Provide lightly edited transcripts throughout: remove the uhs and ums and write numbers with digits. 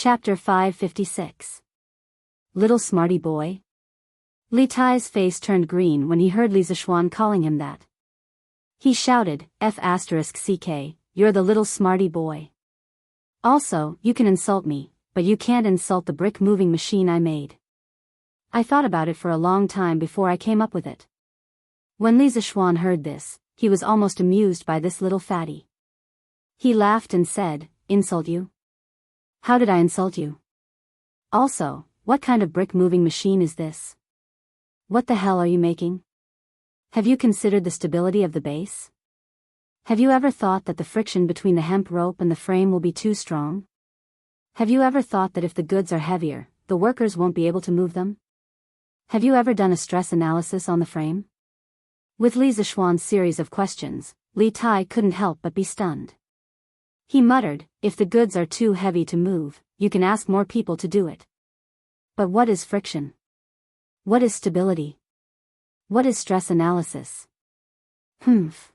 Chapter 556. Little Smarty Boy? Li Tai's face turned green when he heard Li Zishuan calling him that. He shouted, F***ck, you're the little smarty boy. Also, you can insult me, but you can't insult the brick moving machine I made. I thought about it for a long time before I came up with it. When Li Zishuan heard this, he was almost amused by this little fatty. He laughed and said, Insult you? How did I insult you? Also, what kind of brick moving machine is this? What the hell are you making? Have you considered the stability of the base? Have you ever thought that the friction between the hemp rope and the frame will be too strong? Have you ever thought that if the goods are heavier, the workers won't be able to move them? Have you ever done a stress analysis on the frame? With Li Zishuan's series of questions, Li Tai couldn't help but be stunned. He muttered, if the goods are too heavy to move, you can ask more people to do it. But what is friction? What is stability? What is stress analysis? Humph.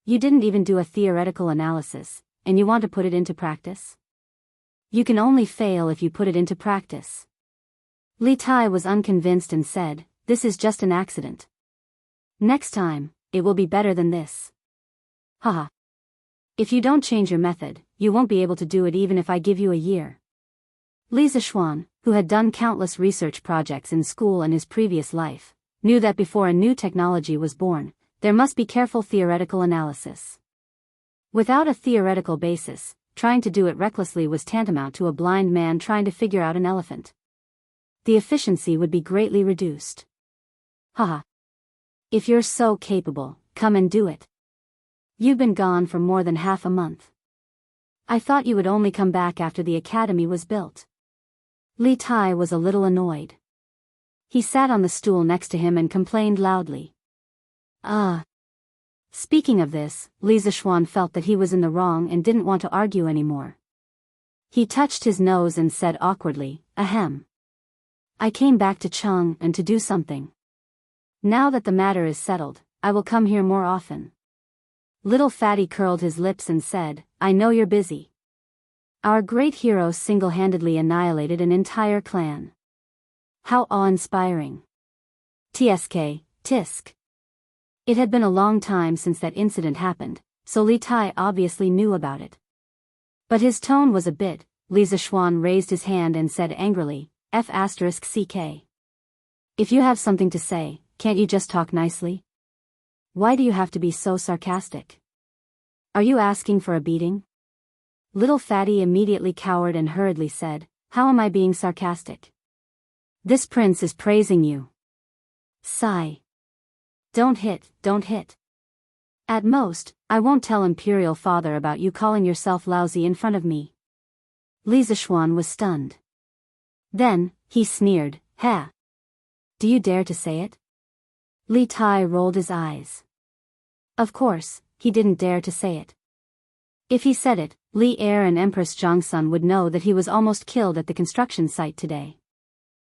You didn't even do a theoretical analysis, and you want to put it into practice? You can only fail if you put it into practice. Li Tai was unconvinced and said, this is just an accident. Next time, it will be better than this. Haha. If you don't change your method, you won't be able to do it even if I give you a year. Li Zishuan, who had done countless research projects in school and his previous life, knew that before a new technology was born, there must be careful theoretical analysis. Without a theoretical basis, trying to do it recklessly was tantamount to a blind man trying to figure out an elephant. The efficiency would be greatly reduced. Haha. If you're so capable, come and do it. You've been gone for more than half a month. I thought you would only come back after the academy was built. Li Tai was a little annoyed. He sat on the stool next to him and complained loudly. Speaking of this, Li Zishuan felt that he was in the wrong and didn't want to argue anymore. He touched his nose and said awkwardly, ahem. I came back to Cheng and to do something. Now that the matter is settled, I will come here more often. Little Fatty curled his lips and said, I know you're busy. Our great hero single-handedly annihilated an entire clan. How awe-inspiring. Tsk, tisk. It had been a long time since that incident happened, so Li Tai obviously knew about it. But his tone was a bit. Li Zishuan raised his hand and said angrily, F***ck. If you have something to say, can't you just talk nicely? Why do you have to be so sarcastic? Are you asking for a beating? Little Fatty immediately cowered and hurriedly said, How am I being sarcastic? This prince is praising you. Sigh. Don't hit. At most, I won't tell Imperial Father about you calling yourself lousy in front of me. Li Zishuan was stunned. Then, he sneered, Ha! Do you dare to say it? Li Tai rolled his eyes. Of course, he didn't dare to say it. If he said it, Li Heir and Empress Zhongsun would know that he was almost killed at the construction site today.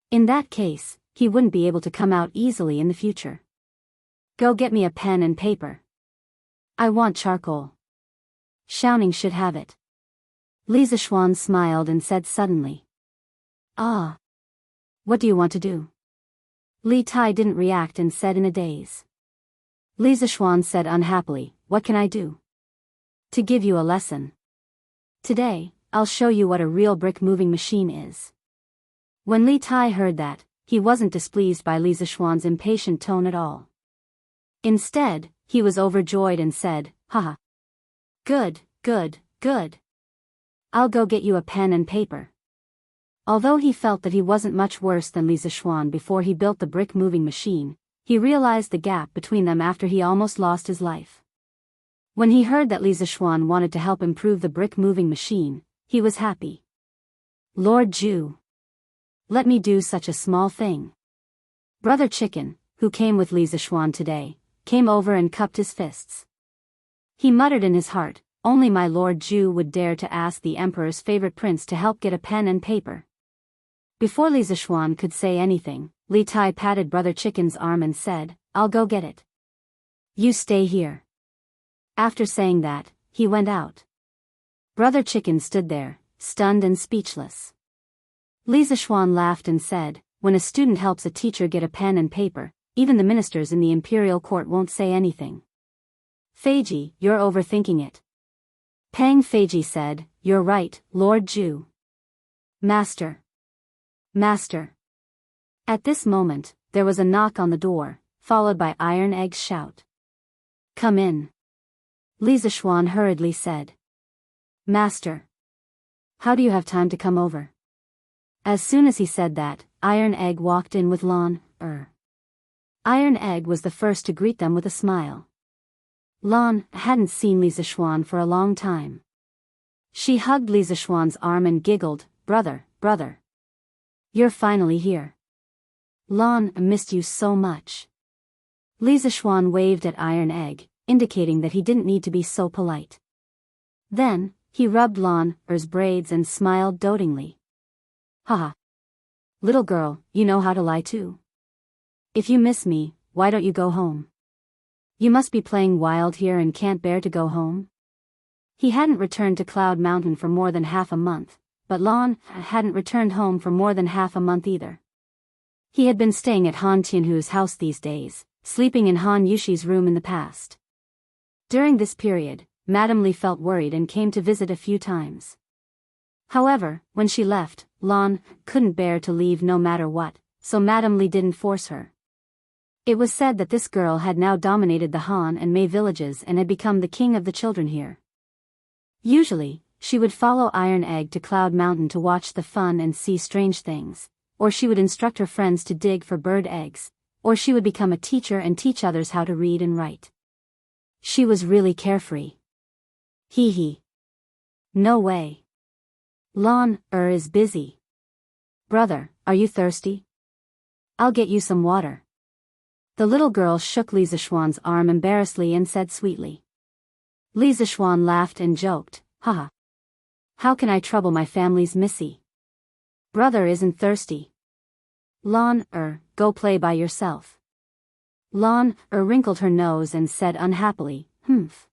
In that case, he wouldn't be able to come out easily in the future. Go get me a pen and paper. I want charcoal. Xiaoning should have it. Li Zishuan smiled and said suddenly. What do you want to do? Li Tai didn't react and said in a daze. Li Zishuan said unhappily, What can I do? To give you a lesson. Today, I'll show you what a real brick moving machine is. When Li Tai heard that, he wasn't displeased by Li Zishuan's impatient tone at all. Instead, he was overjoyed and said, Haha. Good. I'll go get you a pen and paper. Although he felt that he wasn't much worse than Li Zishuan before he built the brick moving machine, he realized the gap between them after he almost lost his life. When he heard that Li Zishuan wanted to help improve the brick moving machine, he was happy. Lord Zhu. Let me do such a small thing. Brother Chicken, who came with Li Zishuan today, came over and cupped his fists. He muttered in his heart, only my Lord Zhu would dare to ask the Emperor's favorite prince to help get a pen and paper. Before Li Zishuan could say anything, Li Tai patted Brother Chicken's arm and said, I'll go get it. You stay here. After saying that, he went out. Brother Chicken stood there, stunned and speechless. Lisa Schwan laughed and said, "When a student helps a teacher get a pen and paper, even the ministers in the imperial court won't say anything." "Feiji, you're overthinking it." Pang Feiji said, "You're right, Lord Ju." "Master. Master." At this moment, there was a knock on the door, followed by Iron Egg's shout. "Come in." Lisa Schwan hurriedly said. "Master. How do you have time to come over?" As soon as he said that, Iron Egg walked in with Lon. Iron Egg was the first to greet them with a smile. Lon hadn't seen Lisa Schwan for a long time. She hugged Lisa Schwan's arm and giggled, "Brother, brother. You're finally here. Lon missed you so much." Lisa Schwan waved at Iron Egg, indicating that he didn't need to be so polite. Then, he rubbed Lon's braids and smiled dotingly. "Haha. Little girl, you know how to lie too. If you miss me, why don't you go home? You must be playing wild here and can't bear to go home." He hadn't returned to Cloud Mountain for more than half a month, but Lon hadn't returned home for more than half a month either. He had been staying at Han Tianhu's house these days, sleeping in Han Yushi's room in the past. During this period, Madame Li felt worried and came to visit a few times. However, when she left, Lon couldn't bear to leave no matter what, so Madame Li didn't force her. It was said that this girl had now dominated the Han and Mei villages and had become the king of the children here. Usually, she would follow Iron Egg to Cloud Mountain to watch the fun and see strange things, or she would instruct her friends to dig for bird eggs, or she would become a teacher and teach others how to read and write. She was really carefree. Hee hee. No way. Lon is busy. "Brother, are you thirsty? I'll get you some water." The little girl shook Lisa Schwan's arm embarrassedly and said sweetly. Lisa Schwan laughed and joked, "Haha. How can I trouble my family's missy? Brother isn't thirsty. Lon, go play by yourself." Lon, wrinkled her nose and said unhappily, "Humph.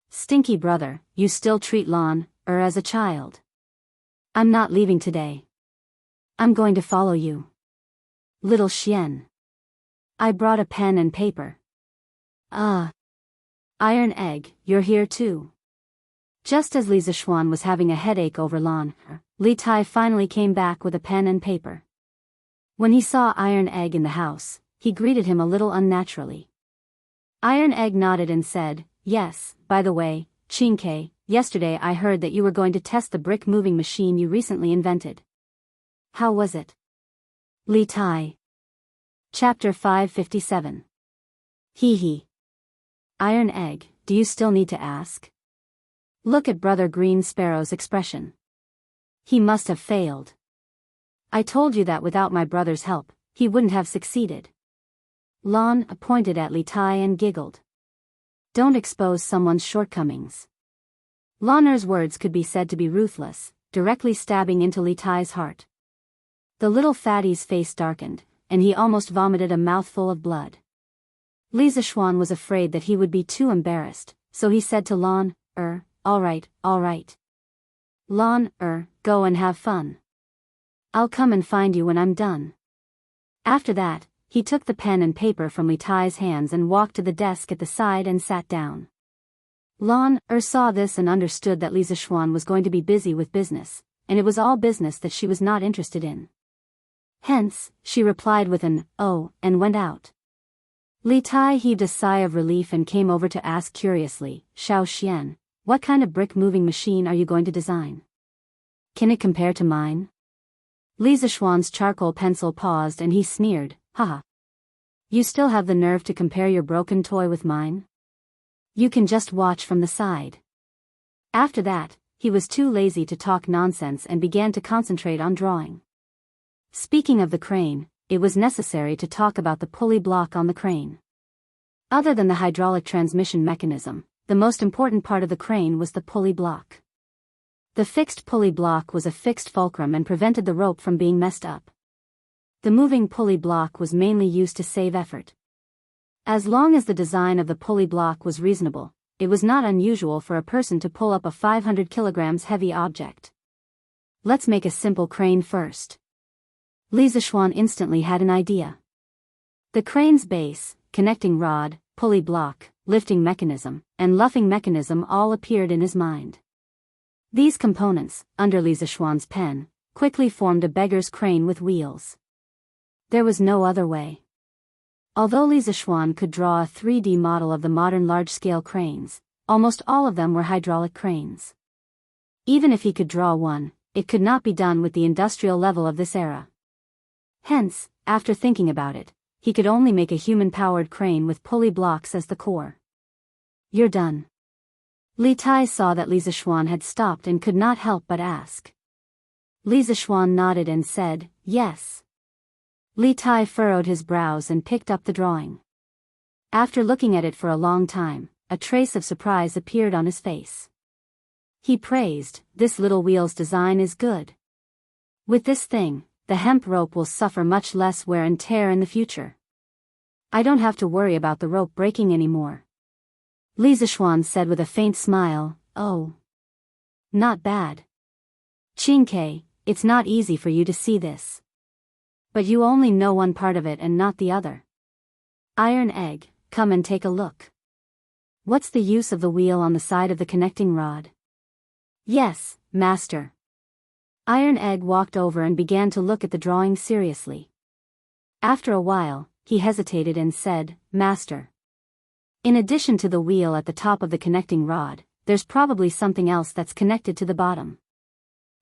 Stinky brother, you still treat Lon, as a child. I'm not leaving today. I'm going to follow you. Little Xian. I brought a pen and paper." Iron Egg, you're here too." Just as Lisa Schwan was having a headache over Lon, Li Tai finally came back with a pen and paper. When he saw Iron Egg in the house, he greeted him a little unnaturally. Iron Egg nodded and said, "Yes, by the way, Chinke, yesterday I heard that you were going to test the brick moving machine you recently invented. How was it?" Li Tai. Chapter 557. Hee hee. Iron Egg, do you still need to ask? Look at Brother Green Sparrow's expression. He must have failed. I told you that without my brother's help, he wouldn't have succeeded. Lon pointed at Li Tai and giggled. Don't expose someone's shortcomings. Lon's words could be said to be ruthless, directly stabbing into Li Tai's heart. The little fatty's face darkened, and he almost vomited a mouthful of blood. Lisa Schwan was afraid that he would be too embarrassed, so he said to Lon, all right. Lon, go and have fun. I'll come and find you when I'm done." After that, he took the pen and paper from Li Tai's hands and walked to the desk at the side and sat down. Lon saw this and understood that Lisa Schwan was going to be busy with business, and it was all business that she was not interested in. Hence, she replied with an, "Oh," and went out. Li Tai heaved a sigh of relief and came over to ask curiously, "Xiao Xian, what kind of brick-moving machine are you going to design? Can it compare to mine?" Lisa Schwan's charcoal pencil paused and he sneered, "Haha. You still have the nerve to compare your broken toy with mine? You can just watch from the side." After that, he was too lazy to talk nonsense and began to concentrate on drawing. Speaking of the crane, it was necessary to talk about the pulley block on the crane. Other than the hydraulic transmission mechanism, the most important part of the crane was the pulley block. The fixed pulley block was a fixed fulcrum and prevented the rope from being messed up. The moving pulley block was mainly used to save effort. As long as the design of the pulley block was reasonable, it was not unusual for a person to pull up a 500 kilograms heavy object. Let's make a simple crane first. Li Zishuan instantly had an idea. The crane's base, connecting rod, pulley block, lifting mechanism, and luffing mechanism all appeared in his mind. These components, under Li Zishuan's pen, quickly formed a beggar's crane with wheels. There was no other way. Although Li Zishuan could draw a 3D model of the modern large-scale cranes, almost all of them were hydraulic cranes. Even if he could draw one, it could not be done with the industrial level of this era. Hence, after thinking about it, he could only make a human-powered crane with pulley blocks as the core. You're done. Li Tai saw that Li Zishuan had stopped and could not help but ask. Li Zishuan nodded and said, yes. Li Tai furrowed his brows and picked up the drawing. After looking at it for a long time, a trace of surprise appeared on his face. He praised, this little wheel's design is good. With this thing, the hemp rope will suffer much less wear and tear in the future. I don't have to worry about the rope breaking anymore. Li Zishuan said with a faint smile, oh. Not bad. Qingke, it's not easy for you to see this. But you only know one part of it and not the other. Iron Egg, come and take a look. What's the use of the wheel on the side of the connecting rod? Yes, master. Iron Egg walked over and began to look at the drawing seriously. After a while, he hesitated and said, master. In addition to the wheel at the top of the connecting rod, there's probably something else that's connected to the bottom.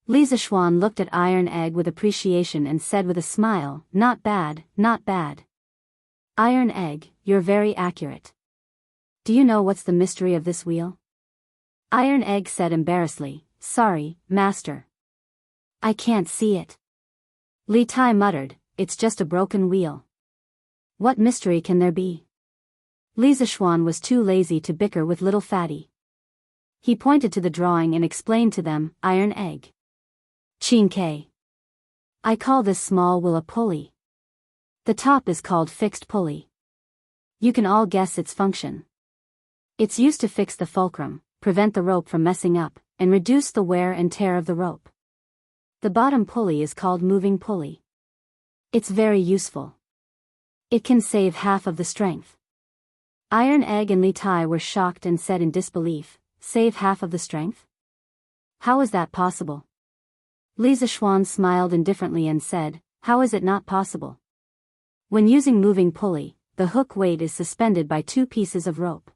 Li Zishuan looked at Iron Egg with appreciation and said with a smile, not bad, not bad. Iron Egg, you're very accurate. Do you know what's the mystery of this wheel? Iron Egg said embarrassedly, sorry, master. I can't see it. Li Tai muttered, it's just a broken wheel. What mystery can there be? Li Zishuan was too lazy to bicker with little fatty. He pointed to the drawing and explained to them, Iron Egg. Qingke. I call this small wheel a pulley. The top is called fixed pulley. You can all guess its function. It's used to fix the fulcrum, prevent the rope from messing up, and reduce the wear and tear of the rope. The bottom pulley is called moving pulley. It's very useful. It can save half of the strength. Iron Egg and Li Tai were shocked and said in disbelief, save half of the strength? How is that possible? Li Zishuan smiled indifferently and said, how is it not possible? When using moving pulley, the hook weight is suspended by 2 pieces of rope.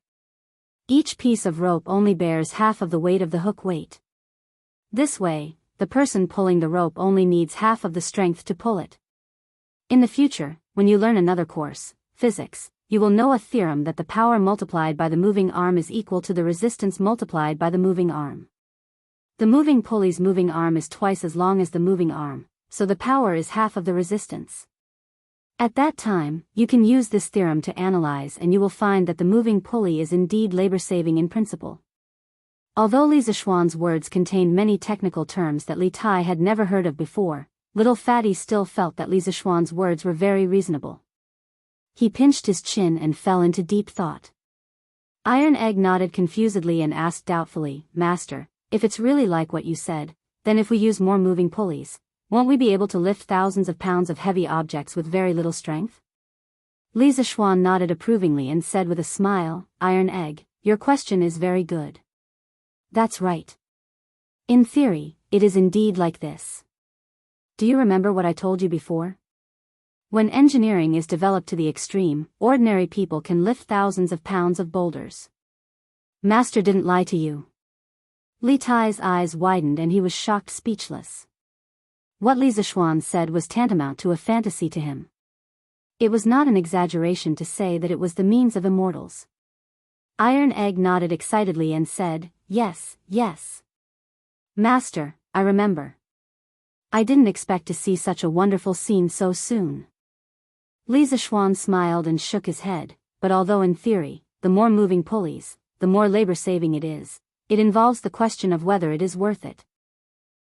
Each piece of rope only bears half of the weight of the hook weight. This way, the person pulling the rope only needs half of the strength to pull it. In the future, when you learn another course, physics, you will know a theorem that the power multiplied by the moving arm is equal to the resistance multiplied by the moving arm. The moving pulley's moving arm is twice as long as the moving arm, so the power is half of the resistance. At that time, you can use this theorem to analyze and you will find that the moving pulley is indeed labor-saving in principle. Although Li Zishuan's words contained many technical terms that Li Tai had never heard of before, little fatty still felt that Li Zishuan's words were very reasonable. He pinched his chin and fell into deep thought. Iron Egg nodded confusedly and asked doubtfully, Master, if it's really like what you said, then if we use more moving pulleys, won't we be able to lift thousands of pounds of heavy objects with very little strength? Li Zishuan nodded approvingly and said with a smile, Iron Egg, your question is very good. That's right. In theory, it is indeed like this. Do you remember what I told you before? When engineering is developed to the extreme, ordinary people can lift thousands of pounds of boulders. Master didn't lie to you. Li Tai's eyes widened and he was shocked speechless. What Li Zishuan said was tantamount to a fantasy to him. It was not an exaggeration to say that it was the means of immortals. Iron Egg nodded excitedly and said, yes, yes. Master, I remember. I didn't expect to see such a wonderful scene so soon. Li Zishuan smiled and shook his head, but although in theory, the more moving pulleys, the more labor-saving it is, it involves the question of whether it is worth it.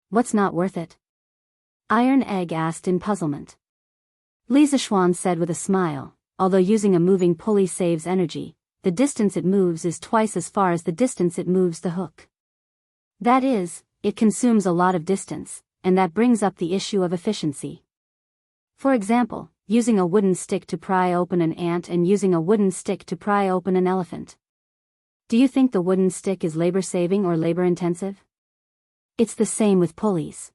What's not worth it? Iron Egg asked in puzzlement. Li Zishuan said with a smile, although using a moving pulley saves energy, the distance it moves is twice as far as the distance it moves the hook. That is, it consumes a lot of distance, and that brings up the issue of efficiency. For example, using a wooden stick to pry open an ant and using a wooden stick to pry open an elephant. Do you think the wooden stick is labor-saving or labor-intensive? It's the same with pulleys.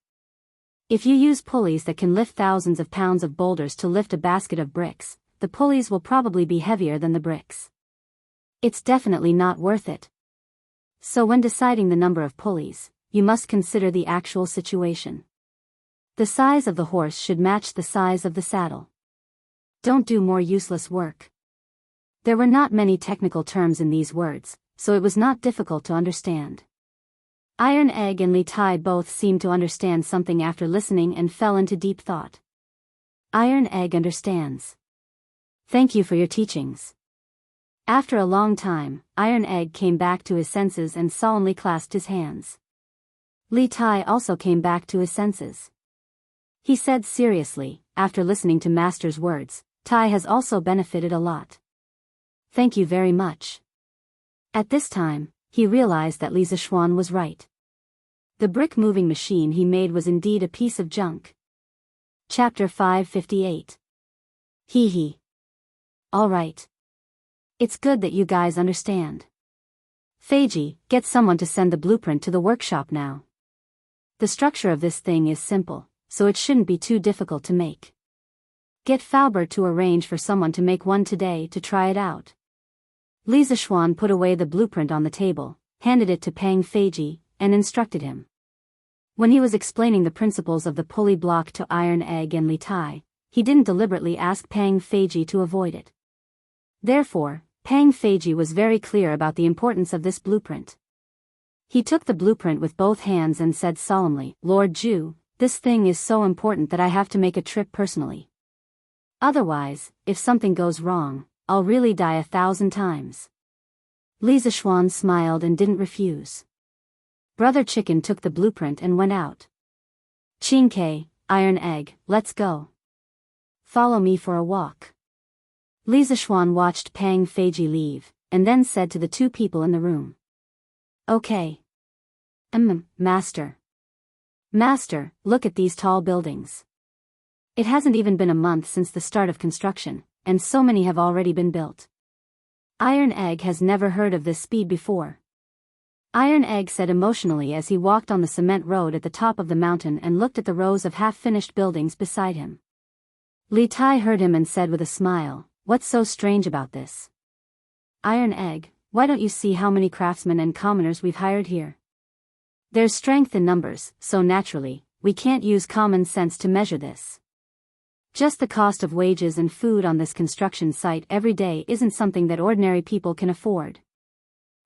If you use pulleys that can lift thousands of pounds of boulders to lift a basket of bricks, the pulleys will probably be heavier than the bricks. It's definitely not worth it. So when deciding the number of pulleys, you must consider the actual situation. The size of the horse should match the size of the saddle. Don't do more useless work. There were not many technical terms in these words, so it was not difficult to understand. Iron Egg and Li Tai both seemed to understand something after listening and fell into deep thought. Iron Egg understands. Thank you for your teachings. After a long time, Iron Egg came back to his senses and solemnly clasped his hands. Li Tai also came back to his senses. He said seriously, after listening to Master's words, Tai has also benefited a lot. Thank you very much. At this time, he realized that Li Zishuan was right. The brick moving machine he made was indeed a piece of junk. Chapter 558. Hee hee. All right. It's good that you guys understand. Feiji, get someone to send the blueprint to the workshop now. The structure of this thing is simple, so it shouldn't be too difficult to make. Get Faubert to arrange for someone to make one today to try it out. Li Zishuan put away the blueprint on the table, handed it to Pang Feiji, and instructed him. When he was explaining the principles of the pulley block to Iron Egg and Li Tai, he didn't deliberately ask Pang Feiji to avoid it. Therefore, Pang Feiji was very clear about the importance of this blueprint. He took the blueprint with both hands and said solemnly, Lord Zhu, this thing is so important that I have to make a trip personally. Otherwise, if something goes wrong, I'll really die 1,000 times. Li Zishuan smiled and didn't refuse. Brother Chicken took the blueprint and went out. Qingke, Iron Egg, let's go. Follow me for a walk. Li Zishuan watched Pang Feiji leave, and then said to the two people in the room. Okay. Master. Master, look at these tall buildings. It hasn't even been a month since the start of construction, and so many have already been built. Iron Egg has never heard of this speed before. Iron Egg said emotionally as he walked on the cement road at the top of the mountain and looked at the rows of half-finished buildings beside him. Li Tai heard him and said with a smile, what's so strange about this? Iron Egg, why don't you see how many craftsmen and commoners we've hired here? There's strength in numbers, so naturally, we can't use common sense to measure this. Just the cost of wages and food on this construction site every day isn't something that ordinary people can afford.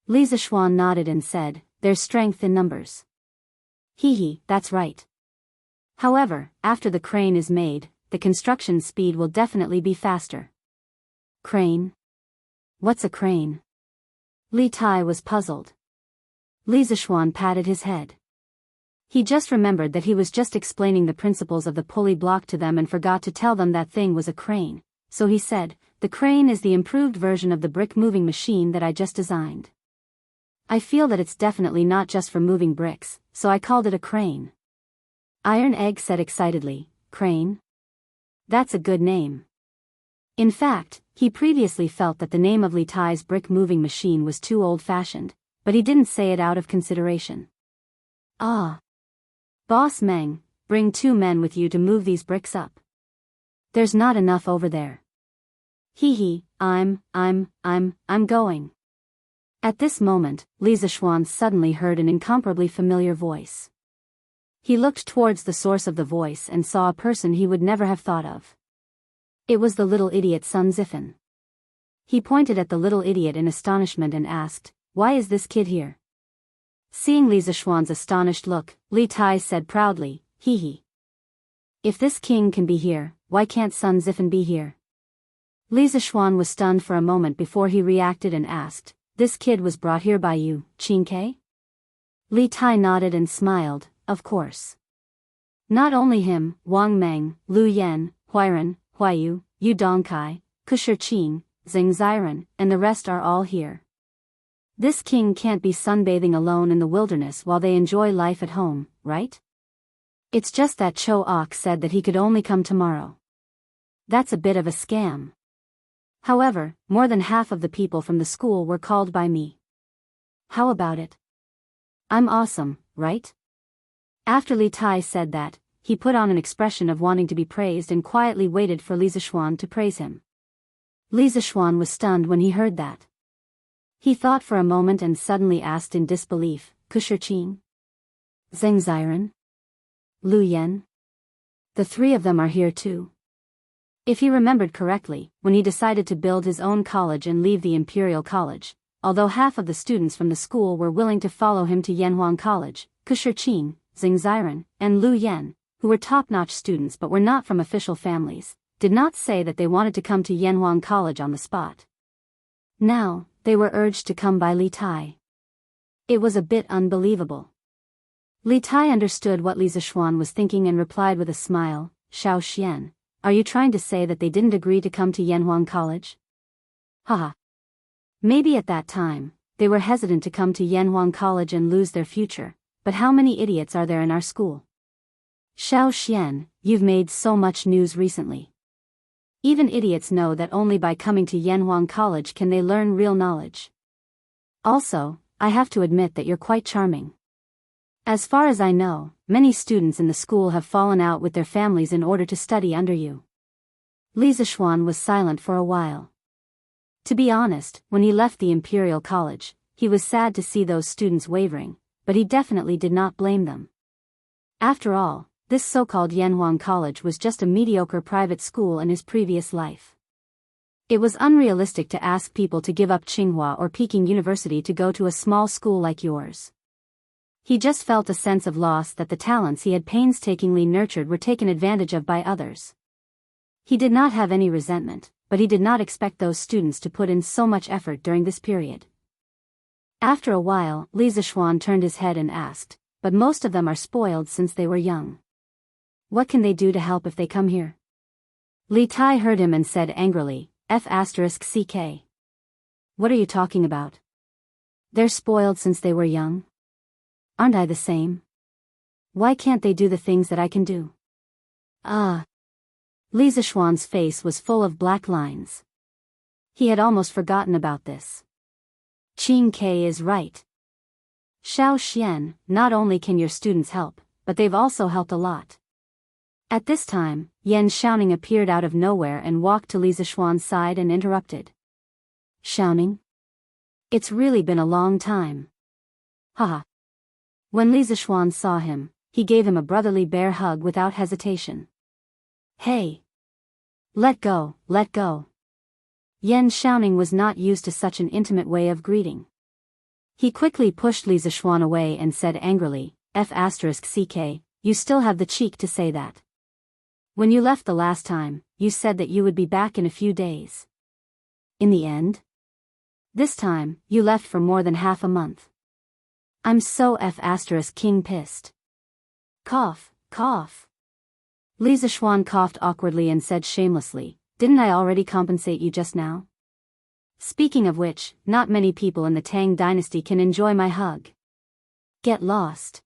Li Zishuan nodded and said, there's strength in numbers. Hee hee, that's right. However, after the crane is made, the construction speed will definitely be faster. Crane? What's a crane? Li Tai was puzzled. Li Zishuan patted his head. He just remembered that he was just explaining the principles of the pulley block to them and forgot to tell them that thing was a crane, so he said, the crane is the improved version of the brick moving machine that I just designed. I feel that it's definitely not just for moving bricks, so I called it a crane. Iron Egg said excitedly, crane? That's a good name. In fact, he previously felt that the name of Li Tai's brick moving machine was too old-fashioned, but he didn't say it out of consideration. Ah. Boss Meng, bring 2 men with you to move these bricks up. There's not enough over there. Hee hee, I'm going. At this moment, Li Zishuan suddenly heard an incomparably familiar voice. He looked towards the source of the voice and saw a person he would never have thought of. It was the little idiot Sun Zifan. He pointed at the little idiot in astonishment and asked, why is this kid here? Seeing Li Zishuan's astonished look, Li Tai said proudly, hee hee. If this king can be here, why can't Sun Zifan be here? Li Zishuan was stunned for a moment before he reacted and asked, this kid was brought here by you, Qingke? Li Tai nodded and smiled, of course. Not only him, Wang Meng, Lu Yan, Huiran, Huayu, Yu Dongkai, Kusher Qing, Xing Ziran, and the rest are all here. This king can't be sunbathing alone in the wilderness while they enjoy life at home, right? It's just that Cho Ok said that he could only come tomorrow. That's a bit of a scam. However, more than half of the people from the school were called by me. How about it? I'm awesome, right? After Li Tai said that, he put on an expression of wanting to be praised and quietly waited for Li Zishuan to praise him. Li Zishuan was stunned when he heard that. He thought for a moment and suddenly asked in disbelief, Kushirqing? Zheng Ziren? Lu Yen? The three of them are here too. If he remembered correctly, when he decided to build his own college and leave the Imperial College, although half of the students from the school were willing to follow him to Yanhuang College, Kushirqing, Zheng Ziren, and Lu Yen, who were top-notch students but were not from official families, did not say that they wanted to come to Yanhuang College on the spot. Now, they were urged to come by Li Tai. It was a bit unbelievable. Li Tai understood what Li Zishuan was thinking and replied with a smile, Xiao Xian, are you trying to say that they didn't agree to come to Yanhuang College? Haha. Maybe at that time, they were hesitant to come to Yanhuang College and lose their future, but how many idiots are there in our school? Xiao Xian, you've made so much news recently. Even idiots know that only by coming to Yanhuang College can they learn real knowledge. Also, I have to admit that you're quite charming. As far as I know, many students in the school have fallen out with their families in order to study under you. Li Zishuan was silent for a while. To be honest, when he left the Imperial College, he was sad to see those students wavering, but he definitely did not blame them. After all, this so-called Yanhuang College was just a mediocre private school in his previous life. It was unrealistic to ask people to give up Tsinghua or Peking University to go to a small school like yours. He just felt a sense of loss that the talents he had painstakingly nurtured were taken advantage of by others. He did not have any resentment, but he did not expect those students to put in so much effort during this period. After a while, Li Zishuan turned his head and asked, but most of them are spoiled since they were young. What can they do to help if they come here? Li Tai heard him and said angrily, F***ck. What are you talking about? They're spoiled since they were young? Aren't I the same? Why can't they do the things that I can do? Li Zishuan's face was full of black lines. He had almost forgotten about this. Qing Ke is right. Xiao Xian, not only can your students help, but they've also helped a lot. At this time, Yan Xiaoning appeared out of nowhere and walked to Li Zishuan's side and interrupted. Xiaoning? It's really been a long time. Haha. When Li Zishuan saw him, he gave him a brotherly bear hug without hesitation. Hey! Let go, let go. Yan Xiaoning was not used to such an intimate way of greeting. He quickly pushed Li Zishuan away and said angrily, F***ck, you still have the cheek to say that. When you left the last time, you said that you would be back in a few days. In the end? This time, you left for more than half a month. I'm so F***king pissed. Cough, cough. Li Zishuan coughed awkwardly and said shamelessly, didn't I already compensate you just now? Speaking of which, not many people in the Tang dynasty can enjoy my hug. Get lost.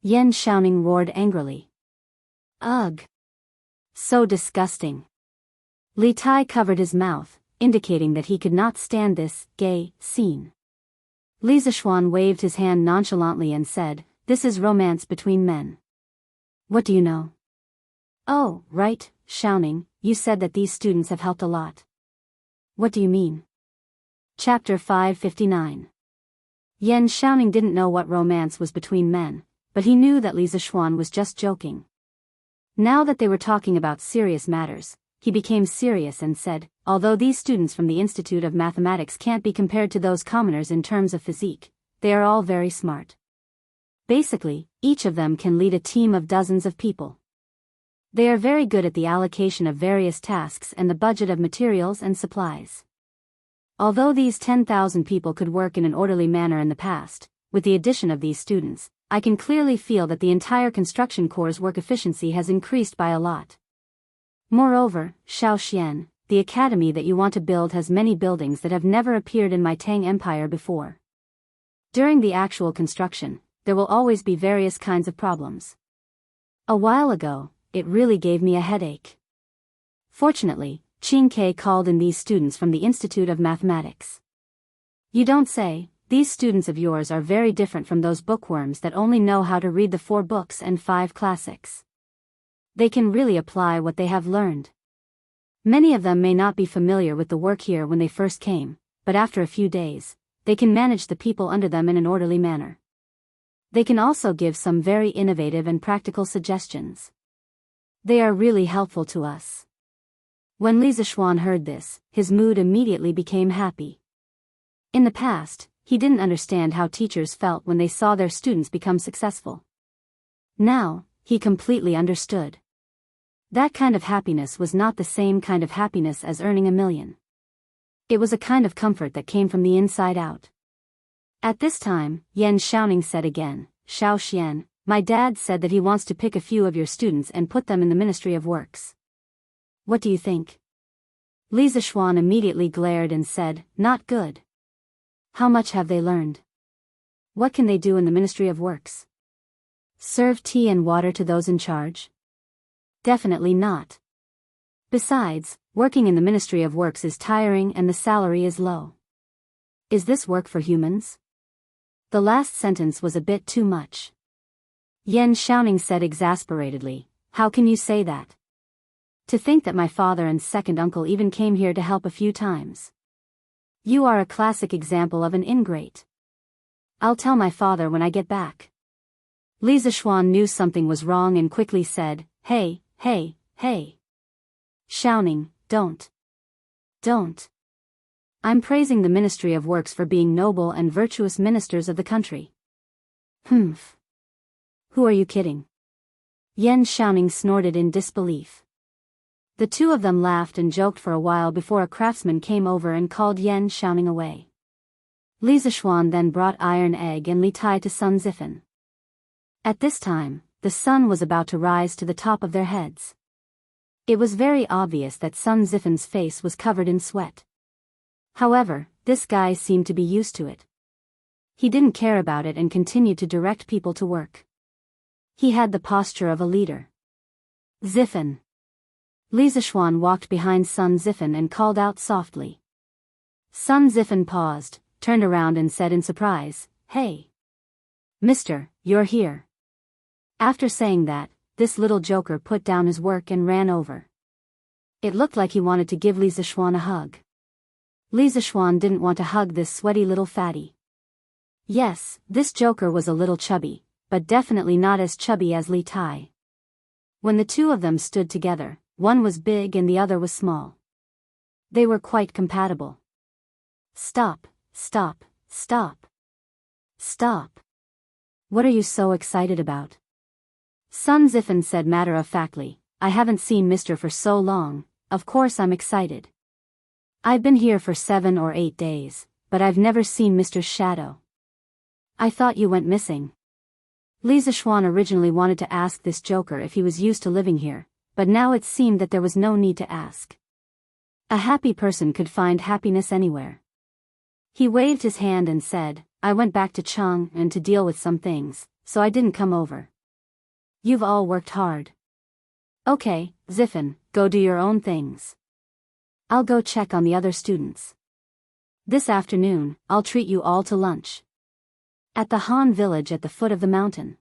Yan Xiaoning roared angrily. Ugh. So disgusting. Li Tai covered his mouth, indicating that he could not stand this gay scene. Li Zishuan waved his hand nonchalantly and said, this is romance between men. What do you know? Oh, right, Xiaoning, you said that these students have helped a lot. What do you mean? Chapter 559. Yan Xiaoning didn't know what romance was between men, but he knew that Li Zishuan was just joking. Now that they were talking about serious matters, he became serious and said, although these students from the Institute of Mathematics can't be compared to those commoners in terms of physique, they are all very smart. Basically, each of them can lead a team of dozens of people. They are very good at the allocation of various tasks and the budget of materials and supplies. Although these 10,000 people could work in an orderly manner in the past, with the addition of these students, I can clearly feel that the entire construction corps' work efficiency has increased by a lot. Moreover, Xiao Xian, the academy that you want to build has many buildings that have never appeared in my Tang Empire before. During the actual construction, there will always be various kinds of problems. A while ago, it really gave me a headache. Fortunately, Qingke called in these students from the Institute of Mathematics. You don't say. These students of yours are very different from those bookworms that only know how to read the 4 books and 5 classics. They can really apply what they have learned. Many of them may not be familiar with the work here when they first came, but after a few days, they can manage the people under them in an orderly manner. They can also give some very innovative and practical suggestions. They are really helpful to us. When Li Zixuan heard this, his mood immediately became happy. In the past, he didn't understand how teachers felt when they saw their students become successful. Now, he completely understood. That kind of happiness was not the same kind of happiness as earning $1 million. It was a kind of comfort that came from the inside out. At this time, Yan Xiaoning said again, "Xiao Xian, my dad said that he wants to pick a few of your students and put them in the Ministry of Works. What do you think?" Li Zixuan immediately glared and said, "Not good. How much have they learned? What can they do in the Ministry of Works? Serve tea and water to those in charge? Definitely not. Besides, working in the Ministry of Works is tiring and the salary is low. Is this work for humans?" The last sentence was a bit too much. Yan Xiaoning said exasperatedly, "How can you say that? To think that my father and second uncle even came here to help a few times. You are a classic example of an ingrate. I'll tell my father when I get back." Li Zixuan knew something was wrong and quickly said, Hey. Xiaoning, don't. I'm praising the Ministry of Works for being noble and virtuous ministers of the country." "Humph. Who are you kidding?" Yan Xiaoning snorted in disbelief. The two of them laughed and joked for a while before a craftsman came over and called Yan Xiaoning away. Li Zixuan then brought Iron Egg and Li Tai to Sun Zifen. At this time, the sun was about to rise to the top of their heads. It was very obvious that Sun Zifen's face was covered in sweat. However, this guy seemed to be used to it. He didn't care about it and continued to direct people to work. He had the posture of a leader. "Zifen." Li Zixuan walked behind Sun Zifen and called out softly. Sun Zifen paused, turned around and said in surprise, "Hey. Mister, you're here." After saying that, this little joker put down his work and ran over. It looked like he wanted to give Li Zixuan a hug. Li Zixuan didn't want to hug this sweaty little fatty. Yes, this joker was a little chubby, but definitely not as chubby as Li Tai. When the two of them stood together, one was big and the other was small. They were quite compatible. Stop. What are you so excited about?" Sun Zifen said matter-of-factly, "I haven't seen Mister for so long, of course I'm excited. I've been here for 7 or 8 days, but I've never seen Mister's shadow. I thought you went missing." Li Zixuan originally wanted to ask this joker if he was used to living here, but now it seemed that there was no need to ask. A happy person could find happiness anywhere. He waved his hand and said, "I went back to Cheng and to deal with some things, so I didn't come over. You've all worked hard. Okay, Zifen, go do your own things. I'll go check on the other students. This afternoon, I'll treat you all to lunch. At the Han village at the foot of the mountain."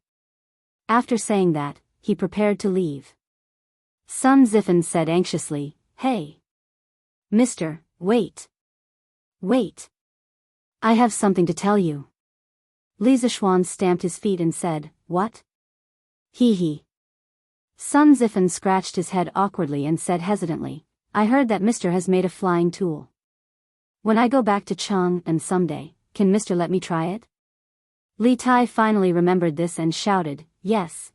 After saying that, he prepared to leave. Sun Zifen said anxiously, "Hey. Mister, wait. I have something to tell you." Li Zixuan stamped his feet and said, "What?" He. Sun Zifen scratched his head awkwardly and said hesitantly, "I heard that Mister has made a flying tool. When I go back to Cheng and someday, can Mister let me try it?" Li Tai finally remembered this and shouted, Yes.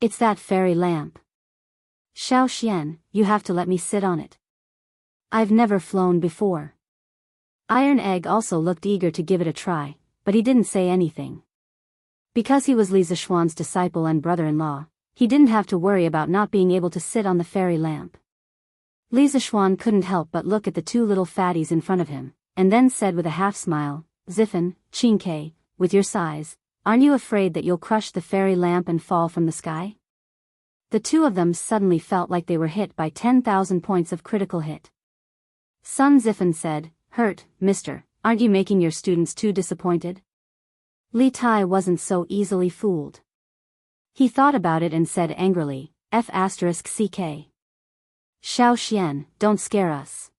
It's that fairy lamp. Xiao Xian, you have to let me sit on it. I've never flown before." Iron Egg also looked eager to give it a try, but he didn't say anything. Because he was Li Zixuan's disciple and brother-in-law, he didn't have to worry about not being able to sit on the fairy lamp. Li Zixuan couldn't help but look at the two little fatties in front of him, and then said with a half-smile, "Zifen, Qingke, with your size, aren't you afraid that you'll crush the fairy lamp and fall from the sky? The two of them suddenly felt like they were hit by 10,000 points of critical hit. Sun Zifan said, "Hurt, mister, aren't you making your students too disappointed?" Li Tai wasn't so easily fooled. He thought about it and said angrily, F***ck. Xiao Xian, don't scare us.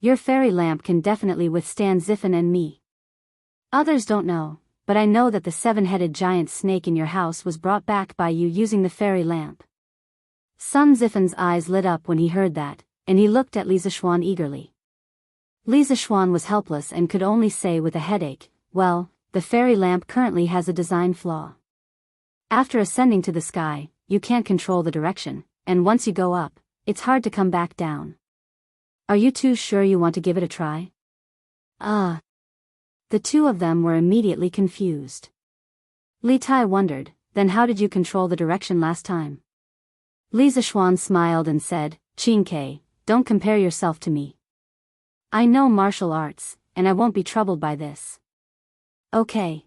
Your fairy lamp can definitely withstand Zifan and me. Others don't know, but I know that the 7-headed giant snake in your house was brought back by you using the fairy lamp. Sun Zifan's eyes lit up when he heard that, and he looked at Li Zishuan eagerly. Li Zishuan was helpless and could only say with a headache, well, the fairy lamp currently has a design flaw. After ascending to the sky, you can't control the direction, and once you go up, it's hard to come back down. Are you too sure you want to give it a try? The two of them were immediately confused. Li Tai wondered, then how did you control the direction last time? Li Zishuan smiled and said, Qingke, don't compare yourself to me. I know martial arts, and I won't be troubled by this. Okay.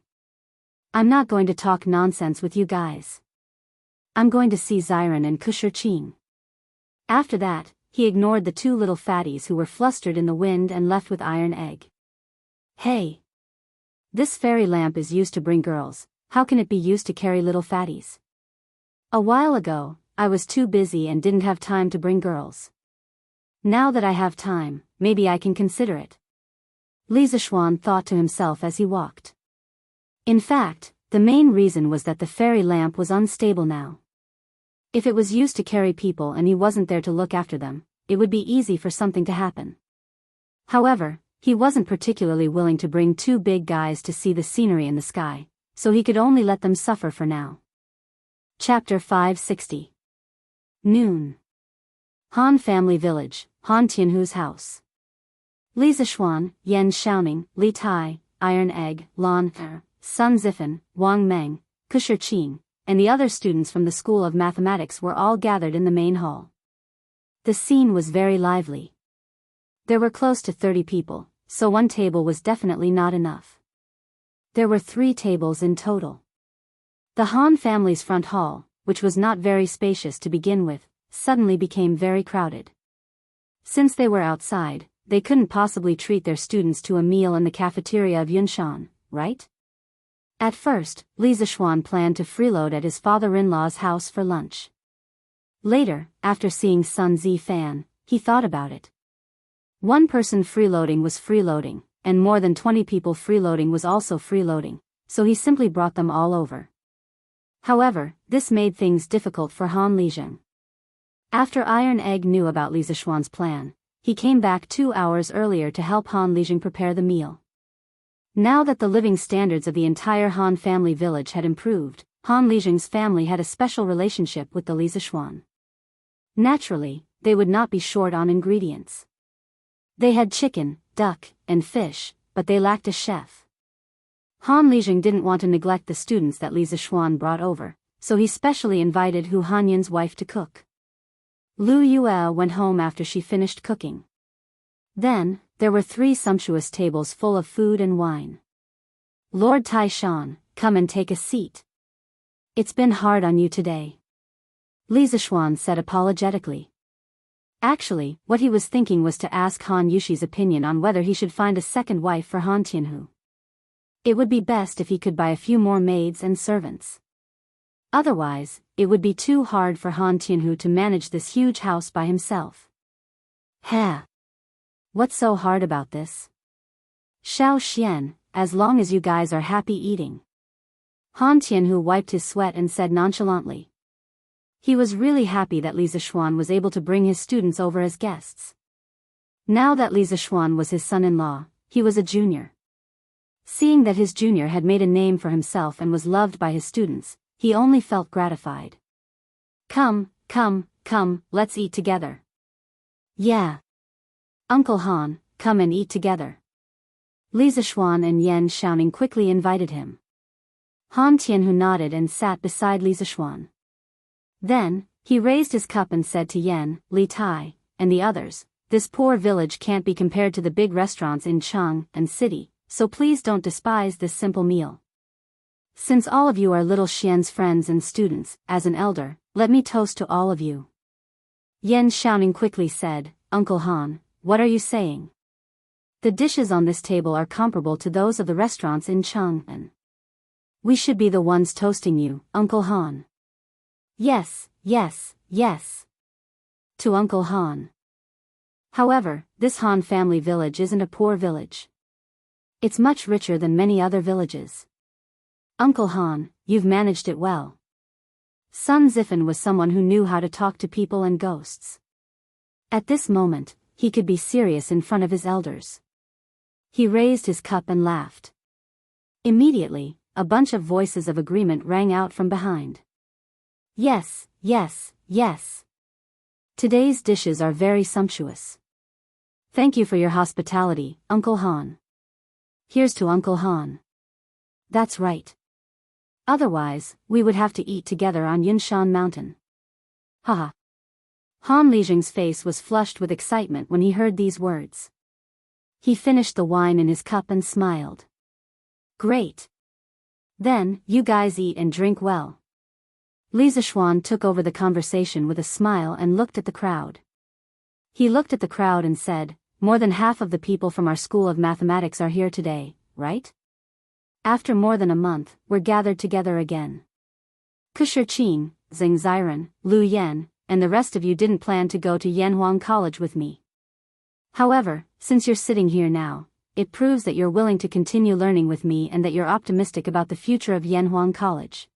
I'm not going to talk nonsense with you guys. I'm going to see Xiren and Kusher Qing. After that, he ignored the two little fatties who were flustered in the wind and left with Iron Egg. Hey! This fairy lamp is used to bring girls, how can it be used to carry little fatties? A while ago, I was too busy and didn't have time to bring girls. Now that I have time, maybe I can consider it. Li Zishuan thought to himself as he walked. In fact, the main reason was that the fairy lamp was unstable now. If it was used to carry people and he wasn't there to look after them, it would be easy for something to happen. However, he wasn't particularly willing to bring two big guys to see the scenery in the sky, so he could only let them suffer for now. Chapter 560. Noon. Han Family Village, Han Tianhu's house. Li Zishuan, Yan Xiaoning, Li Tai, Iron Egg, Lan Er, Sun Zifan, Wang Meng, Kusher Qing, and the other students from the School of Mathematics were all gathered in the main hall. The scene was very lively. There were close to 30 people, so one table was definitely not enough. There were 3 tables in total. The Han family's front hall, which was not very spacious to begin with, suddenly became very crowded. Since they were outside, they couldn't possibly treat their students to a meal in the cafeteria of Yunshan, right? At first, Li Zishuan planned to freeload at his father-in-law's house for lunch. Later, after seeing Sun Zifan, he thought about it. One person freeloading was freeloading, and more than 20 people freeloading was also freeloading, so he simply brought them all over. However, this made things difficult for Han Lizheng. After Iron Egg knew about Li Zishuan's plan, he came back 2 hours earlier to help Han Lizheng prepare the meal. Now that the living standards of the entire Han family village had improved, Han Lizheng's family had a special relationship with the Li Zishuan. Naturally, they would not be short on ingredients. They had chicken, duck, and fish, but they lacked a chef. Han Lizheng didn't want to neglect the students that Li Zishuan brought over, so he specially invited Hu Hanyan's wife to cook. Lu Yue went home after she finished cooking. Then, there were 3 sumptuous tables full of food and wine. Lord Taishan, come and take a seat. It's been hard on you today. Li Zishuan said apologetically. Actually, what he was thinking was to ask Han Yushi's opinion on whether he should find a second wife for Han Tianhu. It would be best if he could buy a few more maids and servants. Otherwise, it would be too hard for Han Tianhu to manage this huge house by himself. What's so hard about this? Xiao Xian, as long as you guys are happy eating. Han Tianhu wiped his sweat and said nonchalantly. He was really happy that Li Zishuan was able to bring his students over as guests. Now that Li Zishuan was his son-in-law, he was a junior. Seeing that his junior had made a name for himself and was loved by his students, he only felt gratified. Come, let's eat together. Yeah. Uncle Han, come and eat together. Li Zishuan and Yan Xiaoning quickly invited him. Han Tianhu nodded and sat beside Li Zishuan. Then, he raised his cup and said to Yan, Li Tai, and the others, this poor village can't be compared to the big restaurants in Cheng and City, so please don't despise this simple meal. Since all of you are little Xian's friends and students, as an elder, let me toast to all of you. Yan Xiaoning quickly said, Uncle Han, what are you saying? The dishes on this table are comparable to those of the restaurants in Chang'an. We should be the ones toasting you, Uncle Han. Yes, yes, yes. To Uncle Han. However, this Han family village isn't a poor village. It's much richer than many other villages. Uncle Han, you've managed it well. Sun Zifen was someone who knew how to talk to people and ghosts. At this moment, he could be serious in front of his elders. He raised his cup and laughed. Immediately, a bunch of voices of agreement rang out from behind. Yes, yes, yes. Today's dishes are very sumptuous. Thank you for your hospitality, Uncle Han. Here's to Uncle Han. That's right. Otherwise, we would have to eat together on Yunshan Mountain. Haha. Han Lijing's face was flushed with excitement when he heard these words. He finished the wine in his cup and smiled. Great. Then, you guys eat and drink well. Li Zishuan took over the conversation with a smile and looked at the crowd. He looked at the crowd and said, more than half of the people from our school of mathematics are here today, right? After more than a month, we're gathered together again. Kusher Qing, Zheng Ziren, Lu Yan, and the rest of you didn't plan to go to Yanhuang College with me. However, since you're sitting here now, it proves that you're willing to continue learning with me and that you're optimistic about the future of Yanhuang College.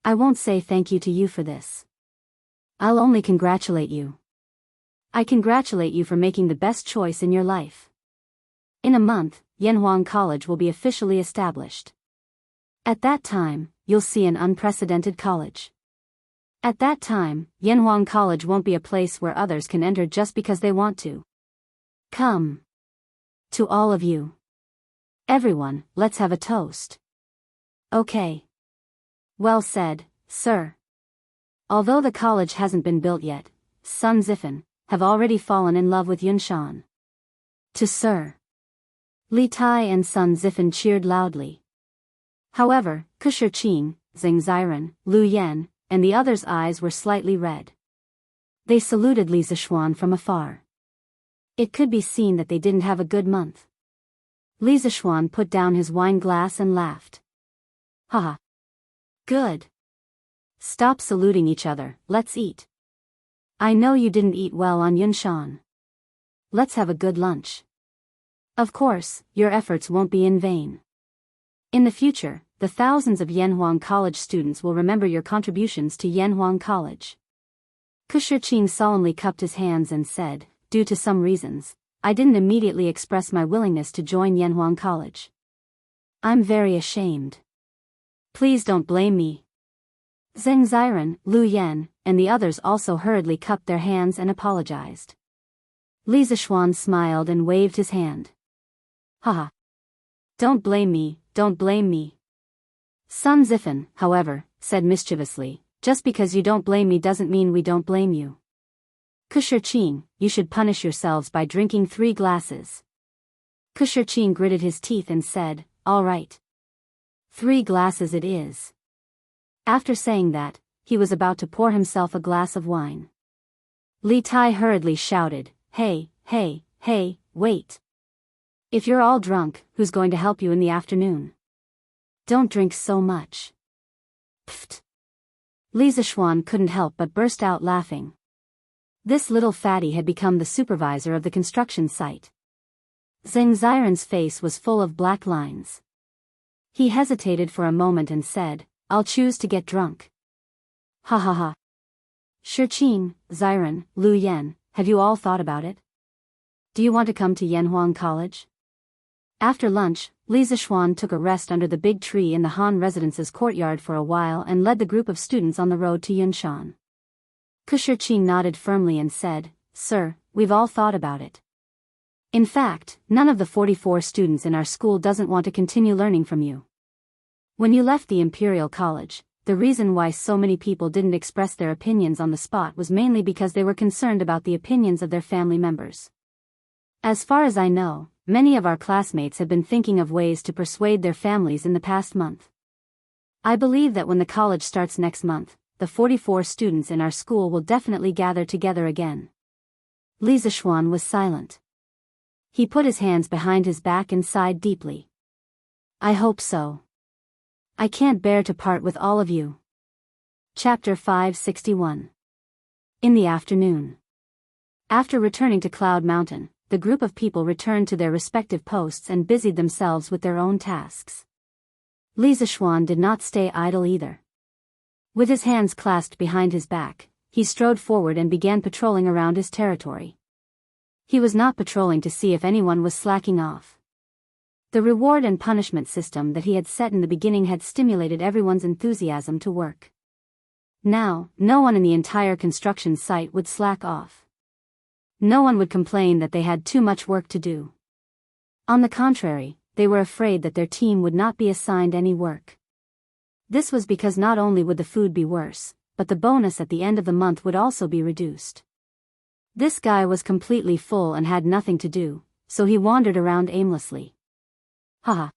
I won't say thank you to you for this. I'll only congratulate you. I congratulate you for making the best choice in your life. In a month, Yanhuang College will be officially established. At that time, you'll see an unprecedented college. At that time, Yanhuang College won't be a place where others can enter just because they want to. Come. To all of you. Everyone, let's have a toast. Okay. Well said, sir. Although the college hasn't been built yet, Sun Zifen have already fallen in love with Yunshan. To Sir. Li Tai and Sun Zifen cheered loudly. However, Kusher Qing, Zheng Ziren, Lu Yan, and the others' eyes were slightly red. They saluted Li Zishuan from afar. It could be seen that they didn't have a good month. Li Zishuan put down his wine glass and laughed. Haha. Good. Stop saluting each other, let's eat. I know you didn't eat well on Yunshan. Let's have a good lunch. Of course, your efforts won't be in vain. In the future, the thousands of Yanhuang College students will remember your contributions to Yanhuang College. Kusher Qing solemnly cupped his hands and said, due to some reasons, I didn't immediately express my willingness to join Yanhuang College. I'm very ashamed. Please don't blame me. Zheng Ziren, Lu Yan, and the others also hurriedly cupped their hands and apologized. Li Zishuan smiled and waved his hand. Haha. Don't blame me, don't blame me. Sun Zifen, however, said mischievously, just because you don't blame me doesn't mean we don't blame you. Kusher Qing, you should punish yourselves by drinking 3 glasses. Kusher Qing gritted his teeth and said, all right. 3 glasses it is. After saying that, he was about to pour himself a glass of wine. Li Tai hurriedly shouted, hey, hey, hey, wait. If you're all drunk, who's going to help you in the afternoon? Don't drink so much. Pfft. Li Zishuan couldn't help but burst out laughing. This little fatty had become the supervisor of the construction site. Zheng Ziren's face was full of black lines. He hesitated for a moment and said, I'll choose to get drunk. Ha ha ha. Shirqing, Ziren, Lu Yan, have you all thought about it? Do you want to come to Yanhuang College? After lunch, Li Zishuan took a rest under the big tree in the Han residence's courtyard for a while and led the group of students on the road to Yunshan. Kusher Qing nodded firmly and said, Sir, we've all thought about it. In fact, none of the 44 students in our school doesn't want to continue learning from you. When you left the Imperial College, the reason why so many people didn't express their opinions on the spot was mainly because they were concerned about the opinions of their family members. As far as I know, many of our classmates have been thinking of ways to persuade their families in the past month. I believe that when the college starts next month, the 44 students in our school will definitely gather together again. Li Zishuan was silent. He put his hands behind his back and sighed deeply. I hope so. I can't bear to part with all of you. Chapter 561. In the afternoon. After returning to Cloud Mountain, the group of people returned to their respective posts and busied themselves with their own tasks. Li Zishuan did not stay idle either. With his hands clasped behind his back, he strode forward and began patrolling around his territory. He was not patrolling to see if anyone was slacking off. The reward and punishment system that he had set in the beginning had stimulated everyone's enthusiasm to work. Now, no one in the entire construction site would slack off. No one would complain that they had too much work to do. On the contrary, they were afraid that their team would not be assigned any work. This was because not only would the food be worse, but the bonus at the end of the month would also be reduced. This guy was completely full and had nothing to do, so he wandered around aimlessly. Haha.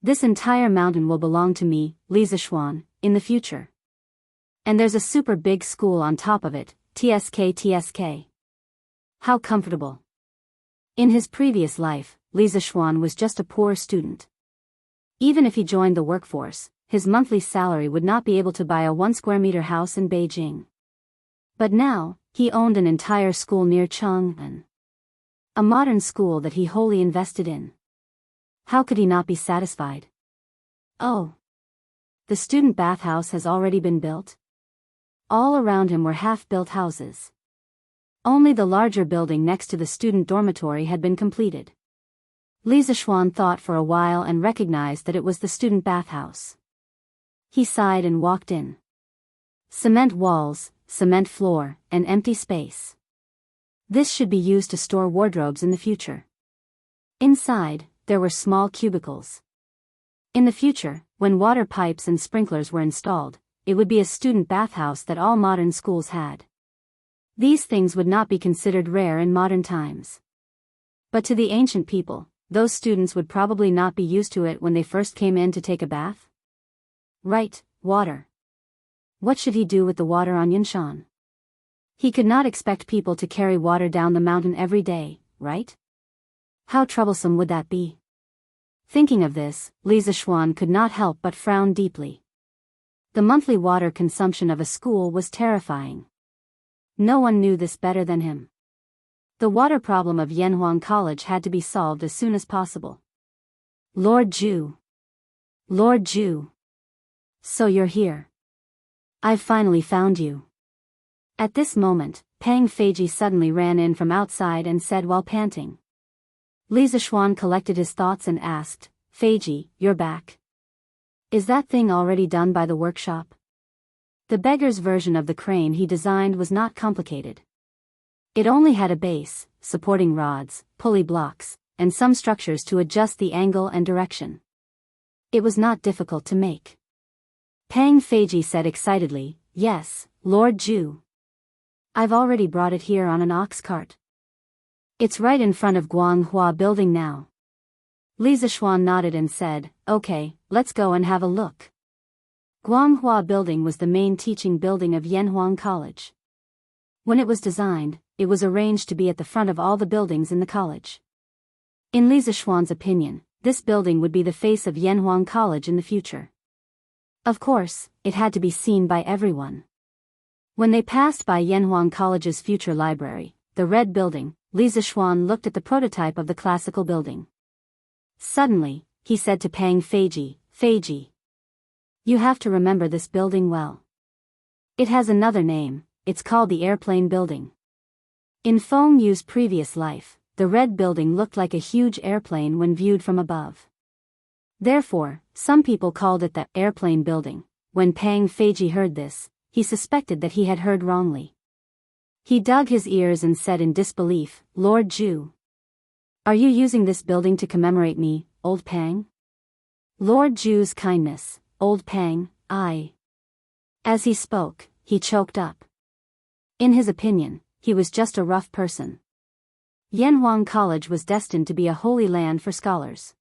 This entire mountain will belong to me, Li Zishuan, in the future. And there's a super big school on top of it, TSK. How comfortable. In his previous life, Li Zishuan was just a poor student. Even if he joined the workforce, his monthly salary would not be able to buy a 1 square meter house in Beijing. But now, he owned an entire school near Chang'an. A modern school that he wholly invested in. How could he not be satisfied? Oh. The student bathhouse has already been built? All around him were half-built houses. Only the larger building next to the student dormitory had been completed. Li Zishuan thought for a while and recognized that it was the student bathhouse. He sighed and walked in. Cement walls, cement floor, and empty space. This should be used to store wardrobes in the future. Inside, there were small cubicles. In the future, when water pipes and sprinklers were installed, it would be a student bathhouse that all modern schools had. These things would not be considered rare in modern times. But to the ancient people, those students would probably not be used to it when they first came in to take a bath. Right, water. What should he do with the water on Yanshan? He could not expect people to carry water down the mountain every day, right? How troublesome would that be? Thinking of this, Li Zishuan could not help but frown deeply. The monthly water consumption of a school was terrifying. No one knew this better than him. The water problem of Yanhuang College had to be solved as soon as possible. Lord Zhu. Lord Zhu. So you're here. I've finally found you. At this moment, Pang Feiji suddenly ran in from outside and said while panting. Li Zishuan collected his thoughts and asked, Feiji, you're back. Is that thing already done by the workshop? The beggar's version of the crane he designed was not complicated. It only had a base, supporting rods, pulley blocks, and some structures to adjust the angle and direction. It was not difficult to make. Pang Feiji said excitedly, Yes, Lord Zhu. I've already brought it here on an ox cart. It's right in front of Guanghua Building now. Li Zishuan nodded and said, Okay, let's go and have a look. Guanghua Building was the main teaching building of Yanhuang College. When it was designed, it was arranged to be at the front of all the buildings in the college. In Li Zishuan's opinion, this building would be the face of Yanhuang College in the future. Of course, it had to be seen by everyone. When they passed by Yanhuang College's future library, the red building, Li Zishuan looked at the prototype of the classical building. Suddenly, he said to Pang Feiji, Feiji. You have to remember this building well. It has another name, it's called the Airplane Building. In Feng Yu's previous life, the red building looked like a huge airplane when viewed from above. Therefore, some people called it the Airplane Building. When Pang Feiji heard this, he suspected that he had heard wrongly. He dug his ears and said in disbelief, Lord Zhu. Are you using this building to commemorate me, old Pang? Lord Zhu's kindness, old Pang, I. As he spoke, he choked up. In his opinion, he was just a rough person. Yanhuang College was destined to be a holy land for scholars.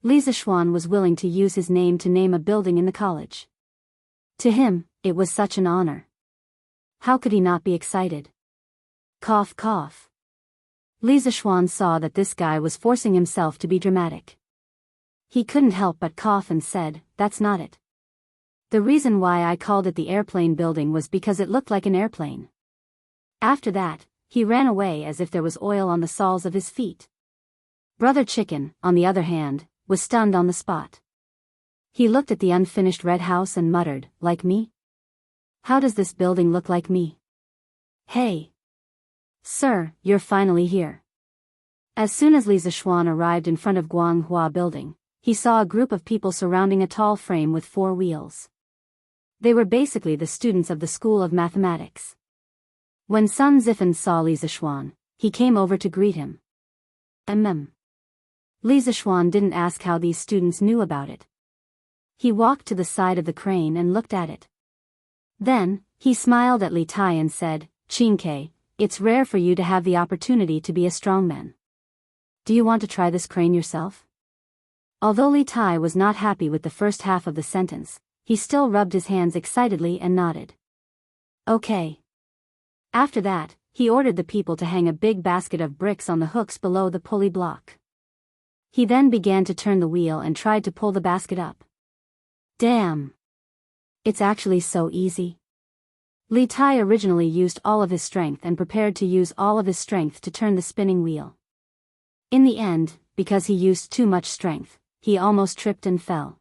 Li Zishuan was willing to use his name to name a building in the college. To him, it was such an honor. How could he not be excited? Cough cough. Li Zishuan saw that this guy was forcing himself to be dramatic. He couldn't help but cough and said, "That's not it. The reason why I called it the airplane building was because it looked like an airplane." After that, he ran away as if there was oil on the soles of his feet. Brother Chicken, on the other hand, was stunned on the spot. He looked at the unfinished red house and muttered, "Like me? How does this building look like me?" "Hey! Sir, you're finally here." As soon as Li Zishuan arrived in front of Guanghua Building, he saw a group of people surrounding a tall frame with 4 wheels. They were basically the students of the School of Mathematics. When Sun Zifan saw Li Zishuan, he came over to greet him. Li Zishuan didn't ask how these students knew about it. He walked to the side of the crane and looked at it. Then, he smiled at Li Tai and said, "Qingke, it's rare for you to have the opportunity to be a strongman. Do you want to try this crane yourself?" Although Li Tai was not happy with the first half of the sentence, he still rubbed his hands excitedly and nodded. "Okay." After that, he ordered the people to hang a big basket of bricks on the hooks below the pulley block. He then began to turn the wheel and tried to pull the basket up. Damn! It's actually so easy. Li Tai originally used all of his strength and prepared to use all of his strength to turn the spinning wheel. In the end, because he used too much strength, he almost tripped and fell.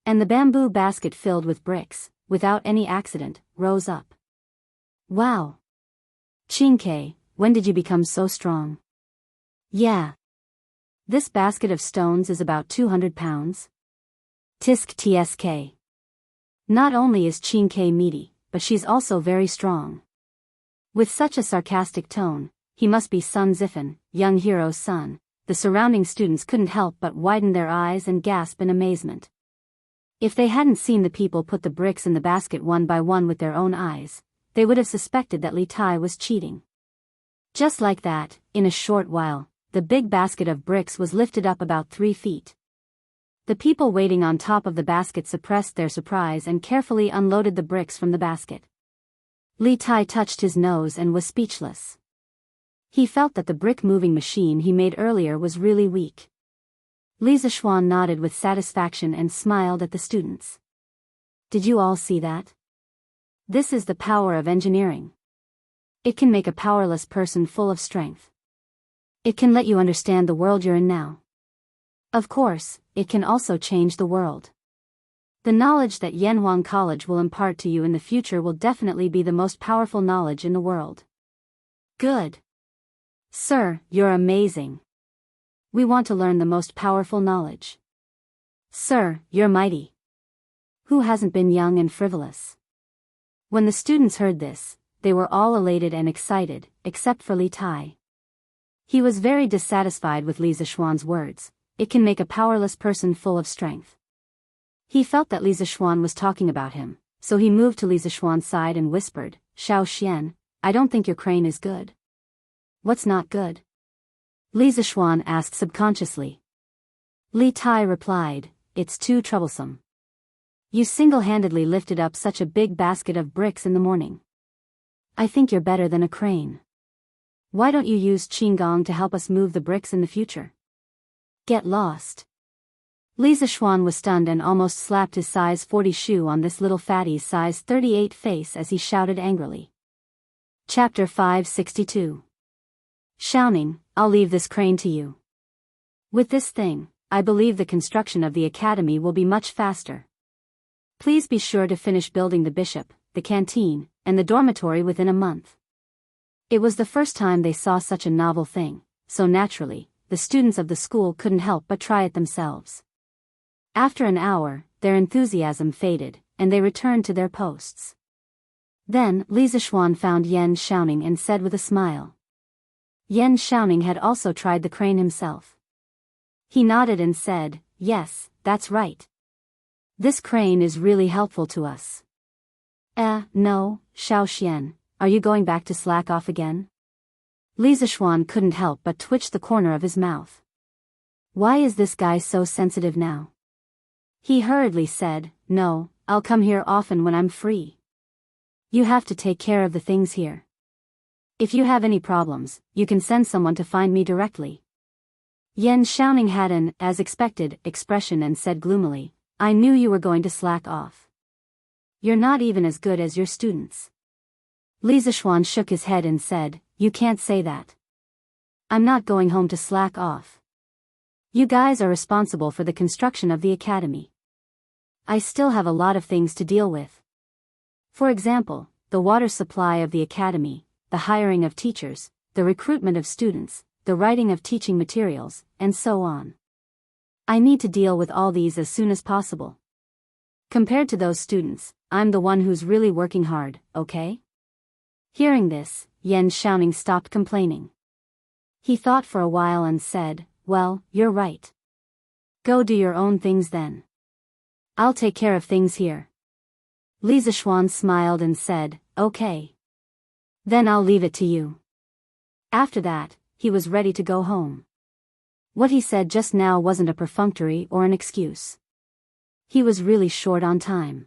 And the bamboo basket filled with bricks, without any accident, rose up. Wow! Qingke, when did you become so strong? Yeah. This basket of stones is about 200 pounds. Tisk tsk. Not only is Qingke meaty, but she's also very strong. With such a sarcastic tone, he must be Sun Zifan, young hero's son. The surrounding students couldn't help but widen their eyes and gasp in amazement. If they hadn't seen the people put the bricks in the basket one by one with their own eyes, they would have suspected that Li Tai was cheating. Just like that, in a short while, the big basket of bricks was lifted up about 3 feet. The people waiting on top of the basket suppressed their surprise and carefully unloaded the bricks from the basket. Li Tai touched his nose and was speechless. He felt that the brick-moving machine he made earlier was really weak. Li Zishuan nodded with satisfaction and smiled at the students. Did you all see that? This is the power of engineering. It can make a powerless person full of strength. It can let you understand the world you're in now. Of course, it can also change the world. The knowledge that Yanhuang College will impart to you in the future will definitely be the most powerful knowledge in the world. Good. Sir, you're amazing. We want to learn the most powerful knowledge. Sir, you're mighty. Who hasn't been young and frivolous? When the students heard this, they were all elated and excited, except for Li Tai. He was very dissatisfied with Li Zishuan's words. It can make a powerless person full of strength. He felt that Li Zishuan was talking about him, so he moved to Li Zishuan's side and whispered, "Xiao Xian, I don't think your crane is good." "What's not good?" Li Zishuan asked subconsciously. Li Tai replied, "It's too troublesome. You single-handedly lifted up such a big basket of bricks in the morning. I think you're better than a crane. Why don't you use Qinggong to help us move the bricks in the future?" Get lost. Li Zishuan was stunned and almost slapped his size 40 shoe on this little fatty's size 38 face as he shouted angrily. Chapter 562. Shouting, "I'll leave this crane to you. With this thing, I believe the construction of the academy will be much faster. Please be sure to finish building the bishop, the canteen, and the dormitory within a month." It was the first time they saw such a novel thing, so naturally, the students of the school couldn't help but try it themselves. After an hour, their enthusiasm faded, and they returned to their posts. Then, Li Zishuan found Yan Xiaoning and said with a smile. Yan Xiaoning had also tried the crane himself. He nodded and said, "Yes, that's right. This crane is really helpful to us." No, Xiao Xian, are you going back to slack off again?" Li Zishuan couldn't help but twitch the corner of his mouth. Why is this guy so sensitive now? He hurriedly said, no, I'll come here often when I'm free. You have to take care of the things here. If you have any problems, you can send someone to find me directly. Enchanting had an, as expected, expression and said gloomily, I knew you were going to slack off. You're not even as good as your students. Li Zishuan shook his head and said, you can't say that. I'm not going home to slack off. You guys are responsible for the construction of the academy. I still have a lot of things to deal with. For example, the water supply of the academy, the hiring of teachers, the recruitment of students, the writing of teaching materials, and so on. I need to deal with all these as soon as possible. Compared to those students, I'm the one who's really working hard, okay? Hearing this, Enchanting stopped complaining. He thought for a while and said, well, you're right. Go do your own things then. I'll take care of things here. Li Zishuan smiled and said, okay. Then I'll leave it to you. After that, he was ready to go home. What he said just now wasn't a perfunctory or an excuse. He was really short on time.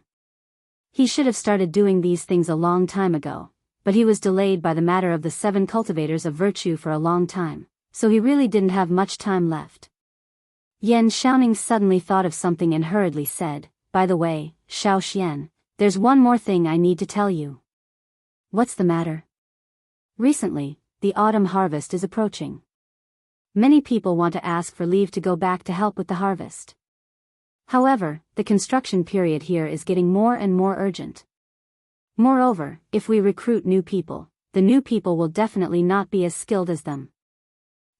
He should have started doing these things a long time ago, but he was delayed by the matter of the 7 cultivators of virtue for a long time, so he really didn't have much time left. Enchanting suddenly thought of something and hurriedly said, by the way, Xiao Xian, there's one more thing I need to tell you. What's the matter? Recently, the autumn harvest is approaching. Many people want to ask for leave to go back to help with the harvest. However, the construction period here is getting more and more urgent. Moreover, if we recruit new people, the new people will definitely not be as skilled as them.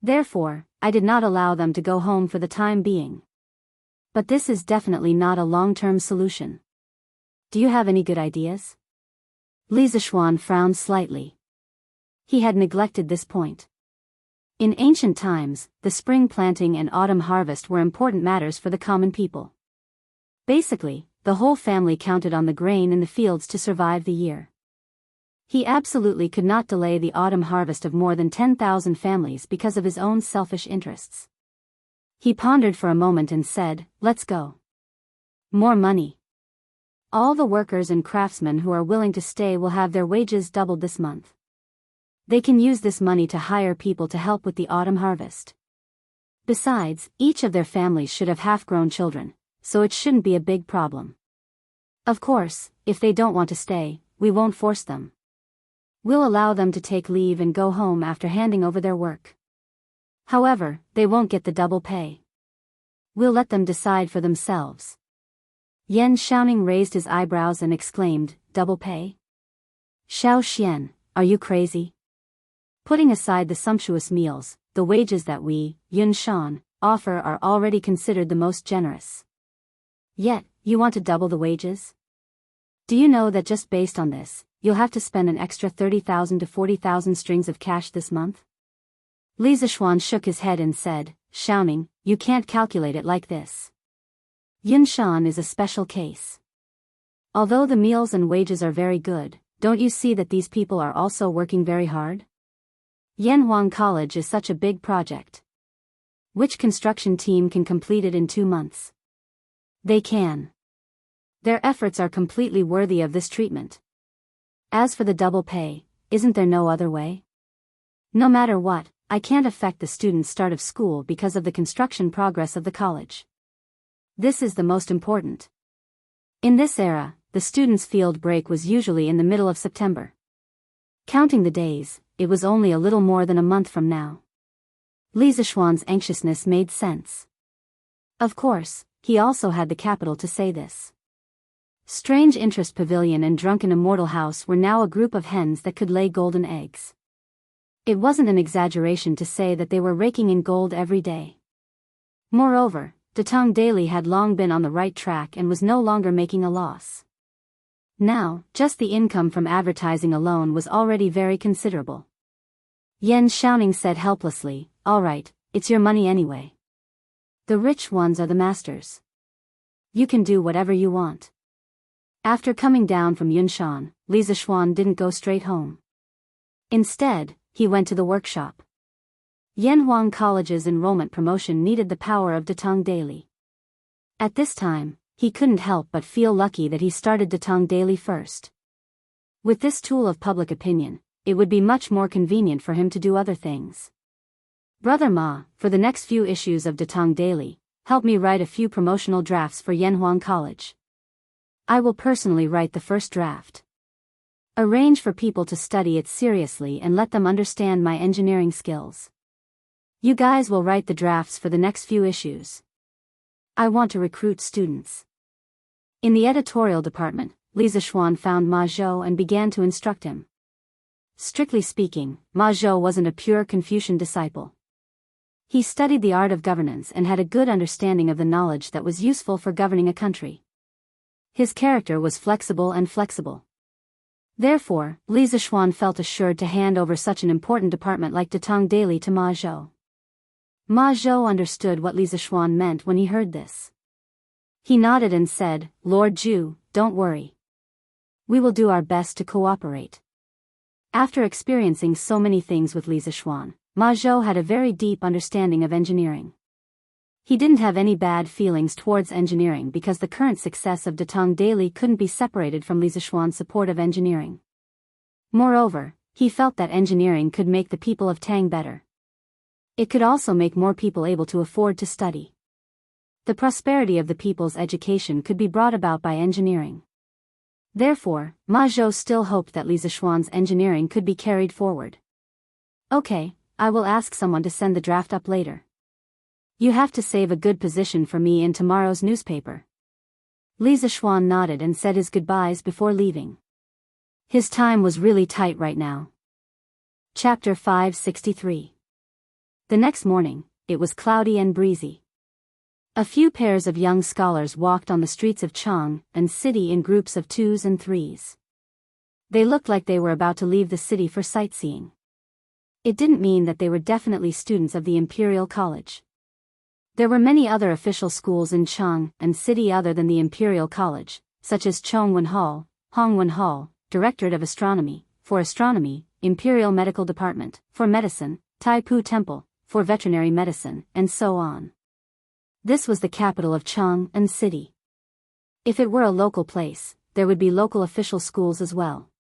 Therefore, I did not allow them to go home for the time being. But this is definitely not a long-term solution. Do you have any good ideas? Li Zishuan frowned slightly. He had neglected this point. In ancient times, the spring planting and autumn harvest were important matters for the common people. Basically, the whole family counted on the grain in the fields to survive the year. He absolutely could not delay the autumn harvest of more than 10,000 families because of his own selfish interests. He pondered for a moment and said, let's go. More money. All the workers and craftsmen who are willing to stay will have their wages doubled this month. They can use this money to hire people to help with the autumn harvest. Besides, each of their families should have half-grown children, so it shouldn't be a big problem. Of course, if they don't want to stay, we won't force them. We'll allow them to take leave and go home after handing over their work. However, they won't get the double pay. We'll let them decide for themselves. Enchanting raised his eyebrows and exclaimed, double pay? Xiao Xian, are you crazy? Putting aside the sumptuous meals, the wages that we, Yunshan, offer are already considered the most generous. Yet, you want to double the wages? Do you know that just based on this, you'll have to spend an extra 30,000 to 40,000 strings of cash this month? Li Zishuan shook his head and said, shouting, you can't calculate it like this. Yunshan is a special case. Although the meals and wages are very good, don't you see that these people are also working very hard? Yanhuang College is such a big project. Which construction team can complete it in 2 months? They can. Their efforts are completely worthy of this treatment. As for the double pay, isn't there no other way? No matter what, I can't affect the students' start of school because of the construction progress of the college. This is the most important. In this era, the students' field break was usually in the middle of September. Counting the days, it was only a little more than a month from now. Li Zishuan's anxiousness made sense. Of course, he also had the capital to say this. Strange Interest Pavilion and Drunken Immortal House were now a group of hens that could lay golden eggs. It wasn't an exaggeration to say that they were raking in gold every day. Moreover, Datong Daily had long been on the right track and was no longer making a loss. Now, just the income from advertising alone was already very considerable. Enchanting said helplessly, all right, it's your money anyway. The rich ones are the masters. You can do whatever you want. After coming down from Yunshan, Li Zishuan didn't go straight home. Instead, he went to the workshop. Yanhuang College's enrollment promotion needed the power of Datong Daily. At this time, he couldn't help but feel lucky that he started Datong Daily first. With this tool of public opinion, it would be much more convenient for him to do other things. Brother Ma, for the next few issues of Datong Daily, help me write a few promotional drafts for Yanhuang College. I will personally write the first draft. Arrange for people to study it seriously and let them understand my engineering skills. You guys will write the drafts for the next few issues. I want to recruit students. In the editorial department, Li Zixuan found Ma Zhou and began to instruct him. Strictly speaking, Ma Zhou wasn't a pure Confucian disciple. He studied the art of governance and had a good understanding of the knowledge that was useful for governing a country. His character was flexible and flexible. Therefore, Li Zixuan felt assured to hand over such an important department like Datong Daily to Ma Zhou. Ma Zhou understood what Li Zixuan meant when he heard this. He nodded and said, "Lord Zhu, don't worry. We will do our best to cooperate." After experiencing so many things with Li Zixuan, Ma Zhou had a very deep understanding of engineering. He didn't have any bad feelings towards engineering because the current success of Datong Daily couldn't be separated from Li Zixuan's support of engineering. Moreover, he felt that engineering could make the people of Tang better. It could also make more people able to afford to study. The prosperity of the people's education could be brought about by engineering. Therefore, Ma Zhou still hoped that Li Zixuan's engineering could be carried forward. "Okay, I will ask someone to send the draft up later. You have to save a good position for me in tomorrow's newspaper." Li Zixuan nodded and said his goodbyes before leaving. His time was really tight right now. Chapter 563. The next morning, it was cloudy and breezy. A few pairs of young scholars walked on the streets of Chang and city in groups of 2s and 3s. They looked like they were about to leave the city for sightseeing. It didn't mean that they were definitely students of the Imperial College. There were many other official schools in Chang and city other than the Imperial College, such as Chongwen Hall, Hongwen Hall, Directorate of Astronomy, for Astronomy, Imperial Medical Department, for Medicine, Taipu Temple, for Veterinary Medicine, and so on. This was the capital of Chang and city. If it were a local place, there would be local official schools as well.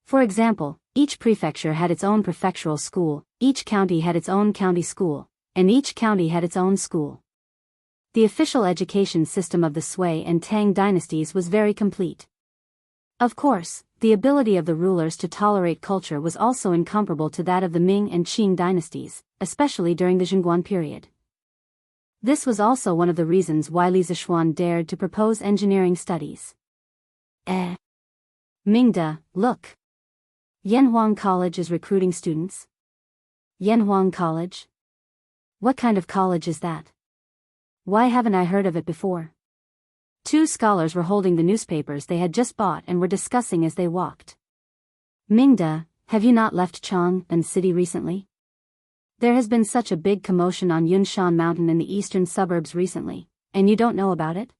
For example, each prefecture had its own prefectural school, each county had its own county school, and each county had its own school. The official education system of the Sui and Tang dynasties was very complete. Of course, the ability of the rulers to tolerate culture was also incomparable to that of the Ming and Qing dynasties, especially during the Zhenguan period. This was also one of the reasons why Li Zixuan dared to propose engineering studies. Mingda, look. Yanhuang College is recruiting students. Yanhuang College? What kind of college is that? Why haven't I heard of it before? Two scholars were holding the newspapers they had just bought and were discussing as they walked. Mingda, have you not left Chang and city recently? There has been such a big commotion on Yunshan Mountain in the eastern suburbs recently, and you don't know about it?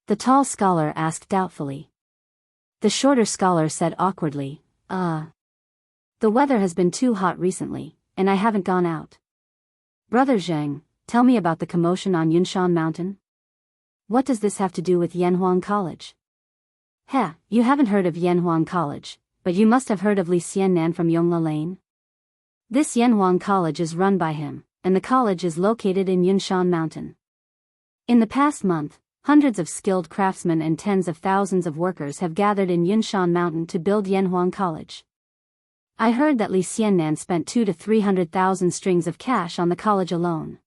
The tall scholar asked doubtfully. The shorter scholar said awkwardly, The weather has been too hot recently, and I haven't gone out. Brother Zheng, tell me about the commotion on Yunshan Mountain. What does this have to do with Yanhuang College? You haven't heard of Yanhuang College, but you must have heard of Li Xiannan from Yongla Lane. This Yanhuang College is run by him, and the college is located in Yunshan Mountain. In the past month, hundreds of skilled craftsmen and tens of thousands of workers have gathered in Yunshan Mountain to build Yanhuang College. I heard that Li Xiannan spent 200,000 to 300,000 strings of cash on the college alone.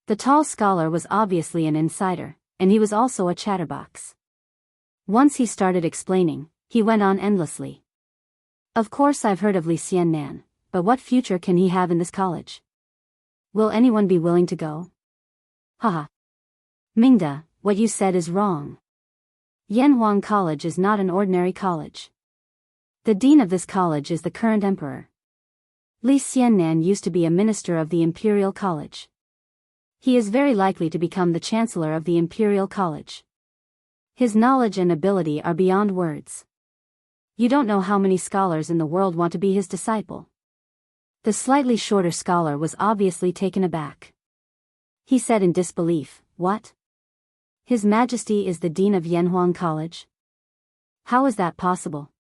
The tall scholar was obviously an insider, and he was also a chatterbox. Once he started explaining, he went on endlessly. Of course I've heard of Li Xiannan, but what future can he have in this college? Will anyone be willing to go? Haha. Mingda, what you said is wrong. Yanhuang College is not an ordinary college. The dean of this college is the current emperor. Li Xiannan used to be a minister of the Imperial College. He is very likely to become the chancellor of the Imperial College. His knowledge and ability are beyond words. You don't know how many scholars in the world want to be his disciple. The slightly shorter scholar was obviously taken aback. He said in disbelief, "What? His Majesty is the Dean of Yanhuang College? How is that possible?"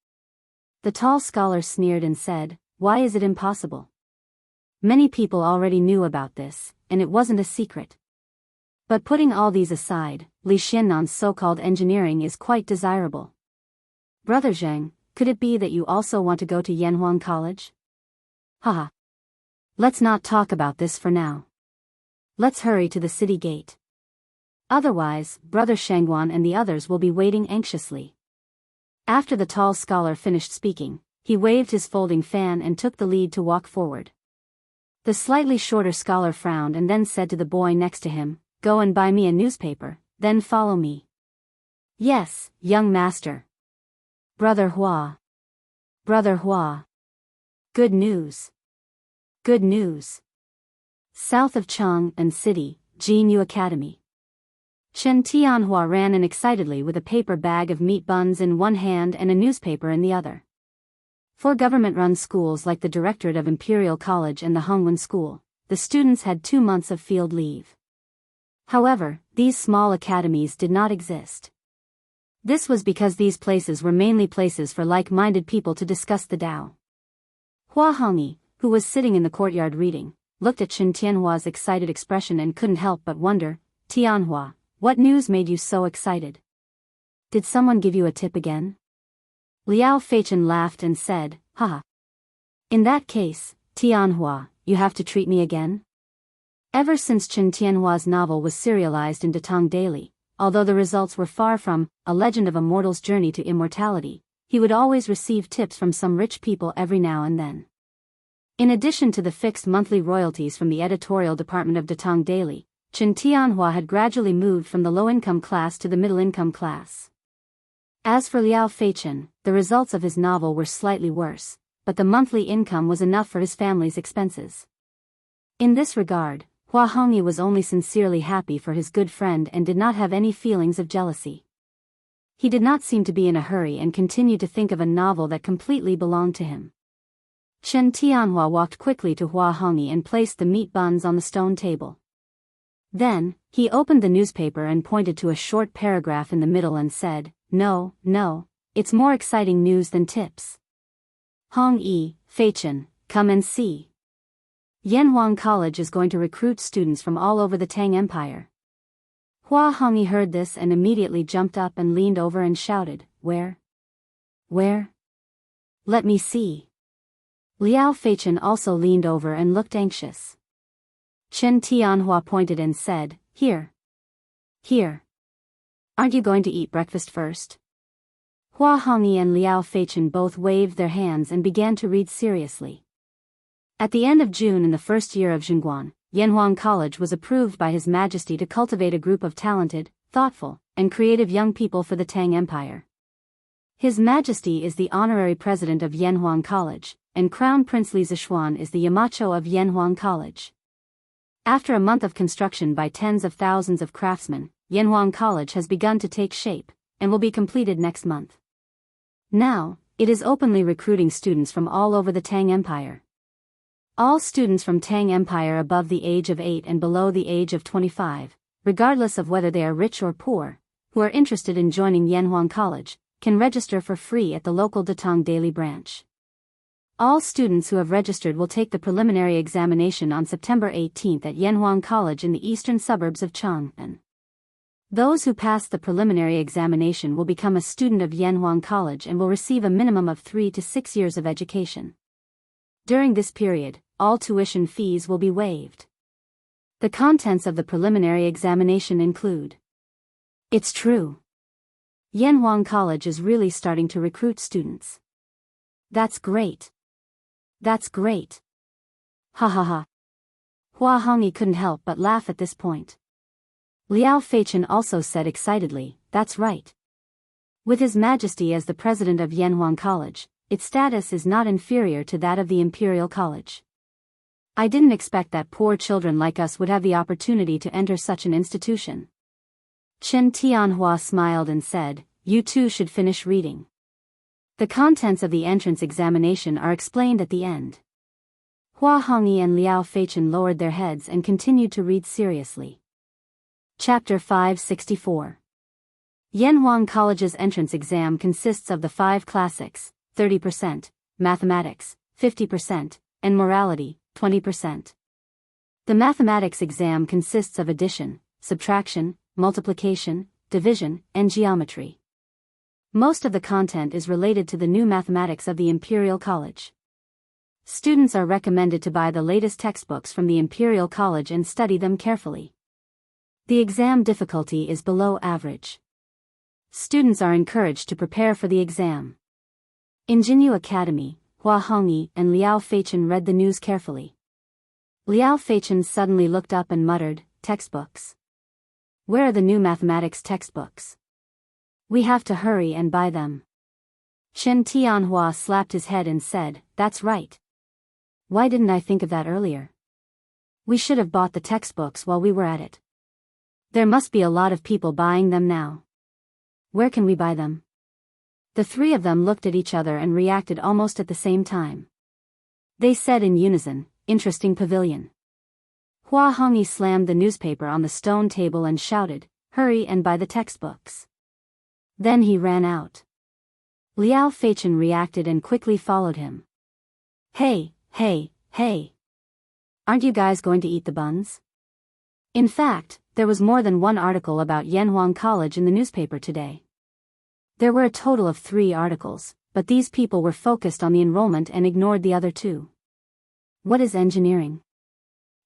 The tall scholar sneered and said, "Why is it impossible? Many people already knew about this, and it wasn't a secret. But putting all these aside, Li Xiannan's so-called engineering is quite desirable. Brother Zheng, could it be that you also want to go to Yanhuang College?" "Haha. Let's not talk about this for now. Let's hurry to the city gate. Otherwise, Brother Shangguan and the others will be waiting anxiously." After the tall scholar finished speaking, he waved his folding fan and took the lead to walk forward. The slightly shorter scholar frowned and then said to the boy next to him, "Go and buy me a newspaper, then follow me." "Yes, young master." "Brother Hua. Brother Hua. Good news. Good news." South of Chang'an City, Jinyu Academy. Chen Tianhua ran in excitedly with a paper bag of meat buns in one hand and a newspaper in the other. For government-run schools like the Directorate of Imperial College and the Hongwen School, the students had 2 months of field leave. However, these small academies did not exist. This was because these places were mainly places for like-minded people to discuss the Tao. Hua Hongyi, who was sitting in the courtyard reading, looked at Chen Tianhua's excited expression and couldn't help but wonder, "Tianhua, what news made you so excited? Did someone give you a tip again?" Liao Feichen laughed and said, "Haha. In that case, Tianhua, you have to treat me again?" Ever since Chen Tianhua's novel was serialized in Datong Daily, although the results were far from A Legend of a Mortal's Journey to Immortality, he would always receive tips from some rich people every now and then. In addition to the fixed monthly royalties from the editorial department of Datong Daily, Chen Tianhua had gradually moved from the low-income class to the middle-income class. As for Liao Feichen, the results of his novel were slightly worse, but the monthly income was enough for his family's expenses. In this regard, Hua Hongyi was only sincerely happy for his good friend and did not have any feelings of jealousy. He did not seem to be in a hurry and continued to think of a novel that completely belonged to him. Chen Tianhua walked quickly to Hua Hongyi and placed the meat buns on the stone table. Then, he opened the newspaper and pointed to a short paragraph in the middle and said, No, it's more exciting news than tips. Hongyi, Feichen, come and see. Yanhuang College is going to recruit students from all over the Tang Empire." Hua Hongyi heard this and immediately jumped up and leaned over and shouted, Where? Let me see." Liao Feichen also leaned over and looked anxious. Chen Tianhua pointed and said, Here. Aren't you going to eat breakfast first?" Hua Hongyi and Liao Feichen both waved their hands and began to read seriously. At the end of June in the first year of Zhengguan, Yanhuang College was approved by His Majesty to cultivate a group of talented, thoughtful, and creative young people for the Tang Empire. His Majesty is the honorary president of Yanhuang College, and Crown Prince Li Zishuan is the Yamacho of Yanhuang College. After a month of construction by tens of thousands of craftsmen, Yanhuang College has begun to take shape, and will be completed next month. Now, it is openly recruiting students from all over the Tang Empire. All students from Tang Empire above the age of 8 and below the age of 25, regardless of whether they are rich or poor, who are interested in joining Yanhuang College, can register for free at the local Datong Daily branch. All students who have registered will take the preliminary examination on September 18 at Yanhuang College in the eastern suburbs of Chang'an. Those who pass the preliminary examination will become a student of Yanhuang College and will receive a minimum of 3 to 6 years of education. During this period, all tuition fees will be waived. The contents of the preliminary examination include: It's true. Yanhuang College is really starting to recruit students. That's great. Ha ha ha. Hua Hongyi couldn't help but laugh at this point. Liao Feichen also said excitedly, That's right. With His Majesty as the president of Yanhuang College, its status is not inferior to that of the Imperial College. I didn't expect that poor children like us would have the opportunity to enter such an institution. Chen Tianhua smiled and said, You too should finish reading. The contents of the entrance examination are explained at the end. Hua Hongyi and Liao Feichen lowered their heads and continued to read seriously. Chapter 564. Yanhuang College's entrance exam consists of the 5 classics, 30%, mathematics, 50%, and morality, 20%. The mathematics exam consists of addition, subtraction, multiplication, division, and geometry. Most of the content is related to the new mathematics of the Imperial College. Students are recommended to buy the latest textbooks from the Imperial College and study them carefully. The exam difficulty is below average. Students are encouraged to prepare for the exam. In Jinyu Academy, Hua Hongyi and Liao Feichen read the news carefully. Liao Feichen suddenly looked up and muttered, "Textbooks? Where are the new mathematics textbooks? We have to hurry and buy them." Chen Tianhua slapped his head and said, "That's right. Why didn't I think of that earlier? We should have bought the textbooks while we were at it. There must be a lot of people buying them now. Where can we buy them?" The 3 of them looked at each other and reacted almost at the same time. They said in unison, "Interesting pavilion." Hua Hongyi slammed the newspaper on the stone table and shouted, "Hurry and buy the textbooks." Then he ran out. Liao Feichen reacted and quickly followed him. Hey! Aren't you guys going to eat the buns? In fact, there was more than one article about Yanhuang College in the newspaper today. There were a total of 3 articles, but these people were focused on the enrollment and ignored the other 2. What is engineering?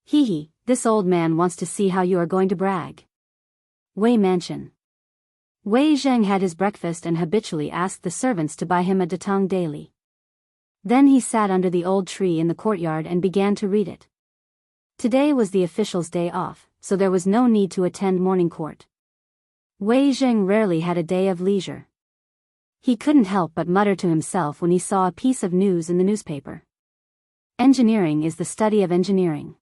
Hee, this old man wants to see how you are going to brag. Wei Mansion. Wei Zheng had his breakfast and habitually asked the servants to buy him a datang daily. Then he sat under the old tree in the courtyard and began to read it. Today was the official's day off, so there was no need to attend morning court. Wei Zheng rarely had a day of leisure. He couldn't help but mutter to himself when he saw a piece of news in the newspaper. Engineering is the study of engineering.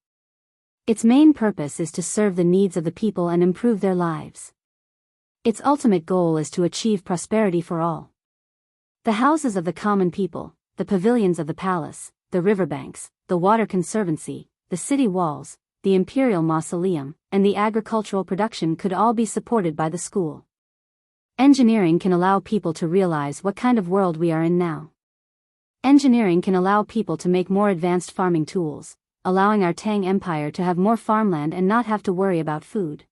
Its main purpose is to serve the needs of the people and improve their lives. Its ultimate goal is to achieve prosperity for all. The houses of the common people, the pavilions of the palace, the riverbanks, the water conservancy, the city walls, the imperial mausoleum, and the agricultural production could all be supported by the school. Engineering can allow people to realize what kind of world we are in now. Engineering can allow people to make more advanced farming tools, allowing our Tang Empire to have more farmland and not have to worry about food.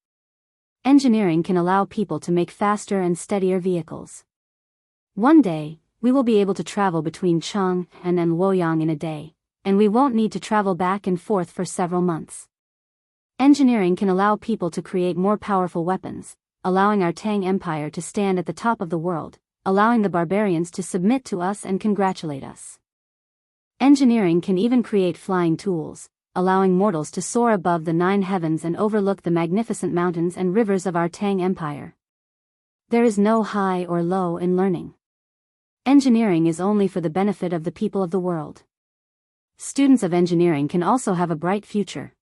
Engineering can allow people to make faster and steadier vehicles. One day, we will be able to travel between Chang'an and Luoyang in a day, and we won't need to travel back and forth for several months. Engineering can allow people to create more powerful weapons, allowing our Tang Empire to stand at the top of the world, allowing the barbarians to submit to us and congratulate us. Engineering can even create flying tools, allowing mortals to soar above the 9 heavens and overlook the magnificent mountains and rivers of our Tang Empire. There is no high or low in learning. Engineering is only for the benefit of the people of the world. Students of engineering can also have a bright future.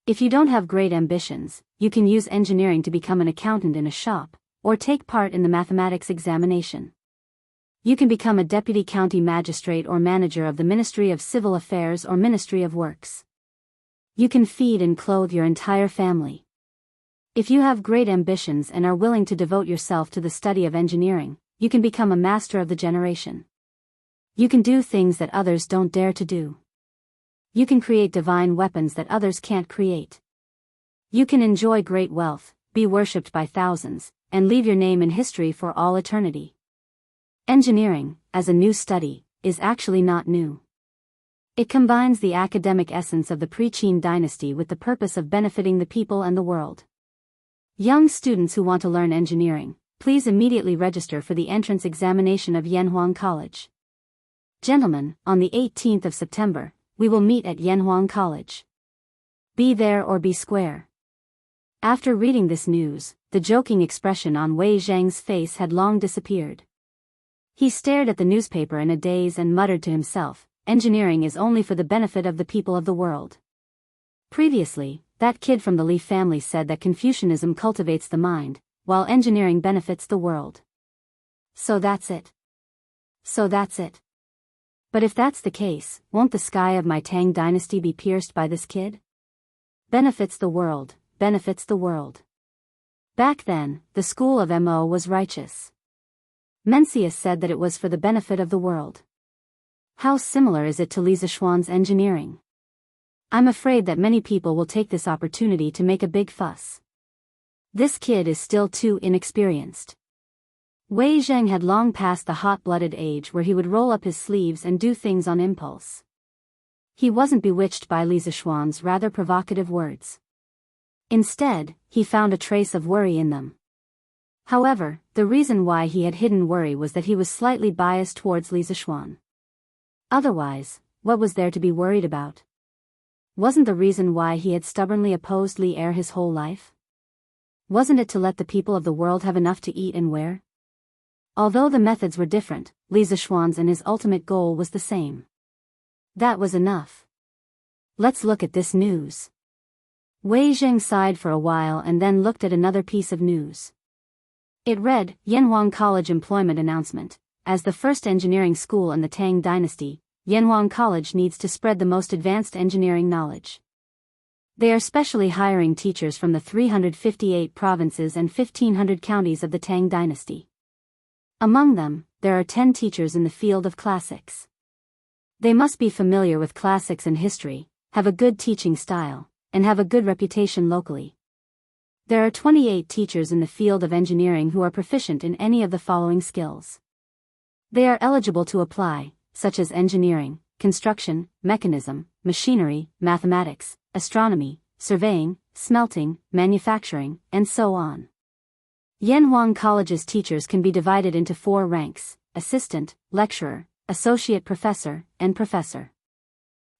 If you don't have great ambitions, you can use engineering to become an accountant in a shop, or take part in the mathematics examination. You can become a deputy county magistrate or manager of the Ministry of Civil Affairs or Ministry of Works. You can feed and clothe your entire family. If you have great ambitions and are willing to devote yourself to the study of engineering, you can become a master of the generation. You can do things that others don't dare to do. You can create divine weapons that others can't create. You can enjoy great wealth, be worshipped by thousands, and leave your name in history for all eternity. Engineering, as a new study, is actually not new. It combines the academic essence of the pre-Qin dynasty with the purpose of benefiting the people and the world. Young students who want to learn engineering, please immediately register for the entrance examination of Yanhuang College. Gentlemen, on the 18th of September, we will meet at Yanhuang College. Be there or be square. After reading this news, the joking expression on Wei Zheng's face had long disappeared. He stared at the newspaper in a daze and muttered to himself, "Engineering is only for the benefit of the people of the world." Previously, that kid from the Li family said that Confucianism cultivates the mind, while engineering benefits the world. So that's it. But if that's the case, won't the sky of my Tang dynasty be pierced by this kid? Benefits the world, benefits the world. Back then, the school of Mo was righteous. Mencius said that it was for the benefit of the world. How similar is it to Li Zishuan's engineering? I'm afraid that many people will take this opportunity to make a big fuss. This kid is still too inexperienced. Wei Zheng had long passed the hot-blooded age where he would roll up his sleeves and do things on impulse. He wasn't bewitched by Li Zishuan's rather provocative words. Instead, he found a trace of worry in them. However, the reason why he had hidden worry was that he was slightly biased towards Li Zishuan. Otherwise, what was there to be worried about? Wasn't the reason why he had stubbornly opposed Li Er his whole life? Wasn't it to let the people of the world have enough to eat and wear? Although the methods were different, Li Zishuan's and his ultimate goal was the same. That was enough. Let's look at this news. Wei Zheng sighed for a while and then looked at another piece of news. It read, Yanhuang College Employment Announcement. As the first engineering school in the Tang Dynasty, Yanhuang College needs to spread the most advanced engineering knowledge. They are specially hiring teachers from the 358 provinces and 1500 counties of the Tang Dynasty. Among them, there are 10 teachers in the field of classics. They must be familiar with classics and history, have a good teaching style, and have a good reputation locally. There are 28 teachers in the field of engineering who are proficient in any of the following skills. They are eligible to apply, such as engineering, construction, mechanism, machinery, mathematics, astronomy, surveying, smelting, manufacturing, and so on. Yanhuang College's teachers can be divided into 4 ranks: assistant, lecturer, associate professor, and professor.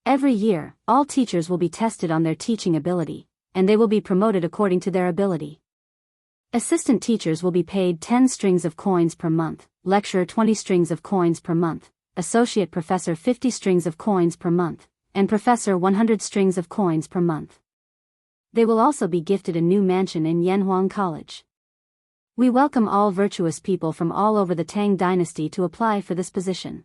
Every year, all teachers will be tested on their teaching ability, and they will be promoted according to their ability. Assistant teachers will be paid 10 strings of coins per month, lecturer 20 strings of coins per month, associate professor 50 strings of coins per month, and professor 100 strings of coins per month. They will also be gifted a new mansion in Yanhuang College. We welcome all virtuous people from all over the Tang Dynasty to apply for this position.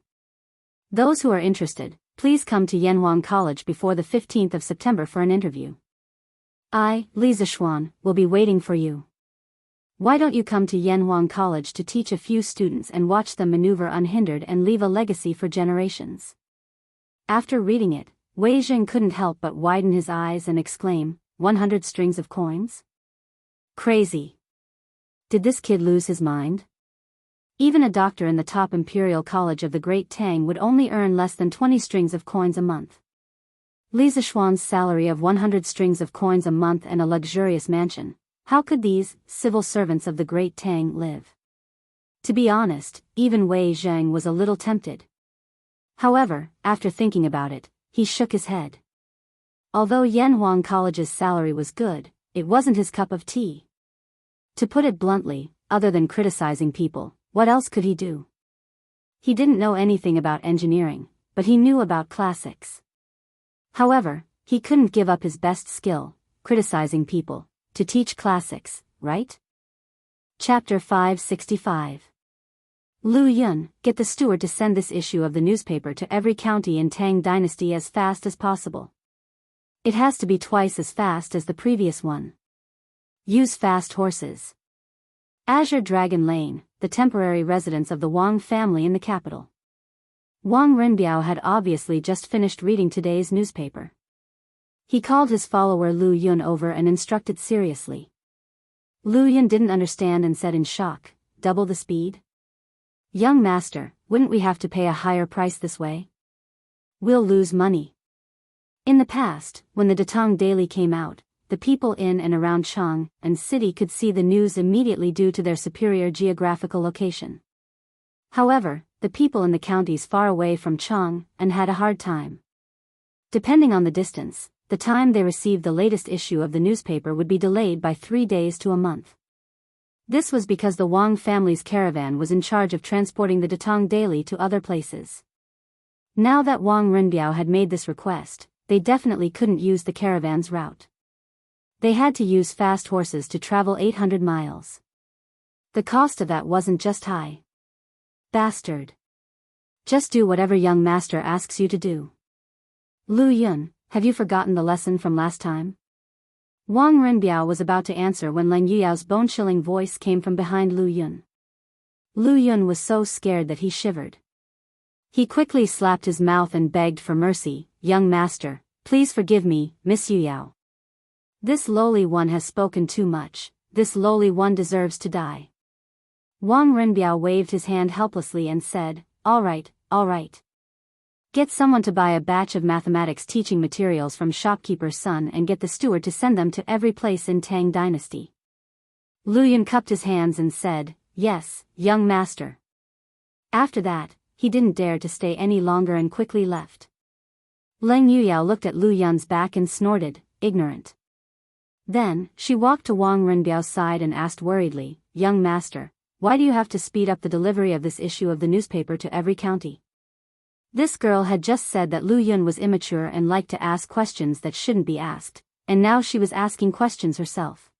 Those who are interested, please come to Yanhuang College before the 15th of September for an interview. I, Li Zishuan, will be waiting for you. Why don't you come to Yanhuang College to teach a few students and watch them maneuver unhindered and leave a legacy for generations? After reading it, Wei Zheng couldn't help but widen his eyes and exclaim, 100 strings of coins? Crazy. Did this kid lose his mind? Even a doctor in the top imperial college of the Great Tang would only earn less than 20 strings of coins a month. Li Zishuan's salary of 100 strings of coins a month and a luxurious mansion. How could these civil servants of the Great Tang live? To be honest, even Wei Zheng was a little tempted. However, after thinking about it, he shook his head. Although Yanhuang College's salary was good, it wasn't his cup of tea. To put it bluntly, other than criticizing people, what else could he do? He didn't know anything about engineering, but he knew about classics. However, he couldn't give up his best skill, criticizing people, to teach classics, right? Chapter 565. Lu Yun, get the steward to send this issue of the newspaper to every county in Tang Dynasty as fast as possible. It has to be twice as fast as the previous one. Use fast horses. Azure Dragon Lane, the temporary residence of the Wang family in the capital. Wang Renbiao had obviously just finished reading today's newspaper. He called his follower Lu Yun over and instructed seriously. Lu Yun didn't understand and said in shock, double the speed? Young master, wouldn't we have to pay a higher price this way? We'll lose money. In the past, when the Datong Daily came out, the people in and around Chang and city could see the news immediately due to their superior geographical location. However, the people in the counties far away from Chang and had a hard time. Depending on the distance, the time they received the latest issue of the newspaper would be delayed by 3 days to a month. This was because the Wang family's caravan was in charge of transporting the Datong Daily to other places. Now that Wang Renbiao had made this request, they definitely couldn't use the caravan's route. They had to use fast horses to travel 800 miles. The cost of that wasn't just high. Bastard. Just do whatever young master asks you to do. Lu Yun, have you forgotten the lesson from last time? Wang Renbiao was about to answer when Leng Yuyao's bone-chilling voice came from behind Lu Yun. Lu Yun was so scared that he shivered. He quickly slapped his mouth and begged for mercy. Young master, please forgive me, Miss Yuyao. This lowly one has spoken too much. This lowly one deserves to die. Wang Renbiao waved his hand helplessly and said, all right. Get someone to buy a batch of mathematics teaching materials from shopkeeper's son and get the steward to send them to every place in Tang Dynasty. Lu Yun cupped his hands and said, yes, young master. After that, he didn't dare to stay any longer and quickly left. Leng Yuyao looked at Lu Yun's back and snorted, ignorant. Then, she walked to Wang Renbiao's side and asked worriedly, young master, why do you have to speed up the delivery of this issue of the newspaper to every county? This girl had just said that Lu Yun was immature and liked to ask questions that shouldn't be asked, and now she was asking questions herself.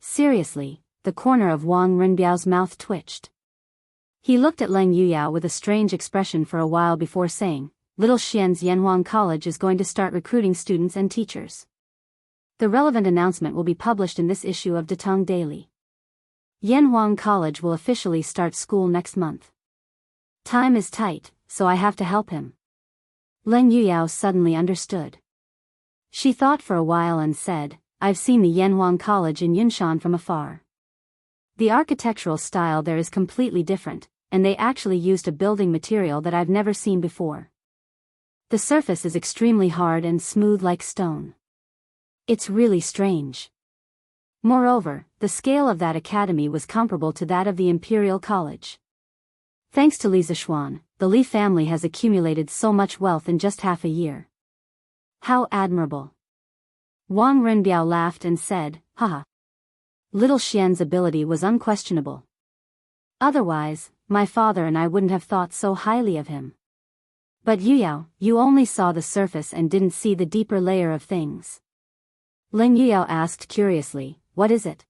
Seriously, the corner of Wang Renbiao's mouth twitched. He looked at Leng Yuyao with a strange expression for a while before saying, Little Xian's Yanhuang College is going to start recruiting students and teachers. The relevant announcement will be published in this issue of Datong Daily. Yanhuang College will officially start school next month. Time is tight, so I have to help him. Leng Yuyao suddenly understood. She thought for a while and said, I've seen the Yanhuang College in Yunshan from afar. The architectural style there is completely different, and they actually used a building material that I've never seen before. The surface is extremely hard and smooth like stone. It's really strange. Moreover, the scale of that academy was comparable to that of the Imperial College. Thanks to Li Zishuan, the Li family has accumulated so much wealth in just half a year. How admirable. Wang Renbiao laughed and said, haha. Little Xian's ability was unquestionable. Otherwise, my father and I wouldn't have thought so highly of him. But Yuyao, you only saw the surface and didn't see the deeper layer of things. Leng Yuyao asked curiously, what is it?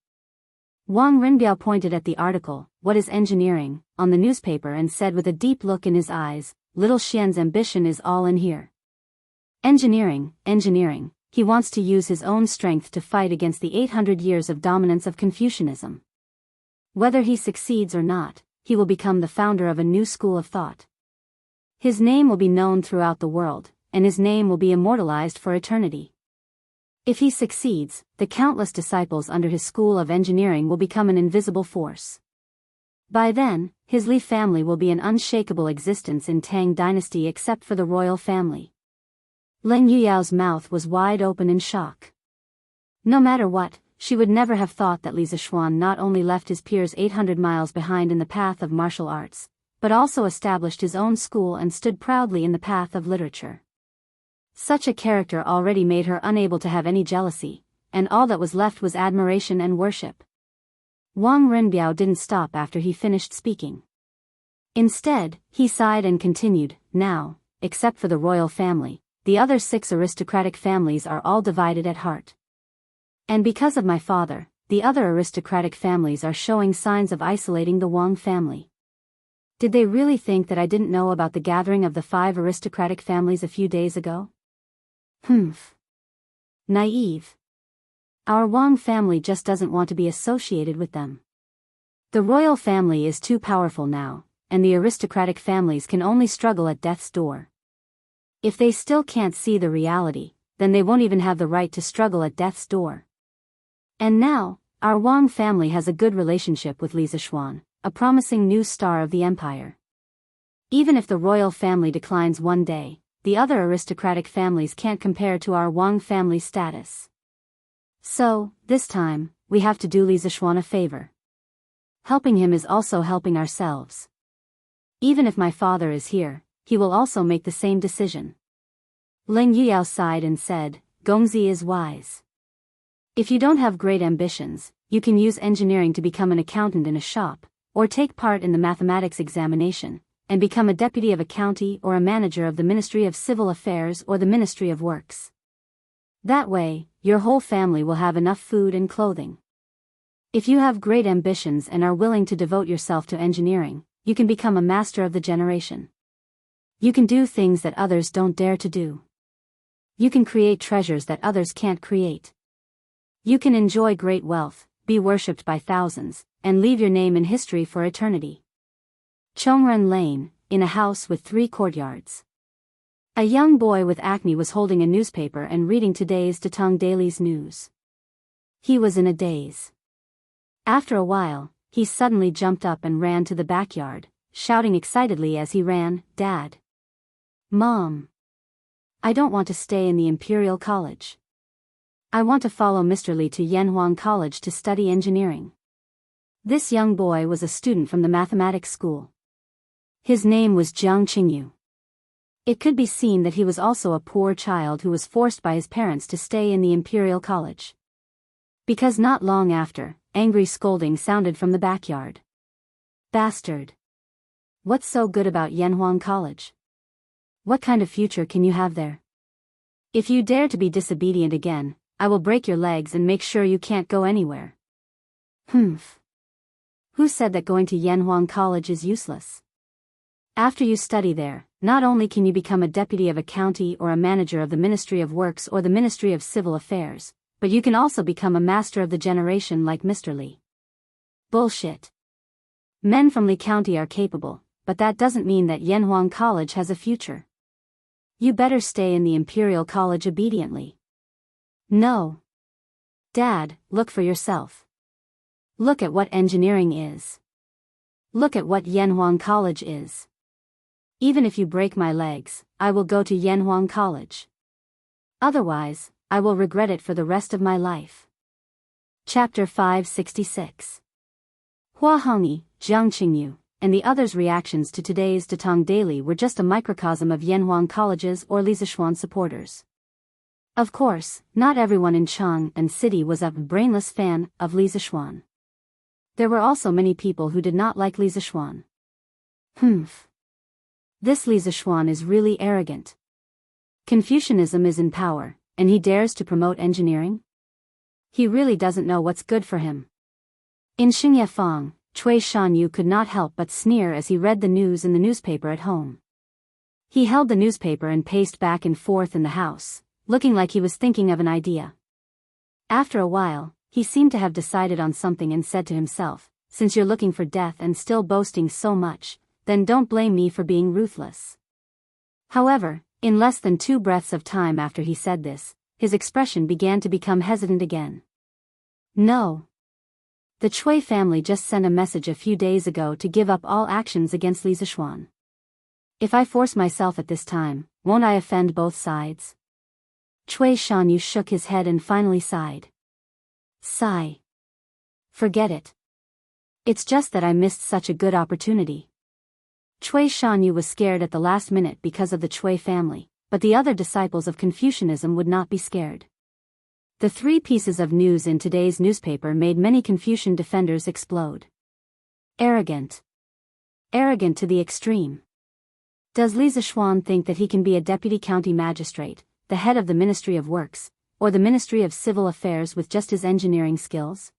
Wang Renbiao pointed at the article, What is Engineering, on the newspaper and said with a deep look in his eyes, Little Xian's ambition is all in here. Engineering, he wants to use his own strength to fight against the 800 years of dominance of Confucianism. Whether he succeeds or not, he will become the founder of a new school of thought. His name will be known throughout the world, and his name will be immortalized for eternity. If he succeeds, the countless disciples under his school of engineering will become an invisible force. By then, his Li family will be an unshakable existence in Tang Dynasty except for the royal family. Leng Yuyao's mouth was wide open in shock. No matter what, she would never have thought that Li Zishuan not only left his peers 800 miles behind in the path of martial arts, but also established his own school and stood proudly in the path of literature. Such a character already made her unable to have any jealousy, and all that was left was admiration and worship. Wang Renbiao didn't stop after he finished speaking. Instead, he sighed and continued, now, except for the royal family, the other 6 aristocratic families are all divided at heart. And because of my father, the other aristocratic families are showing signs of isolating the Wang family. Did they really think that I didn't know about the gathering of the 5 aristocratic families a few days ago? Naive. Our Wang family just doesn't want to be associated with them. The royal family is too powerful now, and the aristocratic families can only struggle at death's door. If they still can't see the reality, then they won't even have the right to struggle at death's door. And now, our Wang family has a good relationship with Li Zishuan, a promising new star of the empire. Even if the royal family declines one day, the other aristocratic families can't compare to our Wang family status. So, this time, we have to do Li Zishuan a favor. Helping him is also helping ourselves. Even if my father is here, he will also make the same decision. Leng Yuyao sighed and said, Gongzi is wise. If you don't have great ambitions, you can use engineering to become an accountant in a shop, or take part in the mathematics examination, and become a deputy of a county or a manager of the Ministry of Civil Affairs or the Ministry of Works. That way, your whole family will have enough food and clothing. If you have great ambitions and are willing to devote yourself to engineering, you can become a master of the generation. You can do things that others don't dare to do. You can create treasures that others can't create. You can enjoy great wealth, be worshipped by thousands, and leave your name in history for eternity. Chongren Lane, in a house with 3 courtyards. A young boy with acne was holding a newspaper and reading today's Datong Daily's news. He was in a daze. After a while, he suddenly jumped up and ran to the backyard, shouting excitedly as he ran, "Dad! Mom! I don't want to stay in the Imperial College. I want to follow Mr. Li to Yanhuang College to study engineering." This young boy was a student from the mathematics school. His name was Jiang Qingyu. It could be seen that he was also a poor child who was forced by his parents to stay in the Imperial College. Because not long after, angry scolding sounded from the backyard. "Bastard! What's so good about Yanhuang College? What kind of future can you have there? If you dare to be disobedient again, I will break your legs and make sure you can't go anywhere." Humph. Who said that going to Yanhuang College is useless? After you study there, not only can you become a deputy of a county or a manager of the Ministry of Works or the Ministry of Civil Affairs, but you can also become a master of the generation like Mr. Li. Bullshit. Men from Li County are capable, but that doesn't mean that Yanhuang College has a future. You better stay in the Imperial College obediently. No. Dad, look for yourself. Look at what engineering is. Look at what Yanhuang College is. Even if you break my legs, I will go to Yanhuang College. Otherwise, I will regret it for the rest of my life. Chapter 566. Hua Hongyi, Jiang Qingyu, and the others' reactions to today's Datong Daily were just a microcosm of Yanhuang College's or Li Zishuan supporters. Of course, not everyone in Chang'an City was a brainless fan of Li Zishuan. There were also many people who did not like Li Zishuan. Humph. This Li Zishuan is really arrogant. Confucianism is in power, and he dares to promote engineering? He really doesn't know what's good for him. In Xingyefang, Cui Shanyu could not help but sneer as he read the news in the newspaper at home. He held the newspaper and paced back and forth in the house, looking like he was thinking of an idea. After a while, he seemed to have decided on something and said to himself, "Since you're looking for death and still boasting so much, then don't blame me for being ruthless." However, in less than 2 breaths of time after he said this, his expression began to become hesitant again. No. The Cui family just sent a message a few days ago to give up all actions against Li Zishuan. If I force myself at this time, won't I offend both sides? Cui Shanyu shook his head and finally sighed. Sigh. Forget it. It's just that I missed such a good opportunity. Cui Shanyu was scared at the last minute because of the Cui family, but the other disciples of Confucianism would not be scared. The 3 pieces of news in today's newspaper made many Confucian defenders explode. Arrogant. Arrogant to the extreme. Does Li Zishuan think that he can be a deputy county magistrate, the head of the Ministry of Works, or the Ministry of Civil Affairs with just his engineering skills?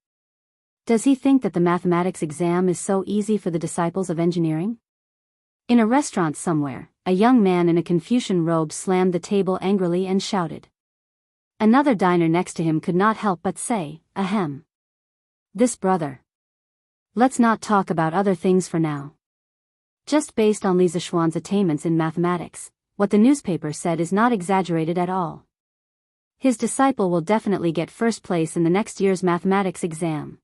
Does he think that the mathematics exam is so easy for the disciples of engineering? In a restaurant somewhere, a young man in a Confucian robe slammed the table angrily and shouted. Another diner next to him could not help but say, "Ahem. This brother. Let's not talk about other things for now." Just based on Li Zishuan's attainments in mathematics, what the newspaper said is not exaggerated at all. His disciple will definitely get first place in the next year's mathematics exam.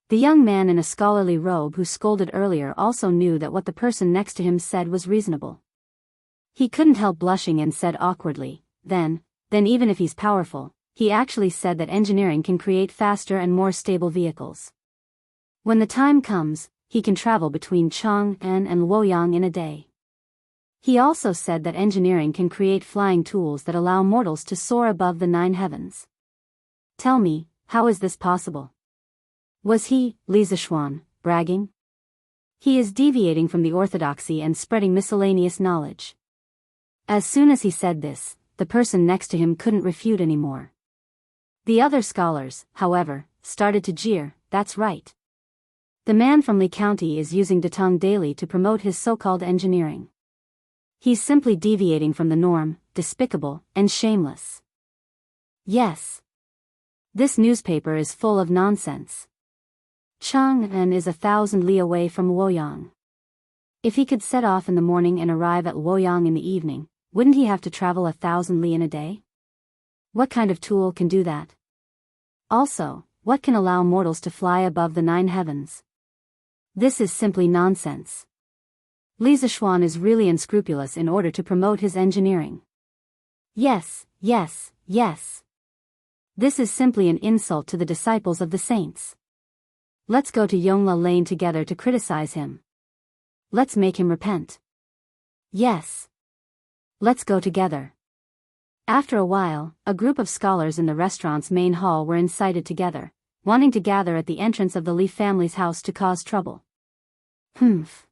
The young man in a scholarly robe who scolded earlier also knew that what the person next to him said was reasonable. He couldn't help blushing and said awkwardly, then even if he's powerful, he actually said that engineering can create faster and more stable vehicles. When the time comes, he can travel between Chang'an and Luoyang in a day. He also said that engineering can create flying tools that allow mortals to soar above the 9 heavens. Tell me, how is this possible? Was he, Li Zishuan, bragging? He is deviating from the orthodoxy and spreading miscellaneous knowledge. As soon as he said this, the person next to him couldn't refute anymore. The other scholars, however, started to jeer, "That's right. The man from Li County is using Datong Daily to promote his so-called engineering. He's simply deviating from the norm, despicable, and shameless. Yes. This newspaper is full of nonsense. Chang'an is 1,000 li away from Luoyang. If he could set off in the morning and arrive at Luoyang in the evening, wouldn't he have to travel 1,000 li in a day? What kind of tool can do that? Also, what can allow mortals to fly above the 9 heavens? This is simply nonsense. Li Zishuan is really unscrupulous in order to promote his engineering. Yes, yes, yes. This is simply an insult to the disciples of the saints. Let's go to Yongla Lane together to criticize him. Let's make him repent. Yes. Let's go together. After a while, a group of scholars in the restaurant's main hall were incited together, wanting to gather at the entrance of the Li family's house to cause trouble. Humph.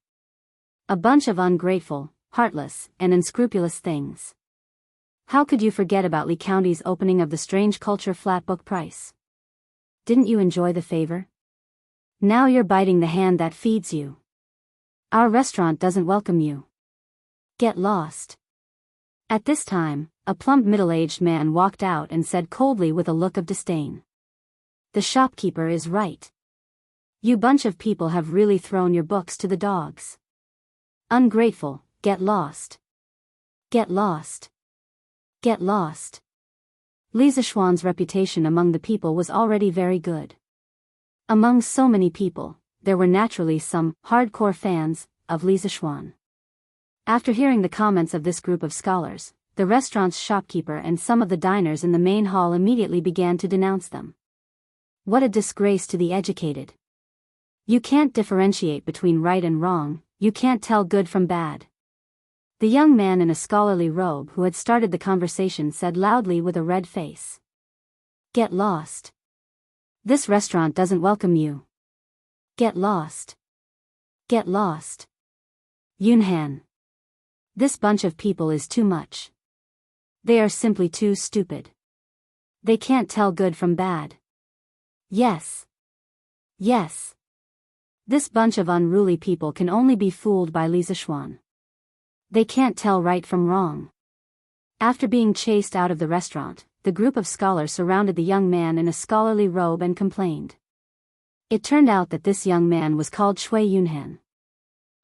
A bunch of ungrateful, heartless, and unscrupulous things. How could you forget about Li County's opening of the Strange Culture flat book price? Didn't you enjoy the favor? Now you're biting the hand that feeds you. Our restaurant doesn't welcome you. Get lost. At this time, a plump middle-aged man walked out and said coldly with a look of disdain. The shopkeeper is right. You bunch of people have really thrown your books to the dogs. Ungrateful, get lost. Get lost. Get lost. Li Zishuan's reputation among the people was already very good. Among so many people, there were naturally some hardcore fans of Li Zishuan. After hearing the comments of this group of scholars, the restaurant's shopkeeper and some of the diners in the main hall immediately began to denounce them. What a disgrace to the educated. You can't differentiate between right and wrong, you can't tell good from bad. The young man in a scholarly robe who had started the conversation said loudly with a red face. Get lost. This restaurant doesn't welcome you. Get lost. Get lost. Yunhan. This bunch of people is too much. They are simply too stupid. They can't tell good from bad. Yes. Yes. This bunch of unruly people can only be fooled by Li Zishuan. They can't tell right from wrong. After being chased out of the restaurant, the group of scholars surrounded the young man in a scholarly robe and complained. It turned out that this young man was called Chui Yunhan.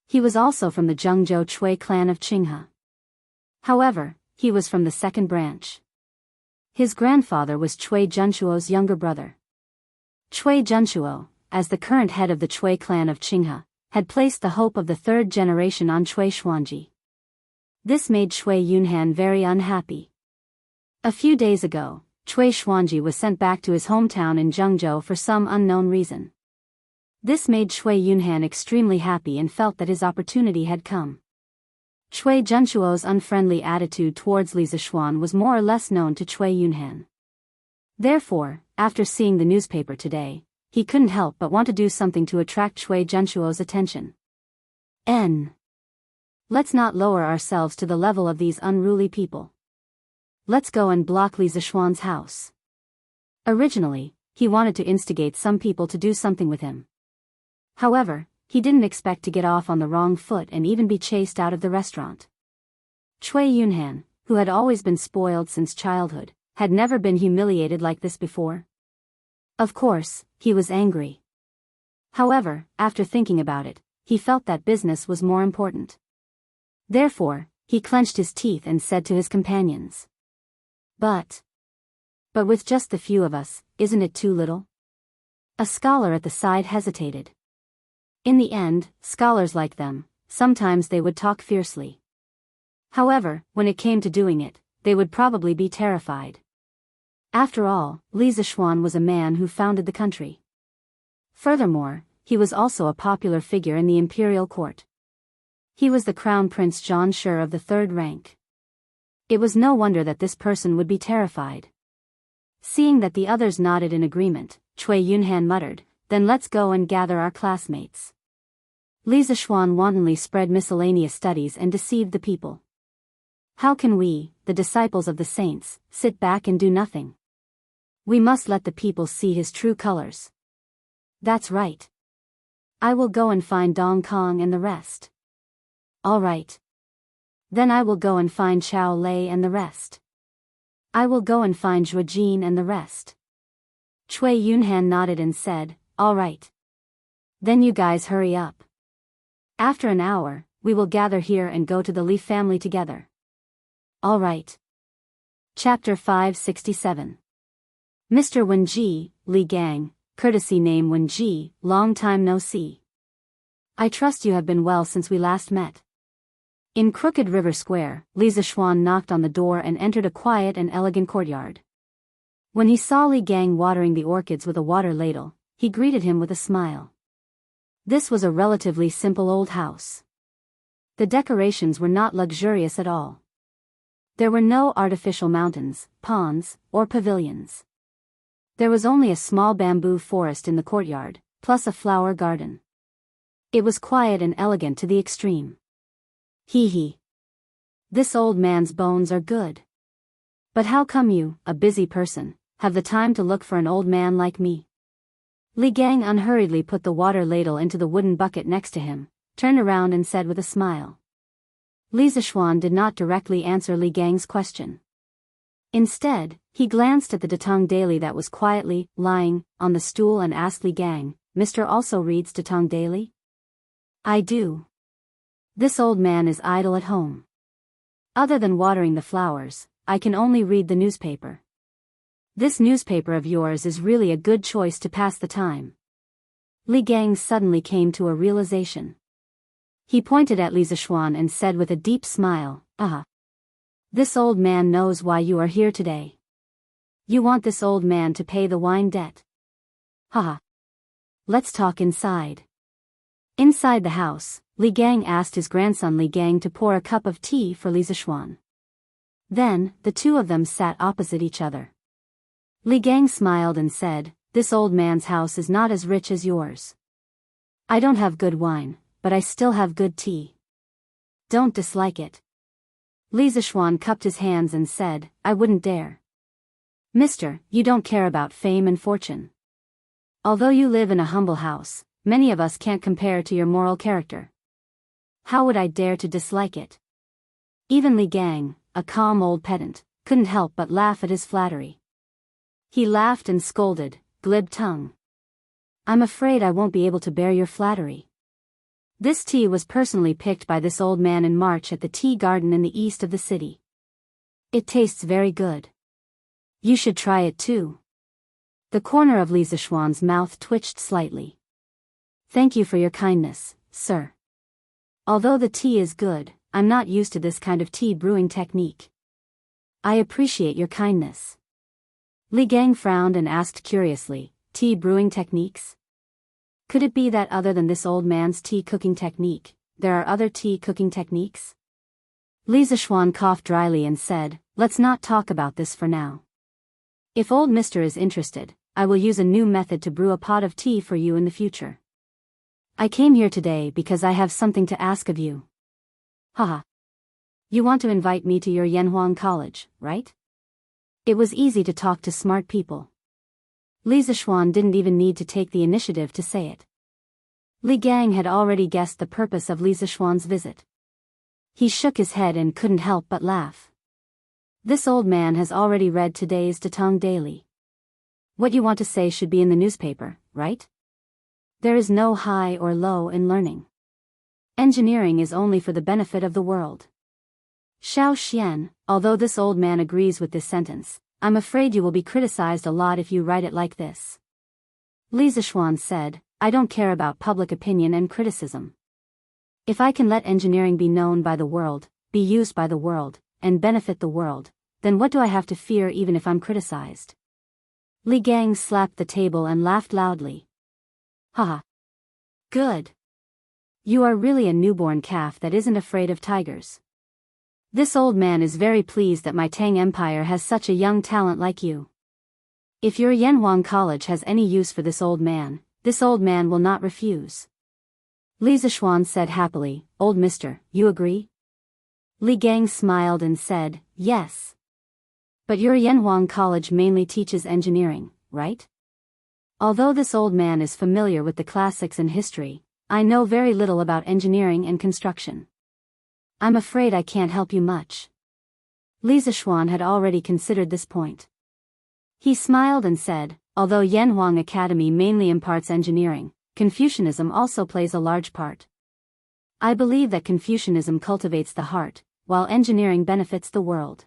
He was also from the Zhengzhou Chui clan of Qinghe. However, he was from the second branch. His grandfather was Chui Zhenshuo's younger brother. Chui Zhenshuo, as the current head of the Chui clan of Qinghe, had placed the hope of the third generation on Chui Xuanji. This made Chui Yunhan very unhappy. A few days ago, Chui Xuanji was sent back to his hometown in Zhengzhou for some unknown reason. This made Chui Yunhan extremely happy and felt that his opportunity had come. Chui Zhenshuo's unfriendly attitude towards Li Zishuan was more or less known to Chui Yunhan. Therefore, after seeing the newspaper today, he couldn't help but want to do something to attract Chui Zhenshuo's attention. Let's not lower ourselves to the level of these unruly people. Let's go and block Li Zishuan's house. Originally, he wanted to instigate some people to do something with him. However, he didn't expect to get off on the wrong foot and even be chased out of the restaurant. Chui Yunhan, who had always been spoiled since childhood, had never been humiliated like this before. Of course, he was angry. However, after thinking about it, he felt that business was more important. Therefore, he clenched his teeth and said to his companions. But with just the few of us, isn't it too little? A scholar at the side hesitated. In the end, scholars like them, sometimes they would talk fiercely. However, when it came to doing it, they would probably be terrified. After all, Li Zishuan was a man who founded the country. Furthermore, he was also a popular figure in the imperial court. He was the crown prince Zhang Shi of the third rank. It was no wonder that this person would be terrified. Seeing that the others nodded in agreement, Chui Yunhan muttered, "Then let's go and gather our classmates." Li Zishuan wantonly spread miscellaneous studies and deceived the people. How can we, the disciples of the saints, sit back and do nothing? We must let the people see his true colors. That's right. I will go and find Dong Kong and the rest. All right. Then I will go and find Chao Lei and the rest. I will go and find Zhuojin and the rest. Cui Yunhan nodded and said, all right. Then you guys hurry up. After an hour, we will gather here and go to the Li family together. All right. Chapter 567. Mr. Wenji, Li Gang, courtesy name Wenji, long time no see. I trust you have been well since we last met. In Crooked River Square, Li Zishuan knocked on the door and entered a quiet and elegant courtyard. When he saw Li Gang watering the orchids with a water ladle, he greeted him with a smile. This was a relatively simple old house. The decorations were not luxurious at all. There were no artificial mountains, ponds, or pavilions. There was only a small bamboo forest in the courtyard, plus a flower garden. It was quiet and elegant to the extreme. Hee hee. This old man's bones are good. But how come you, a busy person, have the time to look for an old man like me? Li Gang unhurriedly put the water ladle into the wooden bucket next to him, turned around and said with a smile. Li Zishuan did not directly answer Li Gang's question. Instead, he glanced at the Datong Daily that was quietly lying on the stool and asked Li Gang, Mr. also reads Datong Daily? I do. This old man is idle at home. Other than watering the flowers, I can only read the newspaper. This newspaper of yours is really a good choice to pass the time. Li Gang suddenly came to a realization. He pointed at Li Zishuan and said with a deep smile, ah. This old man knows why you are here today. You want this old man to pay the wine debt. Haha. Let's talk inside. Inside the house, Li Gang asked his grandson Li Gang to pour a cup of tea for Li Zishuan. Then, the two of them sat opposite each other. Li Gang smiled and said, this old man's house is not as rich as yours. I don't have good wine, but I still have good tea. Don't dislike it. Li Zishuan cupped his hands and said, I wouldn't dare. Mister, you don't care about fame and fortune. Although you live in a humble house, many of us can't compare to your moral character. How would I dare to dislike it? Even Li Gang, a calm old pedant, couldn't help but laugh at his flattery. He laughed and scolded, glib tongue. I'm afraid I won't be able to bear your flattery. This tea was personally picked by this old man in March at the tea garden in the east of the city. It tastes very good. You should try it too. The corner of Li Zishuan's mouth twitched slightly. Thank you for your kindness, sir. Although the tea is good, I'm not used to this kind of tea brewing technique. I appreciate your kindness. Li Gang frowned and asked curiously, tea brewing techniques? Could it be that other than this old man's tea cooking technique, there are other tea cooking techniques? Li Zishuan coughed dryly and said, let's not talk about this for now. If old Mister is interested, I will use a new method to brew a pot of tea for you in the future. I came here today because I have something to ask of you. Haha. You want to invite me to your Yanhuang College, right? It was easy to talk to smart people. Li Zishuan didn't even need to take the initiative to say it. Li Gang had already guessed the purpose of Li Zishuan's visit. He shook his head and couldn't help but laugh. This old man has already read today's Datong Daily. What you want to say should be in the newspaper, right? There is no high or low in learning. Engineering is only for the benefit of the world. Xiao Xian, although this old man agrees with this sentence, I'm afraid you will be criticized a lot if you write it like this. Li Zishuan said, I don't care about public opinion and criticism. If I can let engineering be known by the world, be used by the world, and benefit the world, then what do I have to fear even if I'm criticized? Li Gang slapped the table and laughed loudly. Haha. Good. You are really a newborn calf that isn't afraid of tigers. This old man is very pleased that my Tang Empire has such a young talent like you. If your Yanhuang College has any use for this old man will not refuse. Li Zishuan said happily, Old Mister, you agree? Li Gang smiled and said, yes. But your Yanhuang College mainly teaches engineering, right? Although this old man is familiar with the classics and history, I know very little about engineering and construction. I'm afraid I can't help you much. Li Zishuan had already considered this point. He smiled and said, although Yanhuang Academy mainly imparts engineering, Confucianism also plays a large part. I believe that Confucianism cultivates the heart, while engineering benefits the world.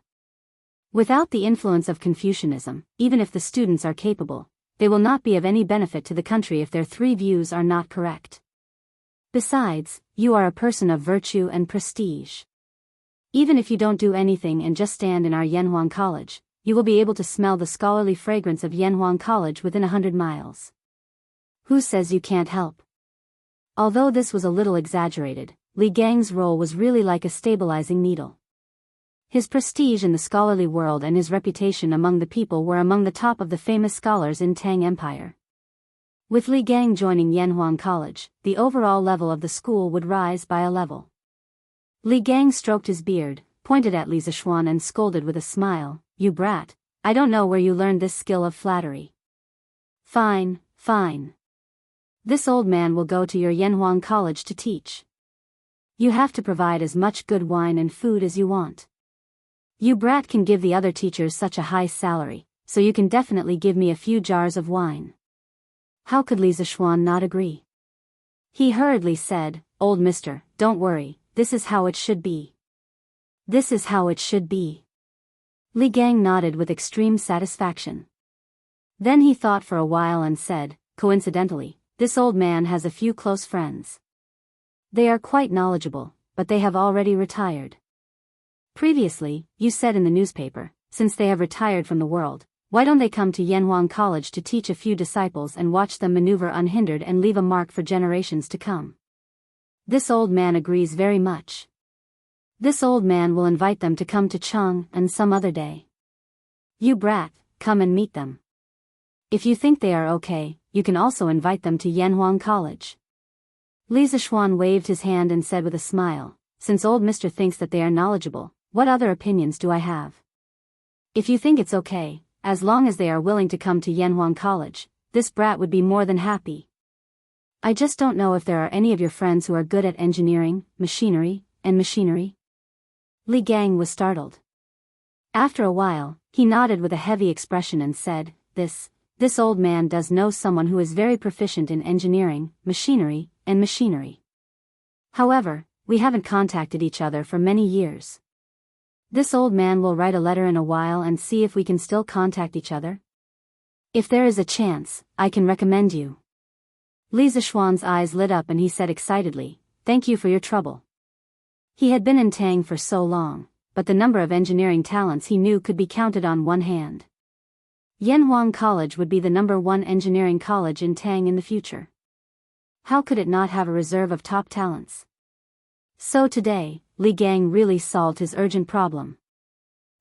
Without the influence of Confucianism, even if the students are capable, they will not be of any benefit to the country if their three views are not correct. Besides, you are a person of virtue and prestige. Even if you don't do anything and just stand in our Yanhuang College, you will be able to smell the scholarly fragrance of Yanhuang College within 100 miles. Who says you can't help? Although this was a little exaggerated, Li Gang's role was really like a stabilizing needle. His prestige in the scholarly world and his reputation among the people were among the top of the famous scholars in Tang Empire. With Li Gang joining Yanhuang College, the overall level of the school would rise by a level. Li Gang stroked his beard, pointed at Li Zishuan and scolded with a smile, "You brat, I don't know where you learned this skill of flattery." "Fine, fine. This old man will go to your Yanhuang College to teach. You have to provide as much good wine and food as you want. You brat can give the other teachers such a high salary, so you can definitely give me a few jars of wine." How could Li Zishuan not agree? He hurriedly said, "Old mister, don't worry, this is how it should be. This is how it should be." Li Gang nodded with extreme satisfaction. Then he thought for a while and said, "Coincidentally, this old man has a few close friends. They are quite knowledgeable, but they have already retired. Previously, you said in the newspaper, since they have retired from the world, why don't they come to Yanhuang College to teach a few disciples and watch them maneuver unhindered and leave a mark for generations to come? This old man agrees very much. This old man will invite them to come to Cheng and some other day. You brat, come and meet them. If you think they are okay, you can also invite them to Yanhuang College." Li Zishuan waved his hand and said with a smile, "Since old mister thinks that they are knowledgeable, what other opinions do I have? If you think it's okay, as long as they are willing to come to Yanhuang College, this brat would be more than happy. I just don't know if there are any of your friends who are good at engineering, machinery. Li Gang was startled. After a while, he nodded with a heavy expression and said, This old man does know someone who is very proficient in engineering, machinery. However, we haven't contacted each other for many years. This old man will write a letter in a while and see if we can still contact each other. If there is a chance, I can recommend you." Li Zishuan's eyes lit up and he said excitedly, "Thank you for your trouble." He had been in Tang for so long, but the number of engineering talents he knew could be counted on one hand. Yanhuang College would be the #1 engineering college in Tang in the future. How could it not have a reserve of top talents? So today, Li Gang really solved his urgent problem.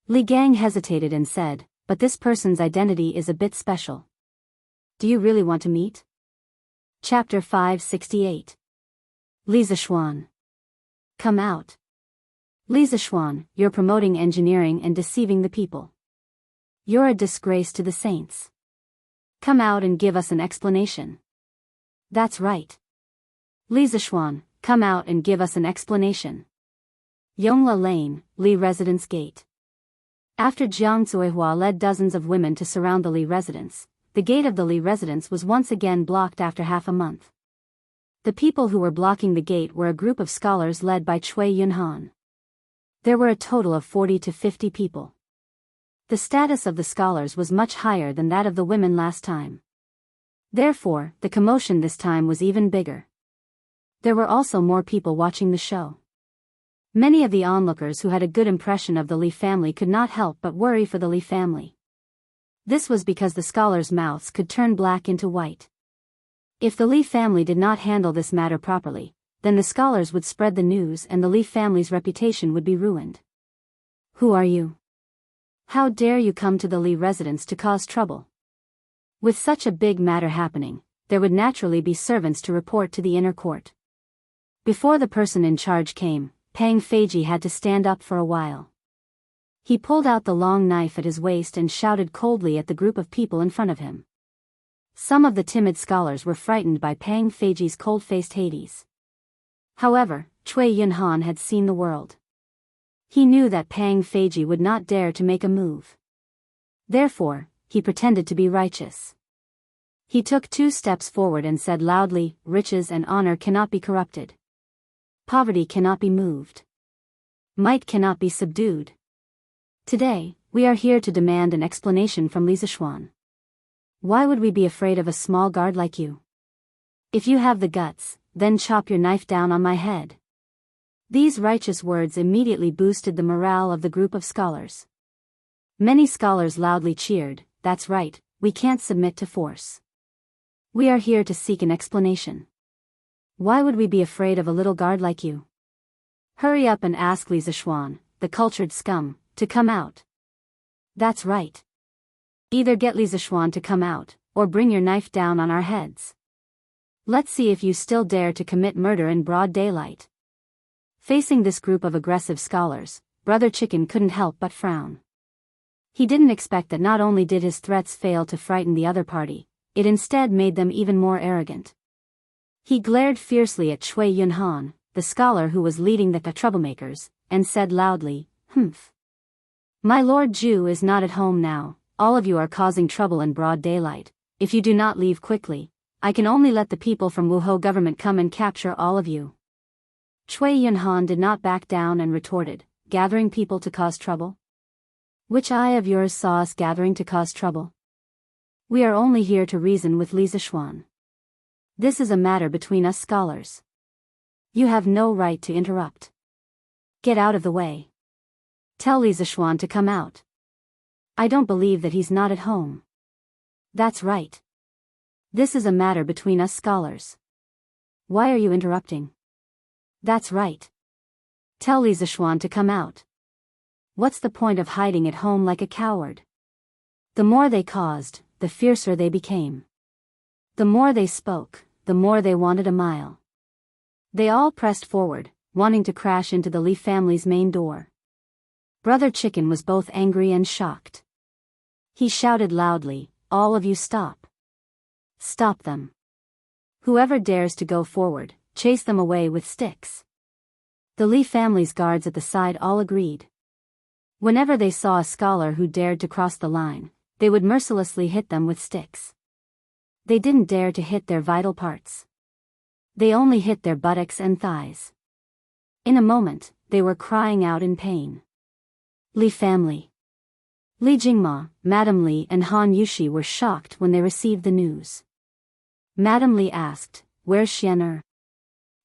Li Gang hesitated and said, "But this person's identity is a bit special. Do you really want to meet?" Chapter 568. Li Zishuan. Come out. Li Zishuan, you're promoting engineering and deceiving the people. You're a disgrace to the saints. Come out and give us an explanation. That's right. Li Zishuan, come out and give us an explanation. Yongla Lane, Li Residence Gate. After Jiang Zuihua led dozens of women to surround the Li residence, the gate of the Li residence was once again blocked after half a month. The people who were blocking the gate were a group of scholars led by Cui Yunhan. There were a total of 40 to 50 people. The status of the scholars was much higher than that of the women last time. Therefore, the commotion this time was even bigger. There were also more people watching the show. Many of the onlookers who had a good impression of the Li family could not help but worry for the Li family. This was because the scholars' mouths could turn black into white. If the Li family did not handle this matter properly, then the scholars would spread the news and the Li family's reputation would be ruined. Who are you? How dare you come to the Li residence to cause trouble? With such a big matter happening, there would naturally be servants to report to the inner court. Before the person in charge came, Pang Feiji had to stand up for a while. He pulled out the long knife at his waist and shouted coldly at the group of people in front of him. Some of the timid scholars were frightened by Pang Feiji's cold-faced Hades. However, Cui Yunhan had seen the world. He knew that Pang Feiji would not dare to make a move. Therefore, he pretended to be righteous. He took 2 steps forward and said loudly, "Riches and honor cannot be corrupted. Poverty cannot be moved. Might cannot be subdued. Today, we are here to demand an explanation from Li Zishuan. Why would we be afraid of a small guard like you? If you have the guts, then chop your knife down on my head." These righteous words immediately boosted the morale of the group of scholars. Many scholars loudly cheered, "That's right, we can't submit to force. We are here to seek an explanation. Why would we be afraid of a little guard like you? Hurry up and ask Li Zishuan, the cultured scum, to come out. That's right. Either get Li Zishuan to come out, or bring your knife down on our heads. Let's see if you still dare to commit murder in broad daylight." Facing this group of aggressive scholars, Brother Chicken couldn't help but frown. He didn't expect that not only did his threats fail to frighten the other party, it instead made them even more arrogant. He glared fiercely at Cui Yunhan, the scholar who was leading the troublemakers, and said loudly, "Humph. My Lord Ju is not at home now. All of you are causing trouble in broad daylight. If you do not leave quickly, I can only let the people from Wuhou government come and capture all of you." Cui Yunhan did not back down and retorted, "Gathering people to cause trouble? Which eye of yours saw us gathering to cause trouble? We are only here to reason with Li Zishuan. This is a matter between us scholars. You have no right to interrupt. Get out of the way. Tell Li Zishuan to come out. I don't believe that he's not at home. That's right. This is a matter between us scholars. Why are you interrupting? That's right. Tell Li Zishuan to come out. What's the point of hiding at home like a coward?" The more they caused, the fiercer they became. The more they spoke, the more they wanted a mile. They all pressed forward, wanting to crash into the Li family's main door. Brother Chicken was both angry and shocked. He shouted loudly, "All of you stop. Stop them. Whoever dares to go forward, chase them away with sticks." The Li family's guards at the side all agreed. Whenever they saw a scholar who dared to cross the line, they would mercilessly hit them with sticks. They didn't dare to hit their vital parts. They only hit their buttocks and thighs. In a moment, they were crying out in pain. Li family. Li Jingma, Madame Li and Han Yushi were shocked when they received the news. Madame Li asked, "Where's Xian'er?"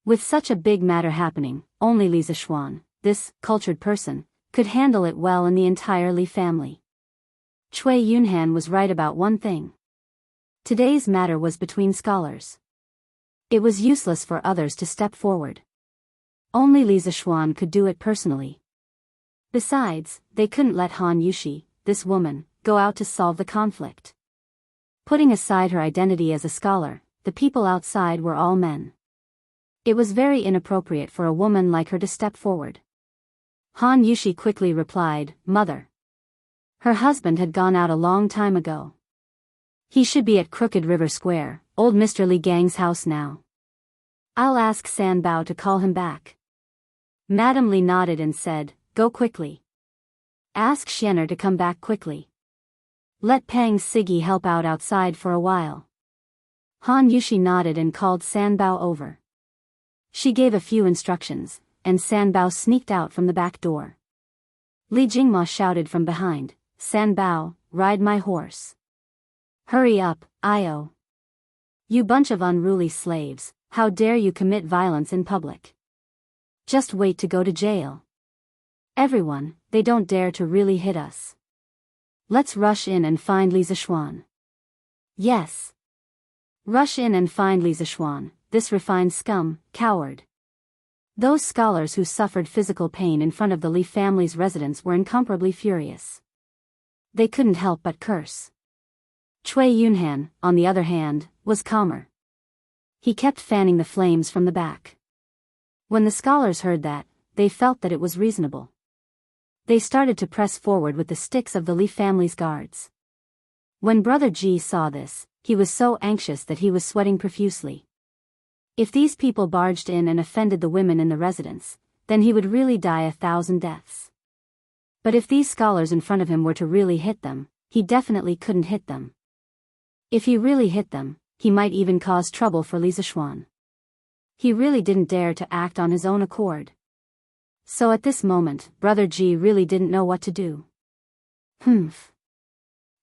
With such a big matter happening, only Li Zishuan, this cultured person, could handle it well in the entire Li family. Cui Yunhan was right about one thing. Today's matter was between scholars. It was useless for others to step forward. Only Li Zishuan could do it personally. Besides, they couldn't let Han Yushi, this woman, go out to solve the conflict. Putting aside her identity as a scholar, the people outside were all men. It was very inappropriate for a woman like her to step forward. Han Yushi quickly replied, "Mother." Her husband had gone out a long time ago. He should be at Crooked River Square, old Mr. Li Gang's house now. I'll ask San Bao to call him back. Madame Li nodded and said, "Go quickly. Ask Xian'er to come back quickly. Let Pang Siggy help out outside for a while." Han Yushi nodded and called San Bao over. She gave a few instructions, and San Bao sneaked out from the back door. Li Jingma shouted from behind, "San Bao, ride my horse. Hurry up, Io. You bunch of unruly slaves, how dare you commit violence in public? Just wait to go to jail. Everyone, they don't dare to really hit us. Let's rush in and find Li Zishuan." Yes. Rush in and find Li Zishuan, this refined scum, coward. Those scholars who suffered physical pain in front of the Li family's residence were incomparably furious. They couldn't help but curse. Cui Yunhan, on the other hand, was calmer. He kept fanning the flames from the back. When the scholars heard that, they felt that it was reasonable. They started to press forward with the sticks of the Li family's guards. When Brother Ji saw this, he was so anxious that he was sweating profusely. If these people barged in and offended the women in the residence, then he would really die 1,000 deaths. But if these scholars in front of him were to really hit them, he definitely couldn't hit them. If he really hit them, he might even cause trouble for Li Zishuan. He really didn't dare to act on his own accord. So at this moment, Brother Ji really didn't know what to do. Humph.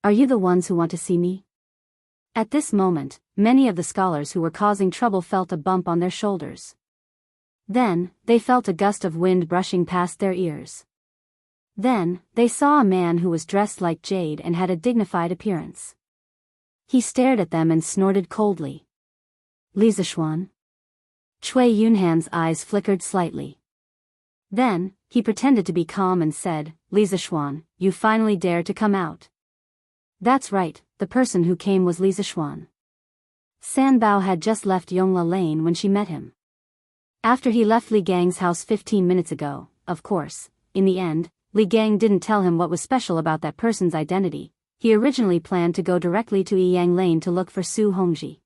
Are you the ones who want to see me? At this moment, many of the scholars who were causing trouble felt a bump on their shoulders. Then, they felt a gust of wind brushing past their ears. Then, they saw a man who was dressed like jade and had a dignified appearance. He stared at them and snorted coldly. Li Zishuan? Cui Yunhan's eyes flickered slightly. Then, he pretended to be calm and said, Li Zishuan, you finally dared to come out. That's right, the person who came was Li Zishuan. Sanbao had just left Yongla Lane when she met him. After he left Li Gang's house 15 minutes ago, of course, in the end, Li Gang didn't tell him what was special about that person's identity. He originally planned to go directly to Yang Lane to look for Su Hongji.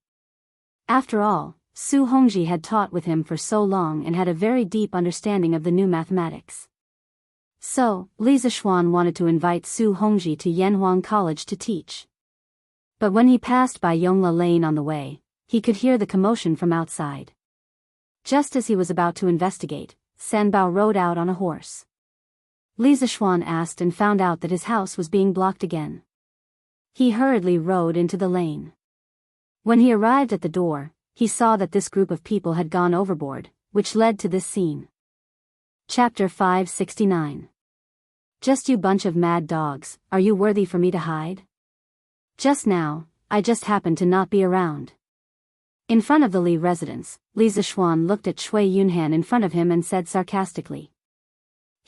After all, Su Hongji had taught with him for so long and had a very deep understanding of the new mathematics. So, Li Zishuan wanted to invite Su Hongji to Yanhuang College to teach. But when he passed by Yongla Lane on the way, he could hear the commotion from outside. Just as he was about to investigate, Sanbao rode out on a horse. Li Zishuan asked and found out that his house was being blocked again. He hurriedly rode into the lane. When he arrived at the door, he saw that this group of people had gone overboard, which led to this scene. Chapter 569. Just you bunch of mad dogs, are you worthy for me to hide? Just now, I just happened to not be around. In front of the Li residence, Li Zishuan looked at Cui Yunhan in front of him and said sarcastically.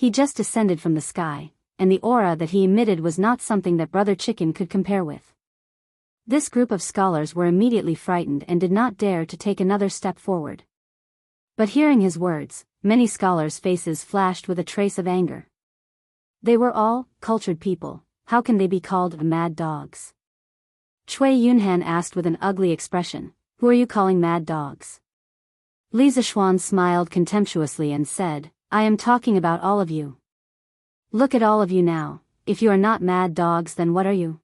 He just descended from the sky, and the aura that he emitted was not something that Brother Chicken could compare with. This group of scholars were immediately frightened and did not dare to take another step forward. But hearing his words, many scholars' faces flashed with a trace of anger. They were all cultured people, how can they be called mad dogs? Cui Yunhan asked with an ugly expression, who are you calling mad dogs? Li Zishuan smiled contemptuously and said, I am talking about all of you. Look at all of you now, if you are not mad dogs then what are you?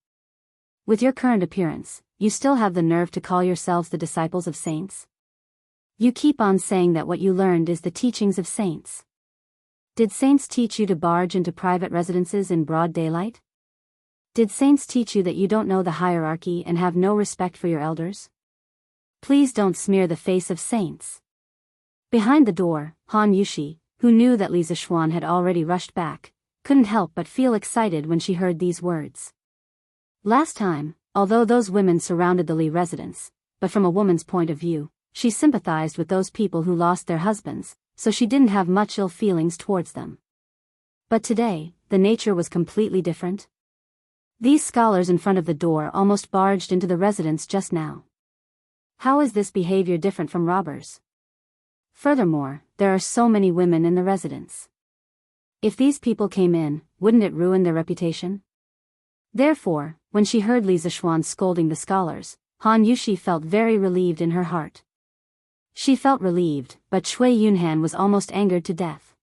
With your current appearance, you still have the nerve to call yourselves the disciples of saints? You keep on saying that what you learned is the teachings of saints. Did saints teach you to barge into private residences in broad daylight? Did saints teach you that you don't know the hierarchy and have no respect for your elders? Please don't smear the face of saints. Behind the door, Han Yushi, who knew that Li Zishuan had already rushed back, couldn't help but feel excited when she heard these words. Last time, although those women surrounded the Li residence, but from a woman's point of view, she sympathized with those people who lost their husbands, so she didn't have much ill feelings towards them. But today, the nature was completely different. These scholars in front of the door almost barged into the residence just now. How is this behavior different from robbers? Furthermore, there are so many women in the residence. If these people came in, wouldn't it ruin their reputation? Therefore, when she heard Li Zishuan scolding the scholars, Han Yushi felt very relieved in her heart. She felt relieved, but Cui Yunhan was almost angered to death.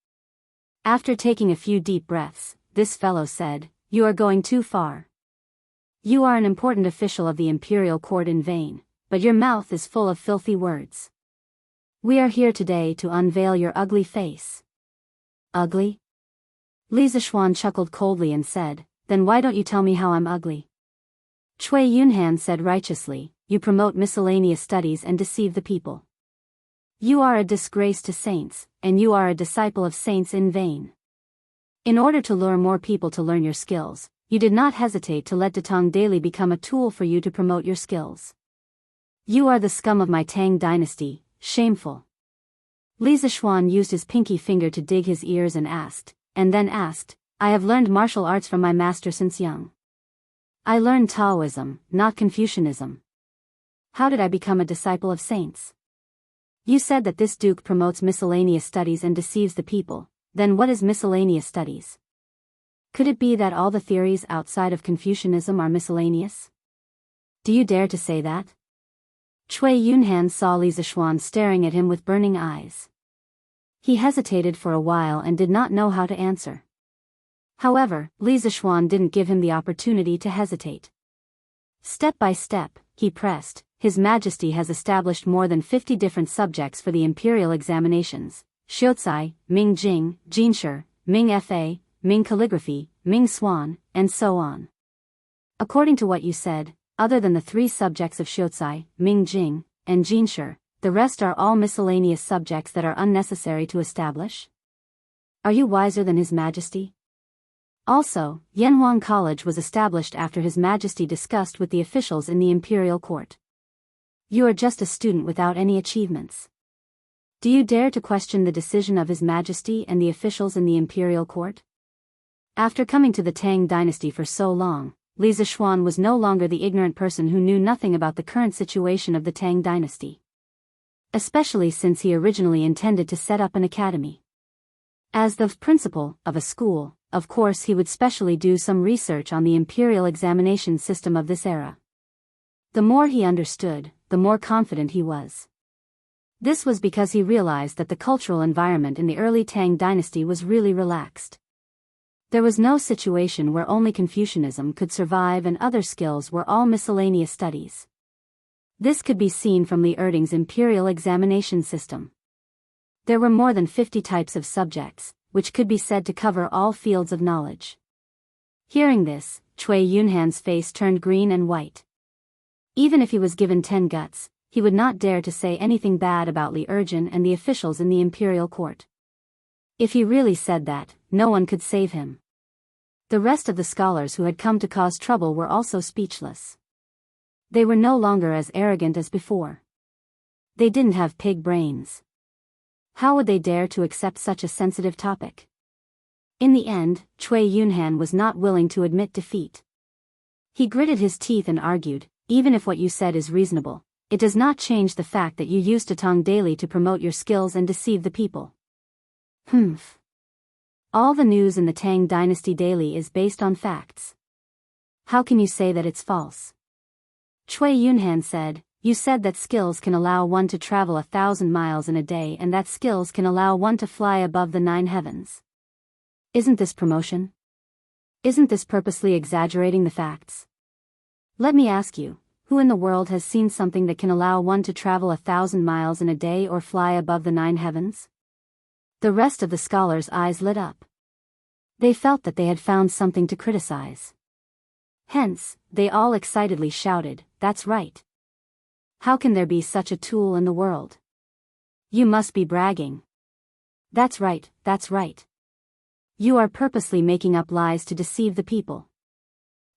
After taking a few deep breaths, this fellow said, You are going too far. You are an important official of the imperial court in vain, but your mouth is full of filthy words. We are here today to unveil your ugly face. Ugly? Li Zishuan chuckled coldly and said, Then why don't you tell me how I'm ugly? Cui Yunhan said righteously, You promote miscellaneous studies and deceive the people. You are a disgrace to saints, and you are a disciple of saints in vain. In order to lure more people to learn your skills, you did not hesitate to let Datong Daily become a tool for you to promote your skills. You are the scum of my Tang dynasty, shameful. Li Zishuan used his pinky finger to dig his ears and then asked, I have learned martial arts from my master since young. I learned Taoism, not Confucianism. How did I become a disciple of saints? You said that this duke promotes miscellaneous studies and deceives the people, then what is miscellaneous studies? Could it be that all the theories outside of Confucianism are miscellaneous? Do you dare to say that? Cui Yunhan saw Li Zishuan staring at him with burning eyes. He hesitated for a while and did not know how to answer. However, Li Zishuan didn't give him the opportunity to hesitate. Step by step, he pressed, His Majesty has established more than 50 different subjects for the imperial examinations: Xiuzai, Ming Jing, Jinshi, Ming Fa, Ming Calligraphy, Ming Swan, and so on. According to what you said, other than the 3 subjects of Xiuzai, Ming Jing, and Jinshi, the rest are all miscellaneous subjects that are unnecessary to establish? Are you wiser than His Majesty? Also, Yanhuang College was established after His Majesty discussed with the officials in the imperial court. You are just a student without any achievements. Do you dare to question the decision of His Majesty and the officials in the imperial court? After coming to the Tang dynasty for so long, Li Zishuan was no longer the ignorant person who knew nothing about the current situation of the Tang dynasty. Especially since he originally intended to set up an academy. As the principal of a school, of course he would specially do some research on the imperial examination system of this era. The more he understood, the more confident he was. This was because he realized that the cultural environment in the early Tang dynasty was really relaxed. There was no situation where only Confucianism could survive and other skills were all miscellaneous studies. This could be seen from Li Erding's imperial examination system. There were more than 50 types of subjects, which could be said to cover all fields of knowledge. Hearing this, Cui Yunhan's face turned green and white. Even if he was given 10 guts, he would not dare to say anything bad about Li Erjin and the officials in the imperial court. If he really said that, no one could save him. The rest of the scholars who had come to cause trouble were also speechless. They were no longer as arrogant as before. They didn't have pig brains. How would they dare to accept such a sensitive topic? In the end, Cui Yunhan was not willing to admit defeat. He gritted his teeth and argued, even if what you said is reasonable, it does not change the fact that you use Tatong daily to promote your skills and deceive the people. Humph. All the news in the Tang Dynasty daily is based on facts. How can you say that it's false? Cui Yunhan said, You said that skills can allow one to travel 1,000 miles in a day and that skills can allow one to fly above the 9 heavens. Isn't this promotion? Isn't this purposely exaggerating the facts? Let me ask you, who in the world has seen something that can allow one to travel 1,000 miles in a day or fly above the 9 heavens? The rest of the scholars' eyes lit up. They felt that they had found something to criticize. Hence, they all excitedly shouted, That's right. How can there be such a tool in the world? You must be bragging. That's right, that's right. You are purposely making up lies to deceive the people.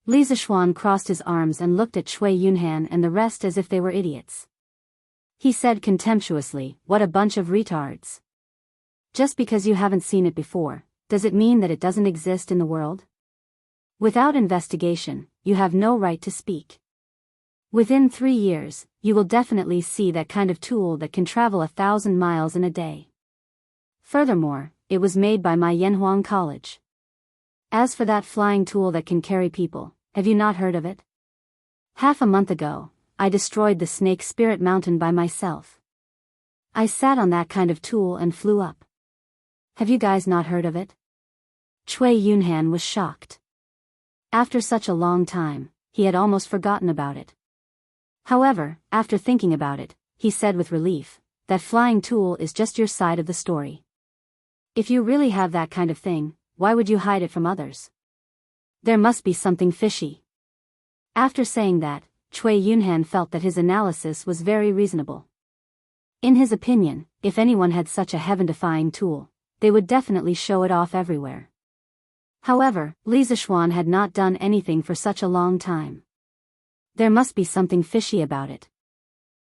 Li Zishuan crossed his arms and looked at Cui Yunhan and the rest as if they were idiots. He said contemptuously, What a bunch of retards. Just because you haven't seen it before, does it mean that it doesn't exist in the world? Without investigation, you have no right to speak. Within 3 years, you will definitely see that kind of tool that can travel 1,000 miles in a day. Furthermore, it was made by my Yanhuang College. As for that flying tool that can carry people, have you not heard of it? Half a month ago, I destroyed the Snake Spirit Mountain by myself. I sat on that kind of tool and flew up. Have you guys not heard of it? Cui Yunhan was shocked. After such a long time, he had almost forgotten about it. However, after thinking about it, he said with relief, That flying tool is just your side of the story. If you really have that kind of thing, why would you hide it from others? There must be something fishy. After saying that, Cui Yunhan felt that his analysis was very reasonable. In his opinion, if anyone had such a heaven-defying tool, they would definitely show it off everywhere. However, Li Zishuan had not done anything for such a long time. There must be something fishy about it.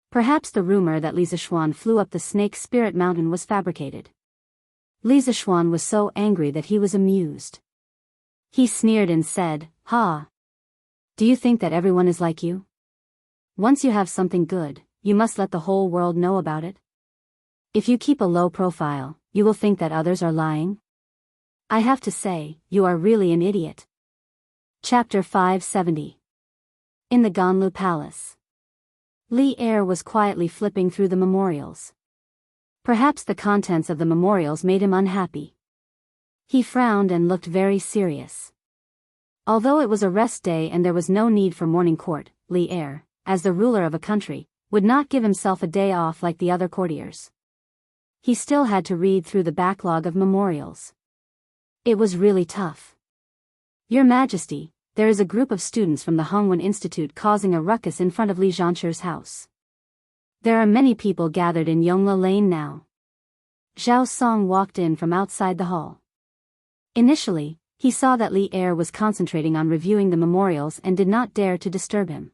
Perhaps the rumor that Li Zishuan flew up the Snake Spirit Mountain was fabricated. Li Zishuan was so angry that he was amused. He sneered and said, Ha! Do you think that everyone is like you? Once you have something good, you must let the whole world know about it. If you keep a low profile, you will think that others are lying. I have to say, you are really an idiot. Chapter 570. In the Ganlu Palace. Li Er was quietly flipping through the memorials. Perhaps the contents of the memorials made him unhappy. He frowned and looked very serious. Although it was a rest day and there was no need for morning court, Li Er, as the ruler of a country, would not give himself a day off like the other courtiers. He still had to read through the backlog of memorials. It was really tough. Your Majesty, there is a group of students from the Hongwen Institute causing a ruckus in front of Li Zhanshi's house. There are many people gathered in Yongla Lane now. Zhao Song walked in from outside the hall. Initially, he saw that Li Er was concentrating on reviewing the memorials and did not dare to disturb him.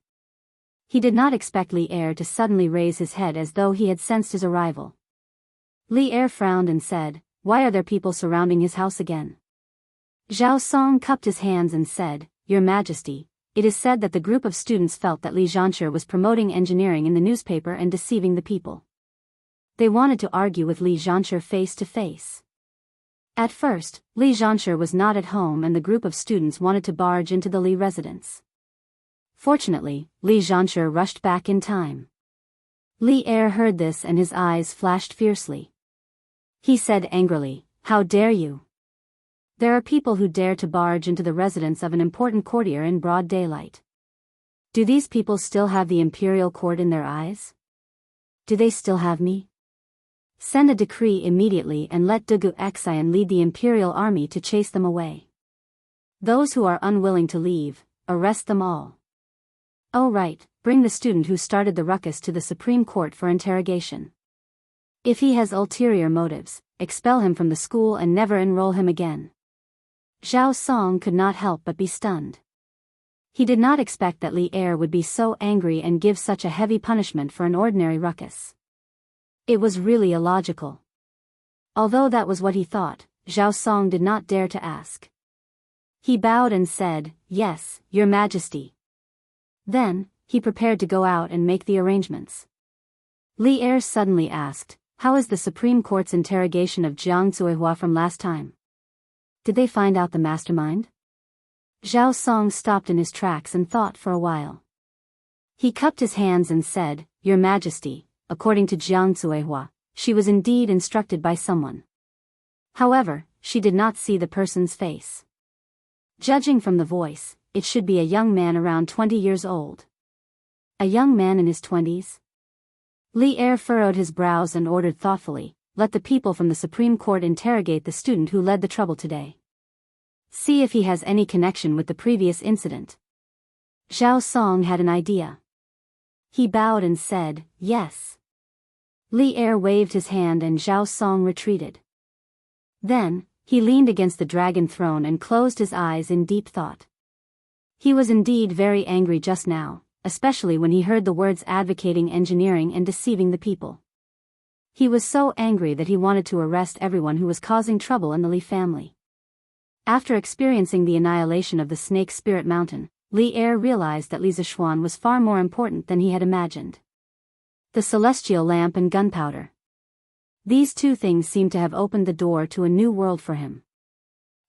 He did not expect Li Er to suddenly raise his head as though he had sensed his arrival. Li Er frowned and said, "Why are there people surrounding his house again?" Zhao Song cupped his hands and said, "Your Majesty, it is said that the group of students felt that Li Zhanshi was promoting engineering in the newspaper and deceiving the people. They wanted to argue with Li Zhanshi face to face. At first, Li Zhanshi was not at home and the group of students wanted to barge into the Li residence. Fortunately, Li Zhanshi rushed back in time. Li Er heard this and his eyes flashed fiercely. He said angrily, "How dare you? There are people who dare to barge into the residence of an important courtier in broad daylight. Do these people still have the imperial court in their eyes? Do they still have me? Send a decree immediately and let Dugu Xian lead the imperial army to chase them away. Those who are unwilling to leave, arrest them all. Oh right, bring the student who started the ruckus to the Supreme Court for interrogation. If he has ulterior motives, expel him from the school and never enroll him again." Zhao Song could not help but be stunned. He did not expect that Li Er would be so angry and give such a heavy punishment for an ordinary ruckus. It was really illogical. Although that was what he thought, Zhao Song did not dare to ask. He bowed and said, "Yes, Your Majesty." Then, he prepared to go out and make the arrangements. Li Er suddenly asked, "How is the Supreme Court's interrogation of Jiang Zuihua from last time? Did they find out the mastermind?" Zhao Song stopped in his tracks and thought for a while. He cupped his hands and said, "Your Majesty, according to Jiang Zuihua, she was indeed instructed by someone. However, she did not see the person's face. Judging from the voice, it should be a young man around 20 years old." A young man in his 20s? Li Er furrowed his brows and ordered thoughtfully, "Let the people from the Supreme Court interrogate the student who led the trouble today. See if he has any connection with the previous incident." Zhao Song had an idea. He bowed and said, "Yes." Li Er waved his hand and Zhao Song retreated. Then, he leaned against the dragon throne and closed his eyes in deep thought. He was indeed very angry just now, especially when he heard the words advocating engineering and deceiving the people. He was so angry that he wanted to arrest everyone who was causing trouble in the Li family. After experiencing the annihilation of the Snake Spirit Mountain, Li Er realized that Li Zishuan was far more important than he had imagined. The celestial lamp and gunpowder. These two things seemed to have opened the door to a new world for him.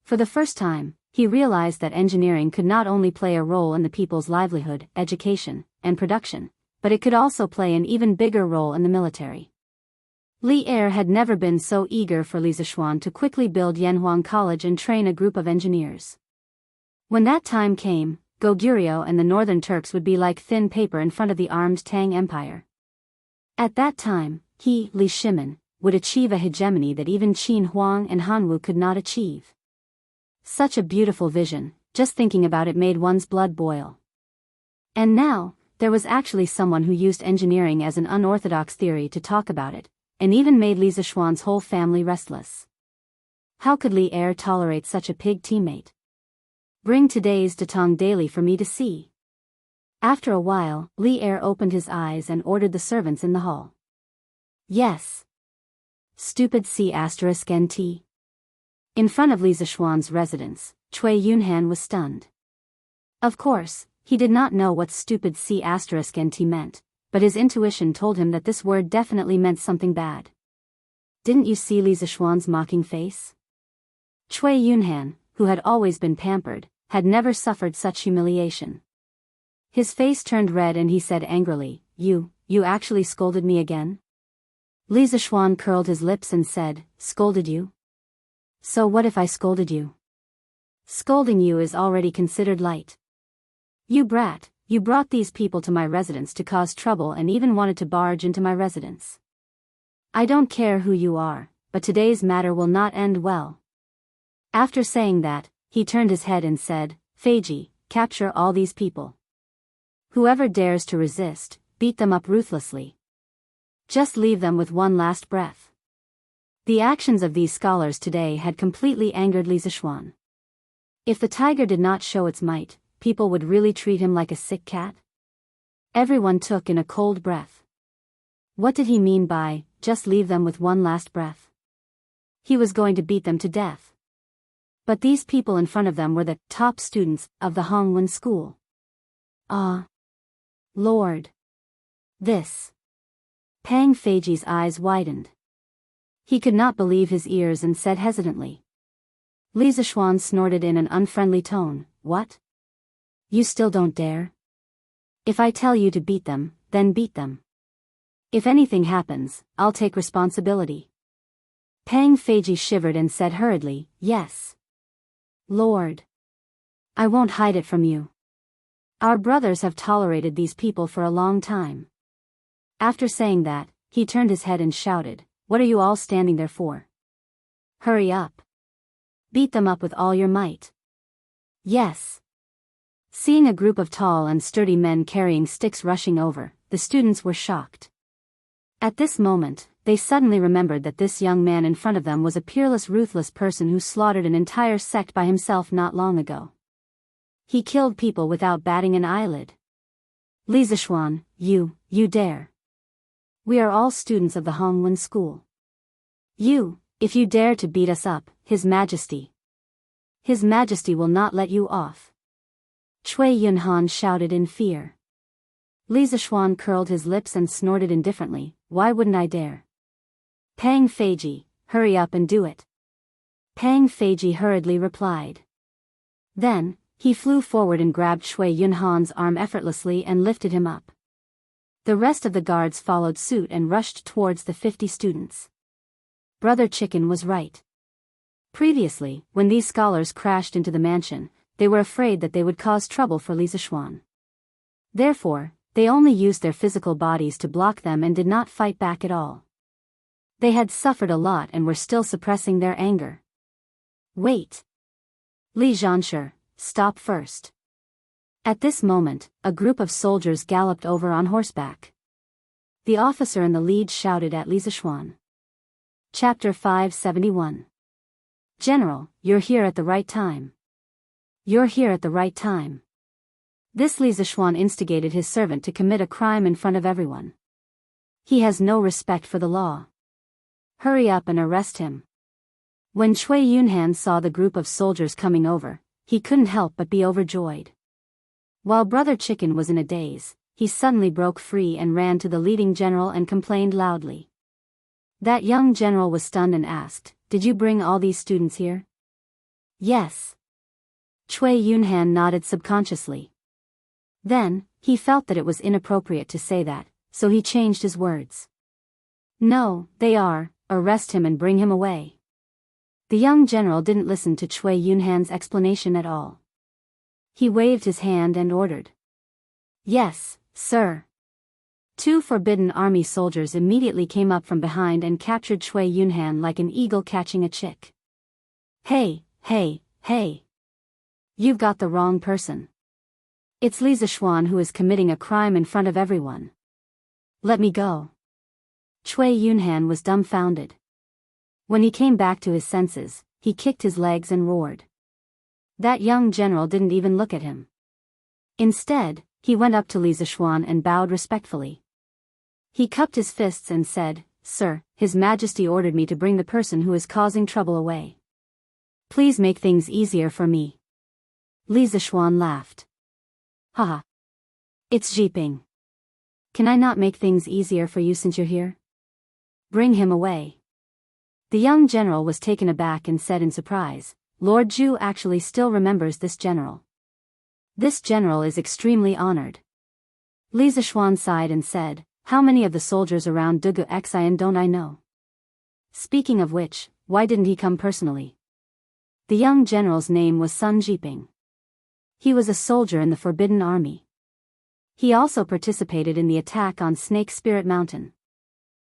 For the first time, he realized that engineering could not only play a role in the people's livelihood, education, and production, but it could also play an even bigger role in the military. Li Er had never been so eager for Li Zishuan to quickly build Yanhuang College and train a group of engineers. When that time came, Goguryeo and the Northern Turks would be like thin paper in front of the armed Tang Empire. At that time, he, Li Shimin, would achieve a hegemony that even Qin Huang and Hanwu could not achieve. Such a beautiful vision, just thinking about it made one's blood boil. And now, there was actually someone who used engineering as an unorthodox theory to talk about it, and even made Li Zishuan's whole family restless. How could Li Er tolerate such a pig teammate? Bring today's Datong daily for me to see. After a while, Li Er opened his eyes and ordered the servants in the hall. Yes. Stupid C*NT. In front of Li Zishuan's residence, Cui Yunhan was stunned. Of course, he did not know what stupid C*NT meant, but his intuition told him that this word definitely meant something bad. Didn't you see Li Zishuan's mocking face? Cui Yunhan, who had always been pampered, had never suffered such humiliation. His face turned red and he said angrily, You actually scolded me again?" Li Zishuan curled his lips and said, "Scolded you? So what if I scolded you? Scolding you is already considered light. You brat, you brought these people to my residence to cause trouble and even wanted to barge into my residence. I don't care who you are, but today's matter will not end well. After saying that, he turned his head and said, Feiji, capture all these people. Whoever dares to resist, beat them up ruthlessly. Just leave them with one last breath. The actions of these scholars today had completely angered Li Zixuan. If the tiger did not show its might, people would really treat him like a sick cat? Everyone took in a cold breath. What did he mean by, just leave them with one last breath? He was going to beat them to death. But these people in front of them were the top students of the Hongwen school. Ah! Lord! This! Pang Feiji's eyes widened. He could not believe his ears and said hesitantly. Li Zixuan snorted in an unfriendly tone, What? You still don't dare? If I tell you to beat them, then beat them. If anything happens, I'll take responsibility. Pang Feiji shivered and said hurriedly, Yes. Lord. I won't hide it from you. Our brothers have tolerated these people for a long time. After saying that, he turned his head and shouted, What are you all standing there for? Hurry up. Beat them up with all your might. Yes. Seeing a group of tall and sturdy men carrying sticks rushing over, the students were shocked. At this moment, they suddenly remembered that this young man in front of them was a peerless, ruthless person who slaughtered an entire sect by himself not long ago. He killed people without batting an eyelid. Li Zixuan, you dare. We are all students of the Hongwen school. If you dare to beat us up, His Majesty will not let you off. Cui Yunhan shouted in fear. Li Zixuan curled his lips and snorted indifferently, Why wouldn't I dare? Pang Feiji, hurry up and do it. Pang Feiji hurriedly replied. Then, he flew forward and grabbed Cui Yunhan's arm effortlessly and lifted him up. The rest of the guards followed suit and rushed towards the 50 students. Brother Chicken was right. Previously, when these scholars crashed into the mansion, they were afraid that they would cause trouble for Li Zixuan. Therefore, they only used their physical bodies to block them and did not fight back at all. They had suffered a lot and were still suppressing their anger. Wait! Li Zhanshe, stop first. At this moment, a group of soldiers galloped over on horseback. The officer in the lead shouted at Li Zixuan. Chapter 571. General, you're here at the right time. You're here at the right time. This Li Zixuan instigated his servant to commit a crime in front of everyone. He has no respect for the law. Hurry up and arrest him. When Cui Yunhan saw the group of soldiers coming over, he couldn't help but be overjoyed. While Brother Chicken was in a daze, he suddenly broke free and ran to the leading general and complained loudly. That young general was stunned and asked, Did you bring all these students here? Yes. Cui Yunhan nodded subconsciously. Then, he felt that it was inappropriate to say that, so he changed his words. No, they are, arrest him and bring him away. The young general didn't listen to Cui Yunhan's explanation at all. He waved his hand and ordered. Yes, sir. 2 forbidden army soldiers immediately came up from behind and captured Cui Yunhan like an eagle catching a chick. Hey! You've got the wrong person. It's Li Zixuan who is committing a crime in front of everyone. Let me go. Cui Yunhan was dumbfounded. When he came back to his senses, he kicked his legs and roared. That young general didn't even look at him. Instead, he went up to Li Zixuan and bowed respectfully. He cupped his fists and said, Sir, His Majesty ordered me to bring the person who is causing trouble away. Please make things easier for me. Li Zixuan laughed. Haha. It's Jiping. Can I not make things easier for you since you're here? Bring him away. The young general was taken aback and said in surprise, Lord Zhu actually still remembers this general. This general is extremely honored. Li Zixuan sighed and said, How many of the soldiers around Dugu Xian don't I know? Speaking of which, why didn't he come personally? The young general's name was Sun Jiping. He was a soldier in the Forbidden Army. He also participated in the attack on Snake Spirit Mountain.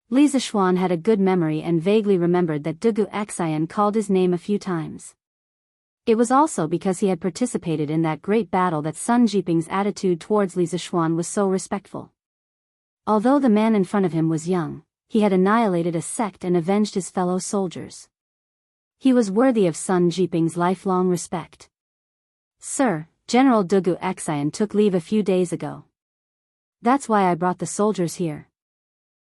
Li Zishuan had a good memory and vaguely remembered that Dugu Xian called his name a few times. It was also because he had participated in that great battle that Sun Jiping's attitude towards Li Zishuan was so respectful. Although the man in front of him was young, he had annihilated a sect and avenged his fellow soldiers. He was worthy of Sun Jiping's lifelong respect. Sir, General Dugu Xian took leave a few days ago. That's why I brought the soldiers here.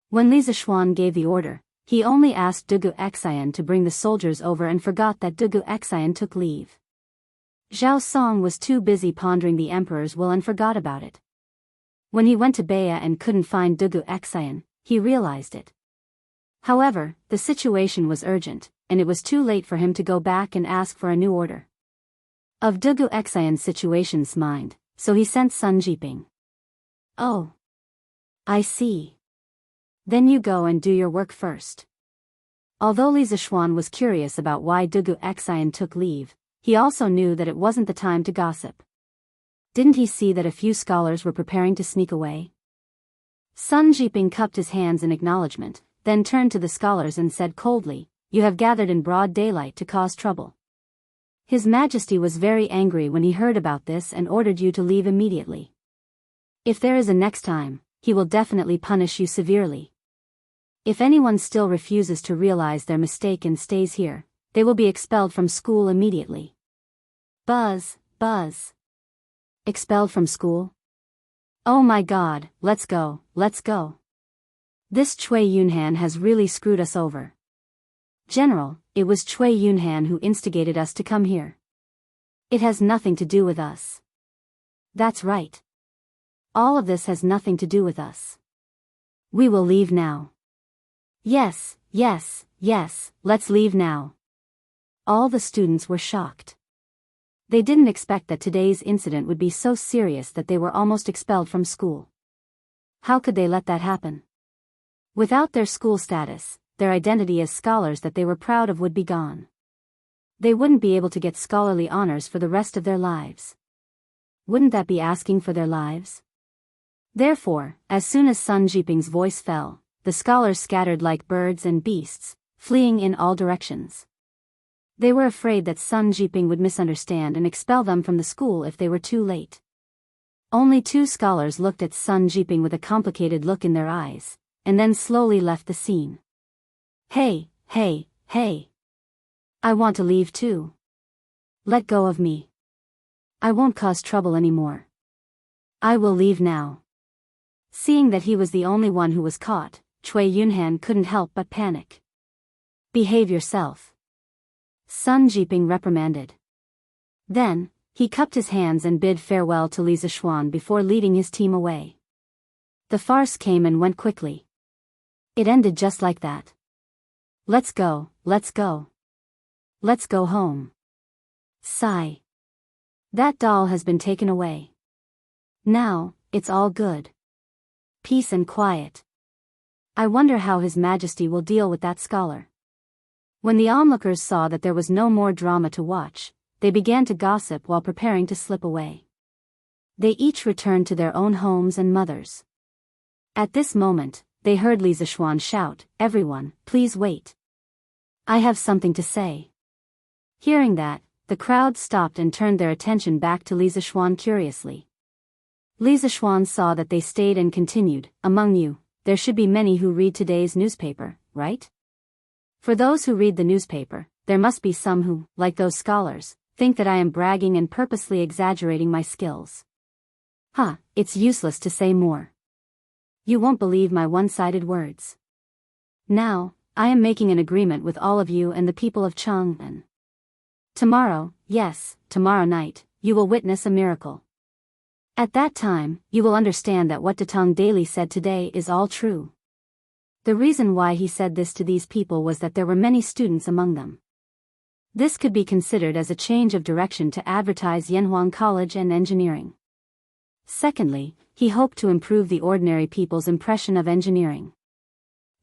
When Li Zishuan gave the order, he only asked Dugu Xian to bring the soldiers over and forgot that Dugu Xian took leave. Zhao Song was too busy pondering the emperor's will and forgot about it. When he went to Baya and couldn't find Dugu Xian, he realized it. However, the situation was urgent, and it was too late for him to go back and ask for a new order. Of Dugu Xian's situation's mind, so he sent Sun Jiping. Oh. I see. Then you go and do your work first. Although Li Zishuan was curious about why Dugu Xian took leave, he also knew that it wasn't the time to gossip. Didn't he see that a few scholars were preparing to sneak away? Sun Jiping cupped his hands in acknowledgement, then turned to the scholars and said coldly, "You have gathered in broad daylight to cause trouble." His Majesty was very angry when he heard about this and ordered you to leave immediately. If there is a next time, he will definitely punish you severely. If anyone still refuses to realize their mistake and stays here, they will be expelled from school immediately. Buzz, buzz. Expelled from school? Oh my God, let's go, let's go. This Cui Yunhan has really screwed us over. General, it was Cui Yunhan who instigated us to come here. It has nothing to do with us. That's right. All of this has nothing to do with us. We will leave now. Yes, yes, yes, let's leave now. All the students were shocked. They didn't expect that today's incident would be so serious that they were almost expelled from school. How could they let that happen? Without their school status, their identity as scholars that they were proud of would be gone. They wouldn't be able to get scholarly honors for the rest of their lives. Wouldn't that be asking for their lives? Therefore, as soon as Sun Jiping's voice fell, the scholars scattered like birds and beasts, fleeing in all directions. They were afraid that Sun Jiping would misunderstand and expel them from the school if they were too late. Only 2 scholars looked at Sun Jiping with a complicated look in their eyes, and then slowly left the scene. Hey, hey, hey. I want to leave too. Let go of me. I won't cause trouble anymore. I will leave now. Seeing that he was the only one who was caught, Cui Yunhan couldn't help but panic. Behave yourself. Sun Jiping reprimanded. Then, he cupped his hands and bid farewell to Li Zishuan before leading his team away. The farce came and went quickly. It ended just like that. Let's go, let's go. Let's go home. Sigh. That doll has been taken away. Now, it's all good. Peace and quiet. I wonder how His Majesty will deal with that scholar. When the onlookers saw that there was no more drama to watch, they began to gossip while preparing to slip away. They each returned to their own homes and mothers. At this moment, they heard Li Zishuan shout, "Everyone, please wait. I have something to say." Hearing that, the crowd stopped and turned their attention back to Li Zishuan curiously. Li Zishuan saw that they stayed and continued, "Among you, there should be many who read today's newspaper, right? For those who read the newspaper, there must be some who, like those scholars, think that I am bragging and purposely exaggerating my skills. It's useless to say more. You won't believe my one-sided words. Now, I am making an agreement with all of you and the people of Chang'an. Tomorrow, yes, tomorrow night, you will witness a miracle. At that time, you will understand that what Datong Daily said today is all true." The reason why he said this to these people was that there were many students among them. This could be considered as a change of direction to advertise Yanhuang College and engineering. Secondly, he hoped to improve the ordinary people's impression of engineering.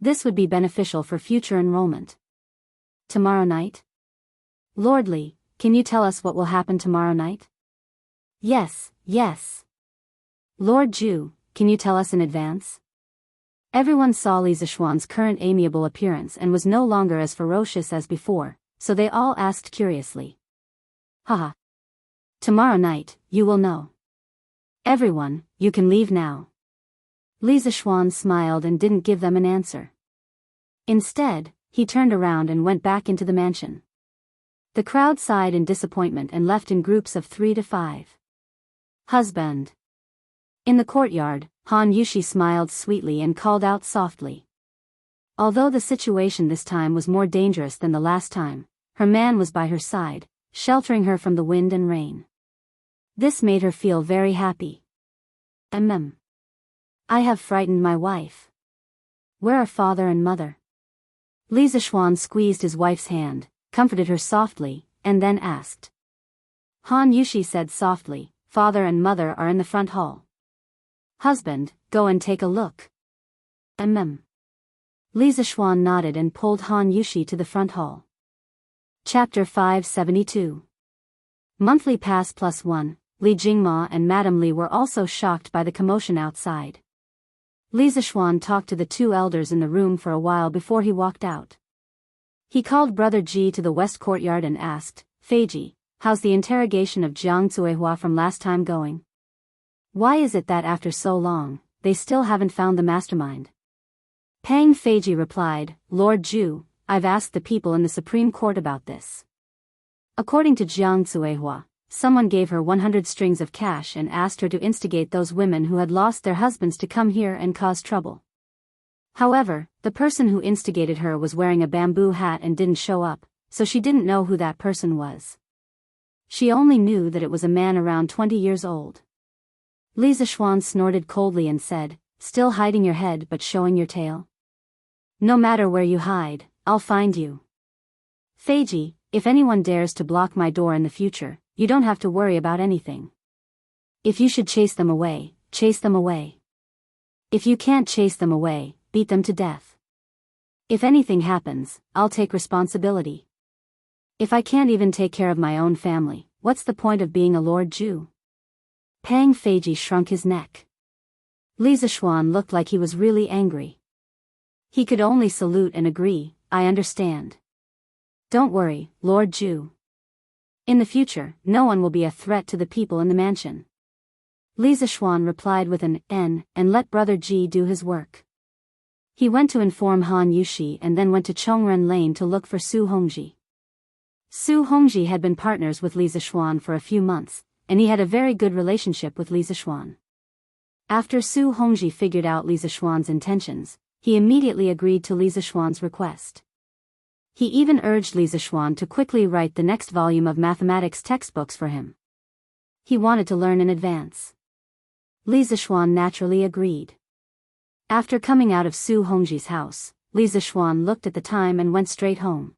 This would be beneficial for future enrollment. Tomorrow night? Lord Li, can you tell us what will happen tomorrow night? Yes, yes. Lord Ju, can you tell us in advance? Everyone saw Li Zishuan's current amiable appearance and was no longer as ferocious as before, so they all asked curiously. Haha. Tomorrow night, you will know. Everyone, you can leave now. Li Zishuan smiled and didn't give them an answer. Instead, he turned around and went back into the mansion. The crowd sighed in disappointment and left in groups of 3 to 5. Husband. In the courtyard, Han Yushi smiled sweetly and called out softly. Although the situation this time was more dangerous than the last time, her man was by her side, sheltering her from the wind and rain. This made her feel very happy. I have frightened my wife. Where are father and mother? Li Zishuan squeezed his wife's hand, comforted her softly, and then asked. Han Yushi said softly, father and mother are in the front hall. Husband, go and take a look. Li Zishuan nodded and pulled Han Yushi to the front hall. Chapter 572. Monthly Pass +1. Li Jingma and Madame Li were also shocked by the commotion outside. Li Zishuan talked to the 2 elders in the room for a while before he walked out. He called Brother Ji to the west courtyard and asked, Feiji, how's the interrogation of Jiang Zuehua from last time going? Why is it that after so long, they still haven't found the mastermind? Pang Feiji replied, Lord Ju, I've asked the people in the Supreme Court about this. According to Jiang Zuehua, someone gave her 100 strings of cash and asked her to instigate those women who had lost their husbands to come here and cause trouble. However, the person who instigated her was wearing a bamboo hat and didn't show up, so she didn't know who that person was. She only knew that it was a man around 20 years old. Li Zishuan snorted coldly and said, still hiding your head but showing your tail? No matter where you hide, I'll find you. Feiji, if anyone dares to block my door in the future, you don't have to worry about anything. If you should chase them away, chase them away. If you can't chase them away, beat them to death. If anything happens, I'll take responsibility. If I can't even take care of my own family, what's the point of being a Lord Ju? Pang Feiji shrunk his neck. Li Zishuan looked like he was really angry. He could only salute and agree, I understand. Don't worry, Lord Ju. In the future, no one will be a threat to the people in the mansion. Li Zishuan replied with an N and let Brother Ji do his work. He went to inform Han Yushi and then went to Chongren Lane to look for Su Hongji. Su Hongji had been partners with Li Zishuan for a few months, and he had a very good relationship with Li Zishuan. After Su Hongji figured out Li Zishuan's intentions, he immediately agreed to Li Zishuan's request. He even urged Li Zishuan to quickly write the next volume of mathematics textbooks for him. He wanted to learn in advance. Li Zishuan naturally agreed. After coming out of Su Hongji's house, Li Zishuan looked at the time and went straight home.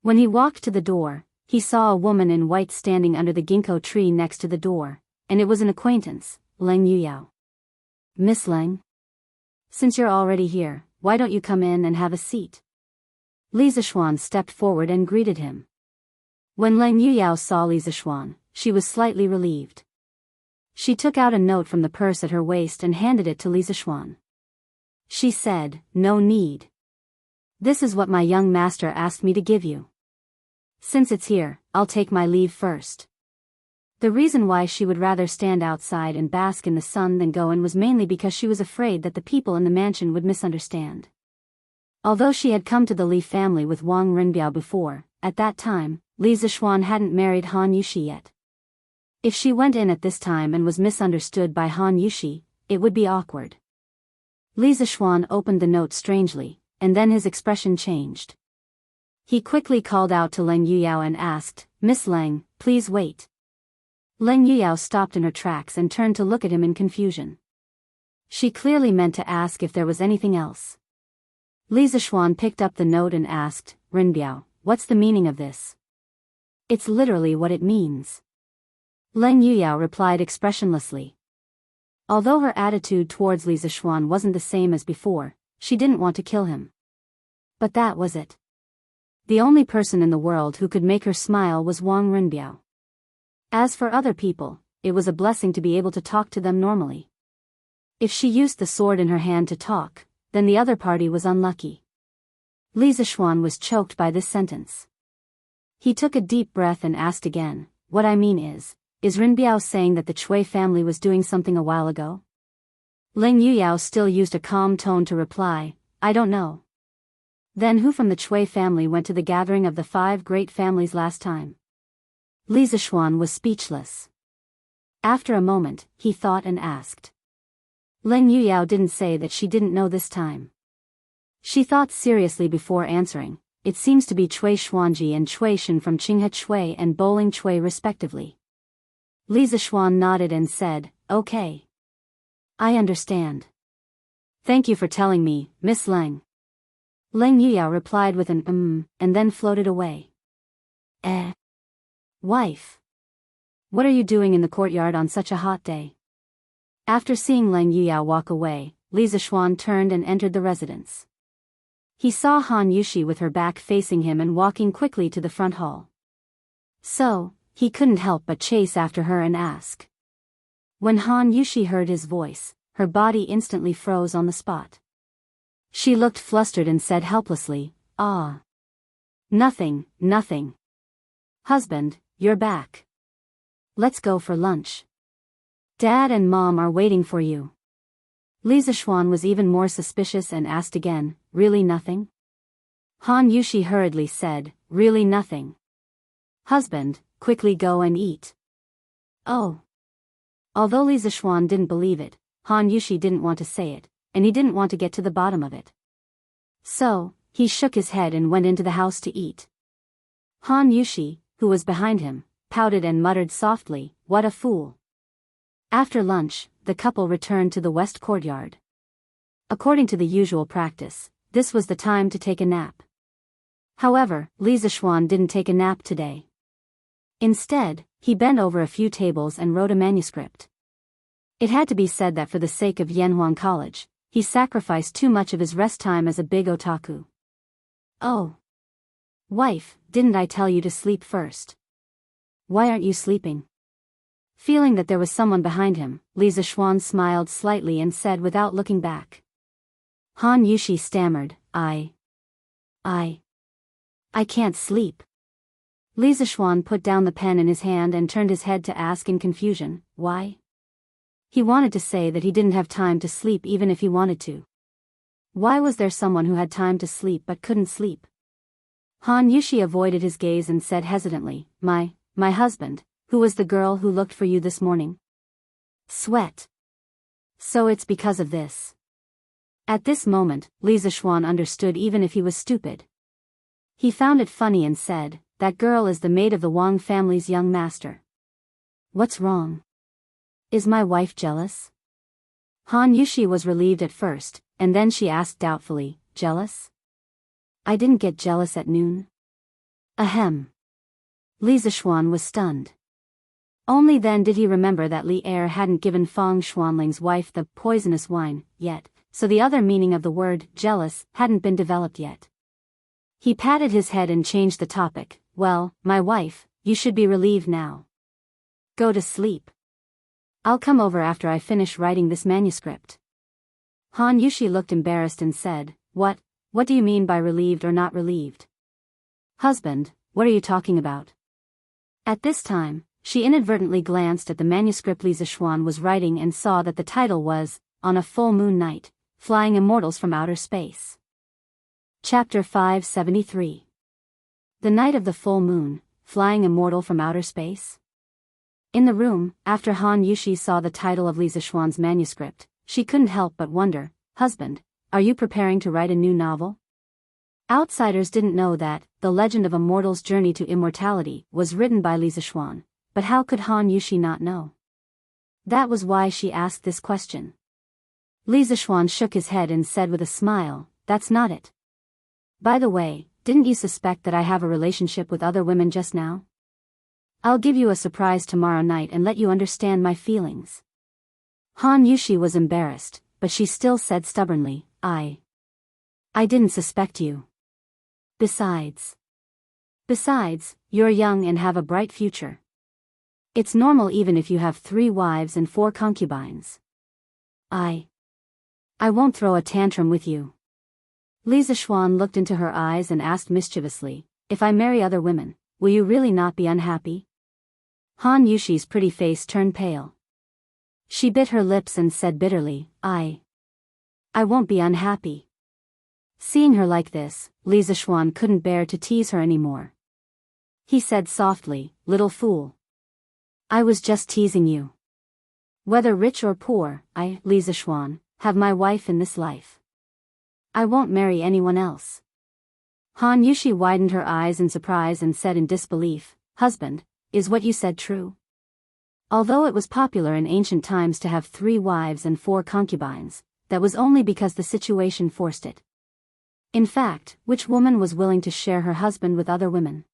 When he walked to the door, he saw a woman in white standing under the ginkgo tree next to the door, and it was an acquaintance, Leng Yuyao. Miss Leng? Since you're already here, why don't you come in and have a seat? Li Zishuan stepped forward and greeted him. When Leng Yuyao saw Li Zishuan, she was slightly relieved. She took out a note from the purse at her waist and handed it to Li Zishuan. She said, no need. This is what my young master asked me to give you. Since it's here, I'll take my leave first. The reason why she would rather stand outside and bask in the sun than go in was mainly because she was afraid that the people in the mansion would misunderstand. Although she had come to the Li family with Wang Renbiao before, at that time, Li Zishuan hadn't married Han Yushi yet. If she went in at this time and was misunderstood by Han Yushi, it would be awkward. Li Zishuan opened the note strangely, and then his expression changed. He quickly called out to Leng Yuyao and asked, Miss Leng, please wait. Leng Yuyao stopped in her tracks and turned to look at him in confusion. She clearly meant to ask if there was anything else. Li Zishuan picked up the note and asked, Renbiao, what's the meaning of this? It's literally what it means. Leng Yuyao replied expressionlessly. Although her attitude towards Li Zishuan wasn't the same as before, she didn't want to kill him. But that was it. The only person in the world who could make her smile was Wang Renbiao. As for other people, it was a blessing to be able to talk to them normally. If she used the sword in her hand to talk, then the other party was unlucky. Li Zishuan was choked by this sentence. He took a deep breath and asked again, "What I mean is Renbiao saying that the Chui family was doing something a while ago?" Leng Yuyao still used a calm tone to reply, "I don't know." Then who from the Chui family went to the gathering of the 5 great families last time? Li Zishuan was speechless. After a moment, he thought and asked. Leng Yuyao didn't say that she didn't know this time. She thought seriously before answering. It seems to be Chui Xuanji and Chui Shen from Qinghe Chui and Bowling Chui respectively. Li Zishuan nodded and said, "Okay. I understand. Thank you for telling me, Miss Leng." Leng Yuyao replied with an and then floated away. Wife. What are you doing in the courtyard on such a hot day? After seeing Leng Yuyao walk away, Li Zishuan turned and entered the residence. He saw Han Yushi with her back facing him and walking quickly to the front hall. So, he couldn't help but chase after her and ask. When Han Yushi heard his voice, her body instantly froze on the spot. She looked flustered and said helplessly, "Ah. Nothing. Husband, you're back. Let's go for lunch. Dad and Mom are waiting for you." Li Zishuan was even more suspicious and asked again, "Really nothing?" Han Yushi hurriedly said, "Really nothing. Husband, quickly go and eat." Oh. Although Li Zishuan didn't believe it, Han Yushi didn't want to say it, and he didn't want to get to the bottom of it. So, he shook his head and went into the house to eat. Han Yushi, who was behind him, pouted and muttered softly, "What a fool." After lunch, the couple returned to the west courtyard. According to the usual practice, this was the time to take a nap. However, Li Zishuan didn't take a nap today. Instead, he bent over a few tables and wrote a manuscript. It had to be said that for the sake of Yanhuang College, he sacrificed too much of his rest time as a big otaku. "Oh. Wife, didn't I tell you to sleep first? Why aren't you sleeping?" Feeling that there was someone behind him, Li Zishuan smiled slightly and said without looking back. Han Yushi stammered, I can't sleep." Li Zishuan put down the pen in his hand and turned his head to ask in confusion, "Why?" He wanted to say that he didn't have time to sleep even if he wanted to. Why was there someone who had time to sleep but couldn't sleep? Han Yushi avoided his gaze and said hesitantly, My husband, who was the girl who looked for you this morning?" Sweat. So it's because of this. At this moment, Li Zishuan understood even if he was stupid. He found it funny and said, "That girl is the maid of the Wang family's young master. What's wrong? Is my wife jealous?" Han Yushi was relieved at first, and then she asked doubtfully, "Jealous? I didn't get jealous at noon." Ahem. Li Zishuan was stunned. Only then did he remember that Li Er hadn't given Fang Xuanling's wife the poisonous wine yet, so the other meaning of the word jealous hadn't been developed yet. He patted his head and changed the topic. "Well, my wife, you should be relieved now. Go to sleep. I'll come over after I finish writing this manuscript." Han Yushi looked embarrassed and said, What do you mean by relieved or not relieved?" "Husband, what are you talking about?" At this time, she inadvertently glanced at the manuscript Li Zishuan was writing and saw that the title was, On a Full Moon Night, Flying Immortals from Outer Space. Chapter 573. The Night of the Full Moon, Flying Immortal from Outer Space? In the room, after Han Yushi saw the title of Li Zishuan's manuscript, she couldn't help but wonder, "Husband, are you preparing to write a new novel?" Outsiders didn't know that The Legend of a Mortal's Journey to Immortality was written by Li Zishuan, but how could Han Yushi not know? That was why she asked this question. Li Zishuan shook his head and said with a smile, "That's not it. By the way, didn't you suspect that I have a relationship with other women just now? I'll give you a surprise tomorrow night and let you understand my feelings." Han Yushi was embarrassed, but she still said stubbornly, I didn't suspect you. Besides, Besides, you're young and have a bright future. It's normal even if you have 3 wives and 4 concubines. I won't throw a tantrum with you. Li Zishuan looked into her eyes and asked mischievously, if I marry other women, will you really not be unhappy? Han Yushi's pretty face turned pale. She bit her lips and said bitterly, I won't be unhappy. Seeing her like this, Li Zishuan couldn't bear to tease her anymore. He said softly, little fool. I was just teasing you. Whether rich or poor, I, Li Zishuan, have my wife in this life. I won't marry anyone else. Han Yushi widened her eyes in surprise and said in disbelief, husband, is what you said true? Although it was popular in ancient times to have 3 wives and 4 concubines, that was only because the situation forced it. In fact, which woman was willing to share her husband with other women?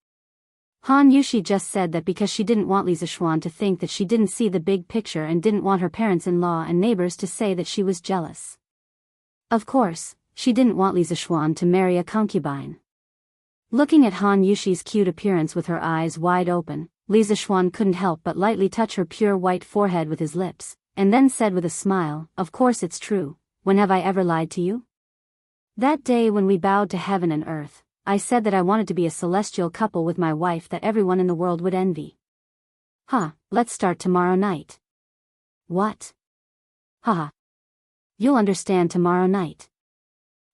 Han Yushi just said that because she didn't want Li Zishuan to think that she didn't see the big picture and didn't want her parents-in-law and neighbors to say that she was jealous. Of course, she didn't want Li Zishuan to marry a concubine. Looking at Han Yushi's cute appearance with her eyes wide open, Li Zishuan couldn't help but lightly touch her pure white forehead with his lips, and then said with a smile, of course it's true, when have I ever lied to you? That day when we bowed to heaven and earth, I said that I wanted to be a celestial couple with my wife that everyone in the world would envy. Let's start tomorrow night. What? You'll understand tomorrow night.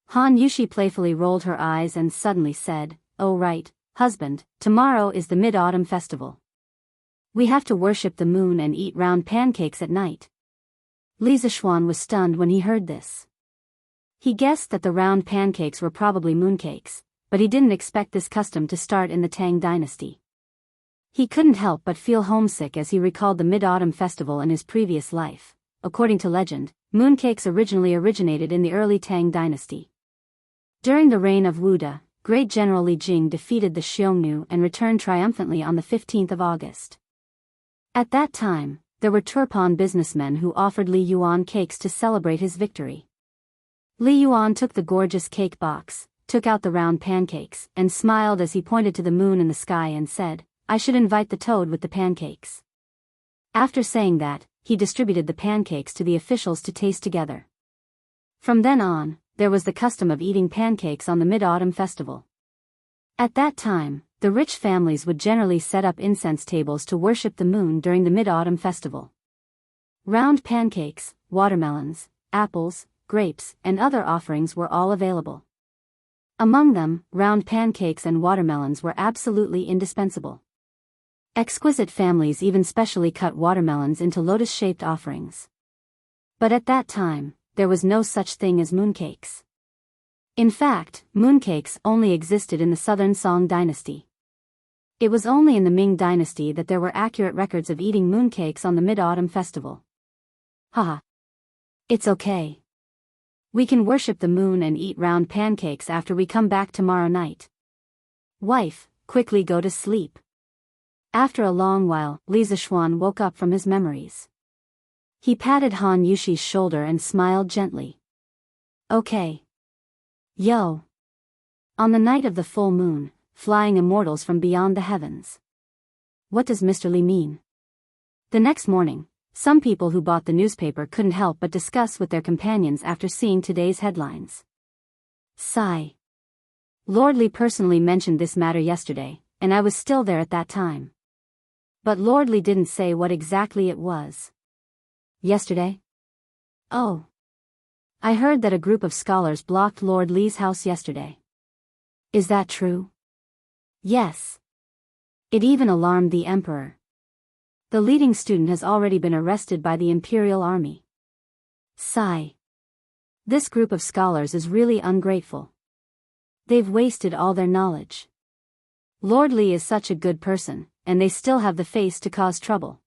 Han Yushi playfully rolled her eyes and suddenly said, oh right, husband, tomorrow is the Mid-Autumn Festival. We have to worship the moon and eat round pancakes at night. Li Zishuan was stunned when he heard this. He guessed that the round pancakes were probably mooncakes, but he didn't expect this custom to start in the Tang dynasty. He couldn't help but feel homesick as he recalled the Mid-Autumn Festival in his previous life. According to legend, mooncakes originally originated in the early Tang dynasty. During the reign of Wu De, Great General Li Jing defeated the Xiongnu and returned triumphantly on the 15th of August. At that time, there were Turpan businessmen who offered Li Yuan cakes to celebrate his victory. Li Yuan took the gorgeous cake box, took out the round pancakes, and smiled as he pointed to the moon in the sky and said, I should invite the toad with the pancakes. After saying that, he distributed the pancakes to the officials to taste together. From then on, there was the custom of eating pancakes on the Mid-Autumn Festival. At that time, the rich families would generally set up incense tables to worship the moon during the Mid-Autumn Festival. Round pancakes, watermelons, apples, grapes, and other offerings were all available. Among them, round pancakes and watermelons were absolutely indispensable. Exquisite families even specially cut watermelons into lotus-shaped offerings. But at that time, there was no such thing as mooncakes. In fact, mooncakes only existed in the Southern Song dynasty. It was only in the Ming dynasty that there were accurate records of eating mooncakes on the Mid-Autumn Festival. It's okay. We can worship the moon and eat round pancakes after we come back tomorrow night. Wife, quickly go to sleep. After a long while, Li Zishuan woke up from his memories. He patted Han Yushi's shoulder and smiled gently. Okay. Yo. On the night of the full moon, flying immortals from beyond the heavens. What does Mr. Li mean? The next morning, some people who bought the newspaper couldn't help but discuss with their companions after seeing today's headlines. Sigh. Lord Li personally mentioned this matter yesterday, and I was still there at that time. But Lord Li didn't say what exactly it was. Yesterday? Oh. I heard that a group of scholars blocked Lord Li's house yesterday. Is that true? Yes. It even alarmed the emperor. The leading student has already been arrested by the Imperial Army. Sigh. This group of scholars is really ungrateful. They've wasted all their knowledge. Lord Li is such a good person, and they still have the face to cause trouble.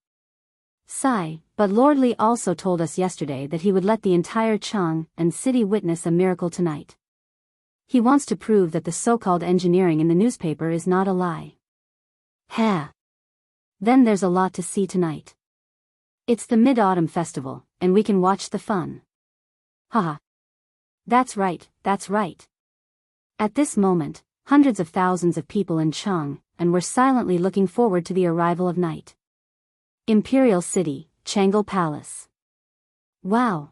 Sigh, but Lord Li also told us yesterday that he would let the entire Chang and city witness a miracle tonight. He wants to prove that the so-called engineering in the newspaper is not a lie. Then there's a lot to see tonight. It's the Mid-Autumn Festival, and we can watch the fun. That's right, that's right. At this moment, hundreds of thousands of people in Cheng, and were silently looking forward to the arrival of night. Imperial City, Changle Palace. Wow!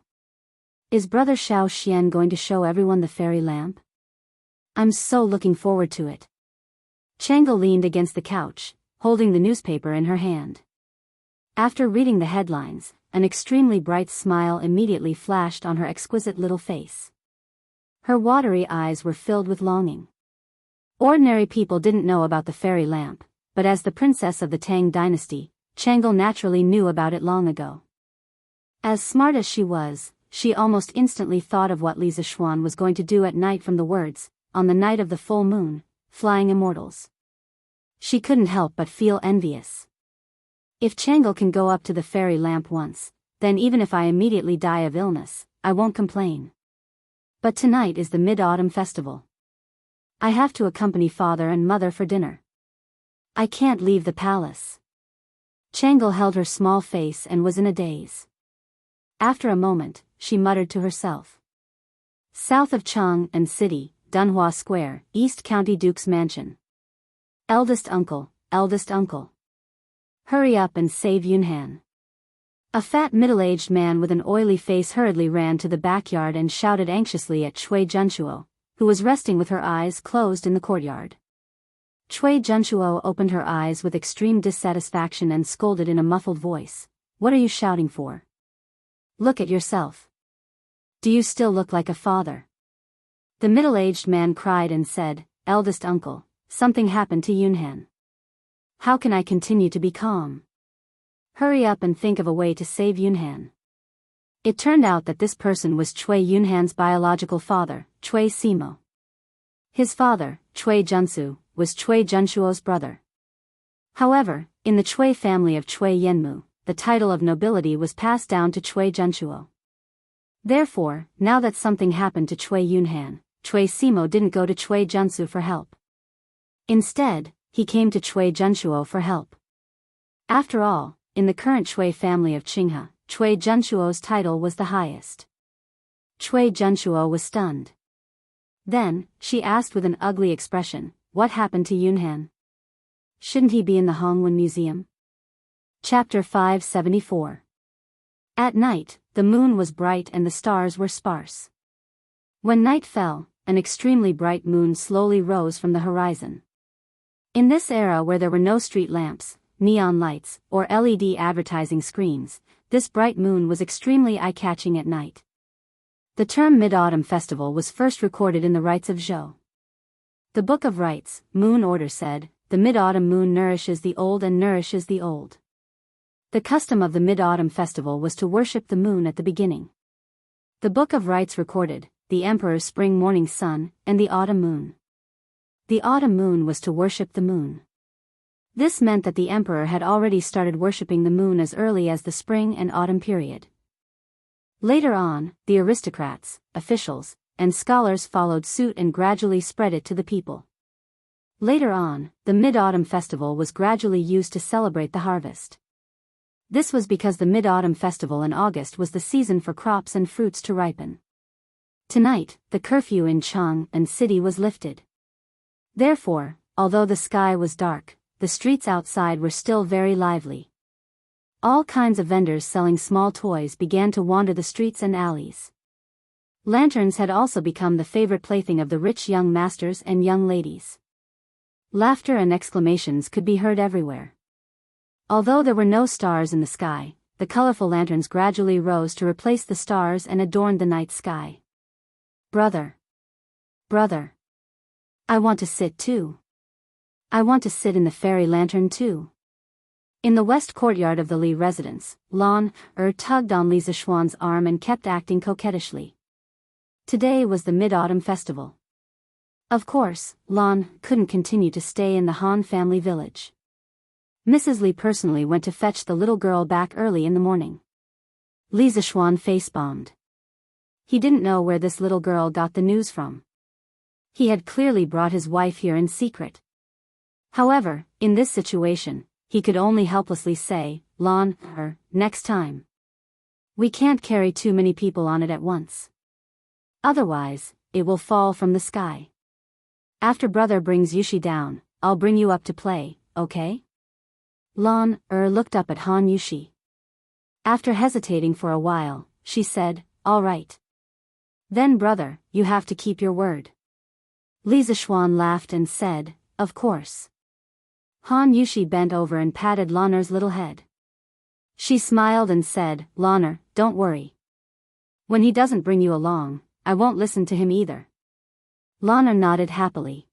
Is Brother Xiao Xian going to show everyone the fairy lamp? I'm so looking forward to it. Changle leaned against the couch, holding the newspaper in her hand. After reading the headlines, an extremely bright smile immediately flashed on her exquisite little face. Her watery eyes were filled with longing. Ordinary people didn't know about the fairy lamp, but as the princess of the Tang dynasty, Changle naturally knew about it long ago. As smart as she was, she almost instantly thought of what Li Zixuan was going to do at night from the words, "On the night of the full moon, flying immortals." She couldn't help but feel envious. If Changle can go up to the fairy lamp once, then even if I immediately die of illness, I won't complain. But tonight is the Mid-Autumn Festival. I have to accompany father and mother for dinner. I can't leave the palace. Changle held her small face and was in a daze. After a moment, she muttered to herself. South of Cheng and City, Dunhua Square, East County Duke's Mansion. Eldest uncle, eldest uncle. Hurry up and save Yunhan. A fat middle-aged man with an oily face hurriedly ran to the backyard and shouted anxiously at Cui Junchuo, who was resting with her eyes closed in the courtyard. Cui Junchuo opened her eyes with extreme dissatisfaction and scolded in a muffled voice, "What are you shouting for? Look at yourself. Do you still look like a father?" The middle-aged man cried and said, "Eldest uncle, something happened to Yunhan. How can I continue to be calm? Hurry up and think of a way to save Yunhan." It turned out that this person was Cui Yunhan's biological father, Cui Simo. His father, Cui Junsu, was Cui Junchuo's brother. However, in the Cui family of Cui Yenmu, the title of nobility was passed down to Cui Junchuo. Therefore, now that something happened to Cui Yunhan, Cui Simo didn't go to Cui Junsu for help. Instead, he came to Cui Junchuo for help. After all, in the current Cui family of Qinghe, Cui Junchuo's title was the highest. Cui Junchuo was stunned. Then, she asked with an ugly expression, "What happened to Yunhan? Shouldn't he be in the Hongwen Museum?" Chapter 574. At night, the moon was bright and the stars were sparse. When night fell, an extremely bright moon slowly rose from the horizon. In this era where there were no street lamps, neon lights, or LED advertising screens, this bright moon was extremely eye-catching at night. The term Mid-Autumn Festival was first recorded in the Rites of Zhou. The Book of Rites, Moon Order said, "The mid-autumn moon nourishes the old and nourishes the old." The custom of the Mid-Autumn Festival was to worship the moon at the beginning. The Book of Rites recorded, the emperor's spring morning sun, and the autumn moon. The autumn moon was to worship the moon. This meant that the emperor had already started worshipping the moon as early as the spring and autumn period. Later on, the aristocrats, officials, and scholars followed suit and gradually spread it to the people. Later on, the Mid-Autumn Festival was gradually used to celebrate the harvest. This was because the Mid-Autumn Festival in August was the season for crops and fruits to ripen. Tonight, the curfew in Cheng and City was lifted. Therefore, although the sky was dark, the streets outside were still very lively. All kinds of vendors selling small toys began to wander the streets and alleys. Lanterns had also become the favorite plaything of the rich young masters and young ladies. Laughter and exclamations could be heard everywhere. Although there were no stars in the sky, the colorful lanterns gradually rose to replace the stars and adorned the night sky. "Brother! Brother! I want to sit too. I want to sit in the fairy lantern too." In the west courtyard of the Li residence, Lan tugged on Li Zixuan's arm and kept acting coquettishly. Today was the Mid-Autumn Festival. Of course, Lan couldn't continue to stay in the Han family village. Mrs. Li personally went to fetch the little girl back early in the morning. Li Zixuan face-bombed. He didn't know where this little girl got the news from. He had clearly brought his wife here in secret. However, in this situation, he could only helplessly say, "Lan, next time. We can't carry too many people on it at once. Otherwise, it will fall from the sky." After brother brings Yushi down, I'll bring you up to play, okay? Lan looked up at Han Yushi. After hesitating for a while, she said, all right. Then brother, you have to keep your word. Li Zishuan laughed and said, of course. Han Yushi bent over and patted Lanner's little head. She smiled and said, Lanner, don't worry. When he doesn't bring you along, I won't listen to him either. Lanner nodded happily.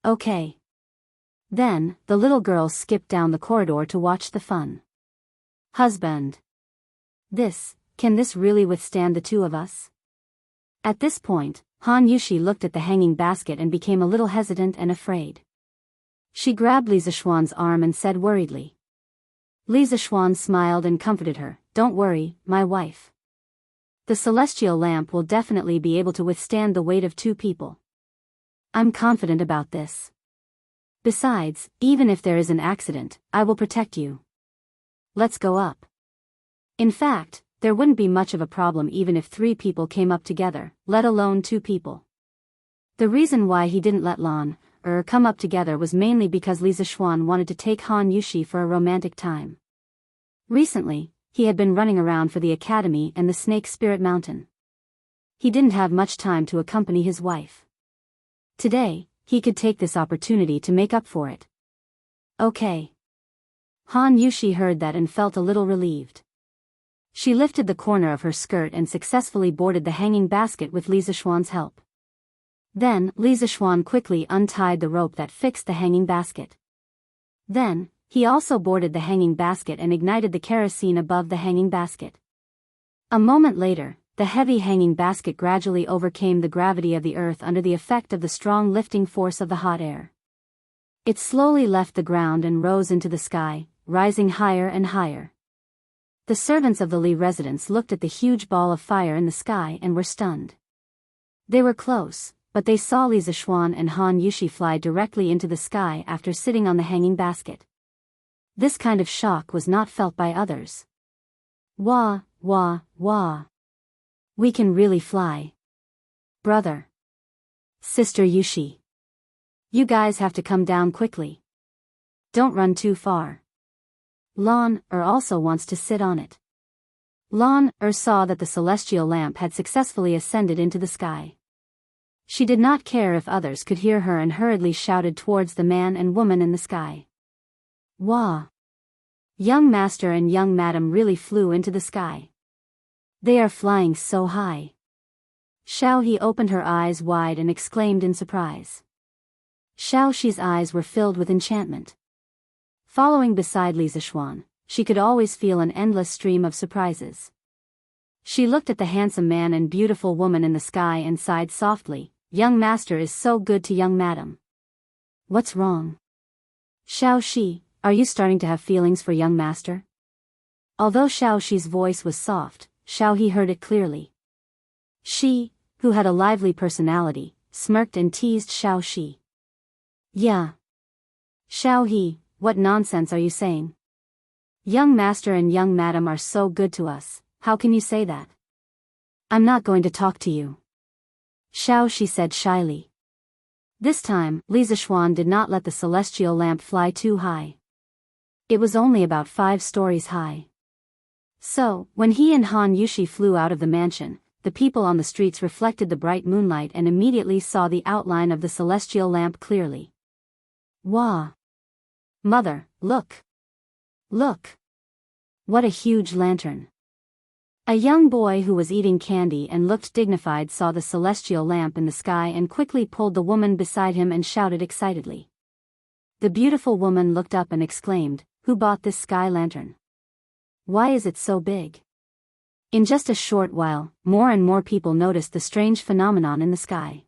Okay. Then, the little girl skipped down the corridor to watch the fun. Husband. Can this really withstand the two of us? At this point, Han Yushi looked at the hanging basket and became a little hesitant and afraid. She grabbed Li Zishuan's arm and said worriedly. Li Zishuan smiled and comforted her, don't worry, my wife. The celestial lamp will definitely be able to withstand the weight of two people. I'm confident about this. Besides, even if there is an accident, I will protect you. Let's go up. In fact, there wouldn't be much of a problem even if 3 people came up together, let alone 2 people. The reason why he didn't let Lan come up together was mainly because Li Zishuan wanted to take Han Yushi for a romantic time. Recently, he had been running around for the academy and the Snake Spirit Mountain. He didn't have much time to accompany his wife. Today, he could take this opportunity to make up for it. Okay. Han Yushi heard that and felt a little relieved. She lifted the corner of her skirt and successfully boarded the hanging basket with Li Zishuan's help. Then, Li Zishuan quickly untied the rope that fixed the hanging basket. Then, he also boarded the hanging basket and ignited the kerosene above the hanging basket. A moment later, the heavy hanging basket gradually overcame the gravity of the earth under the effect of the strong lifting force of the hot air. It slowly left the ground and rose into the sky, rising higher and higher. The servants of the Li residence looked at the huge ball of fire in the sky and were stunned. They were close, but they saw Li Zishuan and Han Yushi fly directly into the sky after sitting on the hanging basket. This kind of shock was not felt by others. Wah, wah, wah. We can really fly. Brother. Sister Yushi. You guys have to come down quickly. Don't run too far. Lan also wants to sit on it. Lan saw that the celestial lamp had successfully ascended into the sky. She did not care if others could hear her and hurriedly shouted towards the man and woman in the sky. Wah! Young master and young madam really flew into the sky. They are flying so high. Xiaohe opened her eyes wide and exclaimed in surprise. Xiaoxi's eyes were filled with enchantment. Following beside Li Zishuan, she could always feel an endless stream of surprises. She looked at the handsome man and beautiful woman in the sky and sighed softly, young master is so good to young madam. What's wrong? Xiaoxi, are you starting to have feelings for young master? Although Xiaoxi's voice was soft, Xiaohe heard it clearly. She, who had a lively personality, smirked and teased Xiaoxi. Yeah. Xiaohe, what nonsense are you saying? Young master and young madam are so good to us, how can you say that? I'm not going to talk to you. Xiaoxi said shyly. This time, Li Zishuan did not let the celestial lamp fly too high. It was only about 5 stories high. So, when he and Han Yushi flew out of the mansion, the people on the streets reflected the bright moonlight and immediately saw the outline of the celestial lamp clearly. Wah! Mother, look! Look! What a huge lantern! A young boy who was eating candy and looked dignified saw the celestial lamp in the sky and quickly pulled the woman beside him and shouted excitedly. The beautiful woman looked up and exclaimed, "Who bought this sky lantern? Why is it so big?" In just a short while, more and more people noticed the strange phenomenon in the sky.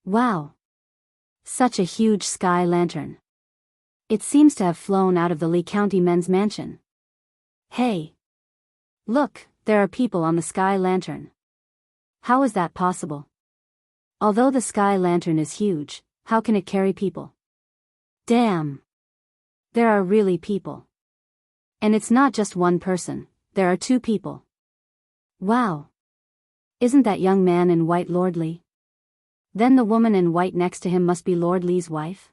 Wow! Such a huge sky lantern. It seems to have flown out of the Li County men's mansion. Hey! Look, there are people on the sky lantern. How is that possible? Although the sky lantern is huge, how can it carry people? Damn! There are really people. And it's not just one person, there are 2 people. Wow! Isn't that young man in white lordly? Then the woman in white next to him must be Lord Li's wife?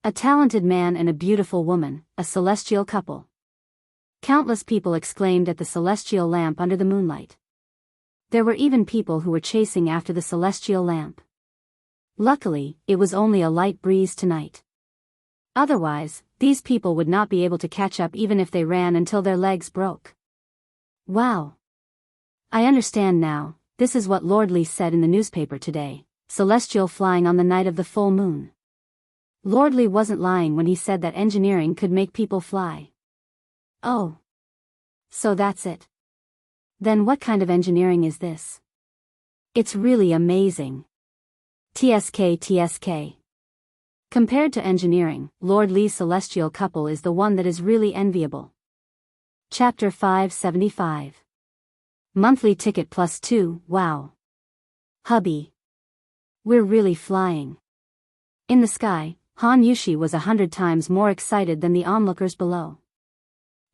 A talented man and a beautiful woman, a celestial couple. Countless people exclaimed at the celestial lamp under the moonlight. There were even people who were chasing after the celestial lamp. Luckily, it was only a light breeze tonight. Otherwise, these people would not be able to catch up even if they ran until their legs broke. Wow. I understand now, this is what Lord Li said in the newspaper today, celestial flying on the night of the full moon. Lord Li wasn't lying when he said that engineering could make people fly. Oh. So that's it. Then what kind of engineering is this? It's really amazing. TSK. Compared to engineering, Lord Li's celestial couple is the one that is really enviable. Chapter 575. Monthly ticket +2, wow. Hubby. We're really flying. In the sky, Han Yushi was 100 times more excited than the onlookers below.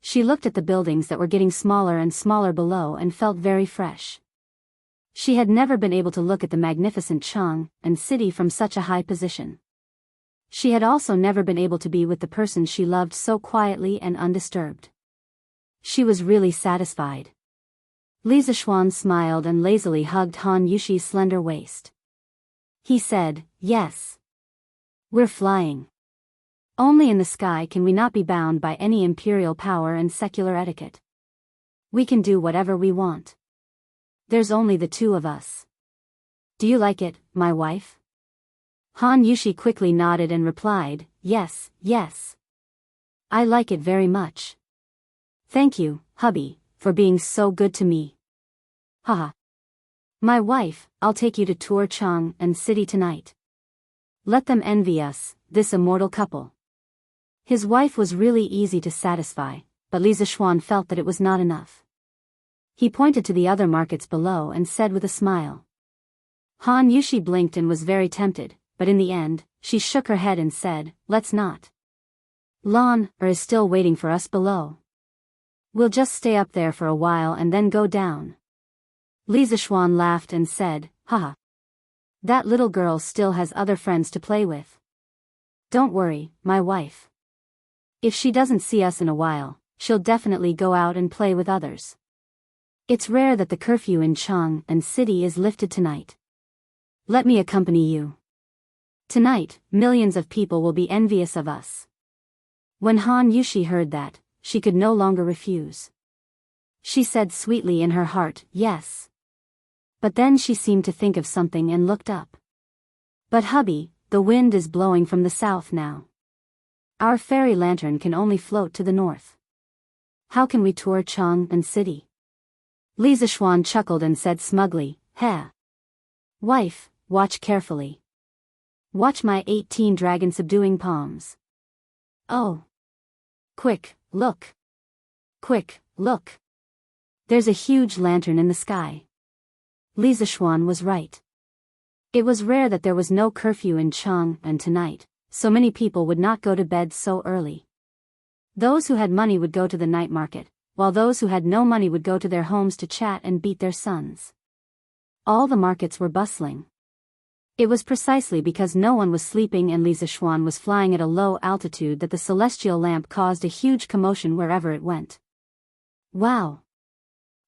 She looked at the buildings that were getting smaller and smaller below and felt very fresh. She had never been able to look at the magnificent Chang and city from such a high position. She had also never been able to be with the person she loved so quietly and undisturbed. She was really satisfied. Li Zishuan smiled and lazily hugged Han Yushi's slender waist. He said, "Yes. We're flying. Only in the sky can we not be bound by any imperial power and secular etiquette. We can do whatever we want. There's only the two of us. Do you like it, my wife?" Han Yushi quickly nodded and replied, "Yes, yes. I like it very much. Thank you, hubby, for being so good to me. Haha. My wife, I'll take you to tour Chang and city tonight. Let them envy us, this immortal couple." His wife was really easy to satisfy, but Li Zishuan felt that it was not enough. He pointed to the other markets below and said with a smile. Han Yushi blinked and was very tempted, but in the end, she shook her head and said, "Let's not. Lan is still waiting for us below. We'll just stay up there for a while and then go down." Li Zishuan laughed and said, "Haha. That little girl still has other friends to play with. Don't worry, my wife. If she doesn't see us in a while, she'll definitely go out and play with others. It's rare that the curfew in Chang and city is lifted tonight. Let me accompany you. Tonight, millions of people will be envious of us." When Han Yushi heard that, she could no longer refuse. She said sweetly in her heart, "Yes." But then she seemed to think of something and looked up. "But hubby, the wind is blowing from the south now. Our fairy lantern can only float to the north. How can we tour Chang and city?" Li Zishuan chuckled and said smugly, "Heh. Wife, watch carefully. Watch my 18 dragon subduing palms. Oh. Quick, look. Quick, look. There's a huge lantern in the sky." Li Zishuan was right. It was rare that there was no curfew in Chang and tonight, so many people would not go to bed so early. Those who had money would go to the night market, while those who had no money would go to their homes to chat and beat their sons. All the markets were bustling. It was precisely because no one was sleeping and Li Zishuan was flying at a low altitude that the celestial lamp caused a huge commotion wherever it went. Wow!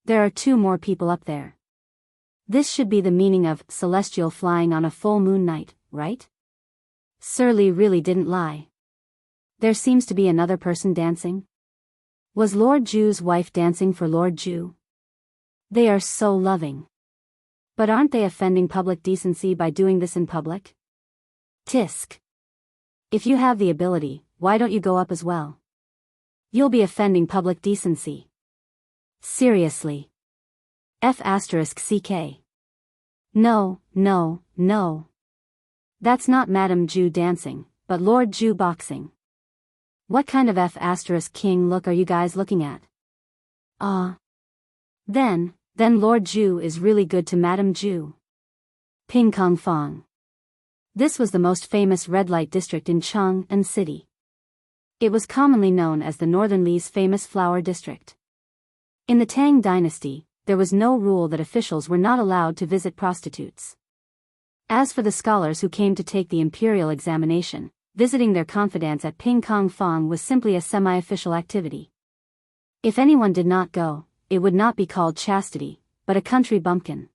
There are 2 more people up there. This should be the meaning of celestial flying on a full moon night, right? Sir Li really didn't lie. There seems to be another person dancing. Was Lord Ju's wife dancing for Lord Ju? They are so loving. But aren't they offending public decency by doing this in public? Tisk. If you have the ability, why don't you go up as well? You'll be offending public decency. Seriously. F***ck. No, no, no. That's not Madame Ju dancing, but Lord Ju boxing. What kind of F***king look are you guys looking at? Then Lord Ju is really good to Madame Ju. Ping Kong Fong. This was the most famous red light district in Chang and city. It was commonly known as the Northern Li's famous flower district. In the Tang dynasty, there was no rule that officials were not allowed to visit prostitutes. As for the scholars who came to take the imperial examination, visiting their confidants at Ping Kong Fong was simply a semi-official activity. If anyone did not go, it would not be called chastity, but a country bumpkin.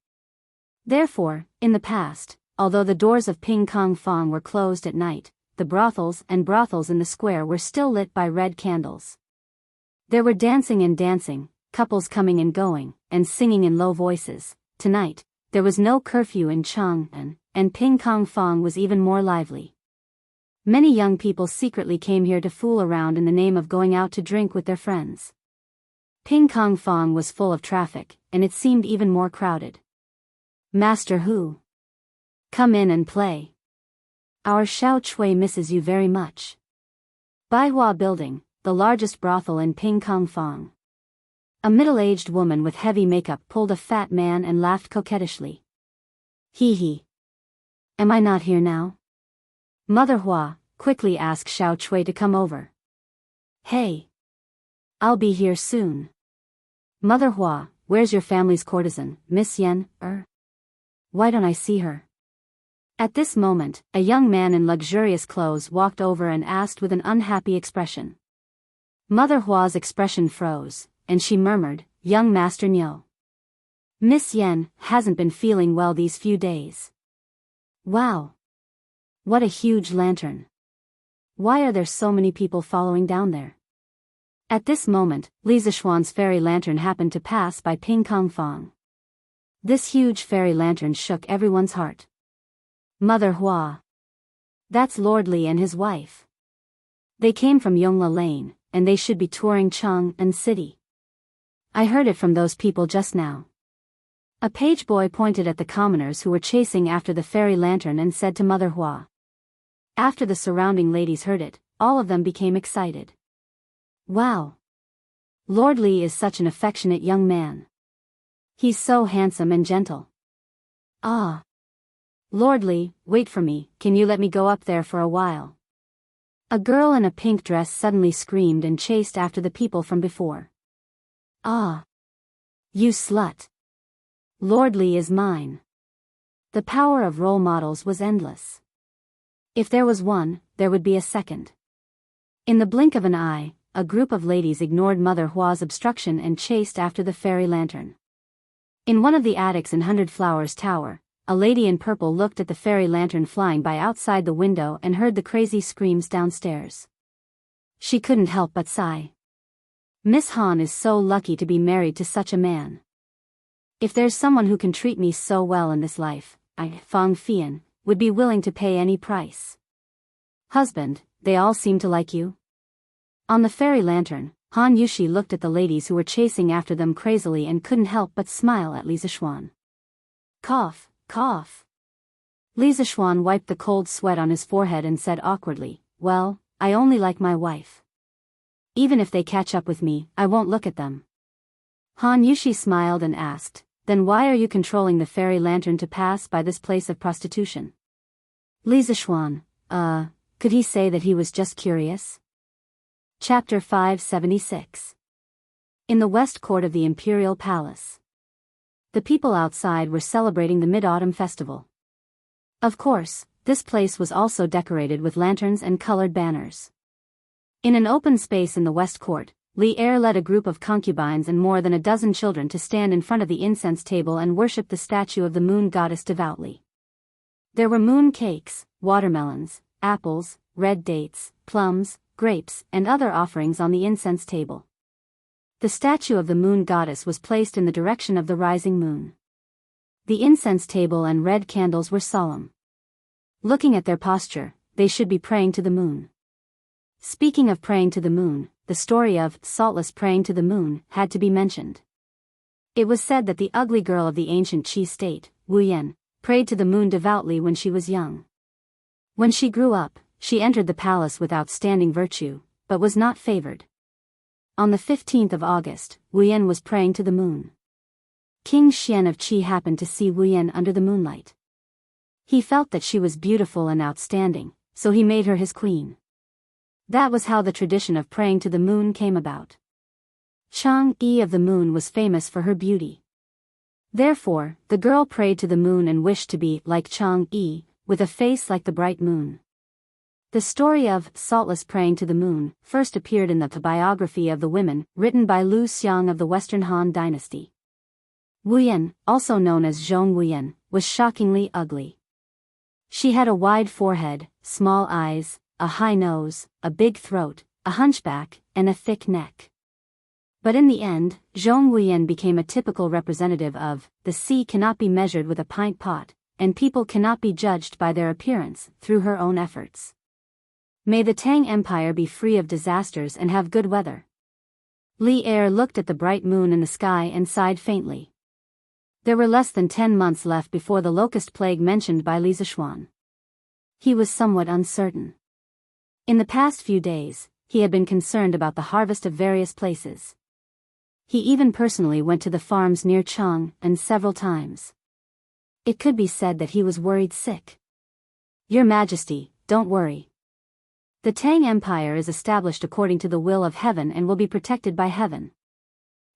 Therefore, in the past, although the doors of Ping Kong Fong were closed at night, the brothels in the square were still lit by red candles. There were dancing, couples coming and going, and singing in low voices. Tonight, there was no curfew in Chang'an, and Ping Kong Fong was even more lively. Many young people secretly came here to fool around in the name of going out to drink with their friends. Ping Kong Fong was full of traffic, and it seemed even more crowded. Master Hu. Come in and play. Our Xiao Chui misses you very much. Baihua Building, the largest brothel in Ping Kong Fong. A middle-aged woman with heavy makeup pulled a fat man and laughed coquettishly. Hee hee. Am I not here now? Mother Hua quickly asked Xiao Chui to come over. Hey. I'll be here soon. Mother Hua, where's your family's courtesan, Miss Yen? Why don't I see her? At this moment, a young man in luxurious clothes walked over and asked with an unhappy expression. Mother Hua's expression froze, and she murmured, Young Master Niu. Miss Yen hasn't been feeling well these few days. Wow. What a huge lantern. Why are there so many people following down there? At this moment, Li Zishuan's fairy lantern happened to pass by Ping Kong Fong. This huge fairy lantern shook everyone's heart. Mother Hua. That's Lord Li and his wife. They came from Yongla Lane, and they should be touring Chang'an City. I heard it from those people just now. A page boy pointed at the commoners who were chasing after the fairy lantern and said to Mother Hua. After the surrounding ladies heard it, all of them became excited. Wow. Lord Li is such an affectionate young man. He's so handsome and gentle. Ah. Lord Li, wait for me, can you let me go up there for a while? A girl in a pink dress suddenly screamed and chased after the people from before. Ah. You slut. Lord Li is mine. The power of role models was endless. If there was one, there would be a second. In the blink of an eye, a group of ladies ignored Mother Hua's obstruction and chased after the fairy lantern. In one of the attics in Hundred Flowers Tower, a lady in purple looked at the fairy lantern flying by outside the window and heard the crazy screams downstairs. She couldn't help but sigh. Miss Han is so lucky to be married to such a man. If there's someone who can treat me so well in this life, I, Fang Fian, would be willing to pay any price. Husband, they all seem to like you? On the fairy lantern, Han Yushi looked at the ladies who were chasing after them crazily and couldn't help but smile at Li Zishuan. Cough, cough. Li Zishuan wiped the cold sweat on his forehead and said awkwardly, Well, I only like my wife. Even if they catch up with me, I won't look at them. Han Yushi smiled and asked, Then why are you controlling the fairy lantern to pass by this place of prostitution? Li Zishuan, could he say that he was just curious? Chapter 576. In the West Court of the Imperial Palace. The people outside were celebrating the Mid-Autumn Festival. Of course, this place was also decorated with lanterns and colored banners. In an open space in the West Court, Li Er led a group of concubines and more than a dozen children to stand in front of the incense table and worship the statue of the moon goddess devoutly. There were moon cakes, watermelons, apples, red dates, plums, grapes, and other offerings on the incense table. The statue of the moon goddess was placed in the direction of the rising moon. The incense table and red candles were solemn. Looking at their posture, they should be praying to the moon. Speaking of praying to the moon, the story of Saltless praying to the moon had to be mentioned. It was said that the ugly girl of the ancient Qi state, Wu Yan, prayed to the moon devoutly when she was young. When she grew up, she entered the palace with outstanding virtue, but was not favored. On the 15th of August, Wu Yan was praying to the moon. King Xian of Qi happened to see Wu Yan under the moonlight. He felt that she was beautiful and outstanding, so he made her his queen. That was how the tradition of praying to the moon came about. Chang'e of the moon was famous for her beauty. Therefore, the girl prayed to the moon and wished to be like Chang-yi, with a face like the bright moon. The story of saltless praying to the moon first appeared in the biography of the women, written by Lu Xiang of the Western Han Dynasty. Wu Yan, also known as Zhong Wu Yan, was shockingly ugly. She had a wide forehead, small eyes, a high nose, a big throat, a hunchback, and a thick neck. But in the end, Zhong Wu Yan became a typical representative of, the sea cannot be measured with a pint pot, and people cannot be judged by their appearance through her own efforts. May the Tang Empire be free of disasters and have good weather. Li Er looked at the bright moon in the sky and sighed faintly. There were less than 10 months left before the locust plague mentioned by Li Zishuan. He was somewhat uncertain. In the past few days, he had been concerned about the harvest of various places. He even personally went to the farms near Chang, and several times. It could be said that he was worried sick. Your Majesty, don't worry. The Tang Empire is established according to the will of heaven and will be protected by heaven.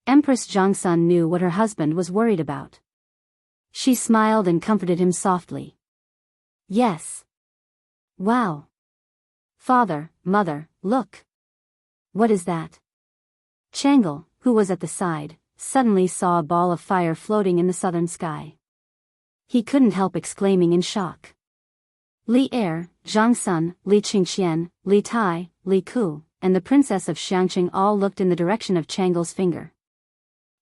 Empress Zhongsun knew what her husband was worried about. She smiled and comforted him softly. Yes. Wow. Father, mother, look. What is that? Changle, who was at the side, suddenly saw a ball of fire floating in the southern sky. He couldn't help exclaiming in shock. Li Er, Zhang Sun, Li Qingxian, Li Tai, Li Ku, and the princess of Xiangqing all looked in the direction of Changle's finger.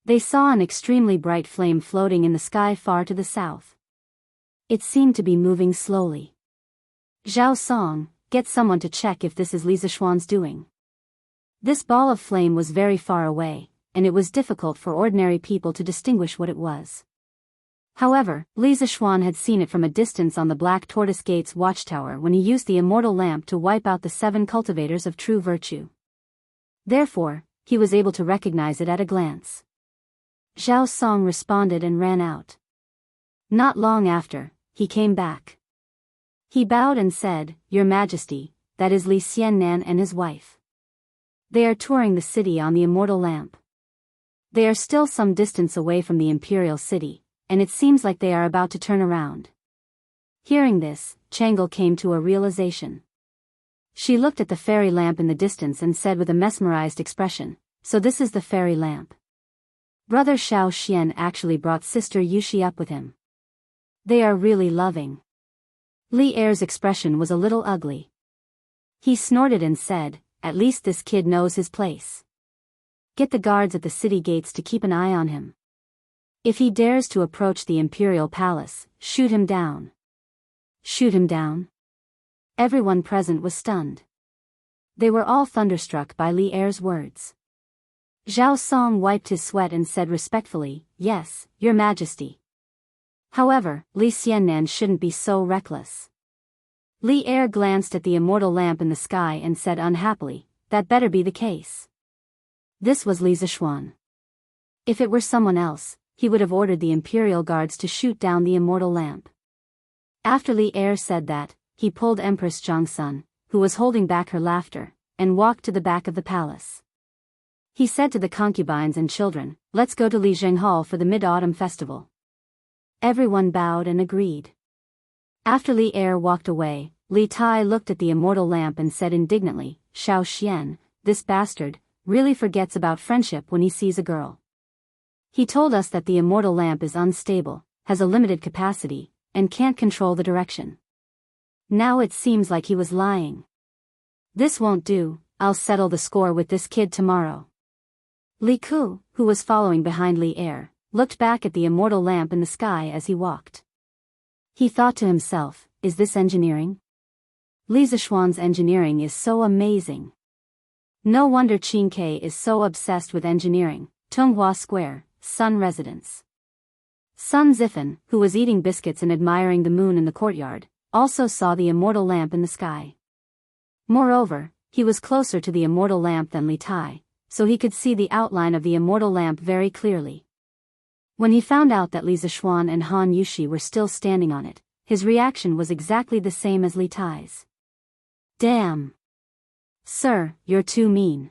They saw an extremely bright flame floating in the sky far to the south. It seemed to be moving slowly. Zhao Song, get someone to check if this is Li Zishuan's doing. This ball of flame was very far away, and it was difficult for ordinary people to distinguish what it was. However, Li Zishuan had seen it from a distance on the Black Tortoise Gate's watchtower when he used the immortal lamp to wipe out the 7 cultivators of true virtue. Therefore, he was able to recognize it at a glance. Zhao Song responded and ran out. Not long after, he came back. He bowed and said, Your Majesty, that is Li Xiannan and his wife. They are touring the city on the immortal lamp. They are still some distance away from the imperial city, and it seems like they are about to turn around. Hearing this, Changle came to a realization. She looked at the fairy lamp in the distance and said with a mesmerized expression, So this is the fairy lamp. Brother Xiao Xian actually brought sister Yushi up with him. They are really loving. Li Er's expression was a little ugly. He snorted and said, At least this kid knows his place. Get the guards at the city gates to keep an eye on him. If he dares to approach the imperial palace, shoot him down. Shoot him down? Everyone present was stunned. They were all thunderstruck by Li Er's words. Zhao Song wiped his sweat and said respectfully, Yes, Your Majesty. However, Li Xiannan shouldn't be so reckless. Li Er glanced at the immortal lamp in the sky and said unhappily, That better be the case. This was Li Zishuan. If it were someone else, he would have ordered the imperial guards to shoot down the immortal lamp. After Li Er said that, he pulled Empress Zhongsun, who was holding back her laughter, and walked to the back of the palace. He said to the concubines and children, Let's go to Lijiang Hall for the Mid-Autumn Festival. Everyone bowed and agreed. After Li Er walked away, Li Tai looked at the immortal lamp and said indignantly, Xiao Xian, this bastard, really forgets about friendship when he sees a girl. He told us that the immortal lamp is unstable, has a limited capacity, and can't control the direction. Now it seems like he was lying. This won't do, I'll settle the score with this kid tomorrow. Li Ku, who was following behind Li Er, looked back at the immortal lamp in the sky as he walked. He thought to himself, Is this engineering? Li Zishuan's engineering is so amazing. No wonder Qin Ke is so obsessed with engineering. Tonghua Square, Sun Residence. Sun Zifan, who was eating biscuits and admiring the moon in the courtyard, also saw the immortal lamp in the sky. Moreover, he was closer to the immortal lamp than Li Tai, so he could see the outline of the immortal lamp very clearly. When he found out that Li Zishuan and Han Yushi were still standing on it, his reaction was exactly the same as Li Tai's. Damn! Sir, you're too mean.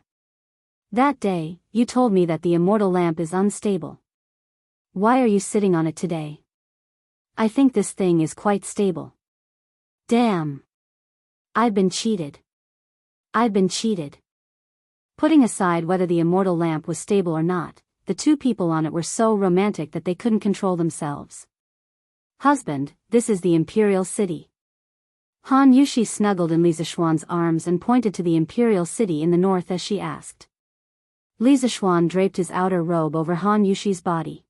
That day, you told me that the immortal lamp is unstable. Why are you sitting on it today? I think this thing is quite stable. Damn. I've been cheated. I've been cheated. Putting aside whether the immortal lamp was stable or not, the two people on it were so romantic that they couldn't control themselves. Husband, this is the Imperial City. Han Yushi snuggled in Li Zixuan's arms and pointed to the Imperial City in the north as she asked. Li Zixuan draped his outer robe over Han Yushi's body.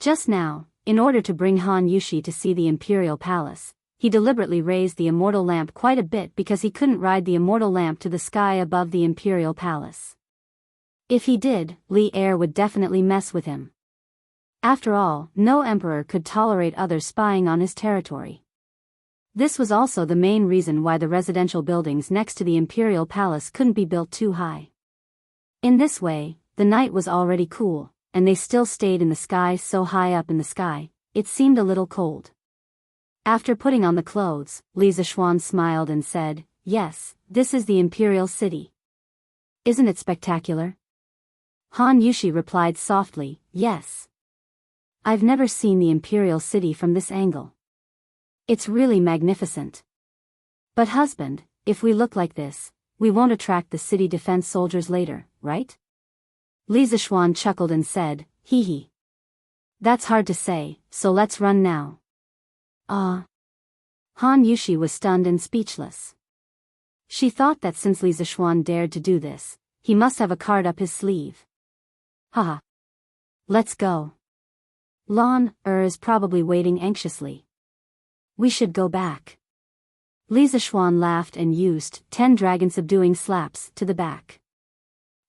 Just now, in order to bring Han Yushi to see the Imperial Palace, he deliberately raised the immortal lamp quite a bit because he couldn't ride the immortal lamp to the sky above the Imperial Palace. If he did, Li Air would definitely mess with him. After all, no emperor could tolerate others spying on his territory. This was also the main reason why the residential buildings next to the Imperial Palace couldn't be built too high. In this way, the night was already cool, and they still stayed in the sky so high up in the sky, it seemed a little cold. After putting on the clothes, Li Zixuan smiled and said, "Yes, this is the Imperial City. Isn't it spectacular?" Han Yushi replied softly, "Yes. I've never seen the Imperial City from this angle. It's really magnificent. But husband, if we look like this, we won't attract the city defense soldiers later, right?" Li Zixuan chuckled and said, "Hee hee. That's hard to say, so let's run now." Han Yushi was stunned and speechless. She thought that since Li Zixuan dared to do this, he must have a card up his sleeve. Haha. Let's go. Lan is probably waiting anxiously. We should go back. Li Zixuan laughed and used 10 dragon-subduing slaps to the back.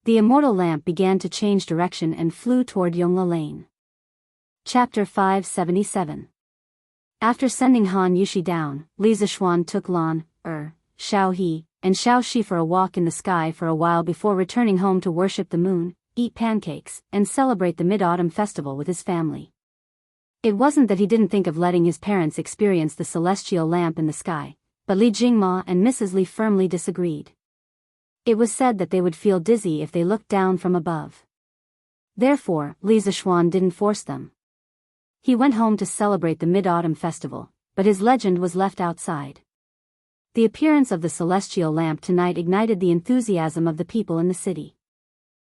The immortal lamp began to change direction and flew toward Yongla Lane. Chapter 577. After sending Han Yushi down, Li Zixuan took Lan, Xiao He, and Xiao Shi for a walk in the sky for a while before returning home to worship the moon, eat pancakes, and celebrate the Mid-Autumn Festival with his family. It wasn't that he didn't think of letting his parents experience the celestial lamp in the sky, but Li Jingma and Mrs. Li firmly disagreed. It was said that they would feel dizzy if they looked down from above. Therefore, Li Zixuan didn't force them. He went home to celebrate the Mid-Autumn Festival, but his legend was left outside. The appearance of the celestial lamp tonight ignited the enthusiasm of the people in the city.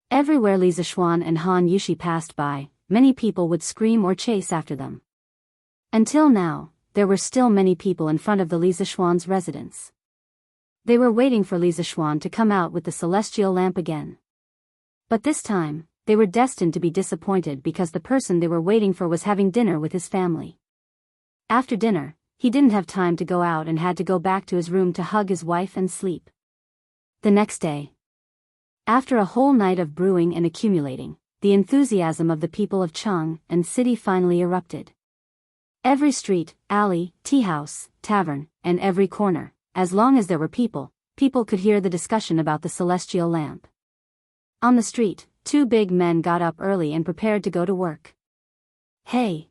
Everywhere Li Zixuan and Han Yushi passed by, many people would scream or chase after them. Until now, there were still many people in front of the Li Zixuan's residence. They were waiting for Li Zixuan to come out with the celestial lamp again. But this time, they were destined to be disappointed because the person they were waiting for was having dinner with his family. After dinner, he didn't have time to go out and had to go back to his room to hug his wife and sleep. The next day, after a whole night of brewing and accumulating, the enthusiasm of the people of Cheng and city finally erupted. Every street, alley, tea house, tavern, and every corner, as long as there were people could hear the discussion about the celestial lamp. On the street, 2 big men got up early and prepared to go to work. "Hey!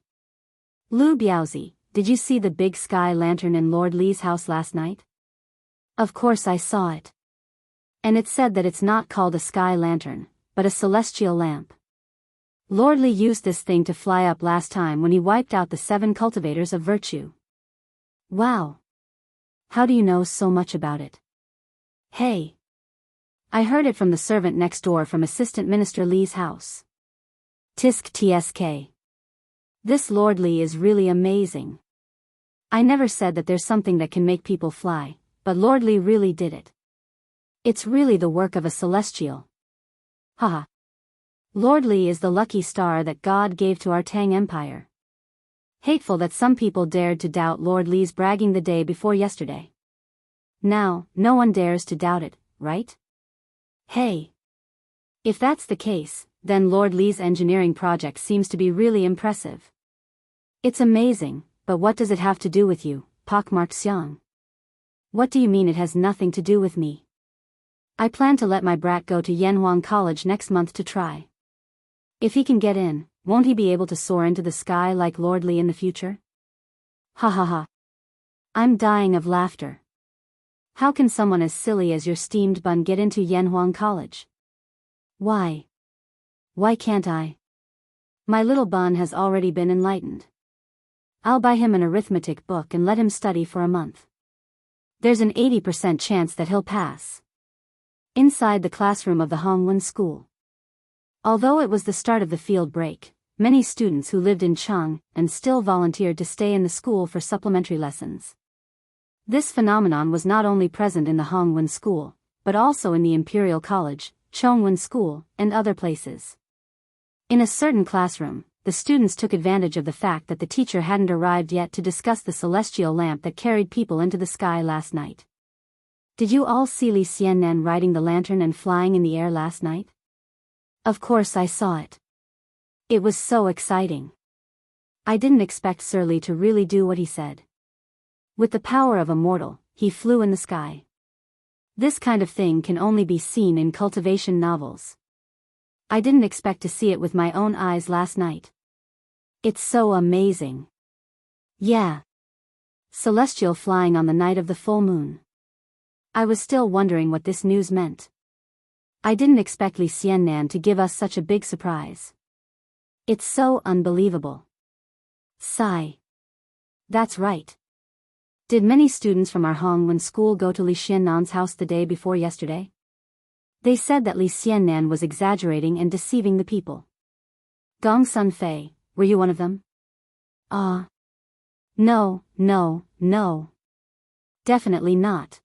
Lu Biaozi, did you see the big sky lantern in Lord Li's house last night?" "Of course I saw it. And it said that it's not called a sky lantern, but a celestial lamp. Lord Li used this thing to fly up last time when he wiped out the 7 cultivators of virtue." "Wow! How do you know so much about it?" "Hey! I heard it from the servant next door from Assistant Minister Li's house. Tisk tsk. This Lord Li is really amazing. I never said that there's something that can make people fly, but Lord Li really did it. It's really the work of a celestial. Haha. Lord Li is the lucky star that God gave to our Tang Empire. Hateful that some people dared to doubt Lord Li's bragging the day before yesterday. Now, no one dares to doubt it, right? Hey! If that's the case, then Lord Li's engineering project seems to be really impressive. It's amazing, but what does it have to do with you, pockmarked Xiang? What do you mean it has nothing to do with me? I plan to let my brat go to Yanhuang College next month to try. If he can get in, won't he be able to soar into the sky like Lord Li in the future? Ha ha ha. I'm dying of laughter. How can someone as silly as your steamed bun get into Yanhuang College? Why? Why can't I? My little bun has already been enlightened. I'll buy him an arithmetic book and let him study for a month. There's an 80% chance that he'll pass. Inside the classroom of the Hongwen school. Although it was the start of the field break, many students who lived in Cheng and still volunteered to stay in the school for supplementary lessons. This phenomenon was not only present in the Hongwen school, but also in the Imperial College, Chongwen School, and other places. In a certain classroom, the students took advantage of the fact that the teacher hadn't arrived yet to discuss the celestial lamp that carried people into the sky last night. Did you all see Li Xiannan riding the lantern and flying in the air last night? Of course I saw it. It was so exciting. I didn't expect Sir Li to really do what he said. With the power of a mortal, he flew in the sky. This kind of thing can only be seen in cultivation novels. I didn't expect to see it with my own eyes last night. It's so amazing. Yeah. Celestial flying on the night of the full moon. I was still wondering what this news meant. I didn't expect Li Xiannan to give us such a big surprise. It's so unbelievable. Sigh. That's right. Did many students from our Hongwen school go to Li Xiannan's house the day before yesterday? They said that Li Xiannan was exaggerating and deceiving the people. Gong Sun Fei, were you one of them? No. Definitely not.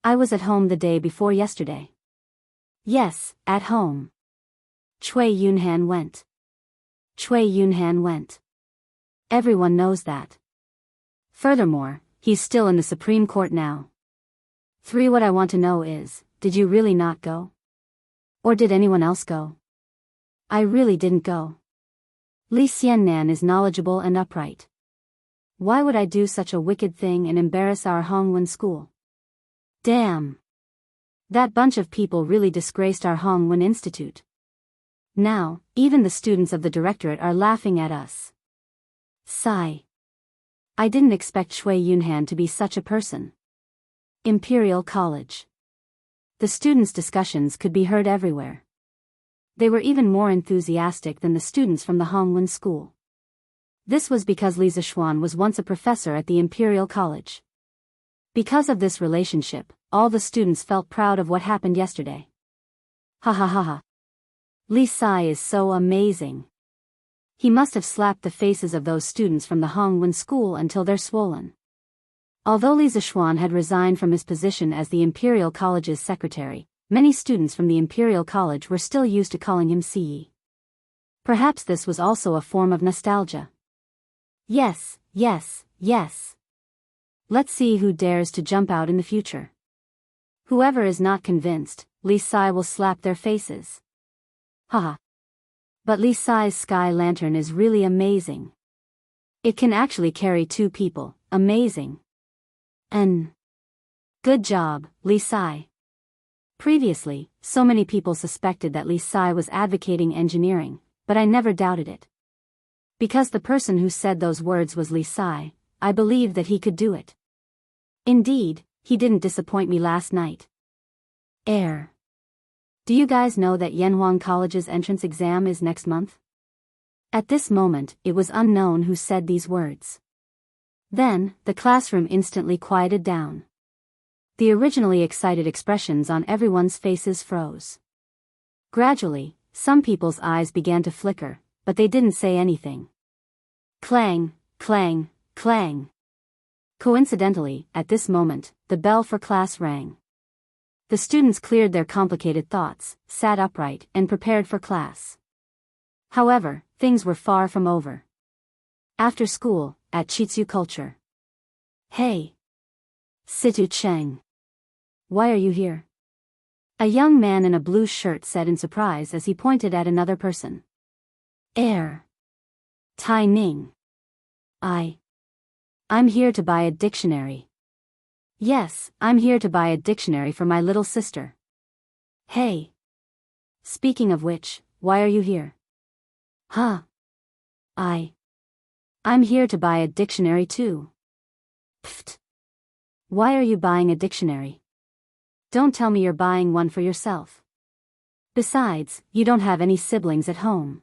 I was at home the day before yesterday. Yes, at home. Cui Yunhan went. Everyone knows that. Furthermore, he's still in the Supreme Court now. 3. What I want to know is, did you really not go? Or did anyone else go? I really didn't go. Li Xiannan is knowledgeable and upright. Why would I do such a wicked thing and embarrass our Hongwen school? Damn. That bunch of people really disgraced our Hongwen Institute. Now, even the students of the directorate are laughing at us. Sigh. I didn't expect Cui Yunhan to be such a person. Imperial College. The students' discussions could be heard everywhere. They were even more enthusiastic than the students from the Hongwen school. This was because Li Zixuan was once a professor at the Imperial College. Because of this relationship, all the students felt proud of what happened yesterday. Ha ha ha ha. Li Sai is so amazing. He must have slapped the faces of those students from the Hongwen school until they're swollen. Although Li Zixuan had resigned from his position as the Imperial College's secretary, many students from the Imperial College were still used to calling him CE. Perhaps this was also a form of nostalgia. Yes. Let's see who dares to jump out in the future. Whoever is not convinced, Li Sai will slap their faces. Haha. But Li Sai's sky lantern is really amazing. It can actually carry 2 people, amazing. Good job, Li Sai. Previously, so many people suspected that Li Sai was advocating engineering, but I never doubted it. Because the person who said those words was Li Sai, I believed that he could do it. Indeed, he didn't disappoint me last night. Do you guys know that Yanhuang College's entrance exam is next month? At this moment, it was unknown who said these words. Then, the classroom instantly quieted down. The originally excited expressions on everyone's faces froze. Gradually, some people's eyes began to flicker, but they didn't say anything. Clang, clang, clang. Coincidentally, at this moment, the bell for class rang. The students cleared their complicated thoughts, sat upright, and prepared for class. However, things were far from over. After school, at Chitsu Culture. Hey! Situ Cheng. Why are you here? A young man in a blue shirt said in surprise as he pointed at another person. Tai Ning. I'm here to buy a dictionary. Yes, I'm here to buy a dictionary for my little sister. Hey. Speaking of which, why are you here? I'm here to buy a dictionary too. Pfft. Why are you buying a dictionary? Don't tell me you're buying one for yourself. Besides, you don't have any siblings at home.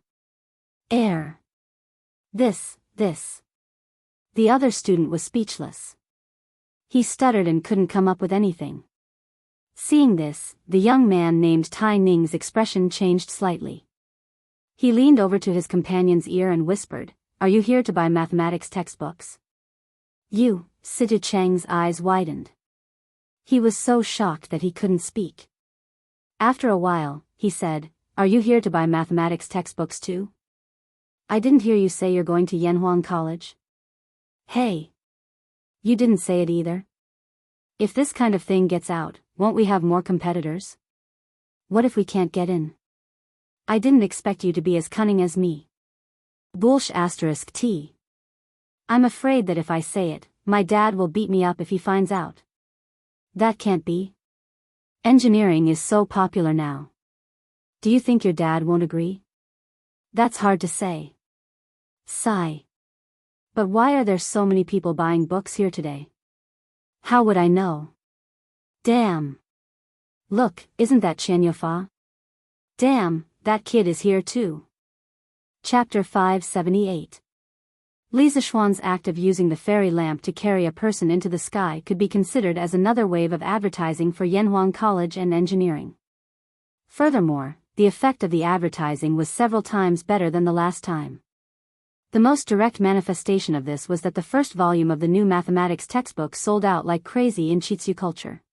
Air. This. The other student was speechless. He stuttered and couldn't come up with anything. Seeing this, the young man named Tai Ning's expression changed slightly. He leaned over to his companion's ear and whispered, "Are you here to buy mathematics textbooks?" "You," Siju Cheng's eyes widened. He was so shocked that he couldn't speak. After a while, he said, "Are you here to buy mathematics textbooks too?" "I didn't hear you say you're going to Yanhuang College." "Hey. You didn't say it either. If this kind of thing gets out, won't we have more competitors? What if we can't get in? I didn't expect you to be as cunning as me." Bullsh *T. "I'm afraid that if I say it, my dad will beat me up if he finds out." "That can't be. Engineering is so popular now. Do you think your dad won't agree?" "That's hard to say." Sigh. "But why are there so many people buying books here today?" "How would I know?" "Damn. Look, isn't that Chen Yufa? Damn, that kid is here too." Chapter 578. Li Zishuan's act of using the fairy lamp to carry a person into the sky could be considered as another wave of advertising for Yanhuang College and engineering. Furthermore, the effect of the advertising was several times better than the last time. The most direct manifestation of this was that the first volume of the new mathematics textbook sold out like crazy in Chitsu culture.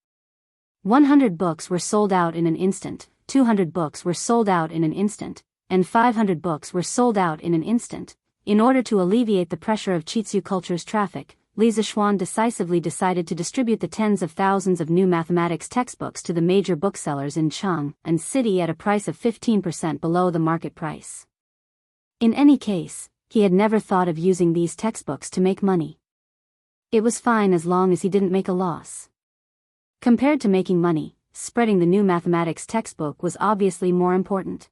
100 books were sold out in an instant, 200 books were sold out in an instant, and 500 books were sold out in an instant. In order to alleviate the pressure of Chitsu culture's traffic, Li Zishuan decisively decided to distribute the tens of thousands of new mathematics textbooks to the major booksellers in Chang and City at a price of 15% below the market price. In any case, he had never thought of using these textbooks to make money. It was fine as long as he didn't make a loss. Compared to making money, spreading the new mathematics textbook was obviously more important.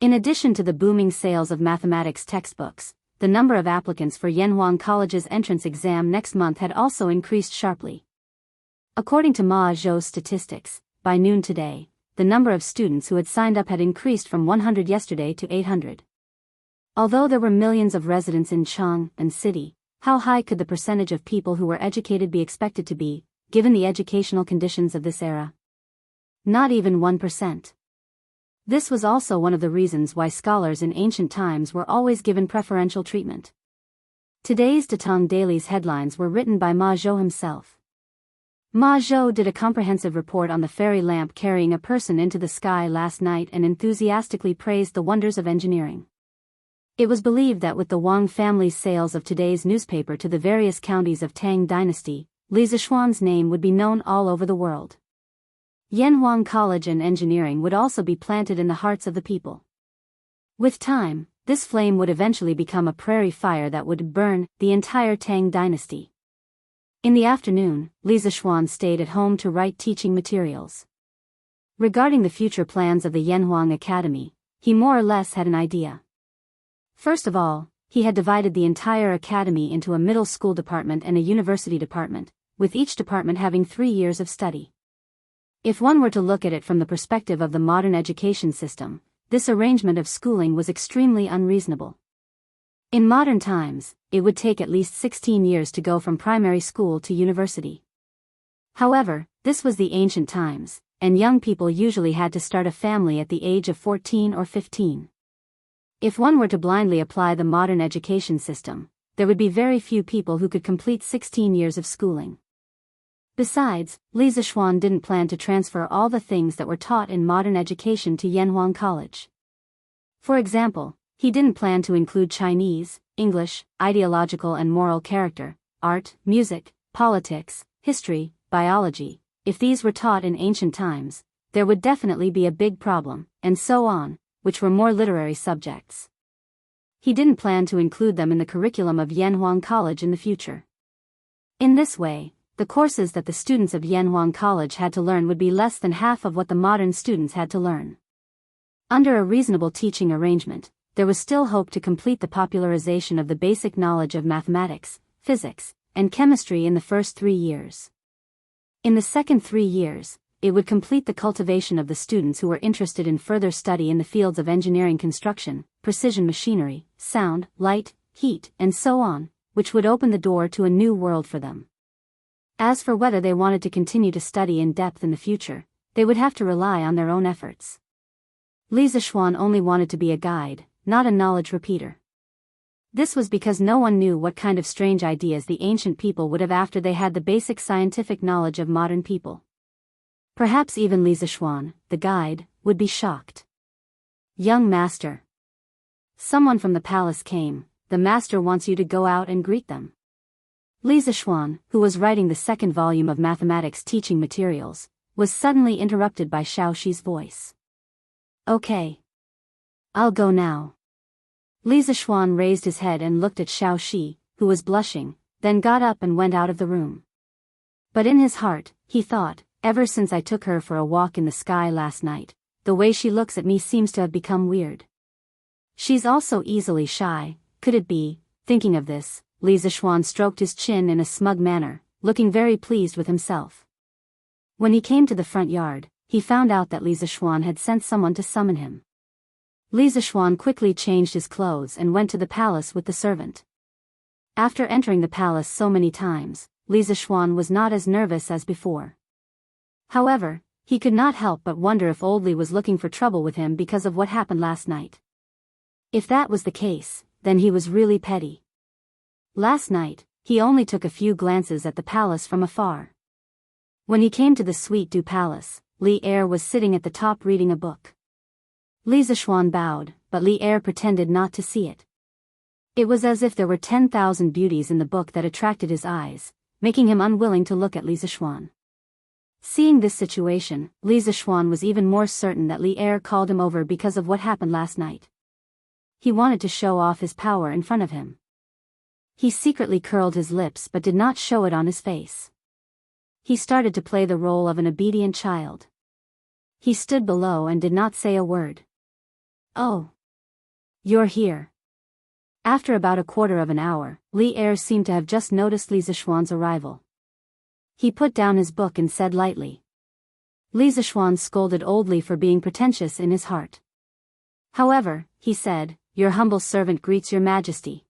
In addition to the booming sales of mathematics textbooks, the number of applicants for Yanhuang College's entrance exam next month had also increased sharply. According to Ma Zhou's statistics, by noon today, the number of students who had signed up had increased from 100 yesterday to 800. Although there were millions of residents in Chang and City, how high could the percentage of people who were educated be expected to be, given the educational conditions of this era? Not even 1%. This was also one of the reasons why scholars in ancient times were always given preferential treatment. Today's Datong Daily's headlines were written by Ma Zhou himself. Ma Zhou did a comprehensive report on the fairy lamp carrying a person into the sky last night and enthusiastically praised the wonders of engineering. It was believed that with the Wang family's sales of today's newspaper to the various counties of Tang Dynasty, Li Zishuan's name would be known all over the world. Yanhuang College and engineering would also be planted in the hearts of the people. With time, this flame would eventually become a prairie fire that would burn the entire Tang dynasty. In the afternoon, Li Zishuan stayed at home to write teaching materials. Regarding the future plans of the Yanhuang Academy, he more or less had an idea. First of all, he had divided the entire academy into a middle school department and a university department, with each department having 3 years of study. If one were to look at it from the perspective of the modern education system, this arrangement of schooling was extremely unreasonable. In modern times, it would take at least 16 years to go from primary school to university. However, this was the ancient times, and young people usually had to start a family at the age of 14 or 15. If one were to blindly apply the modern education system, there would be very few people who could complete 16 years of schooling. Besides, Li Zishuan didn't plan to transfer all the things that were taught in modern education to Yanhuang College. For example, he didn't plan to include Chinese, English, ideological and moral character, art, music, politics, history, biology. If these were taught in ancient times, there would definitely be a big problem, and so on, which were more literary subjects. He didn't plan to include them in the curriculum of Yanhuang College in the future. In this way, the courses that the students of Yanhuang College had to learn would be less than half of what the modern students had to learn. Under a reasonable teaching arrangement, there was still hope to complete the popularization of the basic knowledge of mathematics, physics, and chemistry in the first 3 years. In the second 3 years, it would complete the cultivation of the students who were interested in further study in the fields of engineering construction, precision machinery, sound, light, heat, and so on, which would open the door to a new world for them. As for whether they wanted to continue to study in depth in the future, they would have to rely on their own efforts. Li Zixuan only wanted to be a guide, not a knowledge repeater. This was because no one knew what kind of strange ideas the ancient people would have after they had the basic scientific knowledge of modern people. Perhaps even Li Zixuan, the guide, would be shocked. Young master. Someone from the palace came. The master wants you to go out and greet them. Li Zixuan, who was writing the second volume of mathematics teaching materials, was suddenly interrupted by Xiao Shi's voice. Okay. I'll go now. Li Zixuan raised his head and looked at Xiao Shi, who was blushing, then got up and went out of the room. But in his heart, he thought, ever since I took her for a walk in the sky last night, the way she looks at me seems to have become weird. She's also easily shy, could it be? Thinking of this, Li Zixuan stroked his chin in a smug manner, looking very pleased with himself. When he came to the front yard, he found out that Li Zixuan had sent someone to summon him. Li Zixuan quickly changed his clothes and went to the palace with the servant. After entering the palace so many times, Li Zixuan was not as nervous as before. However, he could not help but wonder if old Li was looking for trouble with him because of what happened last night. If that was the case, then he was really petty. Last night, he only took a few glances at the palace from afar. When he came to the Suite du Palace, Li Er was sitting at the top reading a book. Li Zixuan bowed, but Li Er pretended not to see it. It was as if there were 10,000 beauties in the book that attracted his eyes, making him unwilling to look at Li Zixuan. Seeing this situation, Li Zixuan was even more certain that Li Er called him over because of what happened last night. He wanted to show off his power in front of him. He secretly curled his lips but did not show it on his face. He started to play the role of an obedient child. He stood below and did not say a word. Oh. You're here. After about a quarter of an hour, Li Er seemed to have just noticed Li Zixuan's arrival. He put down his book and said lightly. Li Zixuan scolded old Li for being pretentious in his heart. However, he said, "Your humble servant greets your majesty.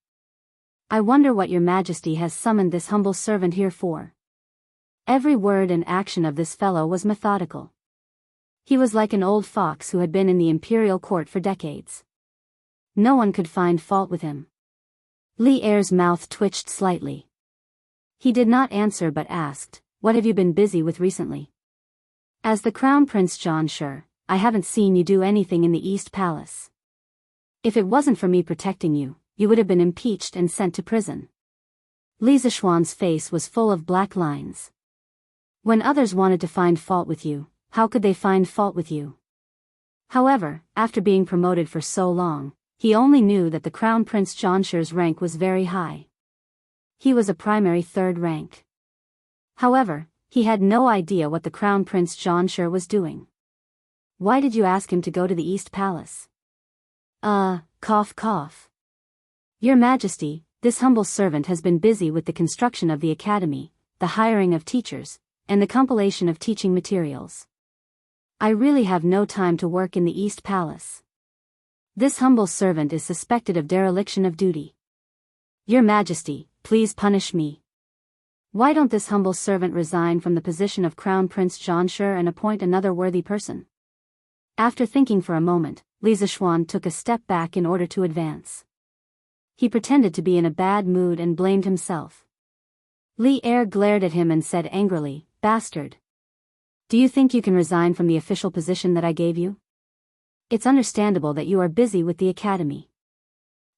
I wonder what your majesty has summoned this humble servant here for." Every word and action of this fellow was methodical. He was like an old fox who had been in the imperial court for decades. No one could find fault with him. Li Er's mouth twitched slightly. He did not answer but asked, "What have you been busy with recently?" "As the Crown Prince John Sure, I haven't seen you do anything in the East Palace. If it wasn't for me protecting you, you would have been impeached and sent to prison." Li Zixuan's face was full of black lines. When others wanted to find fault with you, how could they find fault with you? However, after being promoted for so long, he only knew that the Crown Prince John Sure's rank was very high. He was a primary third rank. However, he had no idea what the Crown Prince John Sure was doing. "Why did you ask him to go to the East Palace?" Cough cough. "Your Majesty, this humble servant has been busy with the construction of the academy, the hiring of teachers, and the compilation of teaching materials. I really have no time to work in the East Palace. This humble servant is suspected of dereliction of duty. Your Majesty, please punish me. Why don't this humble servant resign from the position of Crown Prince John Sure and appoint another worthy person?" After thinking for a moment, Li Zixuan took a step back in order to advance. He pretended to be in a bad mood and blamed himself. Li Er glared at him and said angrily, "Bastard. Do you think you can resign from the official position that I gave you? It's understandable that you are busy with the academy.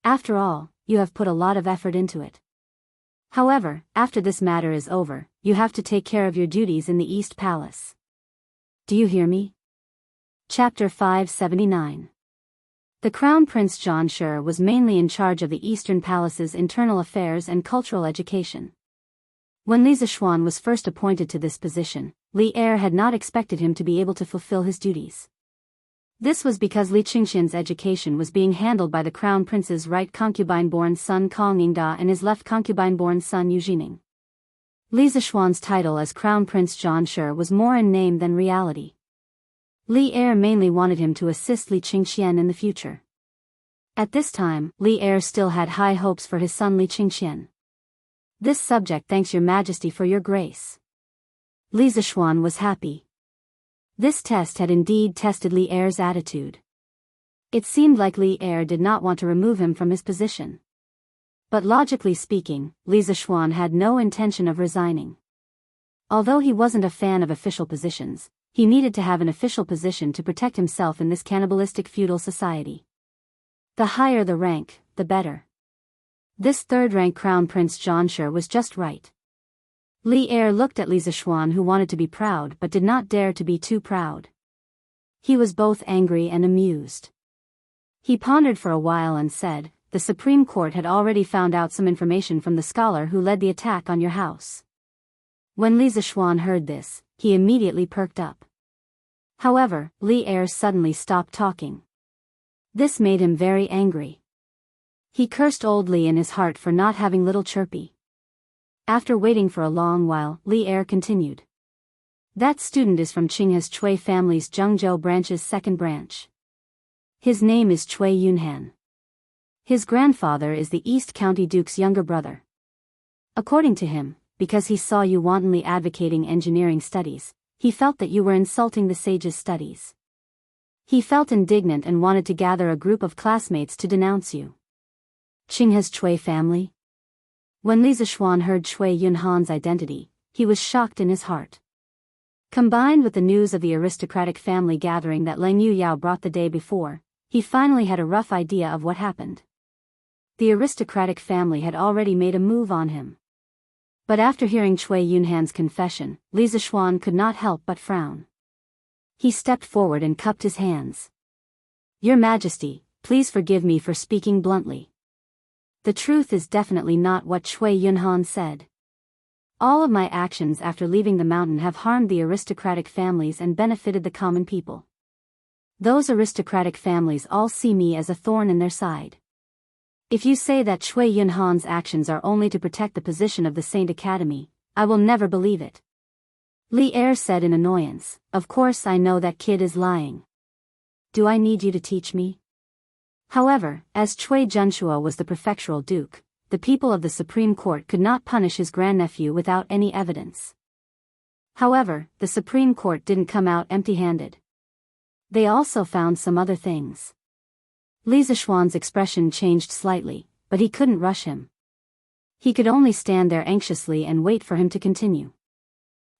After all, you have put a lot of effort into it. However, after this matter is over, you have to take care of your duties in the East Palace. Do you hear me?" Chapter 579. The Crown Prince John Sure was mainly in charge of the Eastern Palace's internal affairs and cultural education. When Li Zixuan was first appointed to this position, Li Er had not expected him to be able to fulfill his duties. This was because Li Qingxian's education was being handled by the Crown Prince's right concubine-born son Kong Yingda and his left concubine-born son Yu Jining. Li Zishuan's title as Crown Prince Zhang was more in name than reality. Li Er mainly wanted him to assist Li Qingxian in the future. At this time, Li Er still had high hopes for his son Li Qingxian. This subject thanks your majesty for your grace. Li Zishuan was happy. This test had indeed tested Li Er's attitude. It seemed like Li Er did not want to remove him from his position. But logically speaking, Li Zishuan had no intention of resigning. Although he wasn't a fan of official positions, he needed to have an official position to protect himself in this cannibalistic feudal society. The higher the rank, the better. This third-rank Crown Prince Zhang was just right. Li Er looked at Li Zishuan, who wanted to be proud but did not dare to be too proud. He was both angry and amused. He pondered for a while and said, "The Supreme Court had already found out some information from the scholar who led the attack on your house." When Li Zishuan heard this, he immediately perked up. However, Li Er suddenly stopped talking. This made him very angry. He cursed old Li in his heart for not having little Chirpy. After waiting for a long while, Li Er continued. "That student is from Qinghe's Chui family's Zhengzhou branch's second branch. His name is Chui Yunhan. His grandfather is the East County Duke's younger brother. According to him, because he saw you wantonly advocating engineering studies, he felt that you were insulting the sage's studies. He felt indignant and wanted to gather a group of classmates to denounce you." Qinghe's Chui family? When Li Zishuan heard Chui Yunhan's identity, he was shocked in his heart. Combined with the news of the aristocratic family gathering that Leng Yuyao brought the day before, he finally had a rough idea of what happened. The aristocratic family had already made a move on him. But after hearing Chui Yunhan's confession, Li Zishuan could not help but frown. He stepped forward and cupped his hands. "Your Majesty, please forgive me for speaking bluntly. The truth is definitely not what Chui Yunhan said. All of my actions after leaving the mountain have harmed the aristocratic families and benefited the common people. Those aristocratic families all see me as a thorn in their side. If you say that Chui Yunhan's actions are only to protect the position of the Saint Academy, I will never believe it." Li Er said in annoyance, "Of course I know that kid is lying. Do I need you to teach me?" However, as Chui Zhenshua was the prefectural duke, the people of the Supreme Court could not punish his grandnephew without any evidence. However, the Supreme Court didn't come out empty-handed. They also found some other things. Li Zishuan's expression changed slightly, but he couldn't rush him. He could only stand there anxiously and wait for him to continue.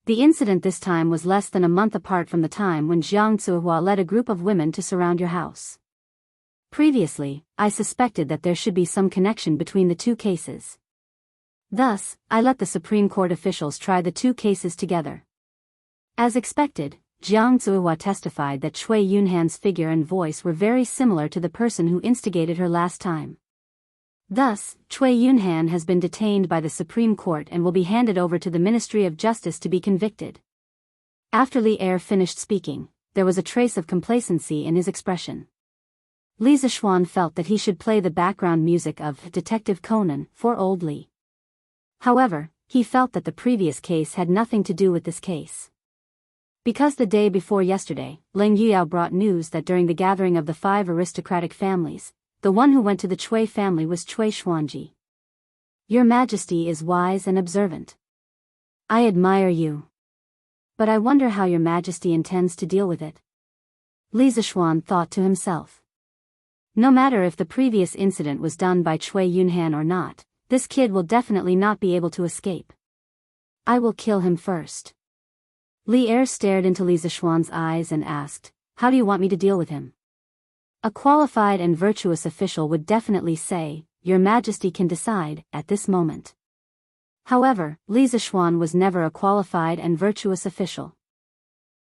The incident this time was less than a month apart from the time when Jiang Zuhua led a group of women to surround your house. Previously, I suspected that there should be some connection between the two cases. Thus, I let the Supreme Court officials try the two cases together. As expected, Jiang Zuhua testified that Chui Yunhan's figure and voice were very similar to the person who instigated her last time. Thus, Chui Yunhan has been detained by the Supreme Court and will be handed over to the Ministry of Justice to be convicted. After Li Er finished speaking, there was a trace of complacency in his expression. Li Zishuan felt that he should play the background music of Detective Conan for old Li. However, he felt that the previous case had nothing to do with this case. Because the day before yesterday, Leng Yuyao brought news that during the gathering of the 5 aristocratic families, the one who went to the Chui family was Chui Xuanji. Your Majesty is wise and observant. I admire you. But I wonder how your Majesty intends to deal with it. Li Zishuan thought to himself. No matter if the previous incident was done by Chui Yunhan or not, this kid will definitely not be able to escape. I will kill him first. Li Er stared into Li Zishuan's eyes and asked, "How do you want me to deal with him?" A qualified and virtuous official would definitely say, "Your Majesty can decide," at this moment. However, Li Zishuan was never a qualified and virtuous official.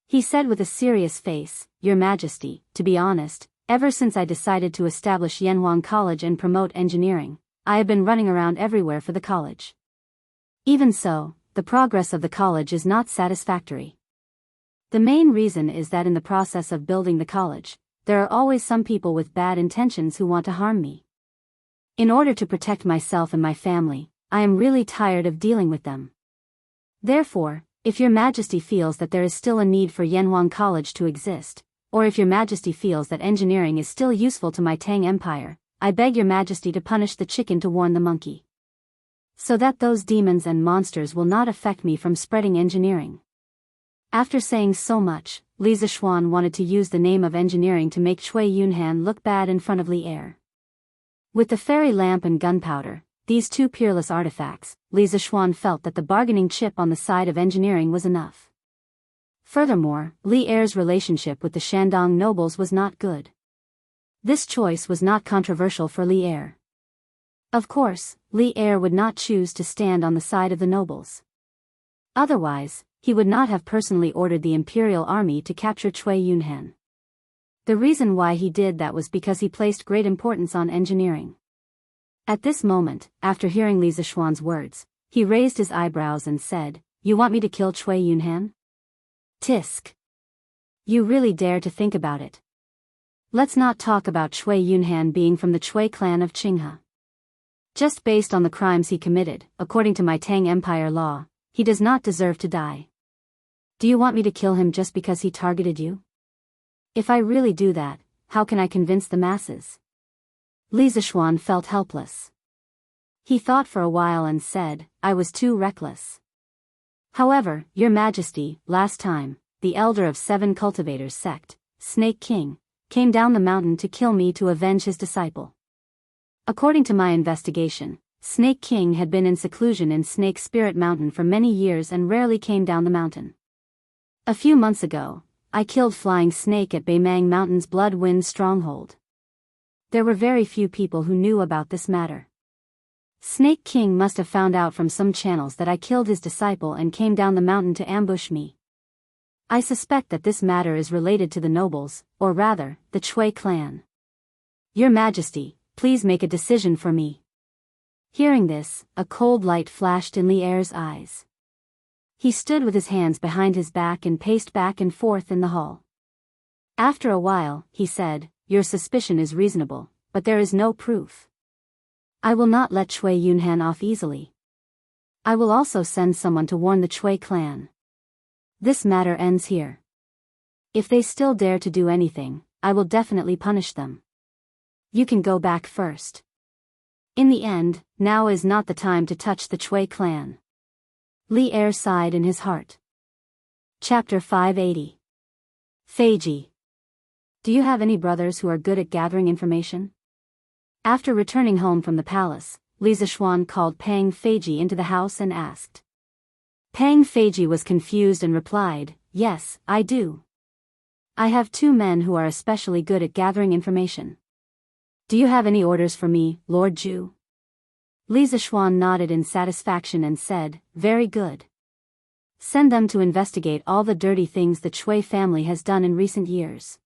He said with a serious face, "Your Majesty, to be honest, ever since I decided to establish Yanhuang College and promote engineering, I have been running around everywhere for the college. Even so, the progress of the college is not satisfactory. The main reason is that in the process of building the college, there are always some people with bad intentions who want to harm me. In order to protect myself and my family, I am really tired of dealing with them. Therefore, if your Majesty feels that there is still a need for Yanhuang College to exist, or if your Majesty feels that engineering is still useful to my Tang Empire, I beg your Majesty to punish the chicken to warn the monkey, so that those demons and monsters will not affect me from spreading engineering. After saying so much, Li Zishuan wanted to use the name of engineering to make Cui Yunhan look bad in front of Li Air. With the fairy lamp and gunpowder, these two peerless artifacts, Li Zishuan felt that the bargaining chip on the side of engineering was enough. Furthermore, Li Air's relationship with the Shandong nobles was not good. This choice was not controversial for Li Air. Of course, Li Air would not choose to stand on the side of the nobles. Otherwise, he would not have personally ordered the imperial army to capture Cui Yunhan. The reason why he did that was because he placed great importance on engineering. At this moment, after hearing Li Zishuan's words, he raised his eyebrows and said, "You want me to kill Cui Yunhan? Tisk. You really dare to think about it. Let's not talk about Cui Yunhan being from the Cui clan of Qinghe. Just based on the crimes he committed, according to my Tang Empire law, he does not deserve to die. Do you want me to kill him just because he targeted you? If I really do that, how can I convince the masses?" Li Zishuan felt helpless. He thought for a while and said, "I was too reckless. However, Your Majesty, last time, the elder of 7 cultivators sect, Snake King, came down the mountain to kill me to avenge his disciple. According to my investigation, Snake King had been in seclusion in Snake Spirit Mountain for many years and rarely came down the mountain. A few months ago, I killed Flying Snake at Beimang Mountain's Blood Wind stronghold. There were very few people who knew about this matter. Snake King must have found out from some channels that I killed his disciple and came down the mountain to ambush me. I suspect that this matter is related to the nobles, or rather, the Cui clan. Your Majesty, please make a decision for me." Hearing this, a cold light flashed in Li Air's eyes. He stood with his hands behind his back and paced back and forth in the hall. After a while, he said, "Your suspicion is reasonable, but there is no proof. I will not let Cui Yunhan off easily. I will also send someone to warn the Cui clan. This matter ends here. If they still dare to do anything, I will definitely punish them. You can go back first. In the end, now is not the time to touch the Cui clan." Li Air sighed in his heart. Chapter 580. Feiji. Do you have any brothers who are good at gathering information? After returning home from the palace, Li Zishuan called Pang Feiji into the house and asked. Pang Feiji was confused and replied, "Yes, I do. I have 2 men who are especially good at gathering information. Do you have any orders for me, Lord Zhu?" Li Zishuan nodded in satisfaction and said, "Very good. Send them to investigate all the dirty things the Cui family has done in recent years.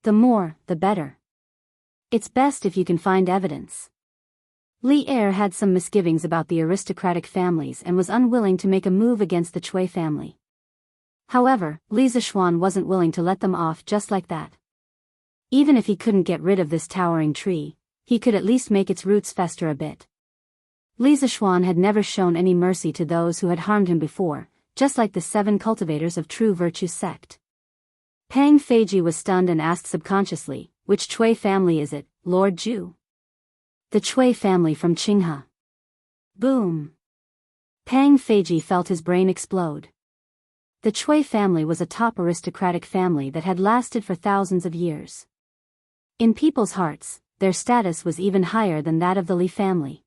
The more, the better. It's best if you can find evidence." Li Air had some misgivings about the aristocratic families and was unwilling to make a move against the Cui family. However, Li Zishuan wasn't willing to let them off just like that. Even if he couldn't get rid of this towering tree, he could at least make its roots fester a bit. Li Zishuan had never shown any mercy to those who had harmed him before, just like the 7 cultivators of True Virtue sect. Pang Feiji was stunned and asked subconsciously, "Which Cui family is it, Lord Zhu?" "The Cui family from Qinghe." Boom! Pang Feiji felt his brain explode. The Cui family was a top aristocratic family that had lasted for thousands of years. In people's hearts, their status was even higher than that of the Li family.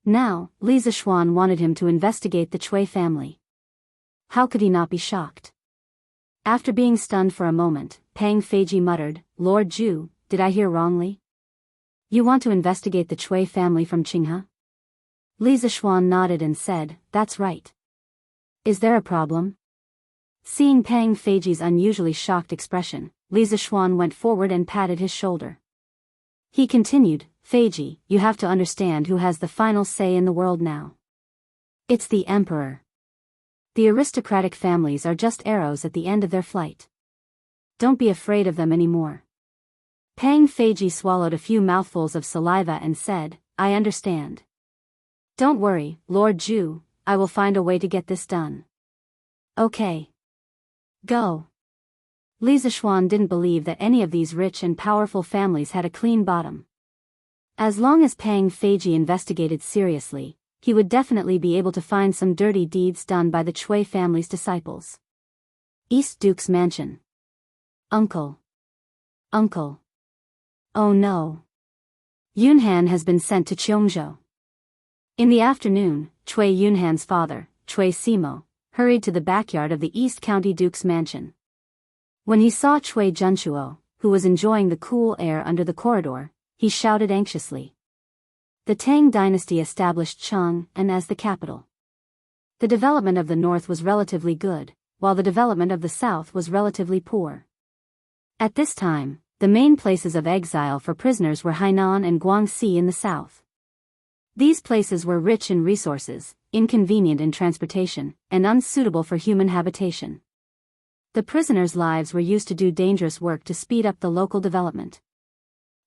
Now, Li Zishuan wanted him to investigate the Cui family. How could he not be shocked? After being stunned for a moment, Pang Feiji muttered, "Lord Zhu, did I hear wrongly? You want to investigate the Cui family from Qinghe?" Li Zishuan nodded and said, "That's right. Is there a problem?" Seeing Pang Feiji's unusually shocked expression, Li Zishuan went forward and patted his shoulder. He continued, "Feiji, you have to understand who has the final say in the world now. It's the emperor. The aristocratic families are just arrows at the end of their flight. Don't be afraid of them anymore." Pang Feiji swallowed a few mouthfuls of saliva and said, "I understand. Don't worry, Lord Zhu, I will find a way to get this done. Okay. Go. Li Zishuan didn't believe that any of these rich and powerful families had a clean bottom. As long as Pang Feiji investigated seriously, he would definitely be able to find some dirty deeds done by the Chui family's disciples. East Duke's Mansion. Uncle. Uncle. Oh no. Yunhan has been sent to Cheongzhou. In the afternoon, Chui Yunhan's father, Chui Simo, hurried to the backyard of the East County Duke's mansion. When he saw Chui Junchuo, who was enjoying the cool air under the corridor, he shouted anxiously. The Tang dynasty established Chang'an as the capital. The development of the north was relatively good, while the development of the south was relatively poor. At this time, the main places of exile for prisoners were Hainan and Guangxi in the south. These places were rich in resources, inconvenient in transportation, and unsuitable for human habitation. The prisoners' lives were used to do dangerous work to speed up the local development.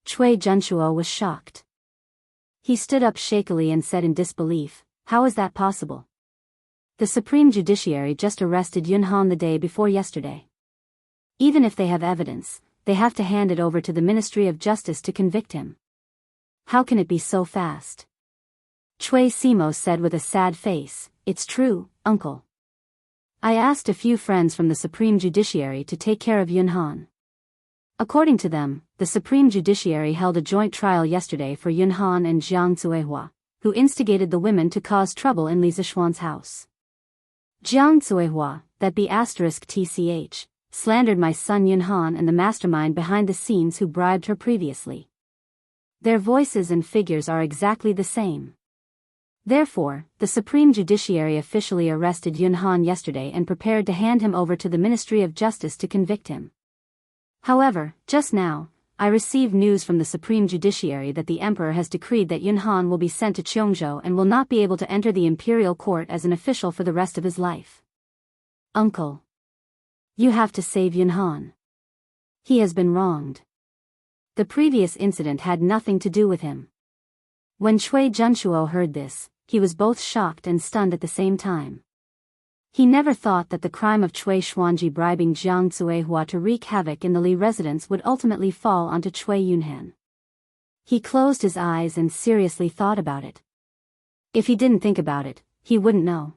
Chui Junchuo was shocked. He stood up shakily and said in disbelief, "How is that possible? The Supreme Judiciary just arrested Yunhan the day before yesterday. Even if they have evidence, they have to hand it over to the Ministry of Justice to convict him. How can it be so fast?" Chui Simo said with a sad face, "It's true, uncle. I asked a few friends from the Supreme Judiciary to take care of Yunhan. According to them, the Supreme Judiciary held a joint trial yesterday for Yunhan and Jiang Zuehua, who instigated the women to cause trouble in Li Zishuan's house. Jiang Zuehua, that be *tch, slandered my son Yunhan and the mastermind behind the scenes who bribed her previously. Their voices and figures are exactly the same. Therefore, the Supreme Judiciary officially arrested Yunhan yesterday and prepared to hand him over to the Ministry of Justice to convict him. However, just now, I received news from the Supreme Judiciary that the Emperor has decreed that Yunhan will be sent to Cheongzhou and will not be able to enter the imperial court as an official for the rest of his life. Uncle. You have to save Yunhan. He has been wronged. The previous incident had nothing to do with him." When Chui Junchuo heard this, he was both shocked and stunned at the same time. He never thought that the crime of Chui Xuanji bribing Jiang Zuehua to wreak havoc in the Li residence would ultimately fall onto Chui Yunhan. He closed his eyes and seriously thought about it. If he didn't think about it, he wouldn't know.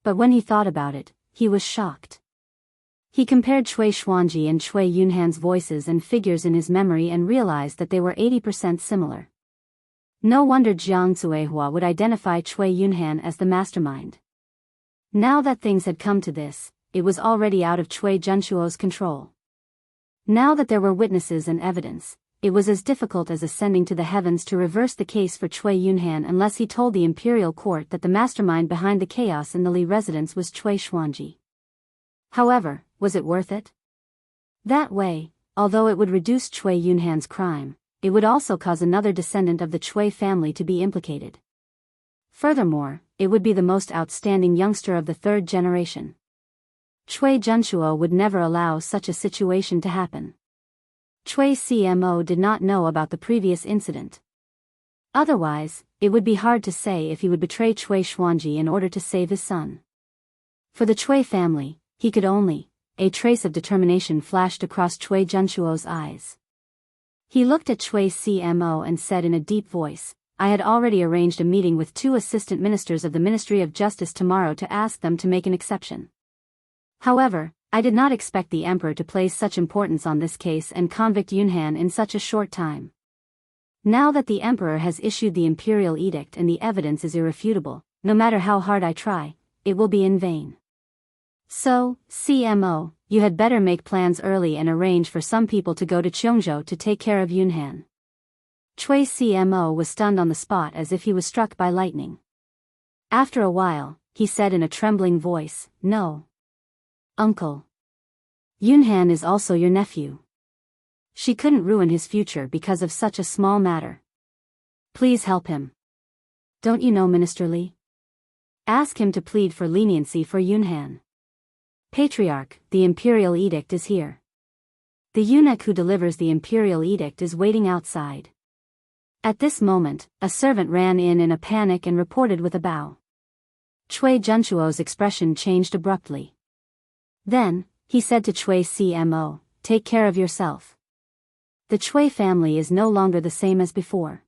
But when he thought about it, he was shocked. He compared Chui Xuanji and Chui Yunhan's voices and figures in his memory and realized that they were 80% similar. No wonder Jiang Zuehua would identify Chui Yunhan as the mastermind. Now that things had come to this, it was already out of Chui Junchuo's control. Now that there were witnesses and evidence, it was as difficult as ascending to the heavens to reverse the case for Chui Yunhan unless he told the imperial court that the mastermind behind the chaos in the Li residence was Chui Xuanji. However, was it worth it? That way, although it would reduce Chui Yunhan's crime, it would also cause another descendant of the Chui family to be implicated. Furthermore, it would be the most outstanding youngster of the third generation. Chui Junchuo would never allow such a situation to happen. Chui CMO did not know about the previous incident. Otherwise, it would be hard to say if he would betray Chui Xuanji in order to save his son. For the Chui family, he could only. A trace of determination flashed across Chui Junchuo's eyes. He looked at Chui CMO and said in a deep voice, "I had already arranged a meeting with 2 assistant ministers of the Ministry of Justice tomorrow to ask them to make an exception. However, I did not expect the Emperor to place such importance on this case and convict Yunhan in such a short time. Now that the Emperor has issued the imperial edict and the evidence is irrefutable, no matter how hard I try, it will be in vain. So, CMO, you had better make plans early and arrange for some people to go to Cheongzhou to take care of Yunhan." Chui CMO was stunned on the spot as if he was struck by lightning. After a while, he said in a trembling voice, "No. Uncle. Yunhan is also your nephew. She couldn't ruin his future because of such a small matter. Please help him. Don't you know Minister Li? Ask him to plead for leniency for Yunhan. Patriarch, the imperial edict is here. The eunuch who delivers the imperial edict is waiting outside." At this moment, a servant ran in a panic and reported with a bow. Chui Junchuo's expression changed abruptly. Then, he said to Chui CMO, "Take care of yourself. The Chui family is no longer the same as before.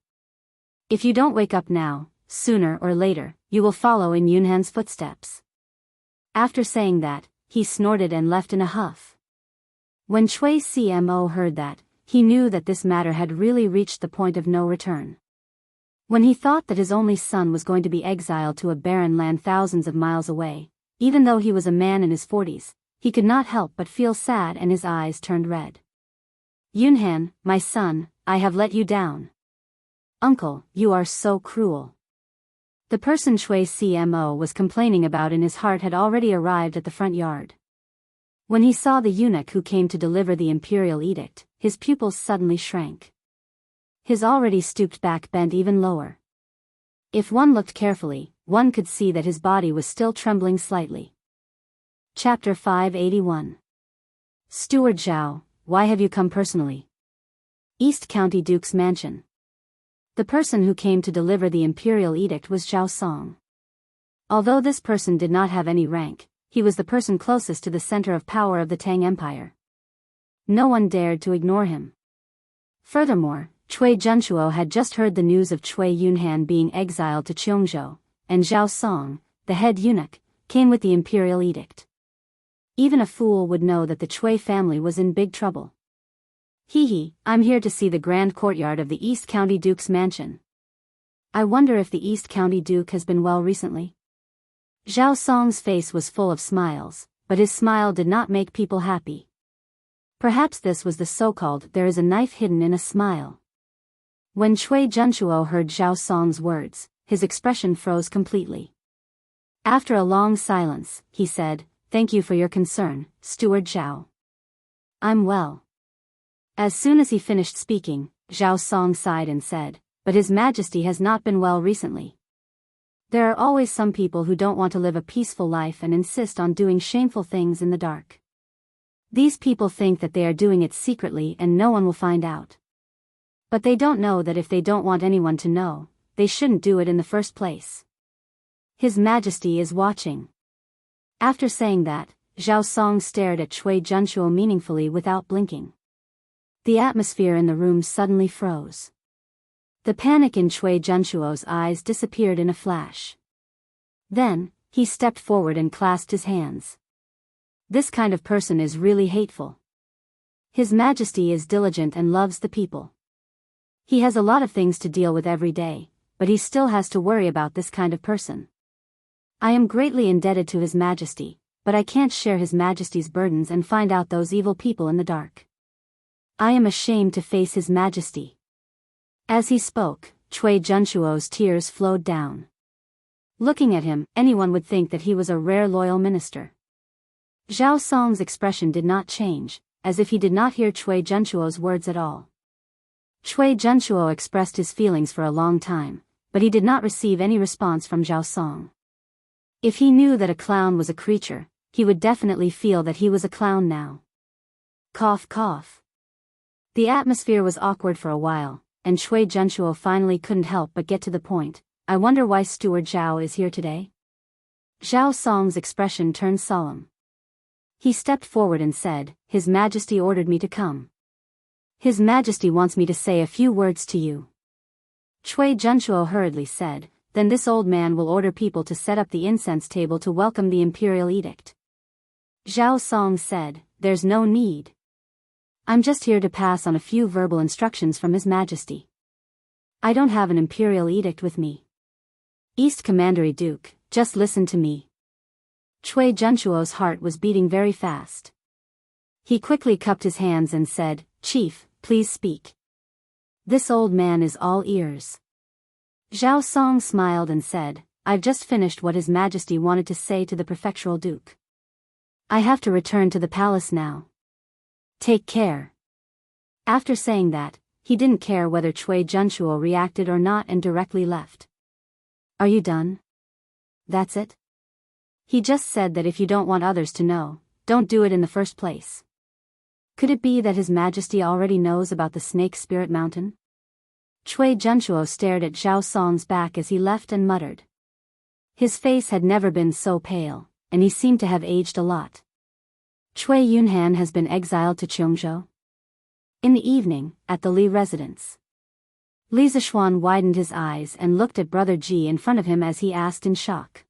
If you don't wake up now, sooner or later, you will follow in Yunhan's footsteps." After saying that, he snorted and left in a huff. When Chui CMO heard that, he knew that this matter had really reached the point of no return. When he thought that his only son was going to be exiled to a barren land thousands of miles away, even though he was a man in his 40s, he could not help but feel sad and his eyes turned red. "Yunhan, my son, I have let you down. Uncle, you are so cruel." The person Chui CMO was complaining about in his heart had already arrived at the front yard. When he saw the eunuch who came to deliver the imperial edict, his pupils suddenly shrank. His already stooped back bent even lower. If one looked carefully, one could see that his body was still trembling slightly. Chapter 581. Steward Zhao, why have you come personally? East County Duke's Mansion. The person who came to deliver the imperial edict was Zhao Song. Although this person did not have any rank, he was the person closest to the center of power of the Tang Empire. No one dared to ignore him. Furthermore, Chui Junchuo had just heard the news of Chui Yunhan being exiled to Cheongzhou, and Zhao Song, the head eunuch, came with the imperial edict. Even a fool would know that the Chui family was in big trouble. "Hee, I'm here to see the grand courtyard of the East County Duke's mansion. I wonder if the East County Duke has been well recently?" Zhao Song's face was full of smiles, but his smile did not make people happy. Perhaps this was the so-called "there is a knife hidden in a smile." When Chui Junchuo heard Zhao Song's words, his expression froze completely. After a long silence, he said, "Thank you for your concern, Steward Zhao. I'm well." As soon as he finished speaking, Zhao Song sighed and said, "But His Majesty has not been well recently. There are always some people who don't want to live a peaceful life and insist on doing shameful things in the dark. These people think that they are doing it secretly and no one will find out. But they don't know that if they don't want anyone to know, they shouldn't do it in the first place. His Majesty is watching." After saying that, Zhao Song stared at Chui Junchuo meaningfully without blinking. The atmosphere in the room suddenly froze. The panic in Chui Junchuo's eyes disappeared in a flash. Then, he stepped forward and clasped his hands. This kind of person is really hateful. His Majesty is diligent and loves the people. He has a lot of things to deal with every day, but he still has to worry about this kind of person. I am greatly indebted to His Majesty, but I can't share His Majesty's burdens and find out those evil people in the dark. I am ashamed to face His Majesty." As he spoke, Chui Junchuo's tears flowed down. Looking at him, anyone would think that he was a rare loyal minister. Zhao Song's expression did not change, as if he did not hear Chui Junchuo's words at all. Chui Junchuo expressed his feelings for a long time, but he did not receive any response from Zhao Song. If he knew that a clown was a creature, he would definitely feel that he was a clown now. Cough cough. The atmosphere was awkward for a while, and Chui Junchuo finally couldn't help but get to the point. "I wonder why Steward Zhao is here today?" Zhao Song's expression turned solemn. He stepped forward and said, "His Majesty ordered me to come. His Majesty wants me to say a few words to you." Chui Junchuo hurriedly said, "Then this old man will order people to set up the incense table to welcome the imperial edict." Zhao Song said, "There's no need. I'm just here to pass on a few verbal instructions from His Majesty. I don't have an imperial edict with me. East Commandery Duke, just listen to me." Chui Junchuo's heart was beating very fast. He quickly cupped his hands and said, "Chief, please speak. This old man is all ears." Zhao Song smiled and said, "I've just finished what His Majesty wanted to say to the prefectural duke. I have to return to the palace now. Take care." After saying that, he didn't care whether Chui Junchuo reacted or not and directly left. "Are you done? That's it?" He just said that if you don't want others to know, don't do it in the first place. Could it be that His Majesty already knows about the Snake Spirit Mountain? Chui Junchuo stared at Zhao Song's back as he left and muttered. His face had never been so pale, and he seemed to have aged a lot. Cui Yunhan has been exiled to Cheongzhou? In the evening, at the Li residence. Li Zishuan widened his eyes and looked at Brother Ji in front of him as he asked in shock.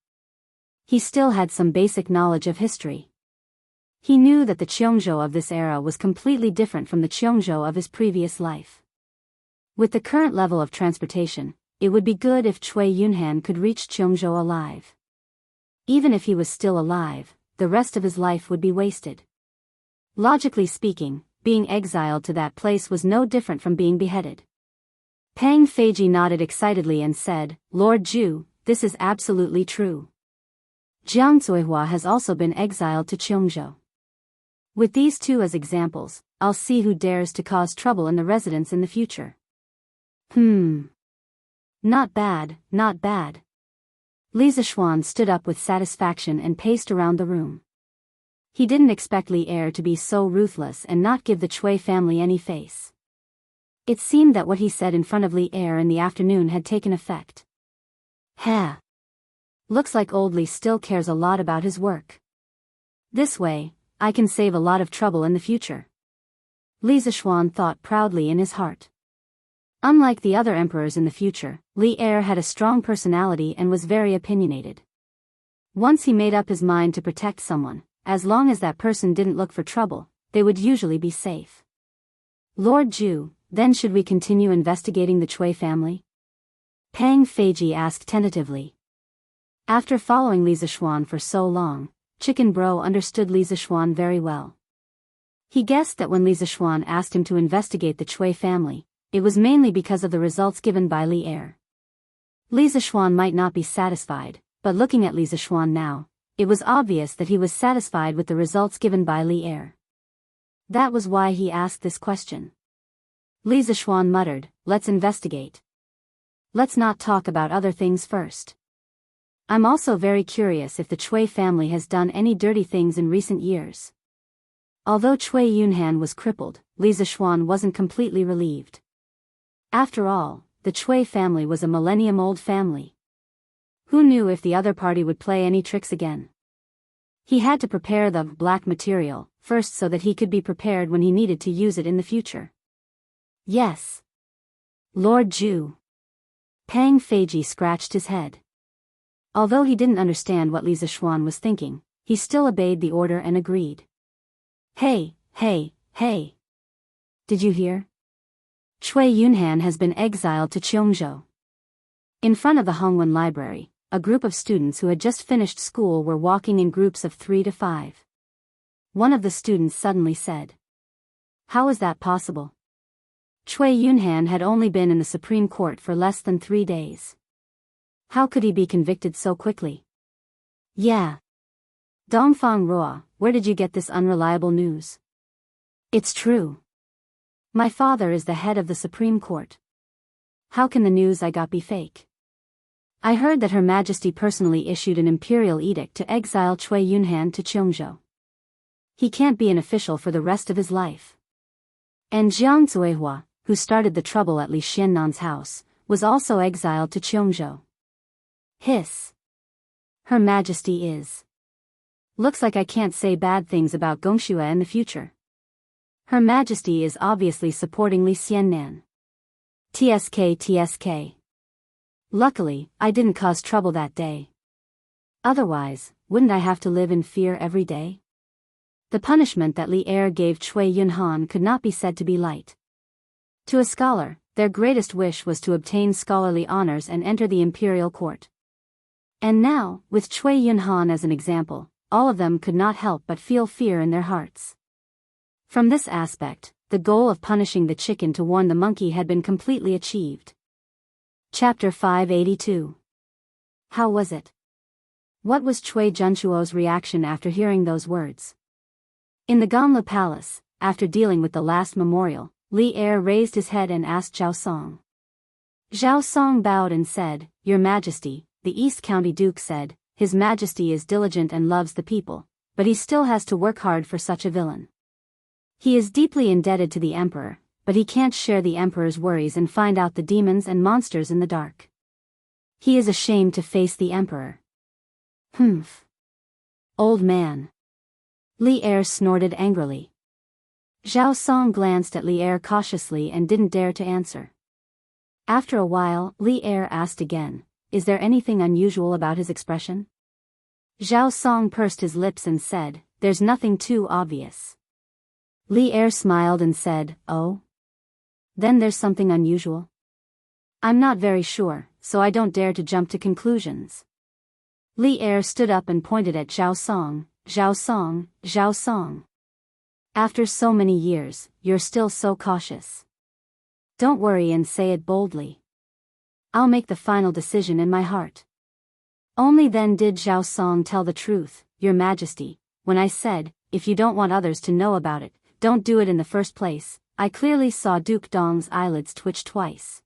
He still had some basic knowledge of history. He knew that the Cheongzhou of this era was completely different from the Cheongzhou of his previous life. With the current level of transportation, it would be good if Cui Yunhan could reach Cheongzhou alive. Even if he was still alive, the rest of his life would be wasted. Logically speaking, being exiled to that place was no different from being beheaded. Pang Feiji nodded excitedly and said, "Lord Zhu, this is absolutely true. Jiang Zuihua has also been exiled to Cheongzhou. With these two as examples, I'll see who dares to cause trouble in the residence in the future." Not bad, not bad. Li Zishuan stood up with satisfaction and paced around the room. He didn't expect Li Er to be so ruthless and not give the Cui family any face. It seemed that what he said in front of Li Er in the afternoon had taken effect. Looks like old Li still cares a lot about his work. This way, I can save a lot of trouble in the future. Li Zishuan thought proudly in his heart. Unlike the other emperors in the future, Li Er had a strong personality and was very opinionated. Once he made up his mind to protect someone, as long as that person didn't look for trouble, they would usually be safe. Lord Zhu, then should we continue investigating the Cui family? Pang Feiji asked tentatively. After following Li Zishuan for so long, Chicken Bro understood Li Zishuan very well. He guessed that when Li Zishuan asked him to investigate the Cui family, it was mainly because of the results given by Li Er. Li Zishuan might not be satisfied, but looking at Li Zishuan now, it was obvious that he was satisfied with the results given by Li Er. That was why he asked this question. Li Zishuan muttered, "Let's investigate. Let's not talk about other things first. I'm also very curious if the Cui family has done any dirty things in recent years." Although Cui Yunhan was crippled, Li Zishuan wasn't completely relieved. After all, the Cui family was a millennium-old family. Who knew if the other party would play any tricks again? He had to prepare the black material first so that he could be prepared when he needed to use it in the future. Yes. Lord Zhu. Pang Feiji scratched his head. Although he didn't understand what Li Zishuan was thinking, he still obeyed the order and agreed. Hey. Did you hear? Cui Yunhan has been exiled to Cheongzhou. In front of the Hongwen Library, a group of students who had just finished school were walking in groups of 3 to 5. One of the students suddenly said, "How is that possible? Cui Yunhan had only been in the Supreme Court for less than 3 days. How could he be convicted so quickly?" "Yeah. Dongfang Ruo, where did you get this unreliable news?" "It's true. My father is the head of the Supreme Court. How can the news I got be fake? I heard that Her Majesty personally issued an imperial edict to exile Cui Yunhan to Cheongzhou. He can't be an official for the rest of his life. And Jiang Zuihua, who started the trouble at Li Xiannan's house, was also exiled to Cheongzhou." Hiss. Her Majesty is. Looks like I can't say bad things about Gongxue in the future. Her Majesty is obviously supporting Li Xiannan. TSK. Luckily, I didn't cause trouble that day. Otherwise, wouldn't I have to live in fear every day? The punishment that Li Er gave Cui Yunhan could not be said to be light. To a scholar, their greatest wish was to obtain scholarly honors and enter the imperial court. And now, with Cui Yunhan as an example, all of them could not help but feel fear in their hearts. From this aspect, the goal of punishing the chicken to warn the monkey had been completely achieved. Chapter 582. How was it? What was Cui Junchuo's reaction after hearing those words? In the Ganlu Palace, after dealing with the last memorial, Li Er raised his head and asked Zhao Song. Zhao Song bowed and said, "Your Majesty," the East County Duke said, "His Majesty is diligent and loves the people, but he still has to work hard for such a villain. He is deeply indebted to the Emperor, but he can't share the Emperor's worries and find out the demons and monsters in the dark. He is ashamed to face the Emperor. Humph. Old man. Li Er snorted angrily. Zhao Song glanced at Li Er cautiously and didn't dare to answer. After a while, Li Er asked again, "Is there anything unusual about his expression?" Zhao Song pursed his lips and said, "There's nothing too obvious." Li Er smiled and said, "Oh? Then there's something unusual? I'm not very sure, so I don't dare to jump to conclusions." Li Er stood up and pointed at Zhao Song. "Zhao Song, Zhao Song. After so many years, you're still so cautious. Don't worry and say it boldly. I'll make the final decision in my heart." Only then did Zhao Song tell the truth. "Your Majesty, when I said, if you don't want others to know about it, don't do it in the first place, I clearly saw Duke Dong's eyelids twitch twice.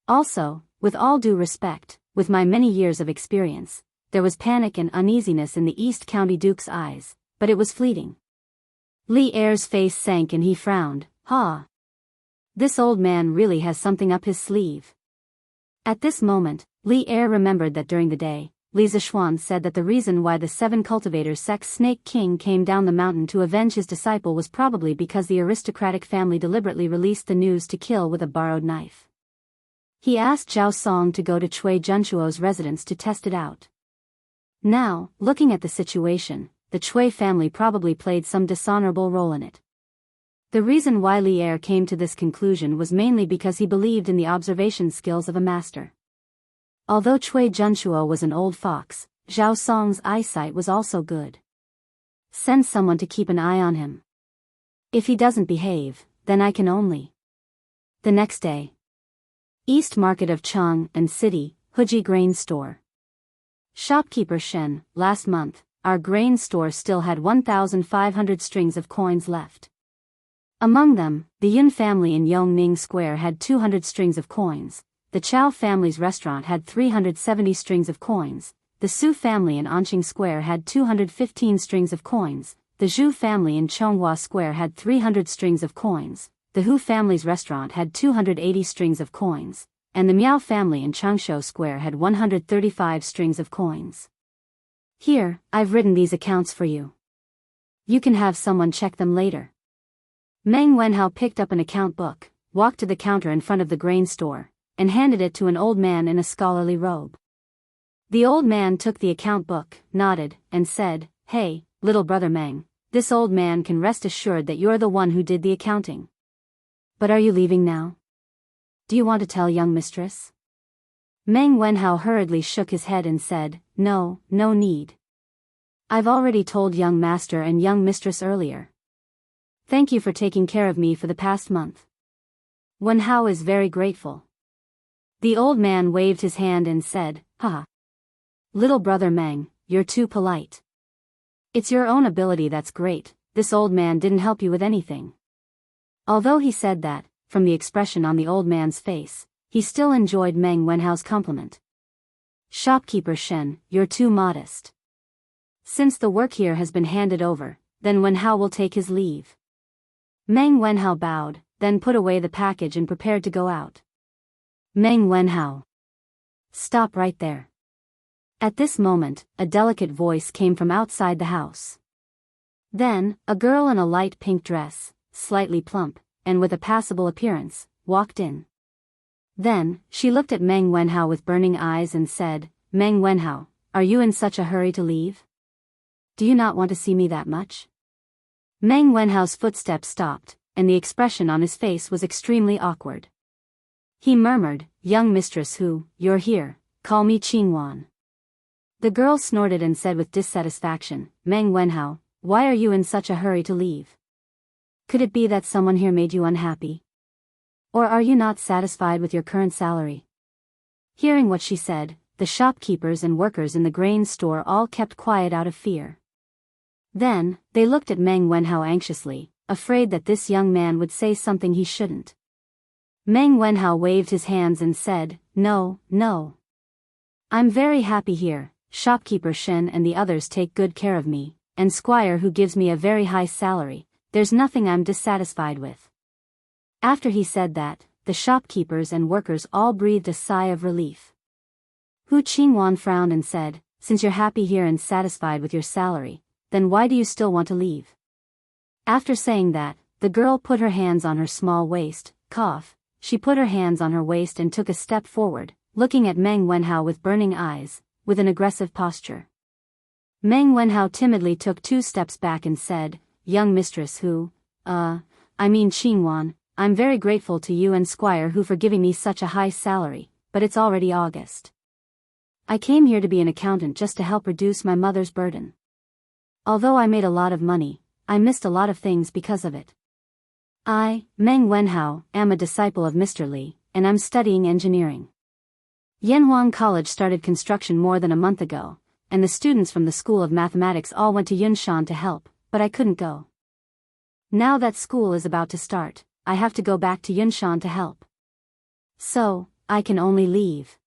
Also, with all due respect, with my many years of experience, there was panic and uneasiness in the East County Duke's eyes, but it was fleeting." Li Er's face sank and he frowned. "Ha! This old man really has something up his sleeve." At this moment, Li Er remembered that during the day, Li Zishuan said that the reason why the 7 cultivators sect Snake King came down the mountain to avenge his disciple was probably because the aristocratic family deliberately released the news to kill with a borrowed knife. He asked Zhao Song to go to Cui Junchuo's residence to test it out. Now, looking at the situation, the Cui family probably played some dishonorable role in it. The reason why Li Er came to this conclusion was mainly because he believed in the observation skills of a master. Although Cui Junchuo was an old fox, Zhao Song's eyesight was also good. "Send someone to keep an eye on him. If he doesn't behave, then I can only." The next day. East Market of Chang and City, Huji Grain Store. Shopkeeper Shen, last month, our grain store still had 1,500 strings of coins left. Among them, the Yun family in Yongning Square had 200 strings of coins, the Chow family's restaurant had 370 strings of coins, the Su family in Anqing Square had 215 strings of coins, the Zhu family in Chonghua Square had 300 strings of coins, the Hu family's restaurant had 280 strings of coins, and the Miao family in Changshu Square had 135 strings of coins. Here, I've written these accounts for you. You can have someone check them later. Meng Wenhao picked up an account book, walked to the counter in front of the grain store, and handed it to an old man in a scholarly robe. The old man took the account book, nodded, and said, "Hey, little brother Meng, this old man can rest assured that you're the one who did the accounting. But are you leaving now? Do you want to tell young mistress?" Meng Wenhao hurriedly shook his head and said, "No, no need. I've already told young master and young mistress earlier. Thank you for taking care of me for the past month. Wenhao is very grateful." The old man waved his hand and said, "Ha! Little brother Meng, you're too polite. It's your own ability that's great, this old man didn't help you with anything." Although he said that, from the expression on the old man's face, he still enjoyed Meng Wenhao's compliment. "Shopkeeper Shen, you're too modest. Since the work here has been handed over, then Wenhao will take his leave." Meng Wenhao bowed, then put away the package and prepared to go out. Meng Wenhao. Stop right there. At this moment, a delicate voice came from outside the house. Then, a girl in a light pink dress, slightly plump, and with a passable appearance, walked in. Then, she looked at Meng Wenhao with burning eyes and said, "Meng Wenhao, are you in such a hurry to leave? Do you not want to see me that much?" Meng Wenhao's footsteps stopped, and the expression on his face was extremely awkward. He murmured, "Young mistress Hu, you're here, call me Qingwan." The girl snorted and said with dissatisfaction, "Meng Wenhao, why are you in such a hurry to leave? Could it be that someone here made you unhappy? Or are you not satisfied with your current salary?" Hearing what she said, the shopkeepers and workers in the grain store all kept quiet out of fear. Then, they looked at Meng Wenhao anxiously, afraid that this young man would say something he shouldn't. Meng Wenhao waved his hands and said, "No, no. I'm very happy here, shopkeeper Shen and the others take good care of me, and Squire who gives me a very high salary, there's nothing I'm dissatisfied with." After he said that, the shopkeepers and workers all breathed a sigh of relief. Hu Qingwan frowned and said, since you're happy here and satisfied with your salary, then why do you still want to leave? After saying that, the girl put her hands on her small waist, she put her hands on her waist and took a step forward, looking at Meng Wenhao with burning eyes, with an aggressive posture. Meng Wenhao timidly took 2 steps back and said, "Young mistress Qingwan, I'm very grateful to you and Squire Hu for giving me such a high salary, but it's already August. I came here to be an accountant just to help reduce my mother's burden. Although I made a lot of money, I missed a lot of things because of it. I, Meng Wenhao, am a disciple of Mr. Li, and I'm studying engineering. Yanhuang College started construction more than a month ago, and the students from the School of Mathematics all went to Yunshan to help, but I couldn't go. Now that school is about to start, I have to go back to Yunshan to help. So, I can only leave."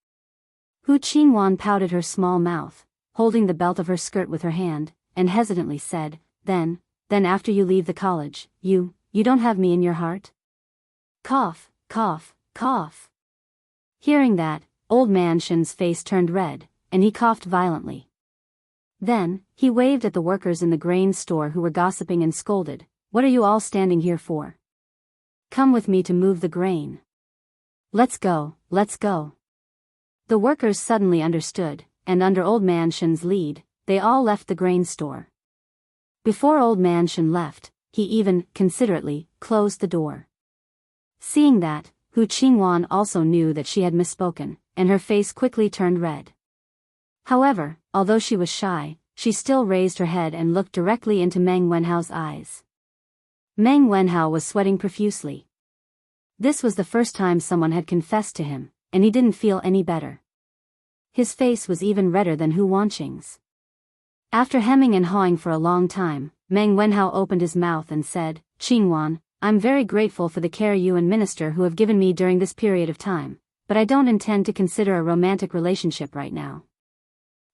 Hu Qingwan pouted her small mouth, holding the belt of her skirt with her hand, and hesitantly said, Then after you leave the college, you don't have me in your heart?" Cough, cough, cough. Hearing that, Old Man Shen's face turned red, and he coughed violently. Then, he waved at the workers in the grain store who were gossiping and scolded, "What are you all standing here for? Come with me to move the grain. Let's go, let's go." The workers suddenly understood, and under Old Man Shen's lead, they all left the grain store. Before Old Man Shen left, he even, considerately, closed the door. Seeing that, Hu Qingwan also knew that she had misspoken, and her face quickly turned red. However, although she was shy, she still raised her head and looked directly into Meng Wenhao's eyes. Meng Wenhao was sweating profusely. This was the first time someone had confessed to him, and he didn't feel any better. His face was even redder than Hu Wanqing's. After hemming and hawing for a long time, Meng Wenhao opened his mouth and said, "Qingwan, I'm very grateful for the care you and Minister Hu have given me during this period of time, but I don't intend to consider a romantic relationship right now."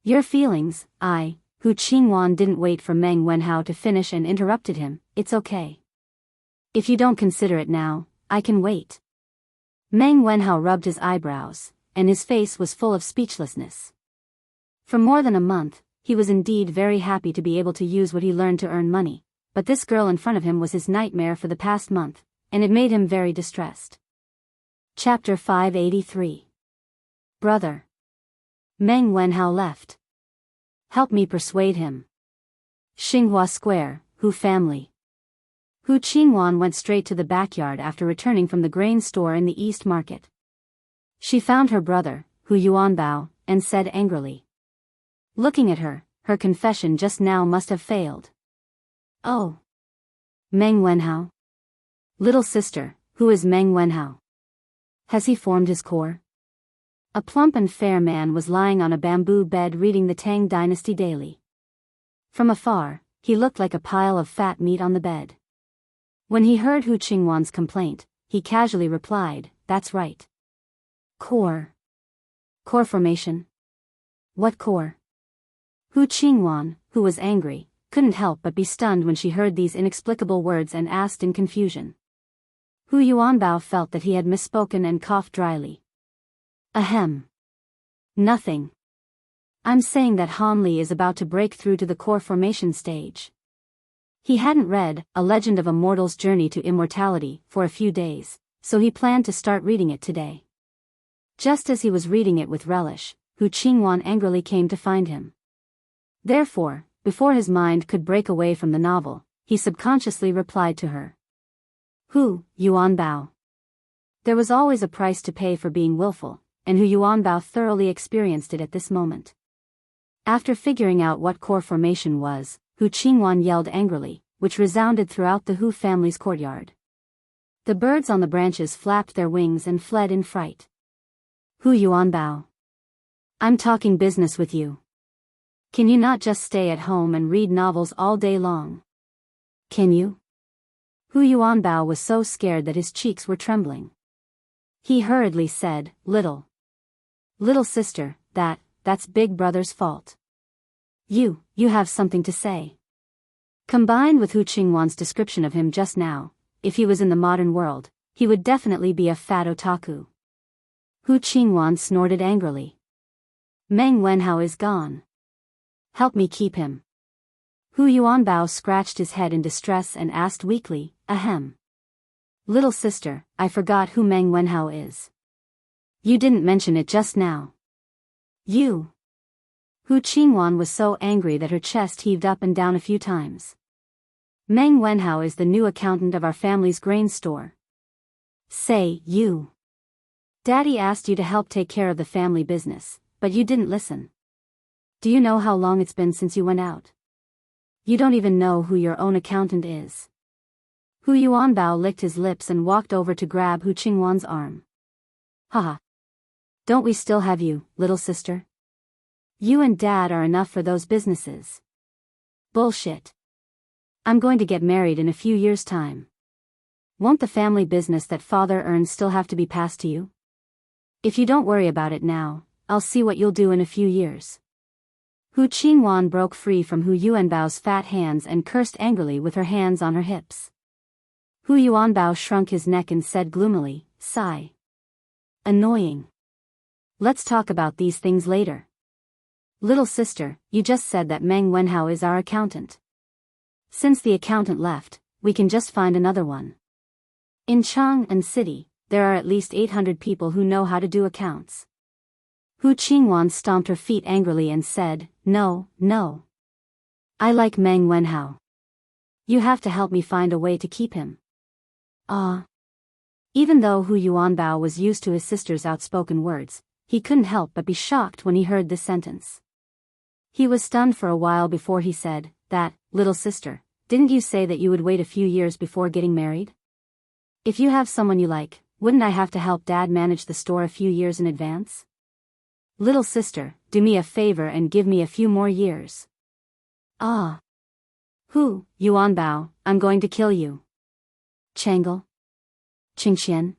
"Your feelings, Hu Qingwan didn't wait for Meng Wenhao to finish and interrupted him, "It's okay. If you don't consider it now, I can wait." Meng Wenhao rubbed his eyebrows, and his face was full of speechlessness. For more than a month, he was indeed very happy to be able to use what he learned to earn money, but this girl in front of him was his nightmare for the past month, and it made him very distressed. Chapter 583. Brother. Meng Wenhao left. Help me persuade him. Xinghua Square, Hu family. Hu Qingwan went straight to the backyard after returning from the grain store in the East Market. She found her brother, Hu Yuanbao, and said angrily. Looking at her, her confession just now must have failed. "Oh. Meng Wenhao? Little sister, who is Meng Wenhao? Has he formed his core?" A plump and fair man was lying on a bamboo bed reading the Tang Dynasty Daily. From afar, he looked like a pile of fat meat on the bed. When he heard Hu Qingwan's complaint, he casually replied, "That's right. Core. Core formation. What core?" Hu Qingwan, who was angry, couldn't help but be stunned when she heard these inexplicable words and asked in confusion. Hu Yuanbao felt that he had misspoken and coughed dryly. "Ahem. Nothing. I'm saying that Han Li is about to break through to the core formation stage." He hadn't read A Legend of a Mortal's Journey to Immortality for a few days, so he planned to start reading it today. Just as he was reading it with relish, Hu Qingwan angrily came to find him. Therefore, before his mind could break away from the novel, he subconsciously replied to her. "Hu Yuanbao." There was always a price to pay for being willful, and Hu Yuanbao thoroughly experienced it at this moment. After figuring out what core formation was, Hu Qingwan yelled angrily, which resounded throughout the Hu family's courtyard. The birds on the branches flapped their wings and fled in fright. "Hu Yuanbao. I'm talking business with you. Can you not just stay at home and read novels all day long? Can you?" Hu Yuanbao was so scared that his cheeks were trembling. He hurriedly said, Little sister, that's Big Brother's fault. You have something to say." Combined with Hu Qingwan's description of him just now, if he was in the modern world, he would definitely be a fat otaku. Hu Qingwan snorted angrily. "Meng Wenhao is gone. Help me keep him. Hu Yuanbao scratched his head in distress and asked weakly, ahem. Little sister, I forgot who Meng Wenhao is. You didn't mention it just now. You. Hu Qingwan was so angry that her chest heaved up and down a few times. Meng Wenhao is the new accountant of our family's grain store. Say, you. Daddy asked you to help take care of the family business, but you didn't listen. Do you know how long it's been since you went out? You don't even know who your own accountant is. Hu Yuanbao licked his lips and walked over to grab Hu Qingwan's arm. Haha. Don't we still have you, little sister? You and Dad are enough for those businesses. Bullshit. I'm going to get married in a few years' time. Won't the family business that father earns still have to be passed to you? If you don't worry about it now, I'll see what you'll do in a few years. Hu Qingwan broke free from Hu Yuanbao's fat hands and cursed angrily with her hands on her hips. Hu Yuanbao shrunk his neck and said gloomily, sigh. Annoying. Let's talk about these things later. Little sister, you just said that Meng Wenhao is our accountant. Since the accountant left, we can just find another one. In Chang'an City, there are at least 800 people who know how to do accounts. Hu Qingwan stomped her feet angrily and said, no, no. I like Meng Wenhao. You have to help me find a way to keep him. Even though Hu Yuanbao was used to his sister's outspoken words, he couldn't help but be shocked when he heard this sentence. He was stunned for a while before he said, that, little sister, didn't you say that you would wait a few years before getting married? If you have someone you like, wouldn't I have to help Dad manage the store a few years in advance? Little sister, do me a favor and give me a few more years. Hu Yuanbao, I'm going to kill you. Changle. Qingxian.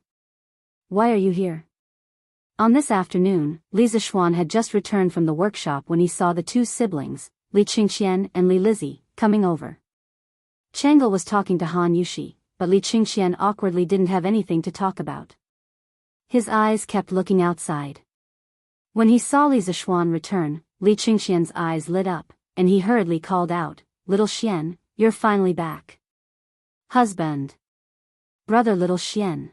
Why are you here? On this afternoon, Li Zixuan had just returned from the workshop when he saw the two siblings, Li Qingxian and Li Lizzie, coming over. Changle was talking to Han Yushi, but Li Qingxian awkwardly didn't have anything to talk about. His eyes kept looking outside. When he saw Li Zixuan return, Li Qingxian's eyes lit up, and he hurriedly called out, Little Xian, you're finally back. Husband. Brother Little Xian.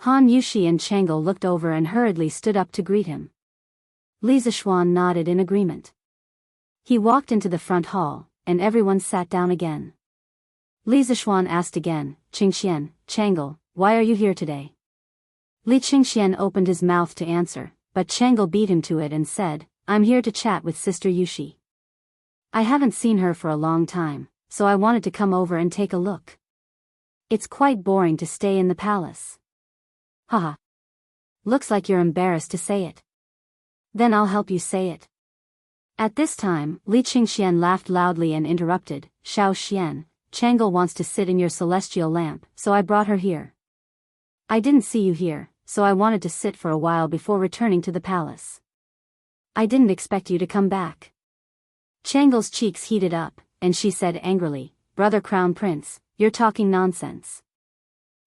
Han Yushi and Changle looked over and hurriedly stood up to greet him. Li Zixuan nodded in agreement. He walked into the front hall, and everyone sat down again. Li Zixuan asked again, Qingxian, Changle, why are you here today? Li Qingxian opened his mouth to answer, but Changle beat him to it and said, I'm here to chat with Sister Yushi. I haven't seen her for a long time, so I wanted to come over and take a look. It's quite boring to stay in the palace. Haha. Looks like you're embarrassed to say it. Then I'll help you say it. At this time, Li Qingxian laughed loudly and interrupted, Xiao Xian, Changle wants to sit in your celestial lamp, so I brought her here. I didn't see you here, so I wanted to sit for a while before returning to the palace. I didn't expect you to come back. Changle's cheeks heated up, and she said angrily, Brother Crown Prince, you're talking nonsense.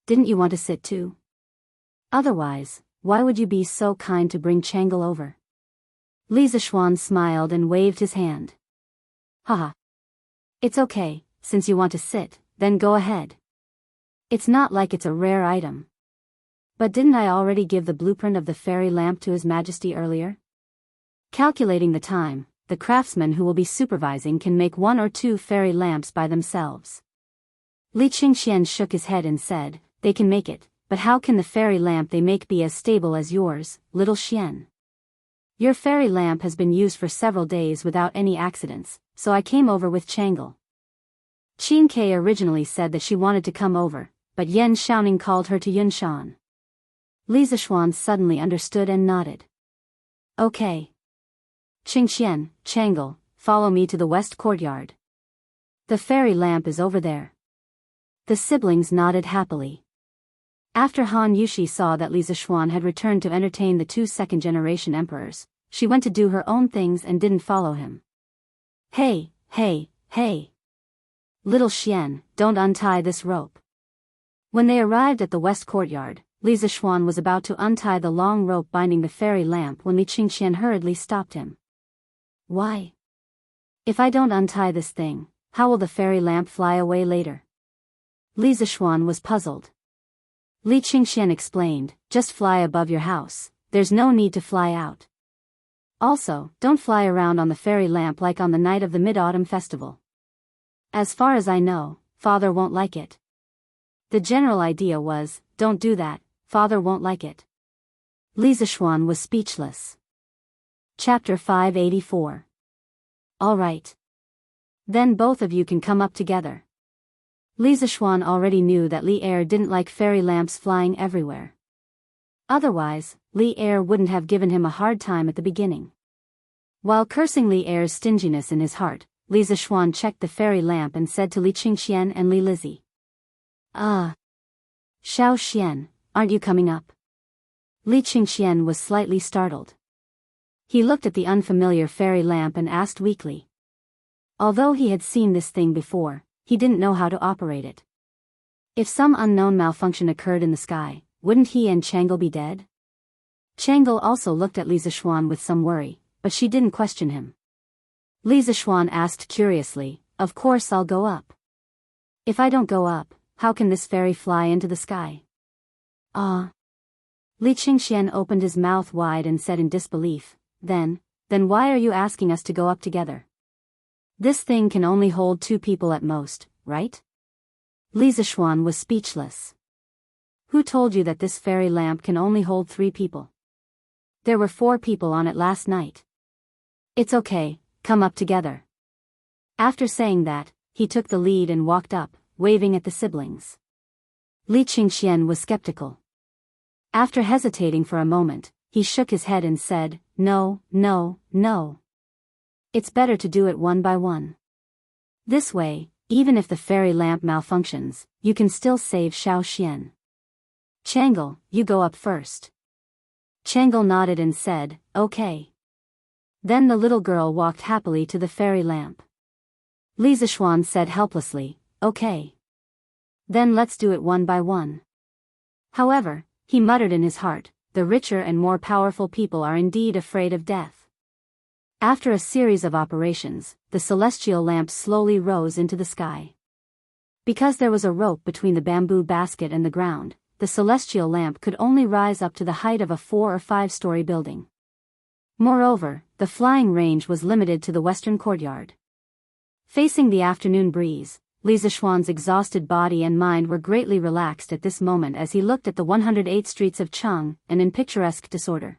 Didn't you want to sit too? Otherwise, why would you be so kind to bring Changle over? Li Zixuan smiled and waved his hand. Haha. It's okay, since you want to sit, then go ahead. It's not like it's a rare item. But didn't I already give the blueprint of the fairy lamp to His Majesty earlier? Calculating the time, the craftsman who will be supervising can make 1 or 2 fairy lamps by themselves. Li Qingxian shook his head and said, they can make it, but how can the fairy lamp they make be as stable as yours, little Xian? Your fairy lamp has been used for several days without any accidents, so I came over with Changle. Qin Ke originally said that she wanted to come over, but Yan Xiaoning called her to Yunshan. Li Zixuan suddenly understood and nodded. Okay. Qingxian, Changle, follow me to the west courtyard. The fairy lamp is over there. The siblings nodded happily. After Han Yushi saw that Li Zixuan had returned to entertain the 2 second-generation emperors, she went to do her own things and didn't follow him. Hey, hey, hey. Little Xian, don't untie this rope. When they arrived at the west courtyard, Li Zixuan was about to untie the long rope binding the fairy lamp when Li Qingxian hurriedly stopped him. Why? If I don't untie this thing, how will the fairy lamp fly away later? Li Zishuan was puzzled. Li Qingxian explained, just fly above your house, there's no need to fly out. Also, don't fly around on the fairy lamp like on the night of the Mid-Autumn Festival. As far as I know, Father won't like it. The general idea was, don't do that, Father won't like it. Li Zishuan was speechless. Chapter 584. All right. Then both of you can come up together. Li Zishuan already knew that Li Er didn't like fairy lamps flying everywhere. Otherwise, Li Er wouldn't have given him a hard time at the beginning. While cursing Li Er's stinginess in his heart, Li Zishuan checked the fairy lamp and said to Li Qingxian and Li Lizzie. Xiao Xian, aren't you coming up? Li Qingxian was slightly startled. He looked at the unfamiliar fairy lamp and asked weakly. Although he had seen this thing before, he didn't know how to operate it. If some unknown malfunction occurred in the sky, wouldn't he and Changle be dead? Changle also looked at Li Zishuan with some worry, but she didn't question him. Li Zishuan asked curiously, of course I'll go up. If I don't go up, how can this fairy fly into the sky? Li Qingxian opened his mouth wide and said in disbelief, Then why are you asking us to go up together? This thing can only hold 2 people at most, right? Li Zishuan was speechless. Who told you that this fairy lamp can only hold 3 people? There were 4 people on it last night. It's okay, come up together. After saying that, he took the lead and walked up, waving at the siblings. Li Qingxian was skeptical. After hesitating for a moment, he shook his head and said, No. It's better to do it one by one. This way, even if the fairy lamp malfunctions, you can still save Xiao Xian. Changle, you go up first. Changle nodded and said, Okay. Then the little girl walked happily to the fairy lamp. Li Zishuan said helplessly, Okay. Then let's do it one by one. However, he muttered in his heart, the richer and more powerful people are indeed afraid of death. After a series of operations, the celestial lamp slowly rose into the sky. Because there was a rope between the bamboo basket and the ground, the celestial lamp could only rise up to the height of a 4- or 5-story building. Moreover, the flying range was limited to the western courtyard. Facing the afternoon breeze, Li Zishuan's exhausted body and mind were greatly relaxed at this moment as he looked at the 108 streets of Cheng and in picturesque disorder.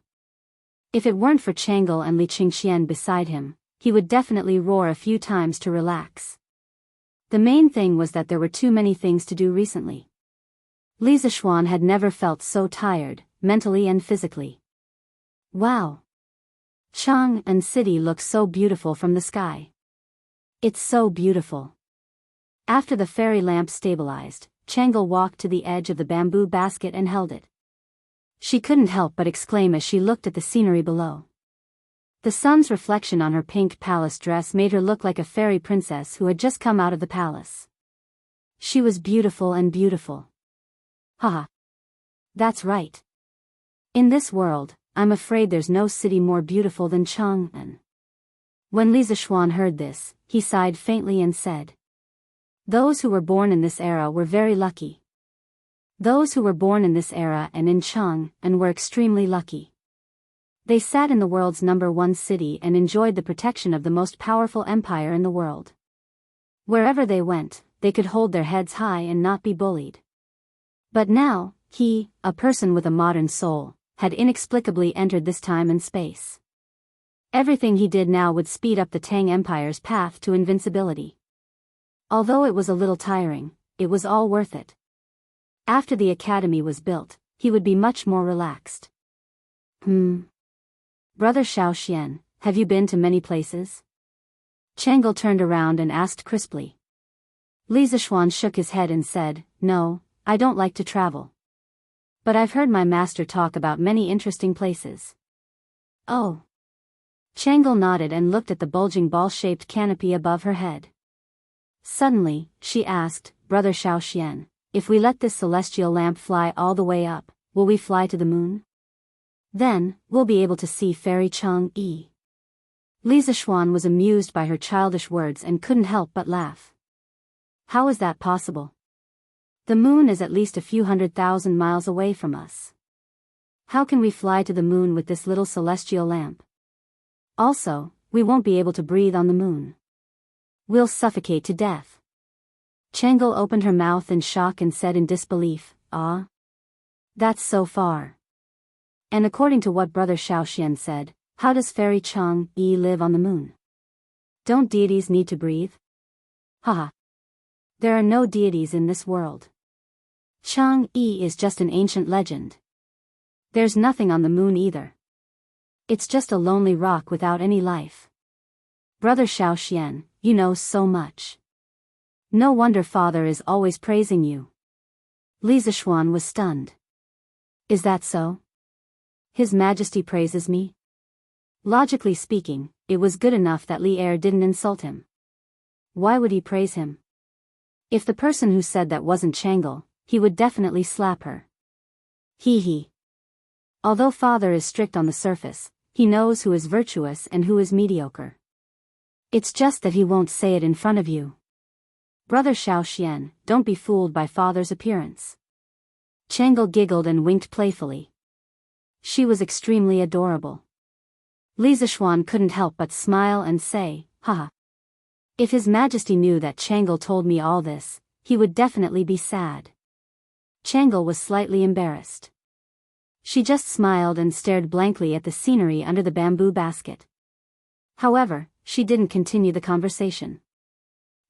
If it weren't for Changle and Li Qingxian beside him, he would definitely roar a few times to relax. The main thing was that there were too many things to do recently. Li Zishuan had never felt so tired, mentally and physically. Wow! Cheng and city look so beautiful from the sky. It's so beautiful. After the fairy lamp stabilized, Changle walked to the edge of the bamboo basket and held it. She couldn't help but exclaim as she looked at the scenery below. The sun's reflection on her pink palace dress made her look like a fairy princess who had just come out of the palace. She was beautiful and beautiful. Haha. That's right. In this world, I'm afraid there's no city more beautiful than Chang'an. When Li Zishuan heard this, he sighed faintly and said, Those who were born in this era were very lucky. Those who were born in this era and in Chang'an were extremely lucky. They sat in the world's #1 city and enjoyed the protection of the most powerful empire in the world. Wherever they went, they could hold their heads high and not be bullied. But now, he, a person with a modern soul, had inexplicably entered this time and space. Everything he did now would speed up the Tang Empire's path to invincibility. Although it was a little tiring, it was all worth it. After the academy was built, he would be much more relaxed. Brother Xiao Xian, have you been to many places? Changle turned around and asked crisply. Li Zishuan shook his head and said, No, I don't like to travel. But I've heard my master talk about many interesting places. Oh. Changle nodded and looked at the bulging ball-shaped canopy above her head. Suddenly, she asked, Brother Xiao Xian, if we let this celestial lamp fly all the way up, will we fly to the moon? Then, we'll be able to see Fairy Chang'e. Li Zishuan was amused by her childish words and couldn't help but laugh. How is that possible? The moon is at least a few 100,000 miles away from us. How can we fly to the moon with this little celestial lamp? Also, we won't be able to breathe on the moon. We'll suffocate to death. Changle opened her mouth in shock and said in disbelief, "Ah? That's so far." And according to what Brother Xiaoxian said, how does Fairy Chang-Yi live on the moon? Don't deities need to breathe? Haha. There are no deities in this world. Chang-Yi is just an ancient legend. There's nothing on the moon either. It's just a lonely rock without any life. Brother Xiaoxian, you know so much. No wonder Father is always praising you. Li Zishuan was stunned. Is that so? His Majesty praises me? Logically speaking, it was good enough that Li Er didn't insult him. Why would he praise him? If the person who said that wasn't Changle, he would definitely slap her. Hee. Although Father is strict on the surface, he knows who is virtuous and who is mediocre. It's just that he won't say it in front of you. Brother Xiaoxian, don't be fooled by Father's appearance. Changle giggled and winked playfully. She was extremely adorable. Li Zishuan couldn't help but smile and say, haha. If His Majesty knew that Changle told me all this, he would definitely be sad. Changle was slightly embarrassed. She just smiled and stared blankly at the scenery under the bamboo basket. However, she didn't continue the conversation.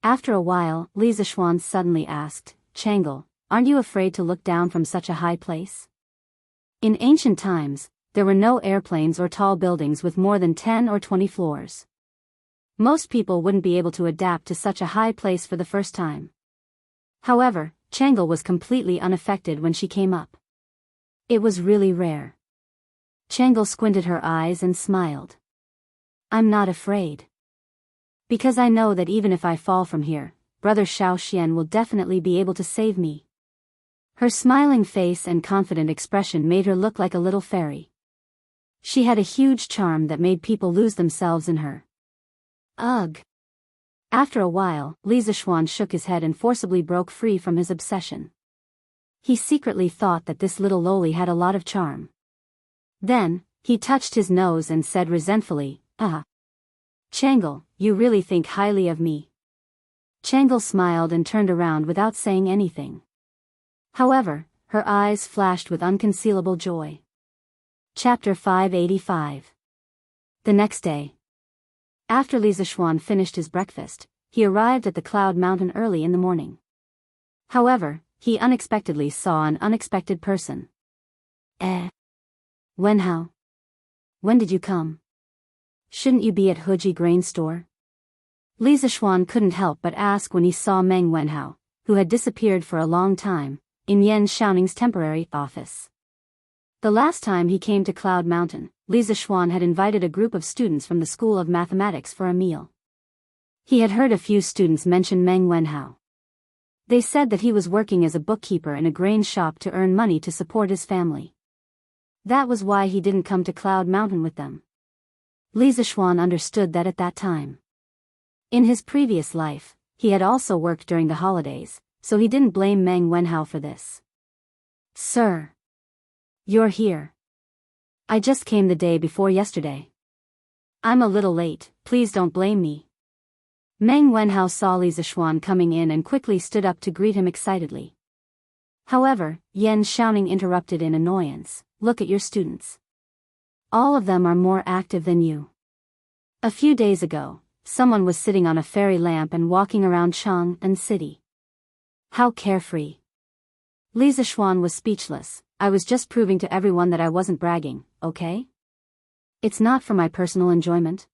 After a while, Li Zishuan suddenly asked, Changle, aren't you afraid to look down from such a high place? In ancient times, there were no airplanes or tall buildings with more than 10 or 20 floors. Most people wouldn't be able to adapt to such a high place for the first time. However, Changle was completely unaffected when she came up. It was really rare. Changle squinted her eyes and smiled. I'm not afraid. Because I know that even if I fall from here, Brother Xiaoxian will definitely be able to save me. Her smiling face and confident expression made her look like a little fairy. She had a huge charm that made people lose themselves in her. Ugh. After a while, Li Zishuan shook his head and forcibly broke free from his obsession. He secretly thought that this little loli had a lot of charm. Then, he touched his nose and said resentfully, Changle, you really think highly of me. Changle smiled and turned around without saying anything. However, her eyes flashed with unconcealable joy. Chapter 585. The next day. After Li Zishuan finished his breakfast, he arrived at the Cloud Mountain early in the morning. However, he unexpectedly saw an unexpected person. Wenhao? When did you come? Shouldn't you be at Huji grain store? Li Zishuan couldn't help but ask when he saw Meng Wenhao, who had disappeared for a long time, in Yan Xiaoning's temporary office. The last time he came to Cloud Mountain, Li Zishuan had invited a group of students from the School of Mathematics for a meal. He had heard a few students mention Meng Wenhao. They said that he was working as a bookkeeper in a grain shop to earn money to support his family. That was why he didn't come to Cloud Mountain with them. Li Zishuan understood that at that time. In his previous life, he had also worked during the holidays, so he didn't blame Meng Wenhao for this. Sir. You're here. I just came the day before yesterday. I'm a little late, please don't blame me. Meng Wenhao saw Li Zishuan coming in and quickly stood up to greet him excitedly. However, Yan Xiaoning interrupted in annoyance, look at your students. All of them are more active than you. A few days ago, someone was sitting on a fairy lamp and walking around Chang'an City. How carefree. Li Zishuan was speechless. I was just proving to everyone that I wasn't bragging, okay? It's not for my personal enjoyment.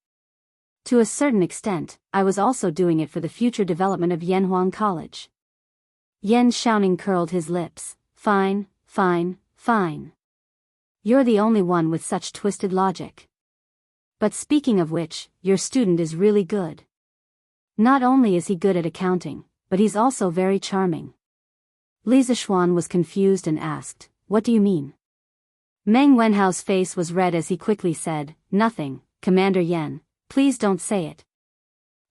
To a certain extent, I was also doing it for the future development of Yanhuang College. Yan Xiaoning curled his lips. Fine. You're the only one with such twisted logic. But speaking of which, your student is really good. Not only is he good at accounting, but he's also very charming. Li Zishuan was confused and asked, what do you mean? Meng Wenhao's face was red as he quickly said, nothing, Commander Yan, Please don't say it.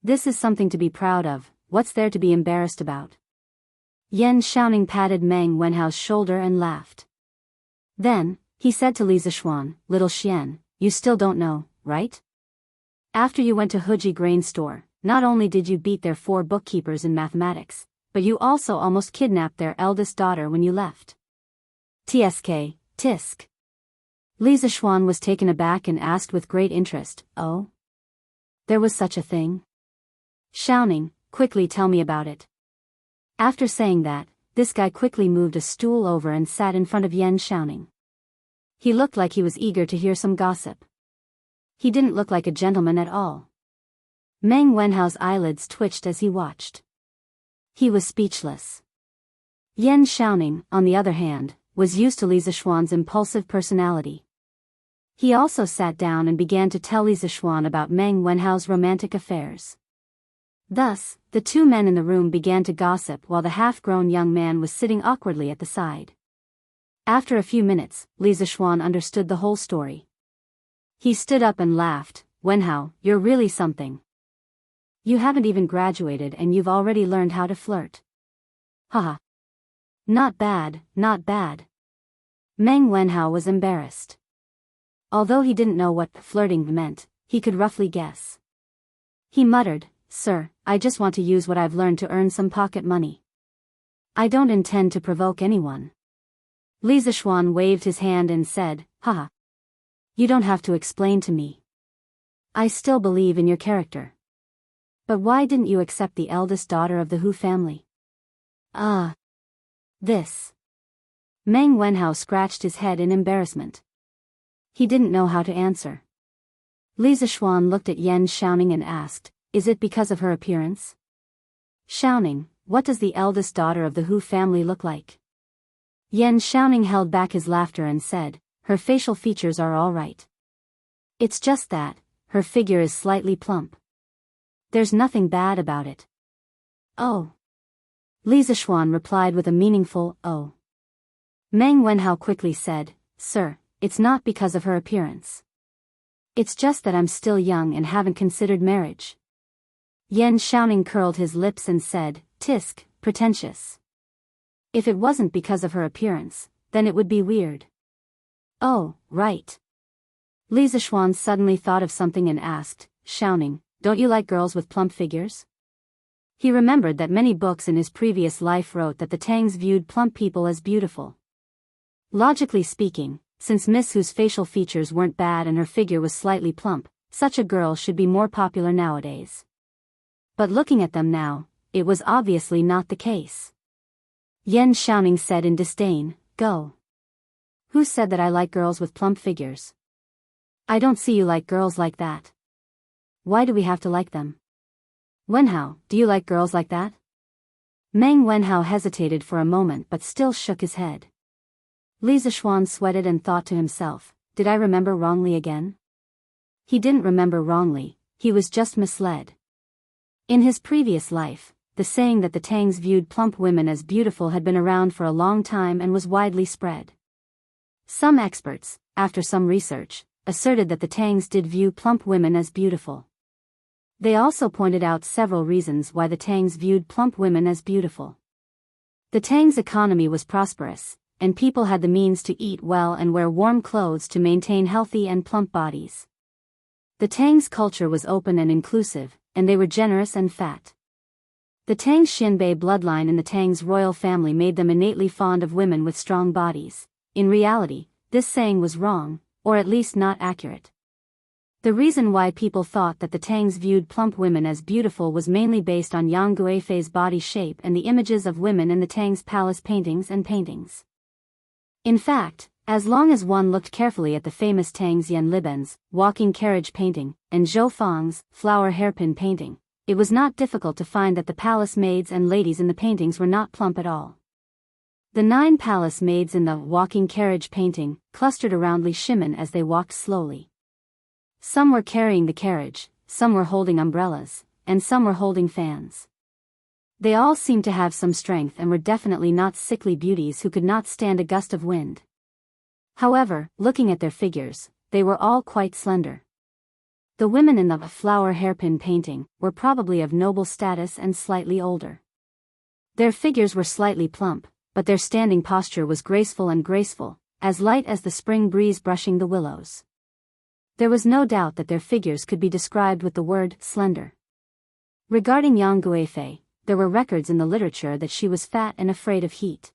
This is something to be proud of, what's there to be embarrassed about? Enshanting patted Meng Wenhao's shoulder and laughed. Then, he said to Li Zishuan, Little Xian, you still don't know, right? After you went to Huji grain store, not only did you beat their 4 bookkeepers in mathematics, but you also almost kidnapped their eldest daughter when you left. TSK, tisk. Li Zishuan was taken aback and asked with great interest, oh? There was such a thing? Shouting, quickly tell me about it. After saying that, this guy quickly moved a stool over and sat in front of Enshanting. He looked like he was eager to hear some gossip. He didn't look like a gentleman at all. Meng Wenhao's eyelids twitched as he watched. He was speechless. Enshanting, on the other hand, was used to Li Zishuan's impulsive personality. He also sat down and began to tell Li Zishuan about Meng Wenhao's romantic affairs. Thus, the 2 men in the room began to gossip while the half-grown young man was sitting awkwardly at the side. After a few minutes, Li Zishuan understood the whole story. He stood up and laughed, Wenhao, you're really something. You haven't even graduated and you've already learned how to flirt. Haha. Not bad, not bad. Meng Wenhao was embarrassed. Although he didn't know what flirting meant, he could roughly guess. He muttered, Sir, I just want to use what I've learned to earn some pocket money. I don't intend to provoke anyone. Li Zishuan waved his hand and said, Haha. You don't have to explain to me. I still believe in your character. But why didn't you accept the eldest daughter of the Hu family? This. Meng Wenhao scratched his head in embarrassment. He didn't know how to answer. Li Zishuan looked at Enshanting and asked, Is it because of her appearance? Shouting, what does the eldest daughter of the Hu family look like? Enshanting held back his laughter and said, Her facial features are all right. It's just that, her figure is slightly plump. There's nothing bad about it. Oh. Li Zishuan replied with a meaningful, oh. Meng Wenhao quickly said, Sir, it's not because of her appearance. It's just that I'm still young and haven't considered marriage. Enshanting curled his lips and said, Tisk, pretentious. If it wasn't because of her appearance, then it would be weird. Oh, right. Li Zishuan suddenly thought of something and asked, Shouting, don't you like girls with plump figures? He remembered that many books in his previous life wrote that the Tangs viewed plump people as beautiful. Logically speaking, since Miss Hu's facial features weren't bad and her figure was slightly plump, such a girl should be more popular nowadays. But looking at them now, it was obviously not the case. Enshanting said in disdain, Go. Who said that I like girls with plump figures? I don't see you like girls like that. Why do we have to like them? Wenhao, do you like girls like that? Meng Wenhao hesitated for a moment but still shook his head. Li Zishuan sweated and thought to himself, did I remember wrongly again? He didn't remember wrongly, he was just misled. In his previous life, the saying that the Tangs viewed plump women as beautiful had been around for a long time and was widely spread. Some experts, after some research, asserted that the Tangs did view plump women as beautiful. They also pointed out several reasons why the Tangs viewed plump women as beautiful. The Tangs' economy was prosperous, and people had the means to eat well and wear warm clothes to maintain healthy and plump bodies. The Tangs' culture was open and inclusive, and they were generous and fat. The Tang Xinbei bloodline in the Tangs' royal family made them innately fond of women with strong bodies. In reality, this saying was wrong, or at least not accurate. The reason why people thought that the Tangs viewed plump women as beautiful was mainly based on Yang Guifei's body shape and the images of women in the Tangs' palace paintings and paintings. In fact, as long as one looked carefully at the famous Tangs Yan Liben's walking carriage painting and Zhou Fang's flower hairpin painting, it was not difficult to find that the palace maids and ladies in the paintings were not plump at all. The 9 palace maids in the walking carriage painting clustered around Li Shimin as they walked slowly. Some were carrying the carriage, some were holding umbrellas, and some were holding fans. They all seemed to have some strength and were definitely not sickly beauties who could not stand a gust of wind. However, looking at their figures, they were all quite slender. The women in the flower hairpin painting were probably of noble status and slightly older. Their figures were slightly plump, but their standing posture was graceful, as light as the spring breeze brushing the willows. There was no doubt that their figures could be described with the word slender. Regarding Yang Guifei, there were records in the literature that she was fat and afraid of heat.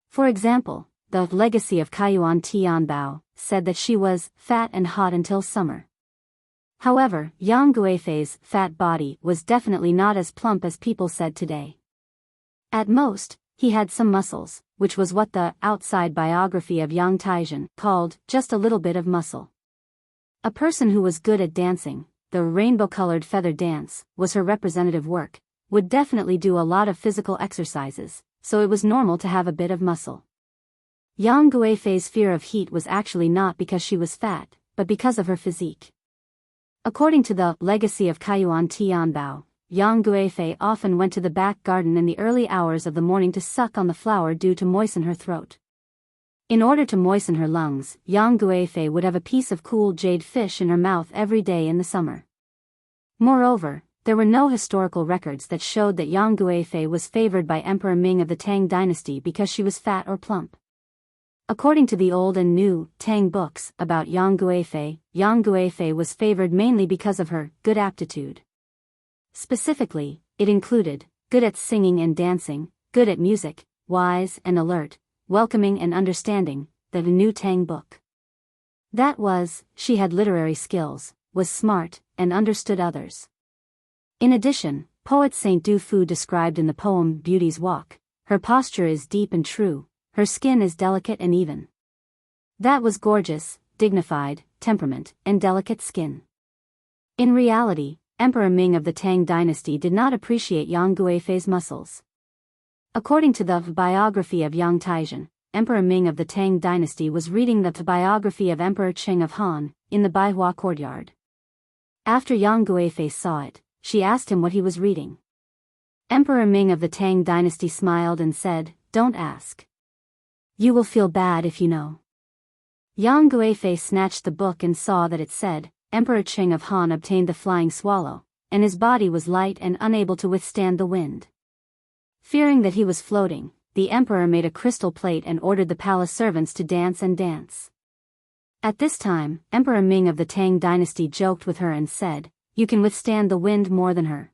For example, the Legacy of Kaiyuan Tianbao said that she was fat and hot until summer. However, Yang Guifei's fat body was definitely not as plump as people said today. At most, he had some muscles, which was what the outside biography of Yang Taizhen called just a little bit of muscle. A person who was good at dancing, the rainbow-colored feather dance was her representative work, would definitely do a lot of physical exercises, so it was normal to have a bit of muscle. Yang Guifei's fear of heat was actually not because she was fat, but because of her physique. According to the Legacy of Kaiyuan Tianbao, Yang Guifei often went to the back garden in the early hours of the morning to suck on the flower due to moisten her throat. In order to moisten her lungs, Yang Guifei would have a piece of cool jade fish in her mouth every day in the summer. Moreover, there were no historical records that showed that Yang Guifei was favored by Emperor Ming of the Tang dynasty because she was fat or plump. According to the old and new Tang books about Yang Guifei was favored mainly because of her good aptitude. Specifically, it included good at singing and dancing, good at music, wise and alert, welcoming and understanding, the new Tang book. That was, she had literary skills, was smart, and understood others. In addition, poet Saint Du Fu described in the poem Beauty's Walk, her posture is deep and true, her skin is delicate and even. That was gorgeous, dignified, temperament, and delicate skin. In reality, Emperor Ming of the Tang dynasty did not appreciate Yang Guifei's muscles. According to the biography of Yang Taizhen, Emperor Ming of the Tang dynasty was reading the biography of Emperor Qing of Han, in the Baihua courtyard. After Yang Guifei saw it, she asked him what he was reading. Emperor Ming of the Tang dynasty smiled and said, "Don't ask. You will feel bad if you know." Yang Guifei snatched the book and saw that it said, Emperor Qing of Han obtained the flying swallow, and his body was light and unable to withstand the wind. Fearing that he was floating, the emperor made a crystal plate and ordered the palace servants to dance and dance. At this time, Emperor Ming of the Tang dynasty joked with her and said, "You can withstand the wind more than her."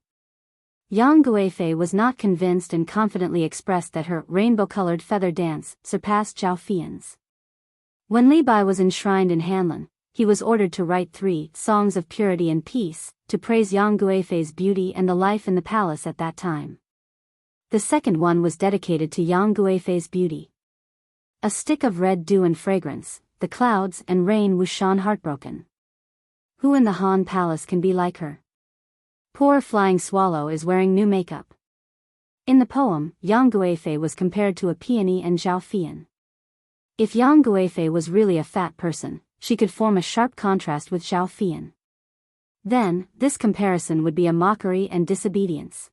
Yang Guifei was not convinced and confidently expressed that her rainbow-colored feather dance surpassed Zhao Fian's. When Li Bai was enshrined in Hanlin, he was ordered to write 3 songs of purity and peace, to praise Yang Guifei's beauty and the life in the palace at that time. The second one was dedicated to Yang Guifei's beauty. A stick of red dew and fragrance, the clouds and rain Wushan heartbroken. Who in the Han palace can be like her? Poor flying swallow is wearing new makeup. In the poem, Yang Guifei was compared to a peony and Zhao Fian. If Yang Guifei was really a fat person, she could form a sharp contrast with Zhao Fian. Then, this comparison would be a mockery and disobedience.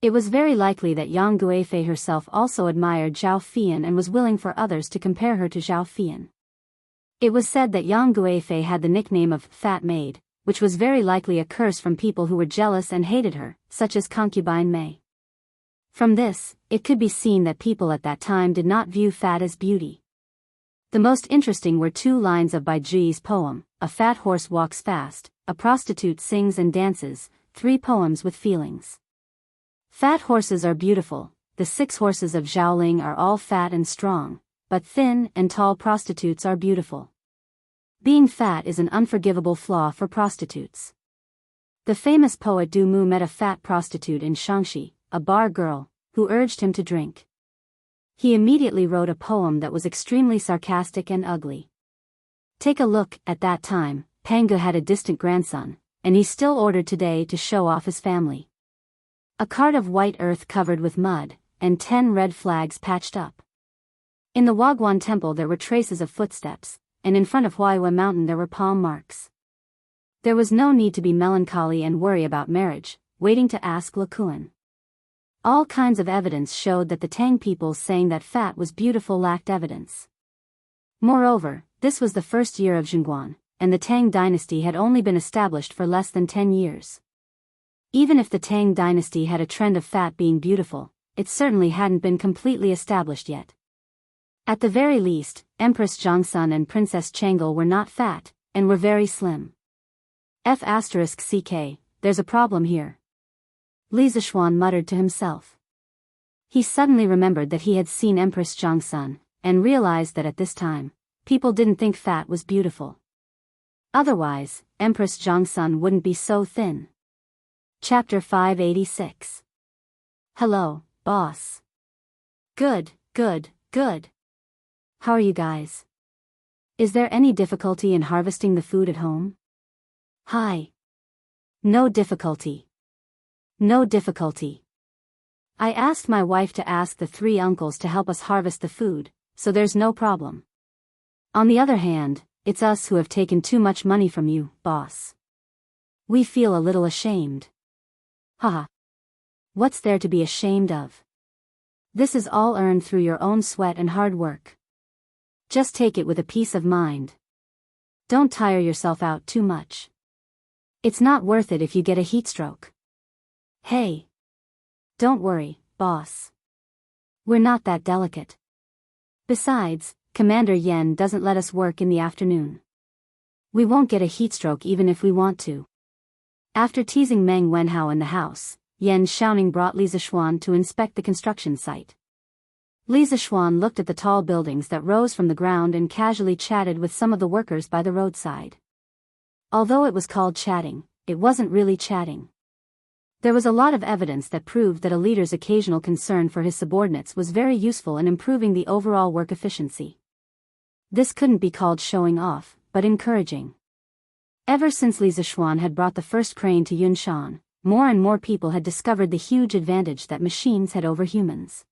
It was very likely that Yang Guifei herself also admired Zhao Fian and was willing for others to compare her to Zhao Fian. It was said that Yang Guifei had the nickname of Fat Maid, which was very likely a curse from people who were jealous and hated her, such as concubine Mei. From this, it could be seen that people at that time did not view fat as beauty. The most interesting were 2 lines of Bai Zhi's poem, A Fat Horse Walks Fast, A Prostitute Sings and Dances, 3 poems with feelings. Fat horses are beautiful, the 6 horses of Zhaoling are all fat and strong, but thin and tall prostitutes are beautiful. Being fat is an unforgivable flaw for prostitutes. The famous poet Du Mu met a fat prostitute in Shangxi, a bar girl, who urged him to drink. He immediately wrote a poem that was extremely sarcastic and ugly. Take a look, at that time, Pang Ge had a distant grandson, and he's still ordered today to show off his family. A cart of white earth covered with mud, and 10 red flags patched up. In the Wagwan temple there were traces of footsteps, and in front of Huaihua mountain there were palm marks. There was no need to be melancholy and worry about marriage, waiting to ask Lekuan. All kinds of evidence showed that the Tang people saying that fat was beautiful lacked evidence. Moreover, this was the first year of Zhongguan, and the Tang dynasty had only been established for less than 10 years. Even if the Tang dynasty had a trend of fat being beautiful, it certainly hadn't been completely established yet. At the very least, Empress Zhongsun and Princess Changel were not fat, and were very slim. F***ck, there's a problem here. Li Zishuan muttered to himself. He suddenly remembered that he had seen Empress Zhongsun, and realized that at this time, people didn't think fat was beautiful. Otherwise, Empress Zhongsun wouldn't be so thin. Chapter 586. Hello, boss. Good. How are you guys? Is there any difficulty in harvesting the food at home? Hi. No difficulty. I asked my wife to ask the 3 uncles to help us harvest the food, so there's no problem. On the other hand, it's us who have taken too much money from you, boss. We feel a little ashamed. Haha. What's there to be ashamed of? This is all earned through your own sweat and hard work. Just take it with a peace of mind. Don't tire yourself out too much. It's not worth it if you get a heat stroke. Hey. Don't worry, boss. We're not that delicate. Besides, Commander Yen doesn't let us work in the afternoon. We won't get a heat stroke even if we want to. After teasing Meng Wenhao in the house, Yen Xiaoning brought Li Zishuan to inspect the construction site. Li Zishuan looked at the tall buildings that rose from the ground and casually chatted with some of the workers by the roadside. Although it was called chatting, it wasn't really chatting. There was a lot of evidence that proved that a leader's occasional concern for his subordinates was very useful in improving the overall work efficiency. This couldn't be called showing off, but encouraging. Ever since Li Zishuan had brought the first crane to Yunshan, more and more people had discovered the huge advantage that machines had over humans.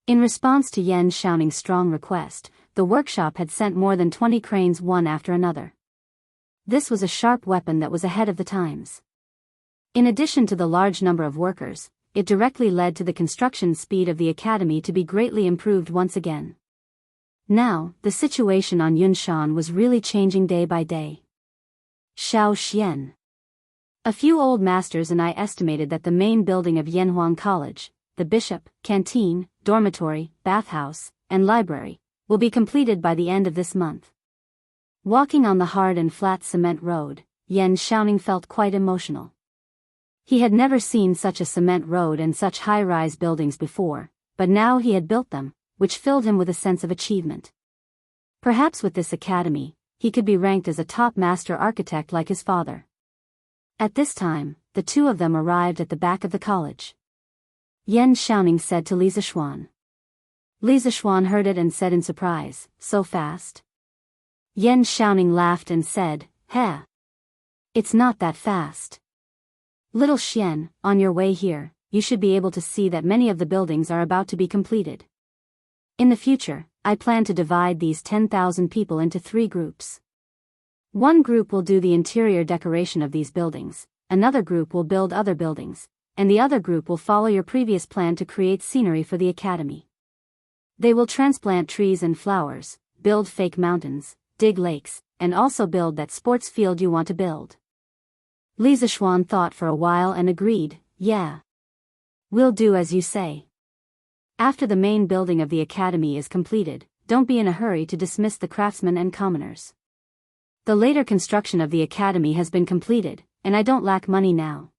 In response to Yen Xiaoning's strong request, the workshop had sent more than 20 cranes one after another. This was a sharp weapon that was ahead of the times. In addition to the large number of workers, it directly led to the construction speed of the academy to be greatly improved once again. Now, the situation on Yunshan was really changing day by day. Xiao Xian. A few old masters and I estimated that the main building of Yanhuang College, the bishop, canteen, dormitory, bathhouse, and library, will be completed by the end of this month. Walking on the hard and flat cement road, Yen Xiaoning felt quite emotional. He had never seen such a cement road and such high-rise buildings before, but now he had built them, which filled him with a sense of achievement. Perhaps with this academy, he could be ranked as a top master architect like his father. At this time, the two of them arrived at the back of the college. Yen Xiaoning said to Li Zishuan. Li Zishuan heard it and said in surprise, "So fast?" Yen Xiaoning laughed and said, "Heh. It's not that fast. Little Xian, on your way here, you should be able to see that many of the buildings are about to be completed. In the future, I plan to divide these 10,000 people into 3 groups. One group will do the interior decoration of these buildings, another group will build other buildings, and the other group will follow your previous plan to create scenery for the academy. They will transplant trees and flowers, build fake mountains, dig lakes, and also build that sports field you want to build." Li Zishuan thought for a while and agreed, "Yeah. We'll do as you say. After the main building of the academy is completed, don't be in a hurry to dismiss the craftsmen and commoners. The later construction of the academy has been completed, and I don't lack money now.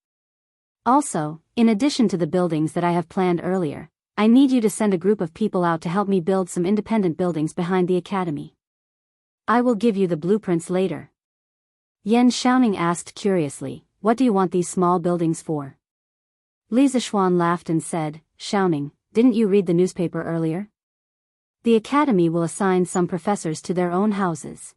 Also, in addition to the buildings that I have planned earlier, I need you to send a group of people out to help me build some independent buildings behind the academy. I will give you the blueprints later." Yen Xiaoning asked curiously, "What do you want these small buildings for?" Li Zishuan laughed and said, "Xiaoning, didn't you read the newspaper earlier? The academy will assign some professors to their own houses.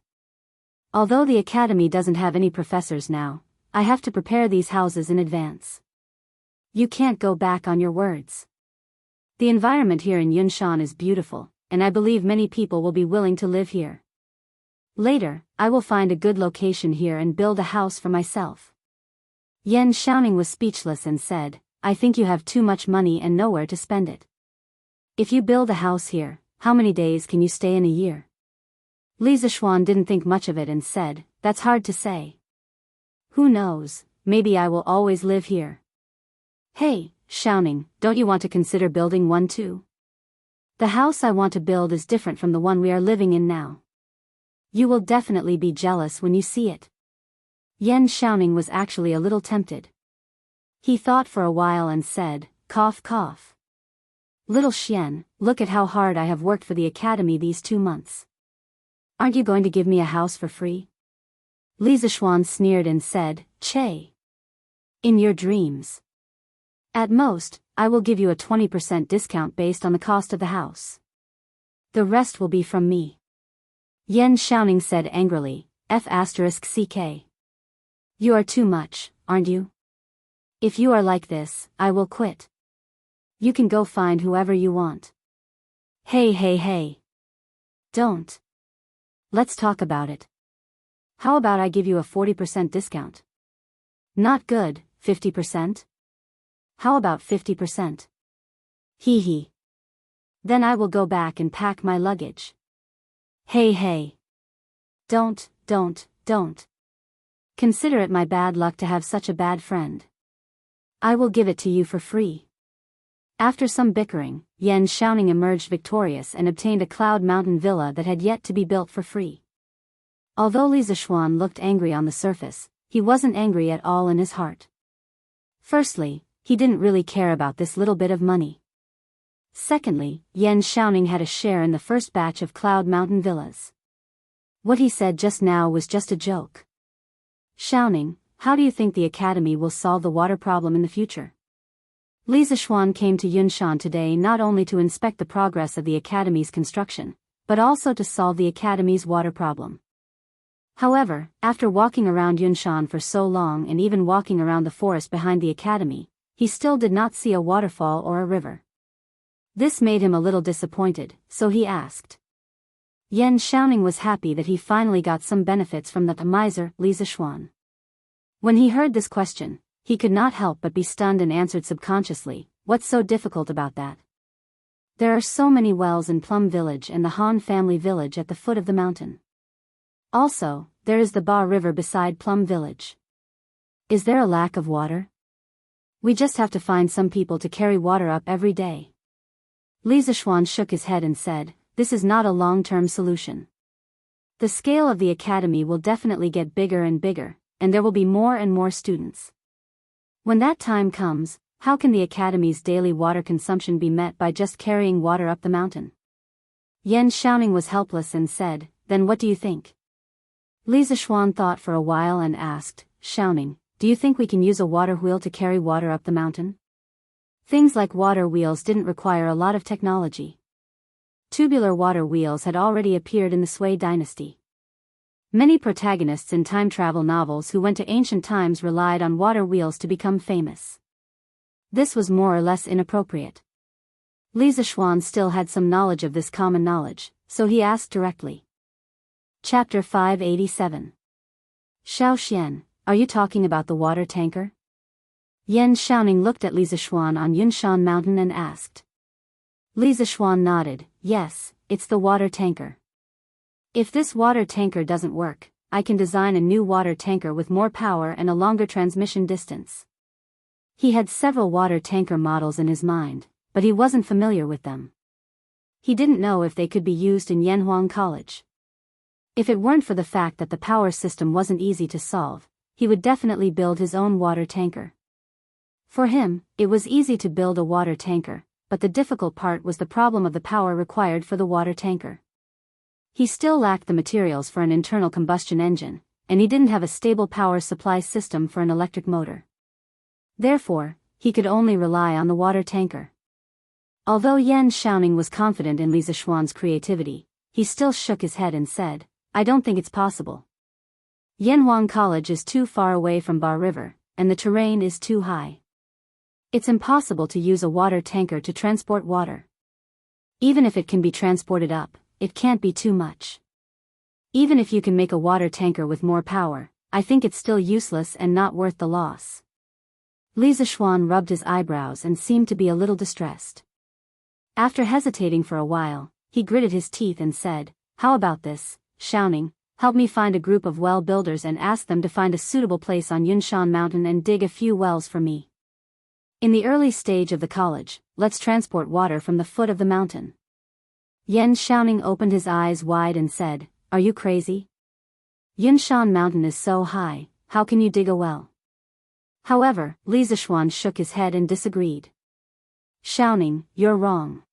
Although the academy doesn't have any professors now, I have to prepare these houses in advance. You can't go back on your words. The environment here in Yunshan is beautiful, and I believe many people will be willing to live here. Later, I will find a good location here and build a house for myself." Yen Xiaoning was speechless and said, "I think you have too much money and nowhere to spend it. If you build a house here, how many days can you stay in a year?" Li Zishuan didn't think much of it and said, That's hard to say. Who knows, maybe I will always live here. Hey, Xiaoning, don't you want to consider building one too? The house I want to build is different from the one we are living in now. You will definitely be jealous when you see it. Yan Xiaoning was actually a little tempted. He thought for a while and said, cough cough. Little Xian, look at how hard I have worked for the academy these 2 months. Aren't you going to give me a house for free? Li Zishuan sneered and said, Che. In your dreams. At most, I will give you a 20% discount based on the cost of the house. The rest will be from me. Yan Xiaoning said angrily, F***ck. You are too much, aren't you? If you are like this, I will quit. You can go find whoever you want. Hey. Don't. Let's talk about it. How about I give you a 40% discount? Not good, 50%? How about 50%? Hee. Then I will go back and pack my luggage. Hey. Don't. Consider it my bad luck to have such a bad friend. I will give it to you for free. After some bickering, Yan Xiaoning emerged victorious and obtained a Cloud Mountain villa that had yet to be built for free. Although Li Zishuan looked angry on the surface, he wasn't angry at all in his heart. Firstly, he didn't really care about this little bit of money. Secondly, Yan Xiaoning had a share in the first batch of Cloud Mountain villas. What he said just now was just a joke. Xiaoning, how do you think the academy will solve the water problem in the future? Li Zishuan came to Yunshan today not only to inspect the progress of the academy's construction, but also to solve the academy's water problem. However, after walking around Yunshan for so long and even walking around the forest behind the academy, he still did not see a waterfall or a river. This made him a little disappointed, so he asked. Yan Xiaoning was happy that he finally got some benefits from the miser, Li Zishuan. When he heard this question, he could not help but be stunned and answered subconsciously, what's so difficult about that? There are so many wells in Plum Village and the Han family village at the foot of the mountain. Also, there is the Ba River beside Plum Village. Is there a lack of water? We just have to find some people to carry water up every day. Li Zishuan shook his head and said, this is not a long-term solution. The scale of the academy will definitely get bigger and bigger, and there will be more and more students. When that time comes, how can the academy's daily water consumption be met by just carrying water up the mountain? Yan Xiaoning was helpless and said, then what do you think? Li Zishuan thought for a while and asked, Xiaoning, do you think we can use a water wheel to carry water up the mountain? Things like water wheels didn't require a lot of technology. Tubular water wheels had already appeared in the Sui dynasty. Many protagonists in time travel novels who went to ancient times relied on water wheels to become famous. This was more or less inappropriate. Li Zishuan still had some knowledge of this common knowledge, so he asked directly. Chapter 587. Xiao Xian, are you talking about the water tanker? Yan Xiaoning looked at Li Zishuan on Yunshan Mountain and asked. Li Zishuan nodded, yes, it's the water tanker. If this water tanker doesn't work, I can design a new water tanker with more power and a longer transmission distance. He had several water tanker models in his mind, but he wasn't familiar with them. He didn't know if they could be used in Yanhuang College. If it weren't for the fact that the power system wasn't easy to solve, he would definitely build his own water tanker. For him, it was easy to build a water tanker, but the difficult part was the problem of the power required for the water tanker. He still lacked the materials for an internal combustion engine, and he didn't have a stable power supply system for an electric motor. Therefore, he could only rely on the water tanker. Although Yan Xiaoning was confident in Li Zishuan's creativity, he still shook his head and said, I don't think it's possible. Yanhuang College is too far away from Ba River, and the terrain is too high. It's impossible to use a water tanker to transport water. Even if it can be transported up, it can't be too much. Even if you can make a water tanker with more power, I think it's still useless and not worth the loss. Li Zishuan rubbed his eyebrows and seemed to be a little distressed. After hesitating for a while, he gritted his teeth and said, how about this, Xiaoning, Help me find a group of well builders and ask them to find a suitable place on Yunshan Mountain and dig a few wells for me. In the early stage of the college, let's transport water from the foot of the mountain. Yan Xiaoning opened his eyes wide and said, "Are you crazy? Yunshan Mountain is so high, how can you dig a well?" However, Li Zishuan shook his head and disagreed. "Xiaoning, you're wrong.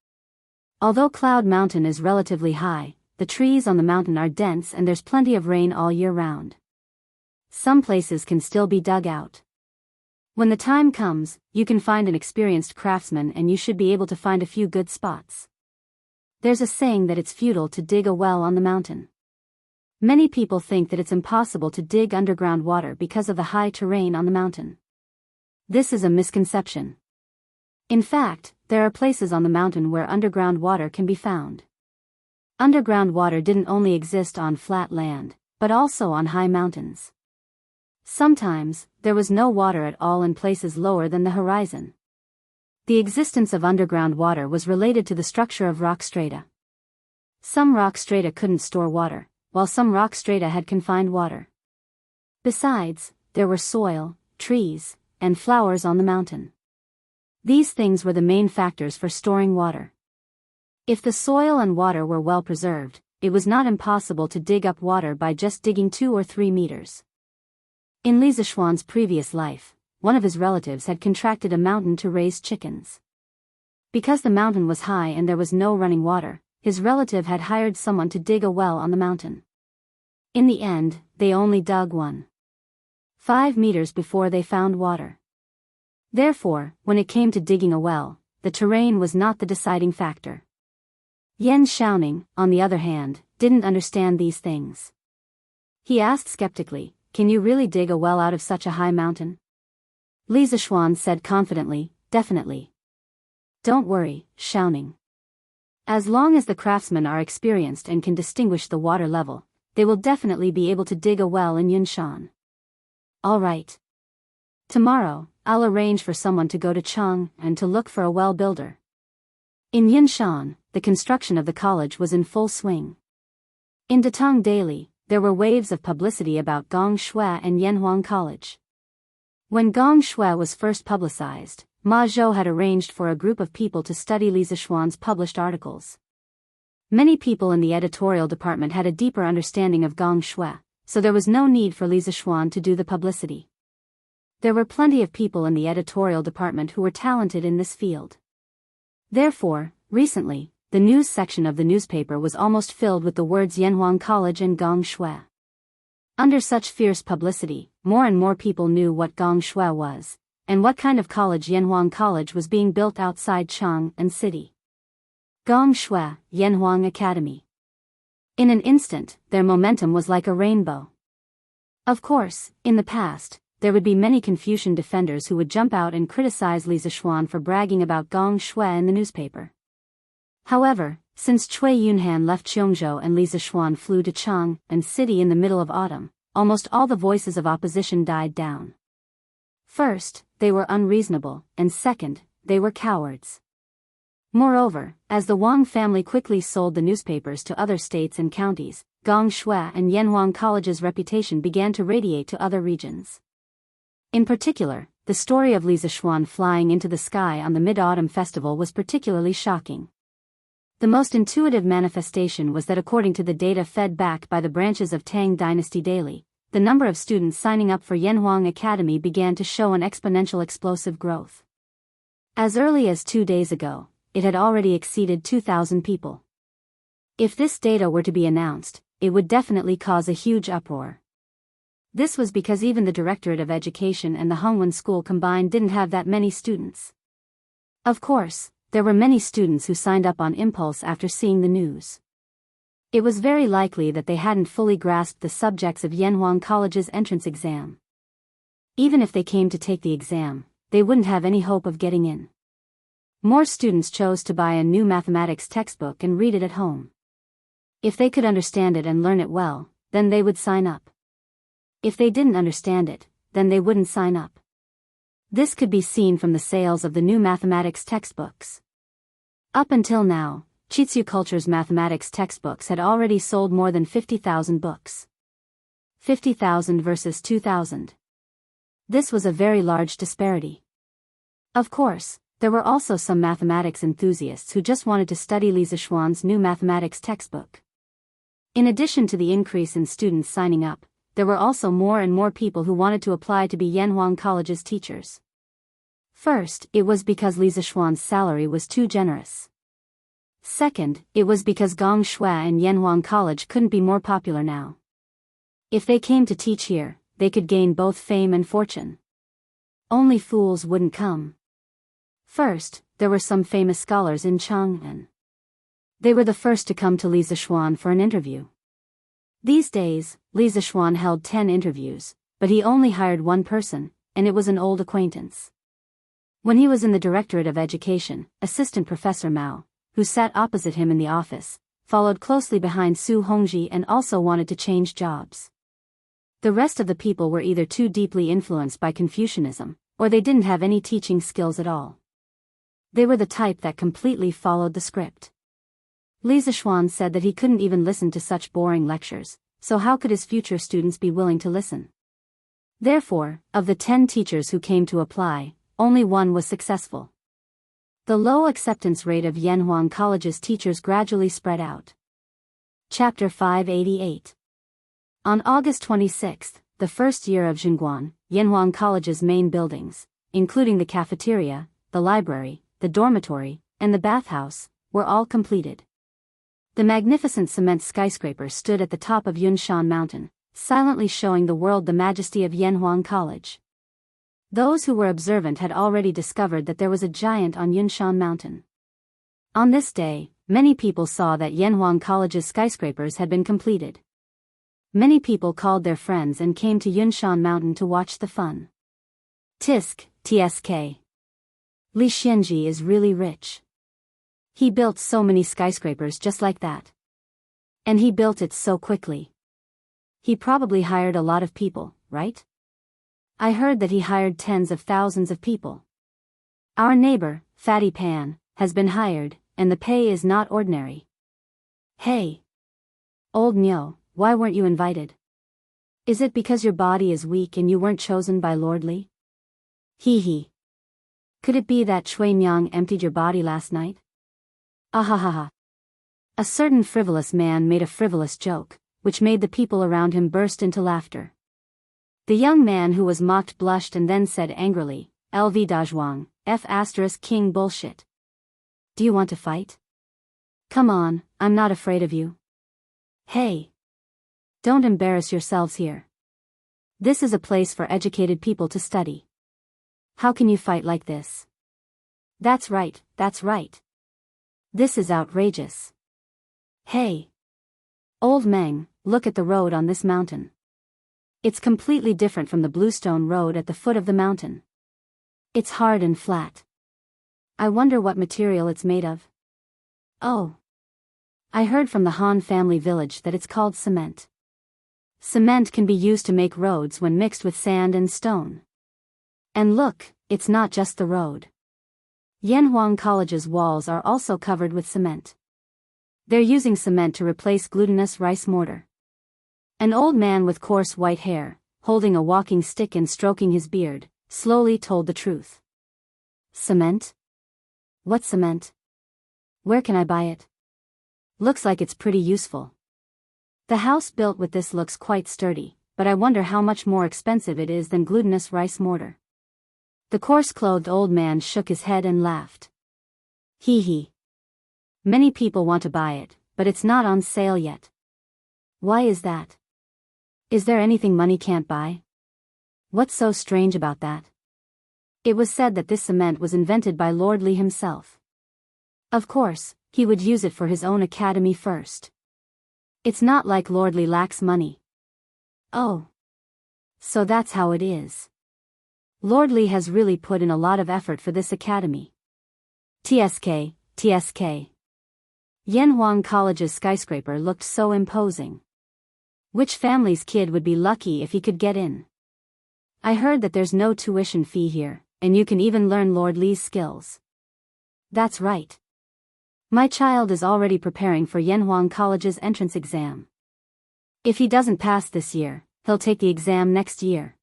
Although Cloud Mountain is relatively high, the trees on the mountain are dense and there's plenty of rain all year round. Some places can still be dug out. When the time comes, you can find an experienced craftsman and you should be able to find a few good spots. There's a saying that it's futile to dig a well on the mountain. Many people think that it's impossible to dig underground water because of the high terrain on the mountain. This is a misconception. In fact, there are places on the mountain where underground water can be found. Underground water didn't only exist on flat land, but also on high mountains. Sometimes, there was no water at all in places lower than the horizon. The existence of underground water was related to the structure of rock strata. Some rock strata couldn't store water, while some rock strata had confined water. Besides, there were soil, trees, and flowers on the mountain. These things were the main factors for storing water. If the soil and water were well preserved, it was not impossible to dig up water by just digging 2 or 3 meters. In Li Zishuan's previous life, one of his relatives had contracted a mountain to raise chickens. Because the mountain was high and there was no running water, his relative had hired someone to dig a well on the mountain. In the end, they only dug 1.5 meters before they found water. Therefore, when it came to digging a well, the terrain was not the deciding factor. Yan Xiaoning, on the other hand, didn't understand these things. He asked skeptically, "Can you really dig a well out of such a high mountain?" Li Zishuan said confidently, "Definitely. Don't worry, Xiaoning. As long as the craftsmen are experienced and can distinguish the water level, they will definitely be able to dig a well in Yunshan." "All right. Tomorrow, I'll arrange for someone to go to Cheng and to look for a well builder." In Yunshan, the construction of the college was in full swing. In Datong Daily, there were waves of publicity about Gong Shui and Yanhuang College. When Gong Shui was first publicized, Ma Zhou had arranged for a group of people to study Li Zishuan's published articles. Many people in the editorial department had a deeper understanding of Gong Shui, so there was no need for Li Zishuan to do the publicity. There were plenty of people in the editorial department who were talented in this field. Therefore, recently, the news section of the newspaper was almost filled with the words Yanhuang College and Gong Shui. Under such fierce publicity, more and more people knew what Gong Shui was, and what kind of college Yanhuang College was being built outside Chang'an City. Gong Shui, Yanhuang Academy. In an instant, their momentum was like a rainbow. Of course, in the past, there would be many Confucian defenders who would jump out and criticize Li Zishuan for bragging about Gong Shui in the newspaper. However, since Cui Yunhan left Cheongzhou and Li Zishuan flew to Chang'an City in the middle of autumn, almost all the voices of opposition died down. First, they were unreasonable, and second, they were cowards. Moreover, as the Wang family quickly sold the newspapers to other states and counties, Gong Shui and Yanhuang College's reputation began to radiate to other regions. In particular, the story of Li Zishuan flying into the sky on the Mid-Autumn Festival was particularly shocking. The most intuitive manifestation was that according to the data fed back by the branches of Tang Dynasty Daily, the number of students signing up for Yanhuang Academy began to show an exponential explosive growth. As early as 2 days ago, it had already exceeded 2,000 people. If this data were to be announced, it would definitely cause a huge uproar. This was because even the Directorate of Education and the Hongwen School combined didn't have that many students. Of course, there were many students who signed up on impulse after seeing the news. It was very likely that they hadn't fully grasped the subjects of Yanhuang College's entrance exam. Even if they came to take the exam, they wouldn't have any hope of getting in. More students chose to buy a new mathematics textbook and read it at home. If they could understand it and learn it well, then they would sign up. If they didn't understand it, then they wouldn't sign up. This could be seen from the sales of the new mathematics textbooks. Up until now, Chitsu Culture's mathematics textbooks had already sold more than 50,000 books. 50,000 versus 2,000. This was a very large disparity. Of course, there were also some mathematics enthusiasts who just wanted to study Li Zishuan's new mathematics textbook. In addition to the increase in students signing up, there were also more and more people who wanted to apply to be Yanhuang College's teachers. First, it was because Li Zishuan's salary was too generous. Second, it was because Gong Shui and Yanhuang College couldn't be more popular now. If they came to teach here, they could gain both fame and fortune. Only fools wouldn't come. First, there were some famous scholars in Chang'an. They were the first to come to Li Zishuan for an interview. These days, Li Zishuan held 10 interviews, but he only hired one person, and it was an old acquaintance. When he was in the Directorate of Education, Assistant Professor Mao, who sat opposite him in the office, followed closely behind Su Hongji and also wanted to change jobs. The rest of the people were either too deeply influenced by Confucianism, or they didn't have any teaching skills at all. They were the type that completely followed the script. Li Zishuan said that he couldn't even listen to such boring lectures, so how could his future students be willing to listen? Therefore, of the 10 teachers who came to apply, only one was successful. The low acceptance rate of Yanhuang College's teachers gradually spread out. Chapter 588. On August 26, the first year of Zhengguan, Yanhuang College's main buildings, including the cafeteria, the library, the dormitory, and the bathhouse, were all completed. The magnificent cement skyscraper stood at the top of Yunshan Mountain, silently showing the world the majesty of Yanhuang College. Those who were observant had already discovered that there was a giant on Yunshan Mountain. On this day, many people saw that Yanhuang College's skyscrapers had been completed. Many people called their friends and came to Yunshan Mountain to watch the fun. TSK. Li Xianji is really rich. He built so many skyscrapers just like that. And he built it so quickly. He probably hired a lot of people, right? I heard that he hired tens of thousands of people. Our neighbor, Fatty Pan, has been hired, and the pay is not ordinary. Hey! Old Nyo, why weren't you invited? Is it because your body is weak and you weren't chosen by Lord Li? Hee hee. Could it be that Chui Nyang emptied your body last night? Ahahaha. A certain frivolous man made a frivolous joke, which made the people around him burst into laughter. The young man who was mocked blushed and then said angrily, "LV Dazhuang, King bullshit. Do you want to fight? Come on, I'm not afraid of you. Hey! Don't embarrass yourselves here. This is a place for educated people to study. How can you fight like this? That's right, that's right. This is outrageous. Hey! Old Meng, look at the road on this mountain. It's completely different from the bluestone road at the foot of the mountain. It's hard and flat. I wonder what material it's made of. Oh. I heard from the Han family village that it's called cement. Cement can be used to make roads when mixed with sand and stone. And look, it's not just the road. Yanhuang College's walls are also covered with cement. They're using cement to replace glutinous rice mortar. An old man with coarse white hair, holding a walking stick and stroking his beard, slowly told the truth. Cement? What cement? Where can I buy it? Looks like it's pretty useful. The house built with this looks quite sturdy, but I wonder how much more expensive it is than glutinous rice mortar. The coarse-clothed old man shook his head and laughed. Hee hee. Many people want to buy it, but it's not on sale yet. Why is that? Is there anything money can't buy? What's so strange about that? It was said that this cement was invented by Lord Li himself. Of course, he would use it for his own academy first. It's not like Lord Li lacks money. Oh. So that's how it is. Lord Li has really put in a lot of effort for this academy. TSK. Yanhuang College's skyscraper looked so imposing. Which family's kid would be lucky if he could get in? I heard that there's no tuition fee here, and you can even learn Lord Li's skills. That's right. My child is already preparing for Yanhuang College's entrance exam. If he doesn't pass this year, he'll take the exam next year.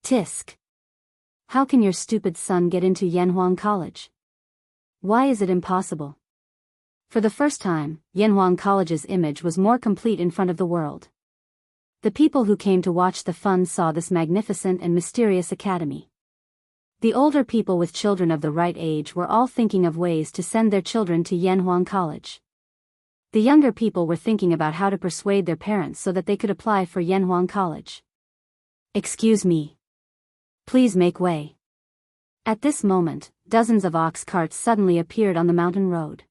Tisk. How can your stupid son get into Yanhuang College? Why is it impossible? For the first time, Yanhuang College's image was more complete in front of the world. The people who came to watch the fun saw this magnificent and mysterious academy. The older people with children of the right age were all thinking of ways to send their children to Yanhuang College. The younger people were thinking about how to persuade their parents so that they could apply for Yanhuang College. Excuse me. Please make way. At this moment, dozens of ox carts suddenly appeared on the mountain road.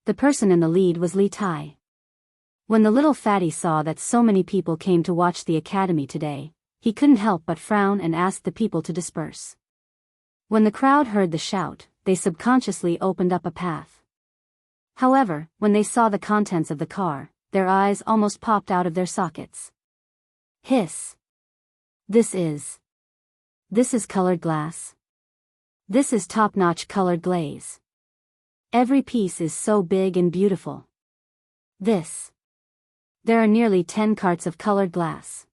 The person in the lead was Li Tai. When the little fatty saw that so many people came to watch the academy today, he couldn't help but frown and asked the people to disperse. When the crowd heard the shout, they subconsciously opened up a path. However, when they saw the contents of the car, their eyes almost popped out of their sockets. Hiss. This is colored glass. This is top-notch colored glaze. Every piece is so big and beautiful. There are nearly 10 carts of colored glass.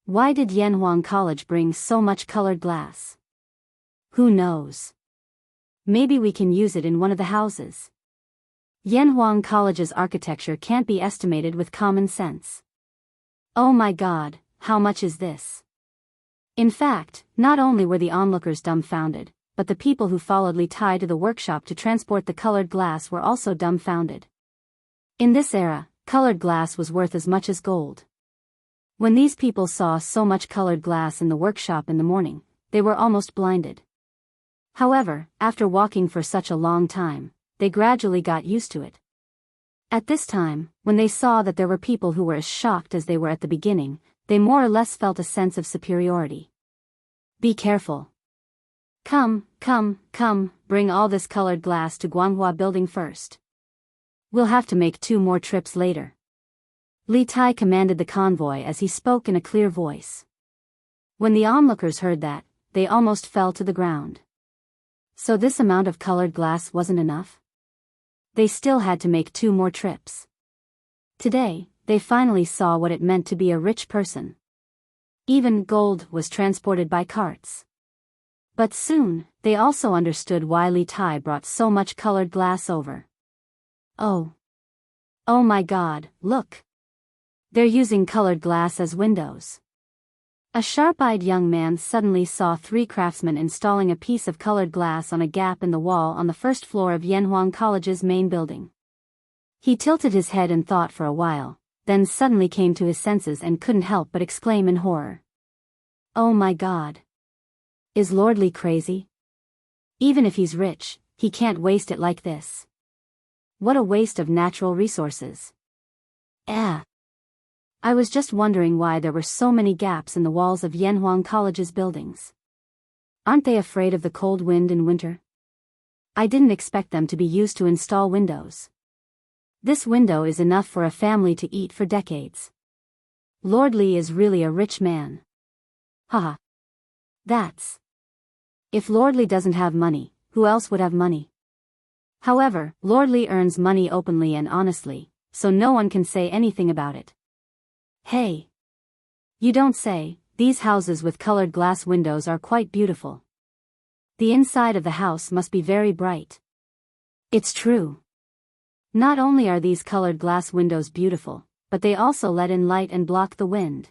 Why did Yanhuang College bring so much colored glass? Who knows? Maybe we can use it in one of the houses. Yanhuang College's architecture can't be estimated with common sense. Oh my God, how much is this? In fact, not only were the onlookers dumbfounded, but the people who followed Li Tai to the workshop to transport the colored glass were also dumbfounded. In this era, colored glass was worth as much as gold. When these people saw so much colored glass in the workshop in the morning, they were almost blinded. However, after walking for such a long time, they gradually got used to it. At this time, when they saw that there were people who were as shocked as they were at the beginning, they more or less felt a sense of superiority. Be careful. Come, bring all this colored glass to Guanghua Building first. We'll have to make 2 more trips later. Li Tai commanded the convoy as he spoke in a clear voice. When the onlookers heard that, they almost fell to the ground. So this amount of colored glass wasn't enough? They still had to make 2 more trips. Today, they finally saw what it meant to be a rich person. Even gold was transported by carts. But soon, they also understood why Li Tai brought so much colored glass over. Oh my God, look! They're using colored glass as windows. A sharp-eyed young man suddenly saw 3 craftsmen installing a piece of colored glass on a gap in the wall on the first floor of Yanhuang College's main building. He tilted his head and thought for a while, then suddenly came to his senses and couldn't help but exclaim in horror. Oh my God! Is Lord Li crazy? Even if he's rich, he can't waste it like this. What a waste of natural resources. I was just wondering why there were so many gaps in the walls of Yanhuang College's buildings. Aren't they afraid of the cold wind in winter? I didn't expect them to be used to install windows. This window is enough for a family to eat for decades. Lord Li is really a rich man. Haha. If Lord Li doesn't have money, who else would have money? However, Lord Li earns money openly and honestly, so no one can say anything about it. Hey! You don't say, these houses with colored glass windows are quite beautiful. The inside of the house must be very bright. It's true. Not only are these colored glass windows beautiful, but they also let in light and block the wind.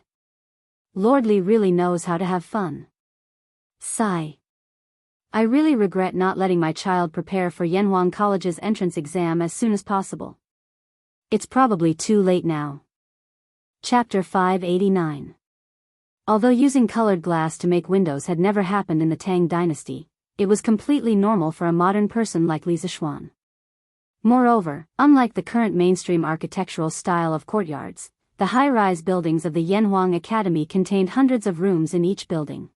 Lord Li really knows how to have fun. Sigh. I really regret not letting my child prepare for Yanhuang College's entrance exam as soon as possible. It's probably too late now. Chapter 589. Although using colored glass to make windows had never happened in the Tang dynasty, it was completely normal for a modern person like Li Zishuan. Moreover, unlike the current mainstream architectural style of courtyards, the high-rise buildings of the Yanhuang Academy contained hundreds of rooms in each building.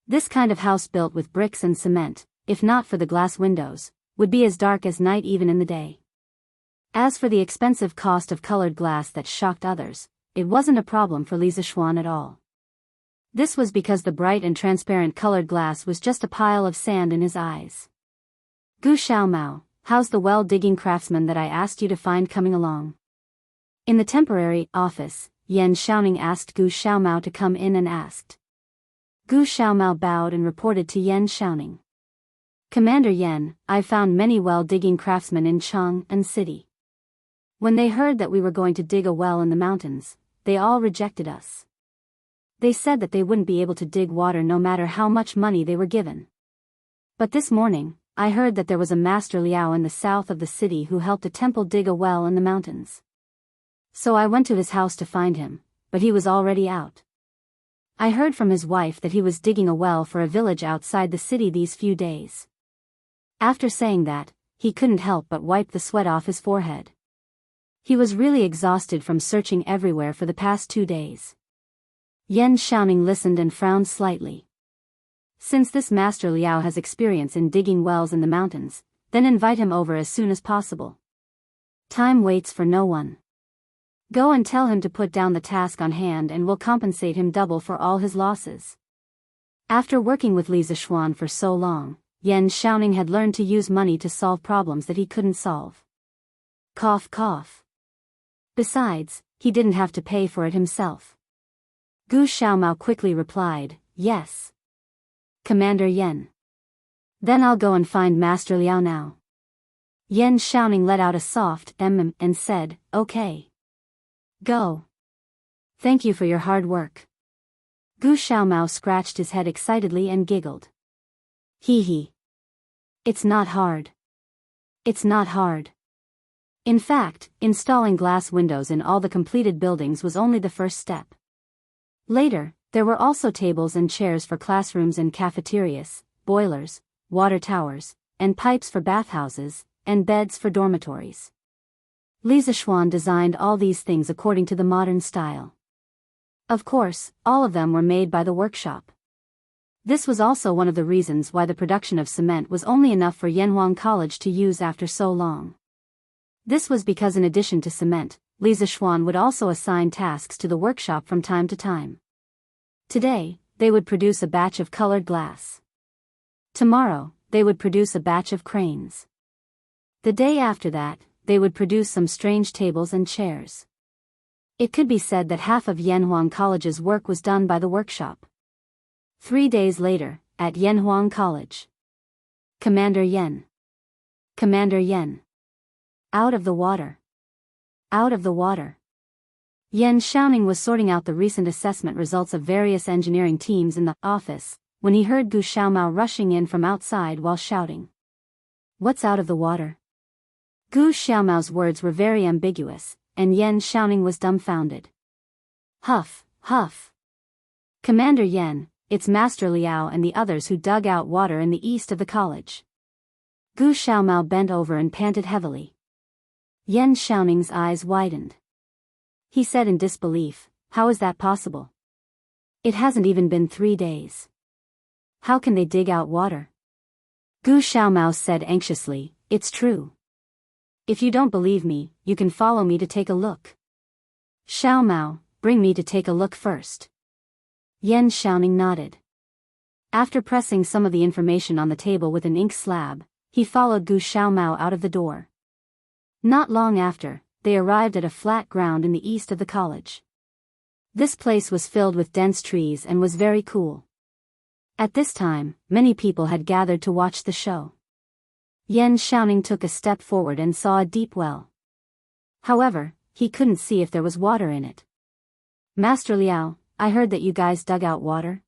This kind of house built with bricks and cement, if not for the glass windows, would be as dark as night even in the day. As for the expensive cost of colored glass that shocked others, it wasn't a problem for Li Zishuan at all. This was because the bright and transparent colored glass was just a pile of sand in his eyes. Gu Xiaomao, how's the well-digging craftsman that I asked you to find coming along? In the temporary office, Yan Xiaoning asked Gu Xiaomao to come in and asked. Gu Xiaomao bowed and reported to Yan Xiaoning. Commander Yan, I found many well-digging craftsmen in Chang'an City. When they heard that we were going to dig a well in the mountains, they all rejected us. They said that they wouldn't be able to dig water no matter how much money they were given. But this morning, I heard that there was a Master Liao in the south of the city who helped a temple dig a well in the mountains. So I went to his house to find him, but he was already out. I heard from his wife that he was digging a well for a village outside the city these few days. After saying that, he couldn't help but wipe the sweat off his forehead. He was really exhausted from searching everywhere for the past 2 days. Yan Xiaoning listened and frowned slightly. Since this Master Liao has experience in digging wells in the mountains, then invite him over as soon as possible. Time waits for no one. Go and tell him to put down the task on hand and we'll compensate him double for all his losses. After working with Li Zishuan for so long, Yan Xiaoning had learned to use money to solve problems that he couldn't solve. Cough cough. Besides, he didn't have to pay for it himself. Gu Xiaomao quickly replied, yes. Commander Yan. Then I'll go and find Master Liao now. Yan Xiaoning let out a soft and said, okay. Go. Thank you for your hard work. Gu Xiaomao scratched his head excitedly and giggled. Hee hee. It's not hard. It's not hard. In fact, installing glass windows in all the completed buildings was only the first step. Later, there were also tables and chairs for classrooms and cafeterias, boilers, water towers, and pipes for bathhouses, and beds for dormitories. Li Zishuan designed all these things according to the modern style. Of course, all of them were made by the workshop. This was also one of the reasons why the production of cement was only enough for Yanhuang College to use after so long. This was because in addition to cement, Li Zishuan would also assign tasks to the workshop from time to time. Today, they would produce a batch of colored glass. Tomorrow, they would produce a batch of cranes. The day after that, they would produce some strange tables and chairs. It could be said that half of Yanhuang College's work was done by the workshop. 3 days later, at Yanhuang College. Commander Yan. Commander Yan. Out of the water. Out of the water. Yan Xiaoning was sorting out the recent assessment results of various engineering teams in the office, when he heard Gu Xiaomao rushing in from outside while shouting. What's out of the water? Gu Xiaomao's words were very ambiguous, and Yan Xiaoning was dumbfounded. Huff, huff. Commander Yan, it's Master Liao and the others who dug out water in the east of the college. Gu Xiaomao bent over and panted heavily. Yan Xiaoning's eyes widened. He said in disbelief, how is that possible? It hasn't even been 3 days. How can they dig out water? Gu Xiaomao said anxiously, it's true. If you don't believe me, you can follow me to take a look. Xiaomao, bring me to take a look first. Yan Xiaoning nodded. After pressing some of the information on the table with an ink slab, he followed Gu Xiaomao out of the door. Not long after, they arrived at a flat ground in the east of the college. This place was filled with dense trees and was very cool. At this time, many people had gathered to watch the show. Yan Xiaoning took a step forward and saw a deep well. However, he couldn't see if there was water in it. Master Liao, I heard that you guys dug out water.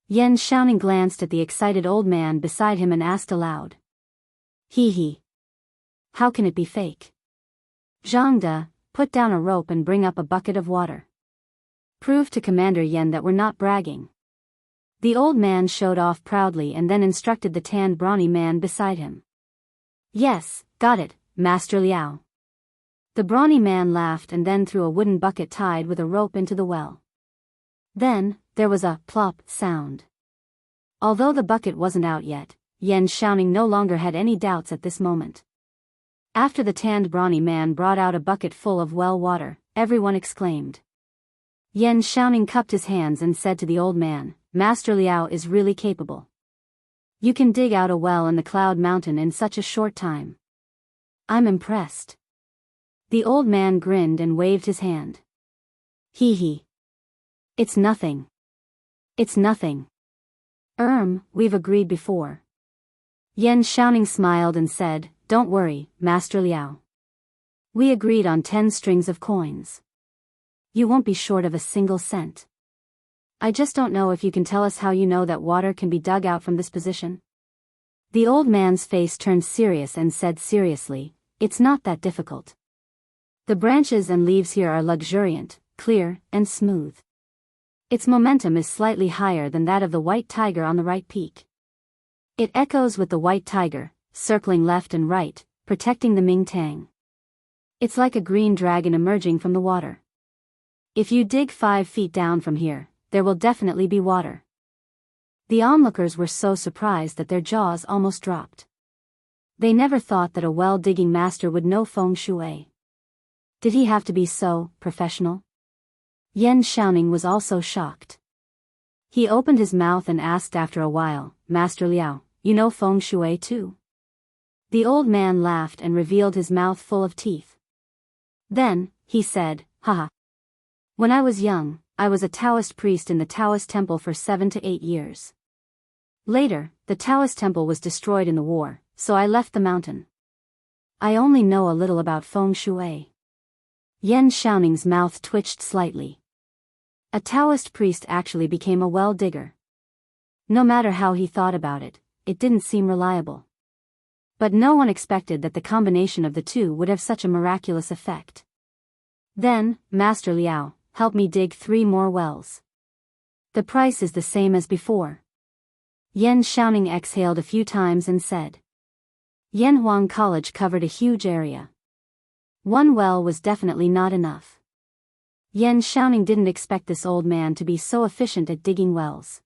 Yan Xiaoning glanced at the excited old man beside him and asked aloud. Hee hee. How can it be fake? Zhang De, put down a rope and bring up a bucket of water. Prove to Commander Yan that we're not bragging. The old man showed off proudly and then instructed the tanned brawny man beside him. Yes, got it, Master Liao. The brawny man laughed and then threw a wooden bucket tied with a rope into the well. Then, there was a plop sound. Although the bucket wasn't out yet, Yan Xiaoning no longer had any doubts at this moment. After the tanned brawny man brought out a bucket full of well water, everyone exclaimed. Yan Xiaoning cupped his hands and said to the old man, Master Liao is really capable. You can dig out a well in the Cloud Mountain in such a short time. I'm impressed. The old man grinned and waved his hand. Hee hee. It's nothing. It's nothing. We've agreed before. Enchanting smiled and said, "Don't worry, Master Liao. We agreed on 10 strings of coins. You won't be short of a single cent. I just don't know if you can tell us how you know that water can be dug out from this position." The old man's face turned serious and said seriously, "It's not that difficult. The branches and leaves here are luxuriant, clear, and smooth. Its momentum is slightly higher than that of the white tiger on the right peak. It echoes with the white tiger, circling left and right, protecting the Ming Tang. It's like a green dragon emerging from the water. If you dig 5 feet down from here, there will definitely be water." The onlookers were so surprised that their jaws almost dropped. They never thought that a well-digging master would know feng shui. Did he have to be so professional? Enchanting was also shocked. He opened his mouth and asked after a while, "Master Liao, you know feng shui too?" The old man laughed and revealed his mouth full of teeth. Then, he said, "Haha. When I was young, I was a Taoist priest in the Taoist temple for 7 to 8 years. Later, the Taoist temple was destroyed in the war, so I left the mountain. I only know a little about feng shui." Enchanting's mouth twitched slightly. A Taoist priest actually became a well digger. No matter how he thought about it, it didn't seem reliable. But no one expected that the combination of the two would have such a miraculous effect. "Then, Master Liao, help me dig 3 more wells. The price is the same as before." Enchanting exhaled a few times and said. Yanhuang College covered a huge area. 1 well was definitely not enough. Enchanting didn't expect this old man to be so efficient at digging wells.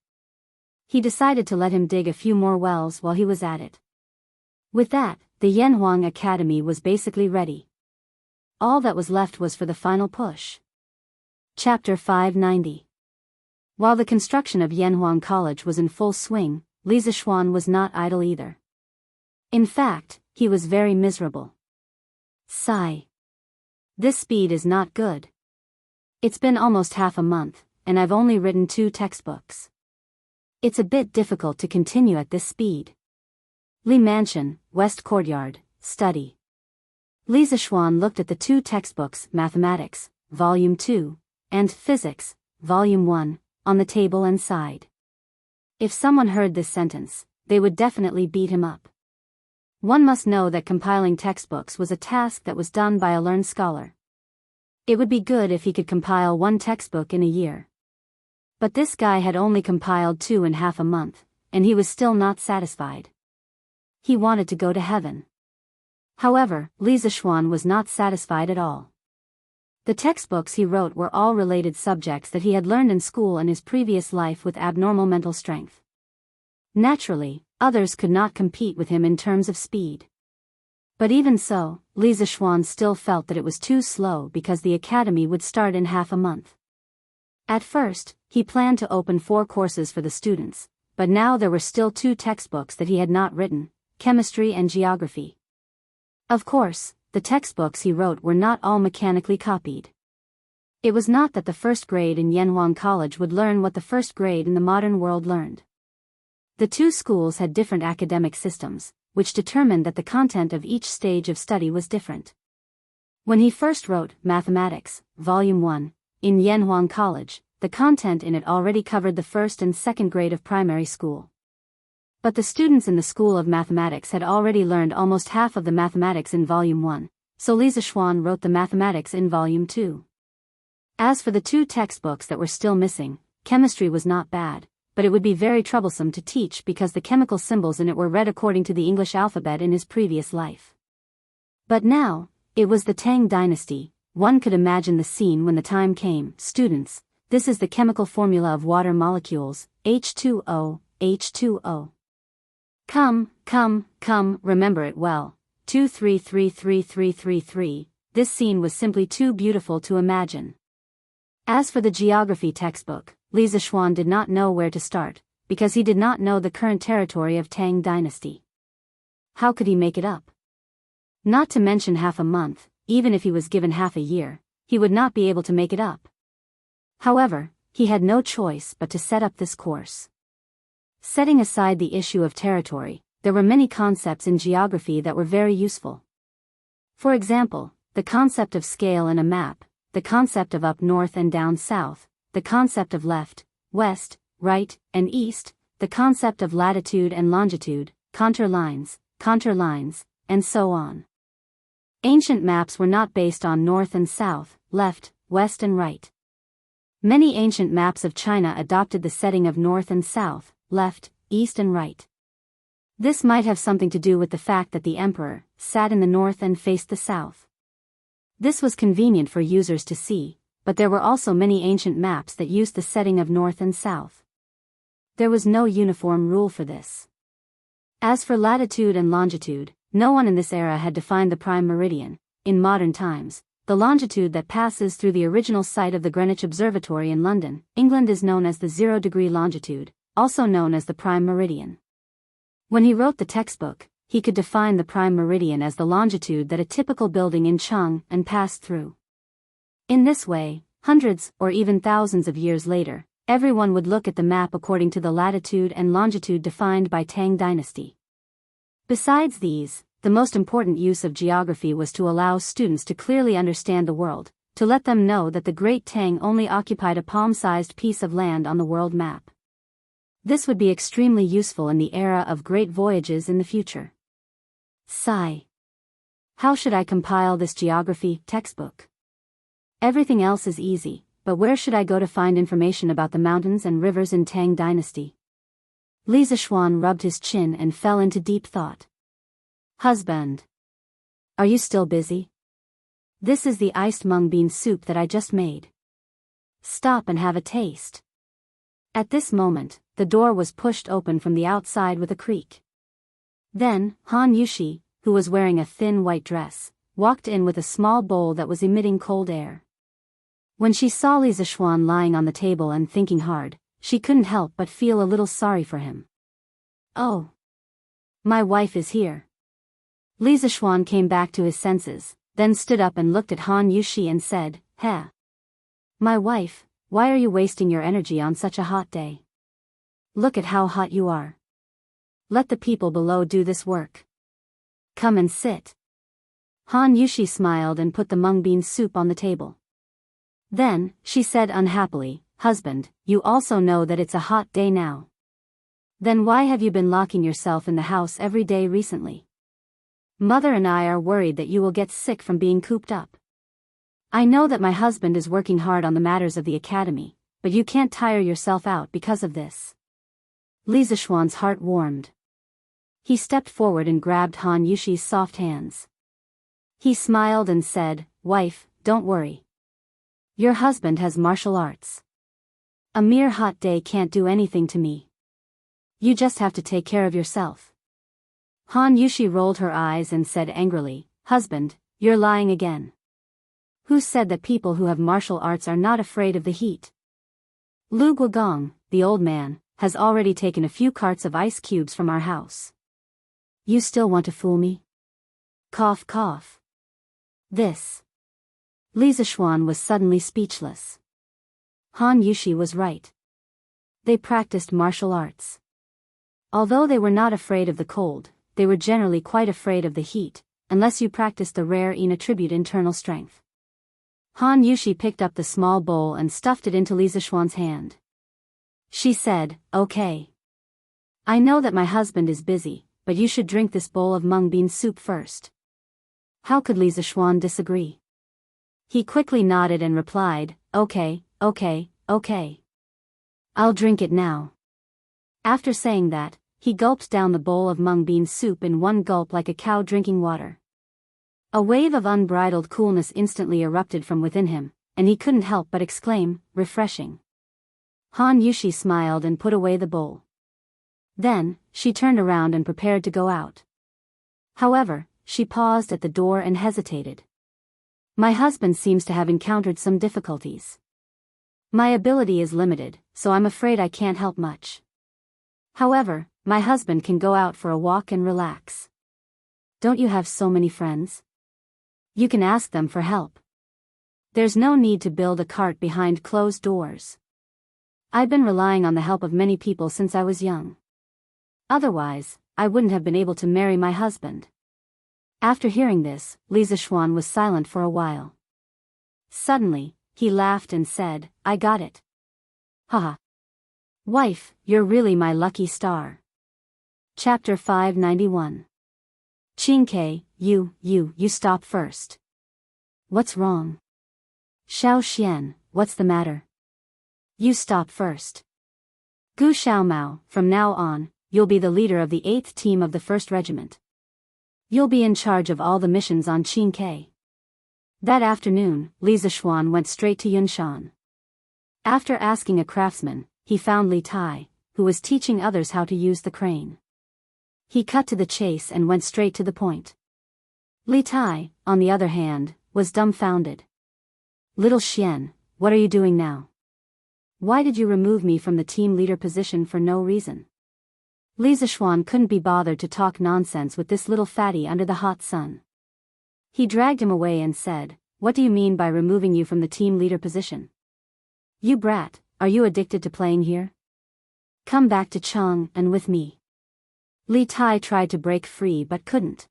He decided to let him dig a few more wells while he was at it. With that, the Yanhuang Academy was basically ready. All that was left was for the final push. Chapter 590. While the construction of Yanhuang College was in full swing, Li Zishuan was not idle either. In fact, he was very miserable. Sigh. This speed is not good. It's been almost half a month, and I've only written 2 textbooks. It's a bit difficult to continue at this speed. Li Mansion, West Courtyard, Study. Li Zishuan looked at the 2 textbooks, Mathematics, Volume 2, and Physics, Volume 1, on the table and sighed. If someone heard this sentence, they would definitely beat him up. One must know that compiling textbooks was a task that was done by a learned scholar. It would be good if he could compile 1 textbook in a year. But this guy had only compiled 2 in half a month, and he was still not satisfied. He wanted to go to heaven. However, Li Zishuan was not satisfied at all. The textbooks he wrote were all related subjects that he had learned in school in his previous life with abnormal mental strength. Naturally, others could not compete with him in terms of speed. But even so, Li Zishuan still felt that it was too slow because the academy would start in half a month. At first, he planned to open 4 courses for the students, but now there were still 2 textbooks that he had not written, chemistry and geography. Of course, the textbooks he wrote were not all mechanically copied. It was not that the first grade in Yanhuang College would learn what the first grade in the modern world learned. The 2 schools had different academic systems, which determined that the content of each stage of study was different. When he first wrote Mathematics, Volume 1, in Yanhuang College, the content in it already covered the first and second grade of primary school. But the students in the School of Mathematics had already learned almost half of the mathematics in Volume 1, so Li Zishuan wrote the mathematics in Volume 2. As for the 2 textbooks that were still missing, chemistry was not bad, but it would be very troublesome to teach because the chemical symbols in it were read according to the English alphabet in his previous life. But now, it was the Tang dynasty. One could imagine the scene when the time came. Students, this is the chemical formula of water molecules, H2O, H2O. Come, remember it well. 233333. This scene was simply too beautiful to imagine. As for the geography textbook, Li Zishuan did not know where to start, because he did not know the current territory of Tang dynasty. How could he make it up? Not to mention half a month, even if he was given half a year, he would not be able to make it up. However, he had no choice but to set up this course. Setting aside the issue of territory, there were many concepts in geography that were very useful. For example, the concept of scale in a map, the concept of up north and down south, the concept of left, west, right, and east, the concept of latitude and longitude, contour lines, and so on. Ancient maps were not based on north and south, left, west and right. Many ancient maps of China adopted the setting of north and south, left, east and right. This might have something to do with the fact that the emperor sat in the north and faced the south. This was convenient for users to see, but there were also many ancient maps that used the setting of north and south. There was no uniform rule for this. As for latitude and longitude, no one in this era had defined the prime meridian. In modern times, the longitude that passes through the original site of the Greenwich Observatory in London, England is known as the 0-degree longitude, also known as the prime meridian. When he wrote the textbook, he could define the prime meridian as the longitude that a typical building in Chang'an passed through. In this way, hundreds or even thousands of years later, everyone would look at the map according to the latitude and longitude defined by Tang dynasty. Besides these, the most important use of geography was to allow students to clearly understand the world, to let them know that the Great Tang only occupied a palm-sized piece of land on the world map. This would be extremely useful in the era of great voyages in the future. Sigh. How should I compile this geography textbook? Everything else is easy, but where should I go to find information about the mountains and rivers in Tang dynasty? Li Zishuan rubbed his chin and fell into deep thought. Husband. Are you still busy? This is the iced mung bean soup that I just made. Stop and have a taste. At this moment, the door was pushed open from the outside with a creak. Then, Han Yushi, who was wearing a thin white dress, walked in with a small bowl that was emitting cold air. When she saw Li Zishuan lying on the table and thinking hard, she couldn't help but feel a little sorry for him. Oh. My wife is here. Li Zishuan came back to his senses, then stood up and looked at Han Yushi and said, "Heh. My wife, why are you wasting your energy on such a hot day? Look at how hot you are. Let the people below do this work. Come and sit." Han Yushi smiled and put the mung bean soup on the table. Then, she said unhappily, "Husband, you also know that it's a hot day now. Then why have you been locking yourself in the house every day recently? Mother and I are worried that you will get sick from being cooped up. I know that my husband is working hard on the matters of the academy, but you can't tire yourself out because of this." Li Zishuan's heart warmed. He stepped forward and grabbed Han Yushi's soft hands. He smiled and said, "Wife, don't worry. Your husband has martial arts. A mere hot day can't do anything to me. You just have to take care of yourself." Han Yushi rolled her eyes and said angrily, "Husband, you're lying again. Who said that people who have martial arts are not afraid of the heat? Lu Guogong, the old man, has already taken a few carts of ice cubes from our house. You still want to fool me? Cough cough." This. Li Zishuan was suddenly speechless. Han Yushi was right. They practiced martial arts. Although they were not afraid of the cold, they were generally quite afraid of the heat, unless you practiced the rare Yin attribute internal strength. Han Yushi picked up the small bowl and stuffed it into Li Zishuan's hand. She said, "Okay. I know that my husband is busy, but you should drink this bowl of mung bean soup first." How could Li Zishuan disagree? He quickly nodded and replied, Okay. I'll drink it now." After saying that, he gulped down the bowl of mung bean soup in one gulp like a cow drinking water. A wave of unbridled coolness instantly erupted from within him, and he couldn't help but exclaim, "Refreshing." Han Yushi smiled and put away the bowl. Then, she turned around and prepared to go out. However, she paused at the door and hesitated. "My husband seems to have encountered some difficulties. My ability is limited, so I'm afraid I can't help much. However, my husband can go out for a walk and relax. Don't you have so many friends? You can ask them for help. There's no need to build a cart behind closed doors. I've been relying on the help of many people since I was young. Otherwise, I wouldn't have been able to marry my husband. After hearing this, Li Zishuan was silent for a while. Suddenly, he laughed and said, I got it. Haha. Wife, you're really my lucky star. Chapter 591. Qingke, you stop first. What's wrong? Xiao Xian, what's the matter? You stop first. Gu Xiaomao, from now on, you'll be the leader of the 8th team of the 1st Regiment. You'll be in charge of all the missions on Qingke. That afternoon, Li Zishuan went straight to Yunshan. After asking a craftsman, he found Li Tai, who was teaching others how to use the crane. He cut to the chase and went straight to the point. Li Tai, on the other hand, was dumbfounded. Little Xian, what are you doing now? Why did you remove me from the team leader position for no reason? Li Zishuan couldn't be bothered to talk nonsense with this little fatty under the hot sun. He dragged him away and said, What do you mean by removing you from the team leader position? You brat, are you addicted to playing here? Come back to Cheng and with me. Li Tai tried to break free but couldn't.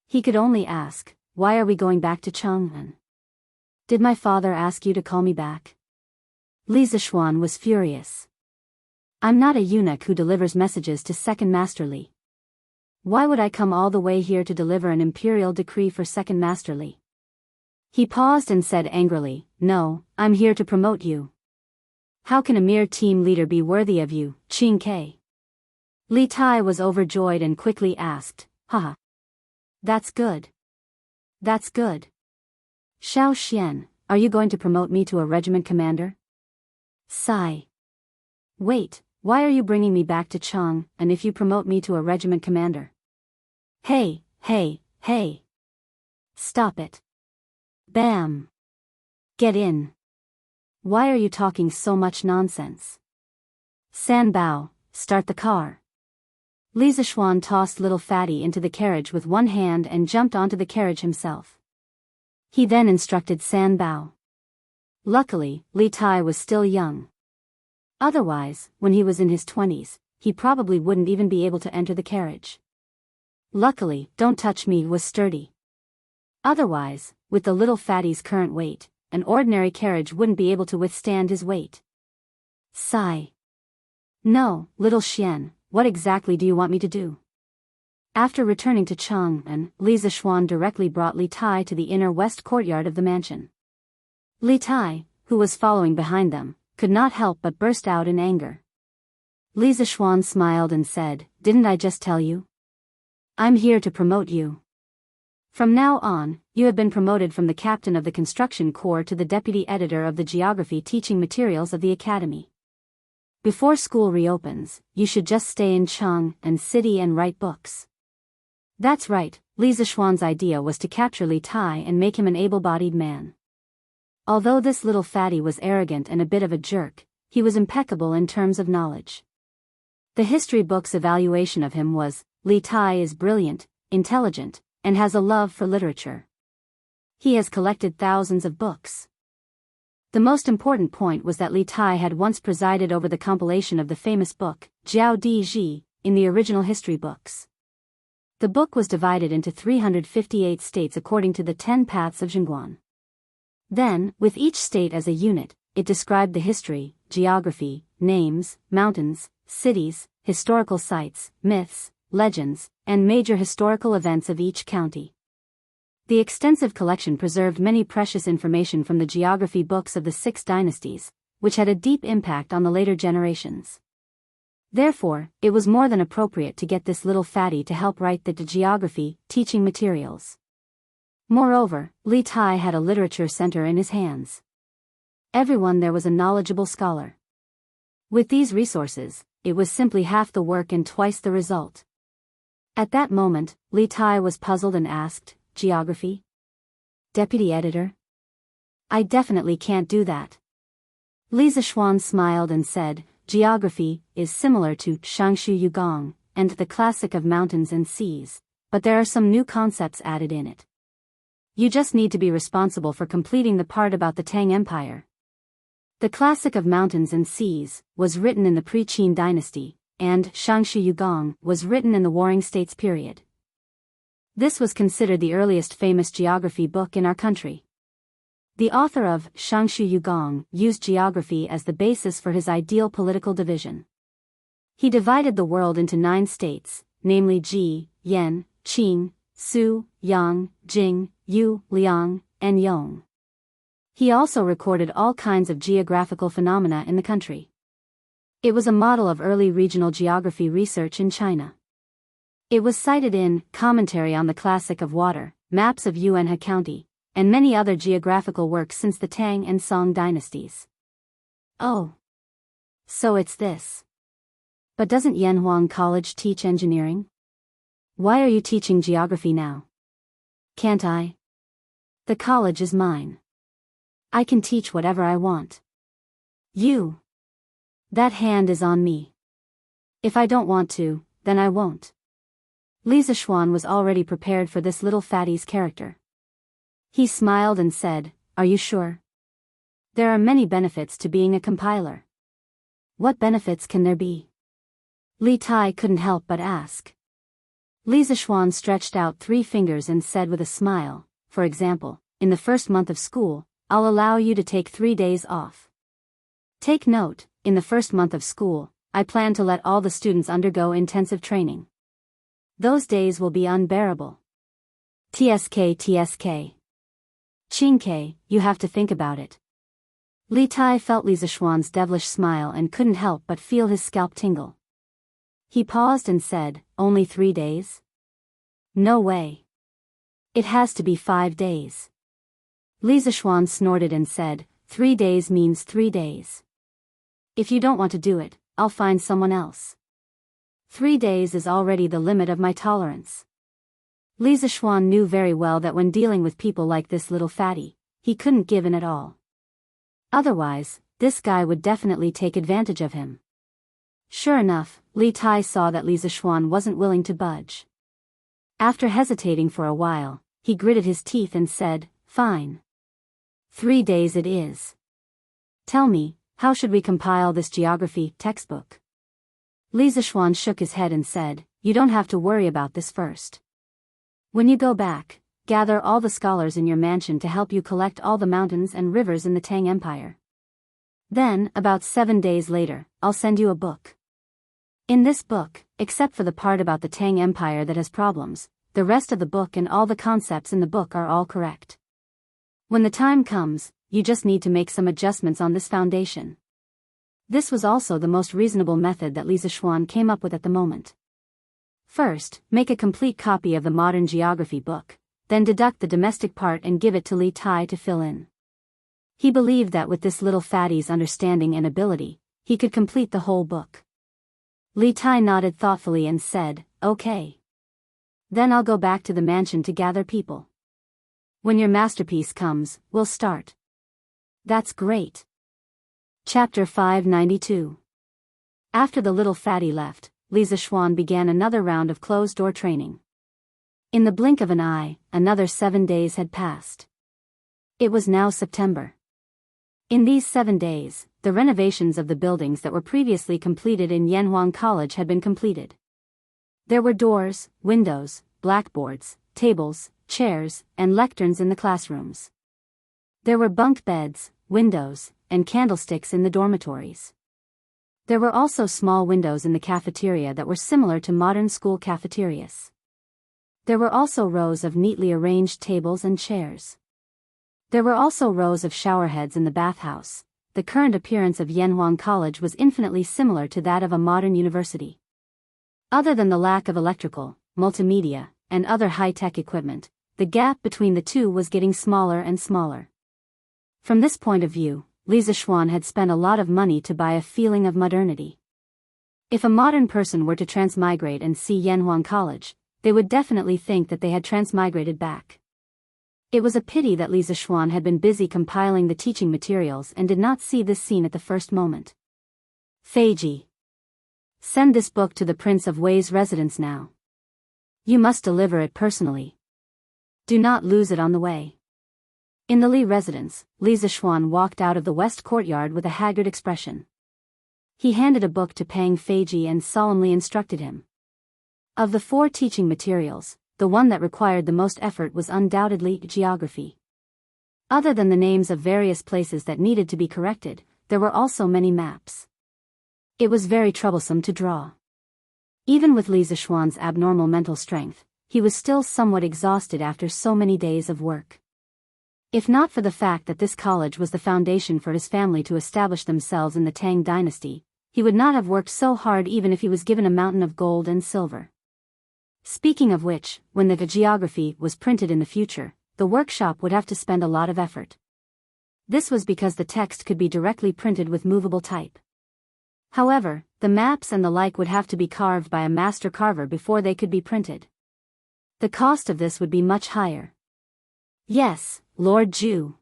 He could only ask, Why are we going back to Cheng? Did my father ask you to call me back? Li Zishuan was furious. I'm not a eunuch who delivers messages to Second Master Li. Why would I come all the way here to deliver an imperial decree for Second Master Li? He paused and said angrily, No, I'm here to promote you. How can a mere team leader be worthy of you, Qingke? Li Tai was overjoyed and quickly asked, Haha. That's good. That's good. Xiao Xian, are you going to promote me to a regiment commander? Sigh. Wait, why are you bringing me back to Cheng, and if you promote me to a regiment commander? Hey. Stop it. Bam. Get in. Why are you talking so much nonsense? San Bao, start the car. Li Zishuan tossed little fatty into the carriage with one hand and jumped onto the carriage himself. He then instructed San Bao. Luckily, Li Tai was still young. Otherwise, when he was in his 20s, he probably wouldn't even be able to enter the carriage. Luckily, Don't Touch Me was sturdy. Otherwise, with the little fatty's current weight, an ordinary carriage wouldn't be able to withstand his weight. Sigh. No, little Xian, what exactly do you want me to do? After returning to Chang'an, Li Zishuan directly brought Li Tai to the inner west courtyard of the mansion. Li Tai, who was following behind them, could not help but burst out in anger. Li Zishuan smiled and said, Didn't I just tell you? I'm here to promote you. From now on, you have been promoted from the captain of the construction corps to the deputy editor of the geography teaching materials of the academy. Before school reopens, you should just stay in Chang'an City and write books. That's right, Li Zishuan's idea was to capture Li Tai and make him an able-bodied man. Although this little fatty was arrogant and a bit of a jerk, he was impeccable in terms of knowledge. The history book's evaluation of him was, Li Tai is brilliant, intelligent, and has a love for literature. He has collected thousands of books. The most important point was that Li Tai had once presided over the compilation of the famous book, Jiao Di Ji, in the original history books. The book was divided into 358 states according to the 10 paths of Zhongguan. Then, with each state as a unit, it described the history, geography, names, mountains, cities, historical sites, myths, legends, and major historical events of each county. The extensive collection preserved many precious information from the geography books of the 6 dynasties, which had a deep impact on the later generations. Therefore, it was more than appropriate to get this little fatty to help write the geography teaching materials. Moreover, Li Tai had a literature center in his hands. Everyone there was a knowledgeable scholar. With these resources, it was simply half the work and twice the result. At that moment, Li Tai was puzzled and asked, Geography? Deputy editor? I definitely can't do that. Li Zishuan smiled and said, Geography is similar to Shangshu Yugong and the classic of mountains and seas, but there are some new concepts added in it. You just need to be responsible for completing the part about the Tang Empire. The classic of mountains and seas was written in the pre-Qin dynasty, and Shangshu Yugong was written in the Warring States period. This was considered the earliest famous geography book in our country. The author of Shangshu Yugong used geography as the basis for his ideal political division. He divided the world into 9 states, namely Ji, Yan, Qing, Su, Yang, Jing, Yu, Liang, and Yong. He also recorded all kinds of geographical phenomena in the country. It was a model of early regional geography research in China. It was cited in Commentary on the Classic of Water, Maps of Yuanhe County, and many other geographical works since the Tang and Song dynasties. Oh. So it's this. But doesn't Yanhuang College teach engineering? Why are you teaching geography now? Can't I? The college is mine. I can teach whatever I want. You. That hand is on me. If I don't want to, then I won't. Li Zishuan was already prepared for this little fatty's character. He smiled and said, "Are you sure? There are many benefits to being a compiler." What benefits can there be? Li Tai couldn't help but ask. Li Zishuan stretched out 3 fingers and said with a smile, "For example, in the first month of school, I'll allow you to take 3 days off. Take note, in the first month of school, I plan to let all the students undergo intensive training. Those days will be unbearable. TSK. Qingke, you have to think about it." Li Tai felt Li Zishuan's devilish smile and couldn't help but feel his scalp tingle. He paused and said, "Only 3 days? No way. It has to be 5 days." Li Zishuan snorted and said, 3 days means 3 days. If you don't want to do it, I'll find someone else. 3 days is already the limit of my tolerance. Li Zishuan knew very well that when dealing with people like this little fatty, he couldn't give in at all. Otherwise, this guy would definitely take advantage of him. Sure enough, Li Tai saw that Li Zishuan wasn't willing to budge. After hesitating for a while, he gritted his teeth and said, "Fine. 3 days it is. Tell me, how should we compile this geography textbook?" Li Zishuan shook his head and said, "You don't have to worry about this first. When you go back, gather all the scholars in your mansion to help you collect all the mountains and rivers in the Tang Empire. Then, about 7 days later, I'll send you a book. In this book, except for the part about the Tang Empire that has problems, the rest of the book and all the concepts in the book are all correct. When the time comes, you just need to make some adjustments on this foundation." This was also the most reasonable method that Li Zishuan came up with at the moment. First, make a complete copy of the modern geography book, then deduct the domestic part and give it to Li Tai to fill in. He believed that with this little fatty's understanding and ability, he could complete the whole book. Li Tai nodded thoughtfully and said, "Okay. Then I'll go back to the mansion to gather people. When your masterpiece comes, we'll start." "That's great." Chapter 592. After the little fatty left, Li Zishuan began another round of closed-door training. In the blink of an eye, another 7 days had passed. It was now September. In these 7 days, the renovations of the buildings that were previously completed in Yanhuang College had been completed. There were doors, windows, blackboards, tables, chairs, and lecterns in the classrooms. There were bunk beds, windows, and candlesticks in the dormitories. There were also small windows in the cafeteria that were similar to modern school cafeterias. There were also rows of neatly arranged tables and chairs. There were also rows of showerheads in the bathhouse. The current appearance of Yanhuang College was infinitely similar to that of a modern university. Other than the lack of electrical, multimedia, and other high-tech equipment, the gap between the two was getting smaller and smaller. From this point of view, Li Zishuan had spent a lot of money to buy a feeling of modernity. If a modern person were to transmigrate and see Yanhuang College, they would definitely think that they had transmigrated back. It was a pity that Li Zishuan had been busy compiling the teaching materials and did not see this scene at the first moment. "Feiji. Send this book to the Prince of Wei's residence now. You must deliver it personally. Do not lose it on the way. In the Li residence, Li Zishuan walked out of the west courtyard with a haggard expression. He handed a book to Pang Feiji and solemnly instructed him. Of the 4 teaching materials, the one that required the most effort was undoubtedly geography. Other than the names of various places that needed to be corrected, there were also many maps. It was very troublesome to draw. Even with Li Zishuan's abnormal mental strength, he was still somewhat exhausted after so many days of work. If not for the fact that this college was the foundation for his family to establish themselves in the Tang dynasty, he would not have worked so hard even if he was given a mountain of gold and silver. Speaking of which, when the geography was printed in the future, the workshop would have to spend a lot of effort. This was because the text could be directly printed with movable type. However, the maps and the like would have to be carved by a master carver before they could be printed. The cost of this would be much higher. Yes, Lord Ju.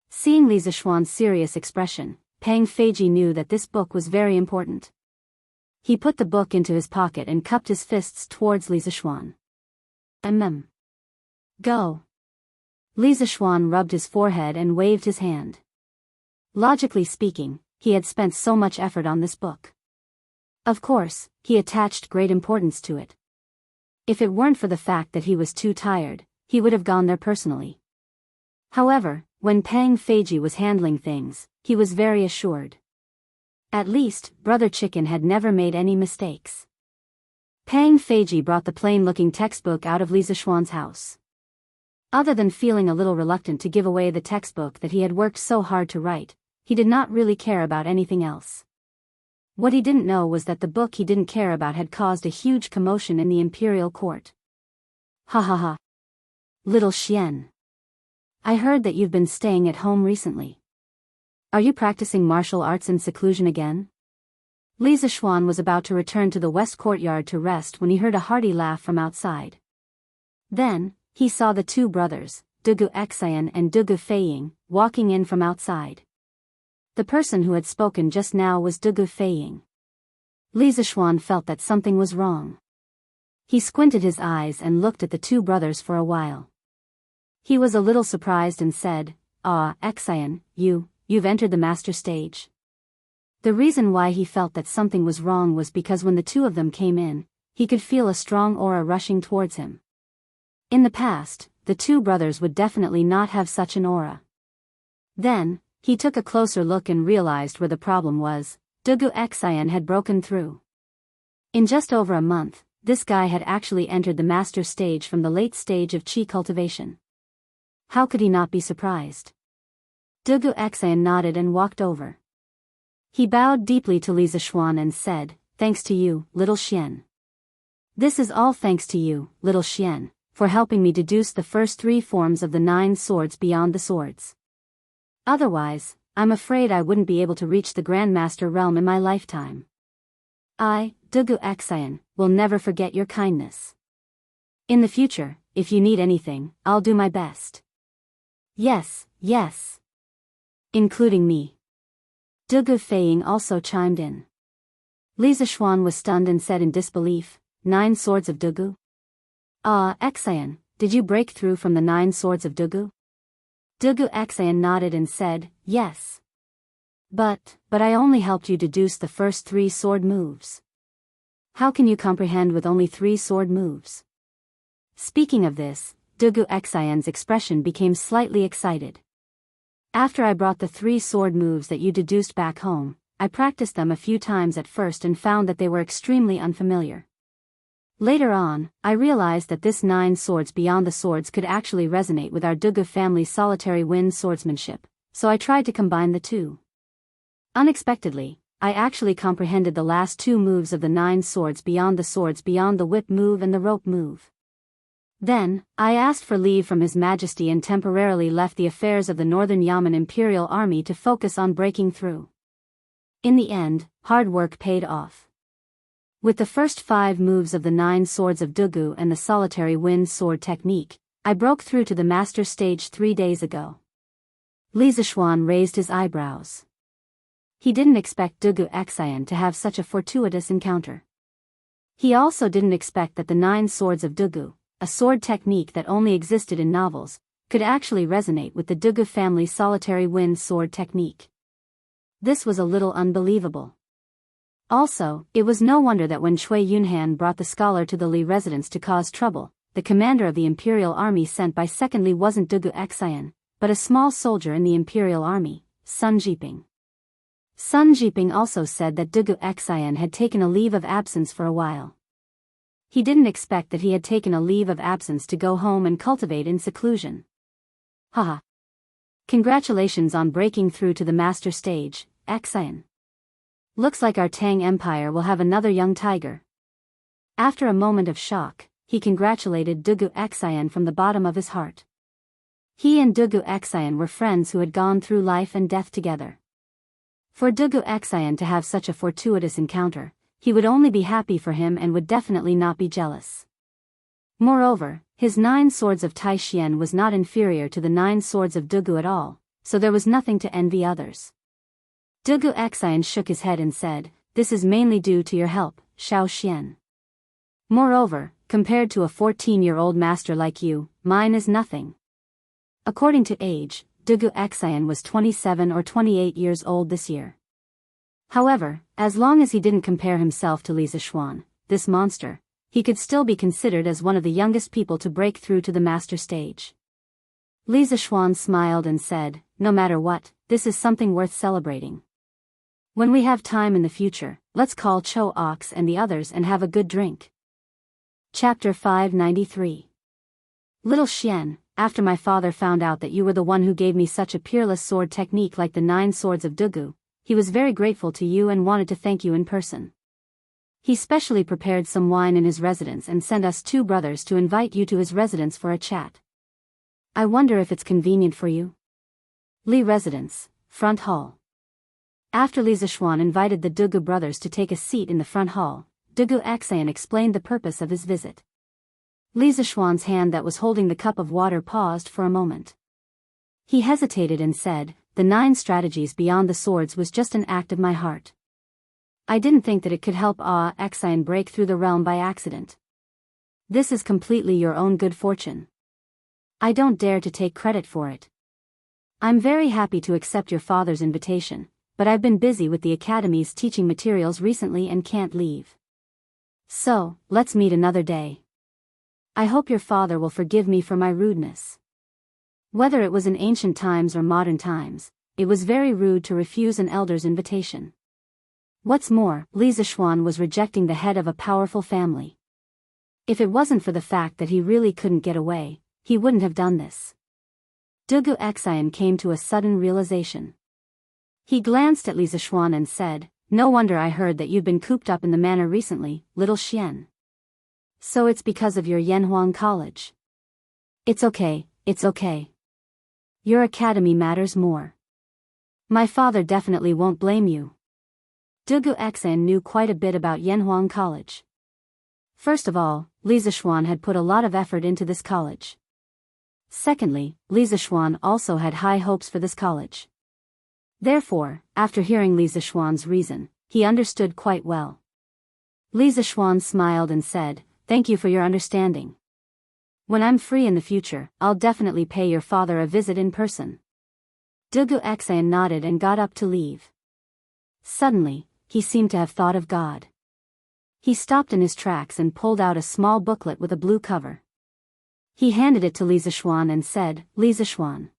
Seeing Li Zishuan's serious expression, Pang Feiji knew that this book was very important. He put the book into his pocket and cupped his fists towards Li Zishuan. Go. Li Zishuan rubbed his forehead and waved his hand. Logically speaking, he had spent so much effort on this book. Of course, he attached great importance to it. If it weren't for the fact that he was too tired, he would have gone there personally. However, when Pang Feiji was handling things, he was very assured. At least, Brother Chicken had never made any mistakes. Pang Feiji brought the plain-looking textbook out of Li Zishuan's house. Other than feeling a little reluctant to give away the textbook that he had worked so hard to write, he did not really care about anything else. What he didn't know was that the book he didn't care about had caused a huge commotion in the imperial court. Ha ha ha. Little Xian. I heard that you've been staying at home recently. Are you practicing martial arts in seclusion again? Li Zishuan was about to return to the west courtyard to rest when he heard a hearty laugh from outside. Then, he saw the 2 brothers, Dugu Xian and Dugu Feiying, walking in from outside. The person who had spoken just now was Dugu Feiying. Li Zishuan felt that something was wrong. He squinted his eyes and looked at the 2 brothers for a while. He was a little surprised and said, "Ah, Xian, you've entered the master stage." The reason why he felt that something was wrong was because when the 2 of them came in, he could feel a strong aura rushing towards him. In the past, the 2 brothers would definitely not have such an aura. Then, he took a closer look and realized where the problem was. Dugu Xian had broken through. In just over a month, this guy had actually entered the master stage from the late stage of qi cultivation. How could he not be surprised? Dugu Xian nodded and walked over. He bowed deeply to Li Zishuan and said, "Thanks to you, little Xian. This is all thanks to you, little Xian, for helping me deduce the first 3 forms of the 9 swords beyond the swords. Otherwise, I'm afraid I wouldn't be able to reach the Grandmaster realm in my lifetime. I, Dugu Xian, will never forget your kindness. In the future, if you need anything, I'll do my best." Yes. Including me. Dugu Feiying also chimed in. Li Zishuan was stunned and said in disbelief, 9 swords of Dugu? Ah, Xian, did you break through from the 9 swords of Dugu? Dugu Xian nodded and said, "Yes. But I only helped you deduce the first 3 sword moves. How can you comprehend with only 3 sword moves?" Speaking of this, Dugu Xian's expression became slightly excited. "After I brought the 3 sword moves that you deduced back home, I practiced them a few times at first and found that they were extremely unfamiliar. Later on, I realized that this 9 swords beyond the swords could actually resonate with our Dugu family's solitary wind swordsmanship, so I tried to combine the 2. Unexpectedly, I actually comprehended the last 2 moves of the 9 swords beyond the whip move and the rope move. Then, I asked for leave from His Majesty and temporarily left the affairs of the Northern Yamen Imperial Army to focus on breaking through. In the end, hard work paid off. With the first 5 moves of the 9 swords of Dugu and the solitary wind sword technique, I broke through to the master stage 3 days ago." Li Zishuan raised his eyebrows. He didn't expect Dugu Xian to have such a fortuitous encounter. He also didn't expect that the 9 swords of Dugu, a sword technique that only existed in novels, could actually resonate with the Dugu family's solitary wind sword technique. This was a little unbelievable. Also, it was no wonder that when Cui Yunhan brought the scholar to the Li residence to cause trouble, the commander of the imperial army sent by Second Li wasn't Dugu Xian, but a small soldier in the imperial army, Sun Jiping. Sun Jiping also said that Dugu Xian had taken a leave of absence for a while. He didn't expect that he had taken a leave of absence to go home and cultivate in seclusion. Haha. Congratulations on breaking through to the master stage, Xian. Looks like our Tang Empire will have another young tiger. After a moment of shock, he congratulated Dugu Xian from the bottom of his heart. He and Dugu Xian were friends who had gone through life and death together. For Dugu Xian to have such a fortuitous encounter, he would only be happy for him and would definitely not be jealous. Moreover, his 9 swords of Tai Xian was not inferior to the 9 swords of Dugu at all, so there was nothing to envy others. Dugu Xian shook his head and said, "This is mainly due to your help, Xiao Xian. Moreover, compared to a 14-year-old master like you, mine is nothing." According to age, Dugu Xian was 27 or 28 years old this year. However, as long as he didn't compare himself to Li Zishuan, this monster, he could still be considered as one of the youngest people to break through to the master stage. Li Zishuan smiled and said, "No matter what, this is something worth celebrating. When we have time in the future, let's call Cho Ox and the others and have a good drink." Chapter 593. Little Xian, after my father found out that you were the one who gave me such a peerless sword technique like the 9 swords of Dugu, he was very grateful to you and wanted to thank you in person. He specially prepared some wine in his residence and sent us 2 brothers to invite you to his residence for a chat. I wonder if it's convenient for you? Li Residence, Front Hall. After Li Zishuan invited the Dugu brothers to take a seat in the front hall, Dugu Xian explained the purpose of his visit. Li Zishuan's hand that was holding the cup of water paused for a moment. He hesitated and said, "The 9 strategies beyond the swords was just an act of my heart. I didn't think that it could help Xian break through the realm by accident. This is completely your own good fortune. I don't dare to take credit for it. I'm very happy to accept your father's invitation, but I've been busy with the academy's teaching materials recently and can't leave. So, let's meet another day. I hope your father will forgive me for my rudeness." Whether it was in ancient times or modern times, it was very rude to refuse an elder's invitation. What's more, Li Zishuan was rejecting the head of a powerful family. If it wasn't for the fact that he really couldn't get away, he wouldn't have done this. Dugu Xian came to a sudden realization. He glanced at Li Zishuan and said, "No wonder I heard that you've been cooped up in the manor recently, little Xian. So it's because of your Yanhuang College. It's okay, it's okay. Your academy matters more. My father definitely won't blame you." Dugu Xian knew quite a bit about Yanhuang College. First of all, Li Zishuan had put a lot of effort into this college. Secondly, Li Zishuan also had high hopes for this college. Therefore, after hearing Li Zishuan's reason, he understood quite well. Li Zishuan smiled and said, "Thank you for your understanding. When I'm free in the future, I'll definitely pay your father a visit in person." Dugu Xian nodded and got up to leave. Suddenly, he seemed to have thought of God. He stopped in his tracks and pulled out a small booklet with a blue cover. He handed it to Li Zishuan and said, "Li Zishuan.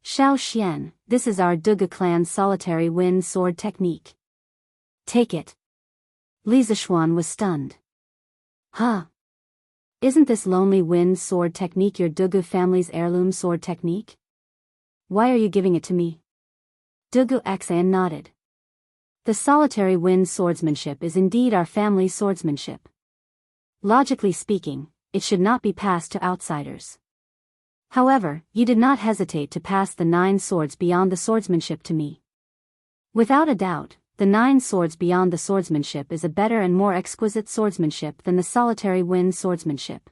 Xiao Xian, this is our Dugu clan's solitary wind sword technique. Take it." Li Zishuan was stunned. "Huh? Isn't this lonely wind sword technique your Dugu family's heirloom sword technique? Why are you giving it to me?" Dugu Xian nodded. "The solitary wind swordsmanship is indeed our family's swordsmanship. Logically speaking, it should not be passed to outsiders. However, you did not hesitate to pass the 9 swords beyond the swordsmanship to me. Without a doubt, the 9 swords beyond the swordsmanship is a better and more exquisite swordsmanship than the solitary wind swordsmanship.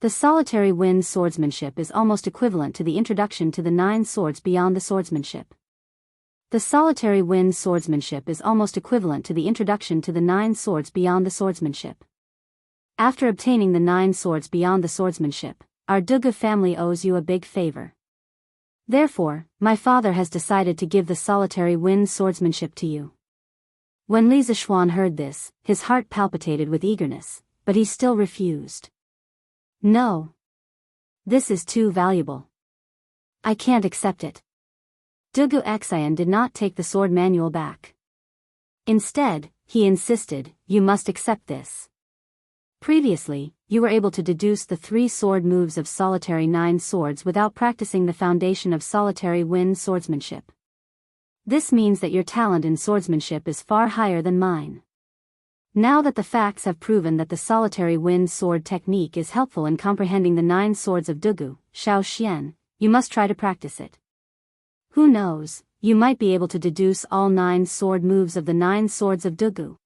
The solitary wind swordsmanship is almost equivalent to the introduction to the 9 swords beyond the swordsmanship. The solitary wind swordsmanship is almost equivalent to the introduction to the 9 swords beyond the swordsmanship. After obtaining the 9 swords beyond the swordsmanship, our Dugu family owes you a big favor. Therefore, my father has decided to give the solitary wind swordsmanship to you. When Li Zishuan heard this, his heart palpitated with eagerness, but he still refused. No. This is too valuable. I can't accept it. Dugu Xian did not take the sword manual back. Instead, he insisted, you must accept this. Previously, you were able to deduce the 3 sword moves of solitary 9 swords without practicing the foundation of solitary wind swordsmanship. This means that your talent in swordsmanship is far higher than mine. Now that the facts have proven that the solitary wind sword technique is helpful in comprehending the 9 swords of Dugu, Xiao Xian, you must try to practice it. Who knows, you might be able to deduce all 9 sword moves of the 9 swords of Dugu.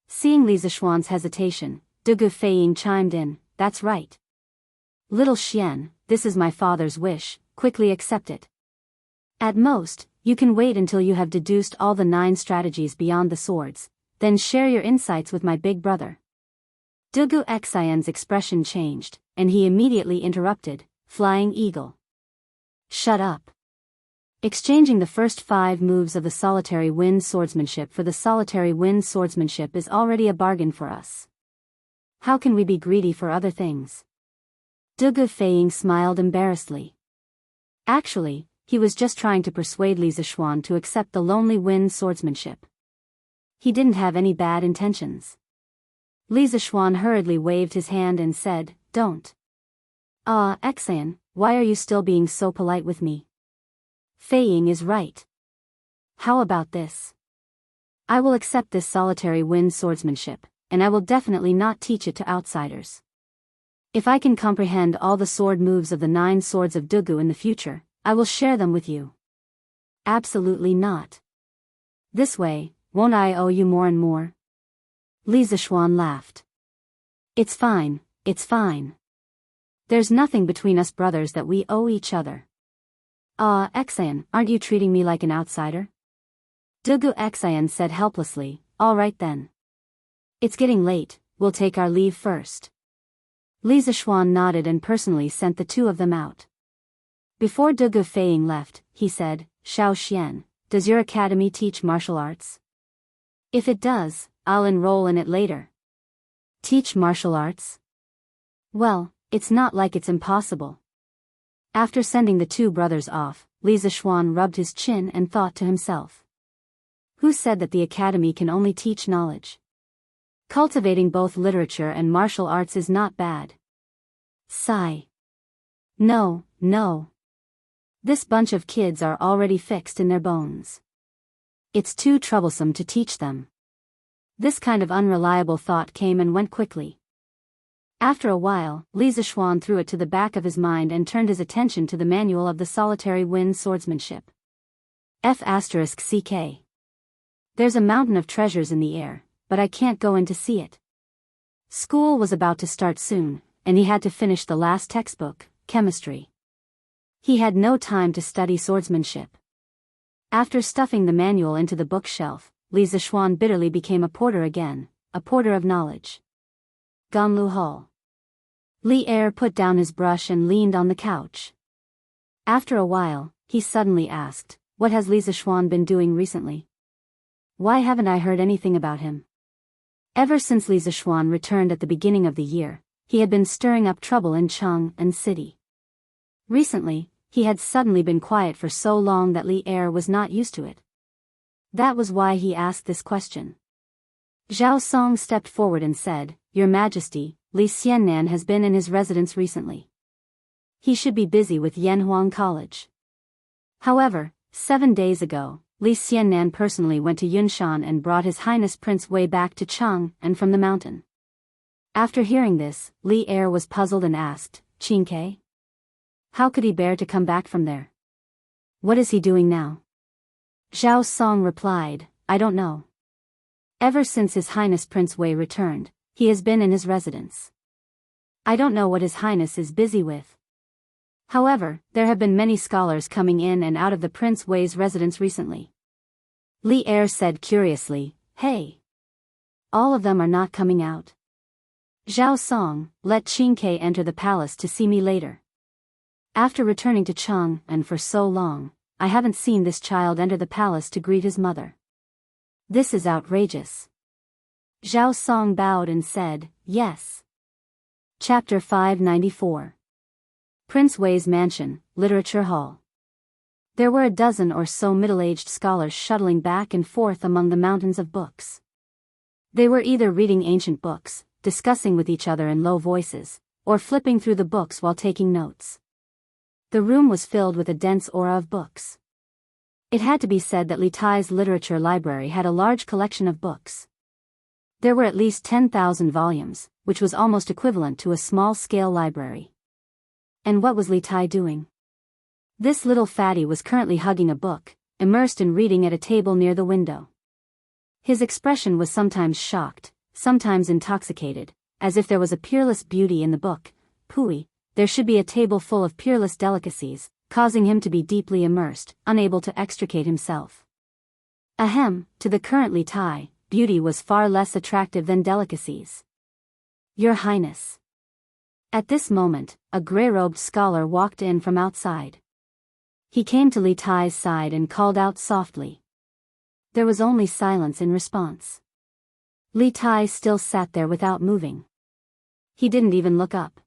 Seeing Li Zishuan's hesitation, Dugu Feiying chimed in, that's right. Little Xian, this is my father's wish, quickly accept it. At most, you can wait until you have deduced all the 9 strategies beyond the swords, then share your insights with my big brother. Dugu Xian's expression changed, and he immediately interrupted, Flying Eagle. Shut up. Exchanging the first 5 moves of the solitary wind swordsmanship for the solitary wind swordsmanship is already a bargain for us. How can we be greedy for other things? Dugu Feiying smiled embarrassedly. Actually, he was just trying to persuade Li Zishuan to accept the lonely wind swordsmanship. He didn't have any bad intentions. Li Zishuan hurriedly waved his hand and said, don't. Xian, why are you still being so polite with me? Feiying is right. How about this? I will accept this solitary wind swordsmanship, and I will definitely not teach it to outsiders. If I can comprehend all the sword moves of the 9 swords of Dugu in the future, I will share them with you. Absolutely not. This way, won't I owe you more and more? Li Zishuan laughed. It's fine, it's fine. There's nothing between us brothers that we owe each other. Xian, aren't you treating me like an outsider? Dugu Xian said helplessly, all right then. It's getting late, we'll take our leave first. Li Zishuan nodded and personally sent the 2 of them out. Before Dugu Feiying left, he said, Xiao Xian, does your academy teach martial arts? If it does, I'll enroll in it later. Teach martial arts? Well, it's not like it's impossible. After sending the 2 brothers off, Li Zishuan rubbed his chin and thought to himself. Who said that the academy can only teach knowledge? Cultivating both literature and martial arts is not bad. Sigh. No. This bunch of kids are already fixed in their bones. It's too troublesome to teach them. This kind of unreliable thought came and went quickly. After a while, Li Zishuan threw it to the back of his mind and turned his attention to the manual of the solitary wind swordsmanship. F***CK. There's a mountain of treasures in the air, but I can't go in to see it. School was about to start soon, and he had to finish the last textbook, chemistry. He had no time to study swordsmanship. After stuffing the manual into the bookshelf, Li Zishuan bitterly became a porter again, a porter of knowledge. Ganlu Hall. Li Er put down his brush and leaned on the couch. After a while, he suddenly asked, what has Li Zishuan been doing recently? Why haven't I heard anything about him? Ever since Li Zishuan returned at the beginning of the year, he had been stirring up trouble in Chang'an City. Recently, he had suddenly been quiet for so long that Li Er was not used to it. That was why he asked this question. Zhao Song stepped forward and said, Your Majesty, Li Xiannan has been in his residence recently. He should be busy with Yanhuang College. However, 7 days ago, Li Xiannan personally went to Yunshan and brought His Highness Prince Wei back to Chang and from the mountain. After hearing this, Li Er was puzzled and asked, Qingke? How could he bear to come back from there? What is he doing now? Zhao Song replied, I don't know. Ever since His Highness Prince Wei returned, he has been in his residence. I don't know what His Highness is busy with. However, there have been many scholars coming in and out of the Prince Wei's residence recently. Li Er said curiously, Hey! All of them are not coming out. Zhao Song, let Qingke enter the palace to see me later. After returning to Cheng, and for so long, I haven't seen this child enter the palace to greet his mother. This is outrageous. Zhao Song bowed and said, yes. Chapter 594. Prince Wei's Mansion, Literature Hall. There were a dozen or so middle-aged scholars shuttling back and forth among the mountains of books. They were either reading ancient books, discussing with each other in low voices, or flipping through the books while taking notes. The room was filled with a dense aura of books. It had to be said that Li Tai's literature library had a large collection of books. There were at least 10,000 volumes, which was almost equivalent to a small-scale library. And what was Li Tai doing? This little fatty was currently hugging a book, immersed in reading at a table near the window. His expression was sometimes shocked, sometimes intoxicated, as if there was a peerless beauty in the book. Pooey, there should be a table full of peerless delicacies, causing him to be deeply immersed, unable to extricate himself. Ahem, to the current Li Tai, beauty was far less attractive than delicacies. Your Highness. At this moment, a grey-robed scholar walked in from outside. He came to Li Tai's side and called out softly. There was only silence in response. Li Tai still sat there without moving. He didn't even look up.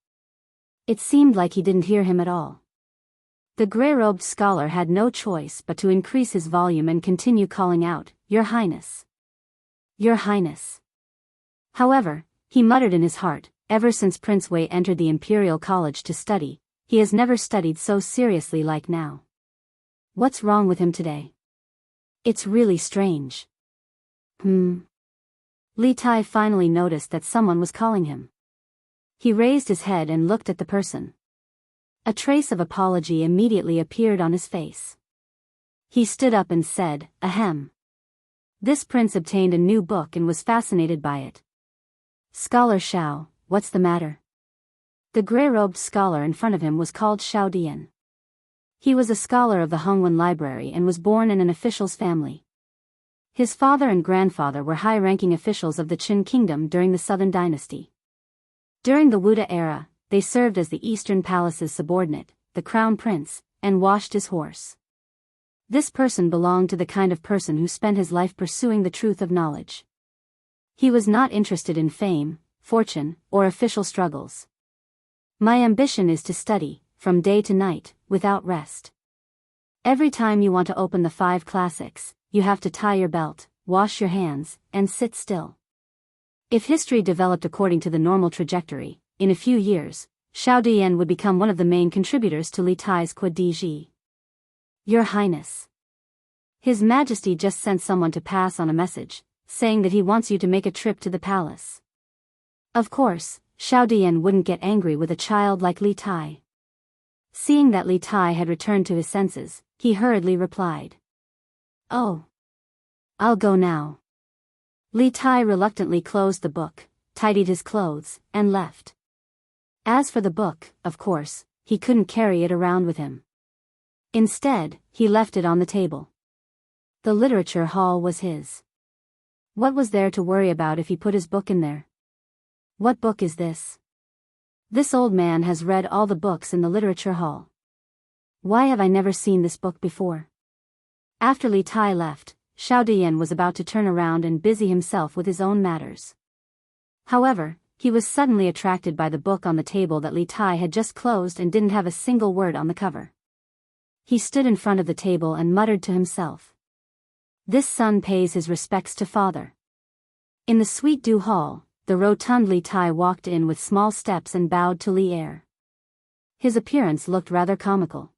It seemed like he didn't hear him at all. The grey-robed scholar had no choice but to increase his volume and continue calling out, Your Highness. Your Highness. However, he muttered in his heart, ever since Prince Wei entered the Imperial College to study, he has never studied so seriously like now. What's wrong with him today? It's really strange. Li Tai finally noticed that someone was calling him. He raised his head and looked at the person. A trace of apology immediately appeared on his face. He stood up and said, Ahem. This prince obtained a new book and was fascinated by it. Scholar Xiao, what's the matter? The grey-robed scholar in front of him was called Xiao Dian. He was a scholar of the Hongwen Library and was born in an official's family. His father and grandfather were high-ranking officials of the Qin Kingdom during the Southern Dynasty. During the Wuda era, they served as the Eastern Palace's subordinate, the Crown Prince, and washed his horse. This person belonged to the kind of person who spent his life pursuing the truth of knowledge. He was not interested in fame, fortune, or official struggles. My ambition is to study, from day to night, without rest. Every time you want to open the 5 classics, you have to tie your belt, wash your hands, and sit still. If history developed according to the normal trajectory, in a few years, Xiao Dian would become one of the main contributors to Li Tai's Quadiji. Your Highness. His Majesty just sent someone to pass on a message, saying that he wants you to make a trip to the palace. Of course, Xiao Dian wouldn't get angry with a child like Li Tai. Seeing that Li Tai had returned to his senses, he hurriedly replied. Oh. I'll go now. Li Tai reluctantly closed the book, tidied his clothes, and left. As for the book, of course, he couldn't carry it around with him. Instead, he left it on the table. The literature hall was his. What was there to worry about if he put his book in there? What book is this? This old man has read all the books in the literature hall. Why have I never seen this book before? After Li Tai left, Xiao Dian was about to turn around and busy himself with his own matters. However, he was suddenly attracted by the book on the table that Li Tai had just closed and didn't have a single word on the cover. He stood in front of the table and muttered to himself. This son pays his respects to father. In the Sweet Dew Hall, the rotund Li Tai walked in with small steps and bowed to Li Er. His appearance looked rather comical.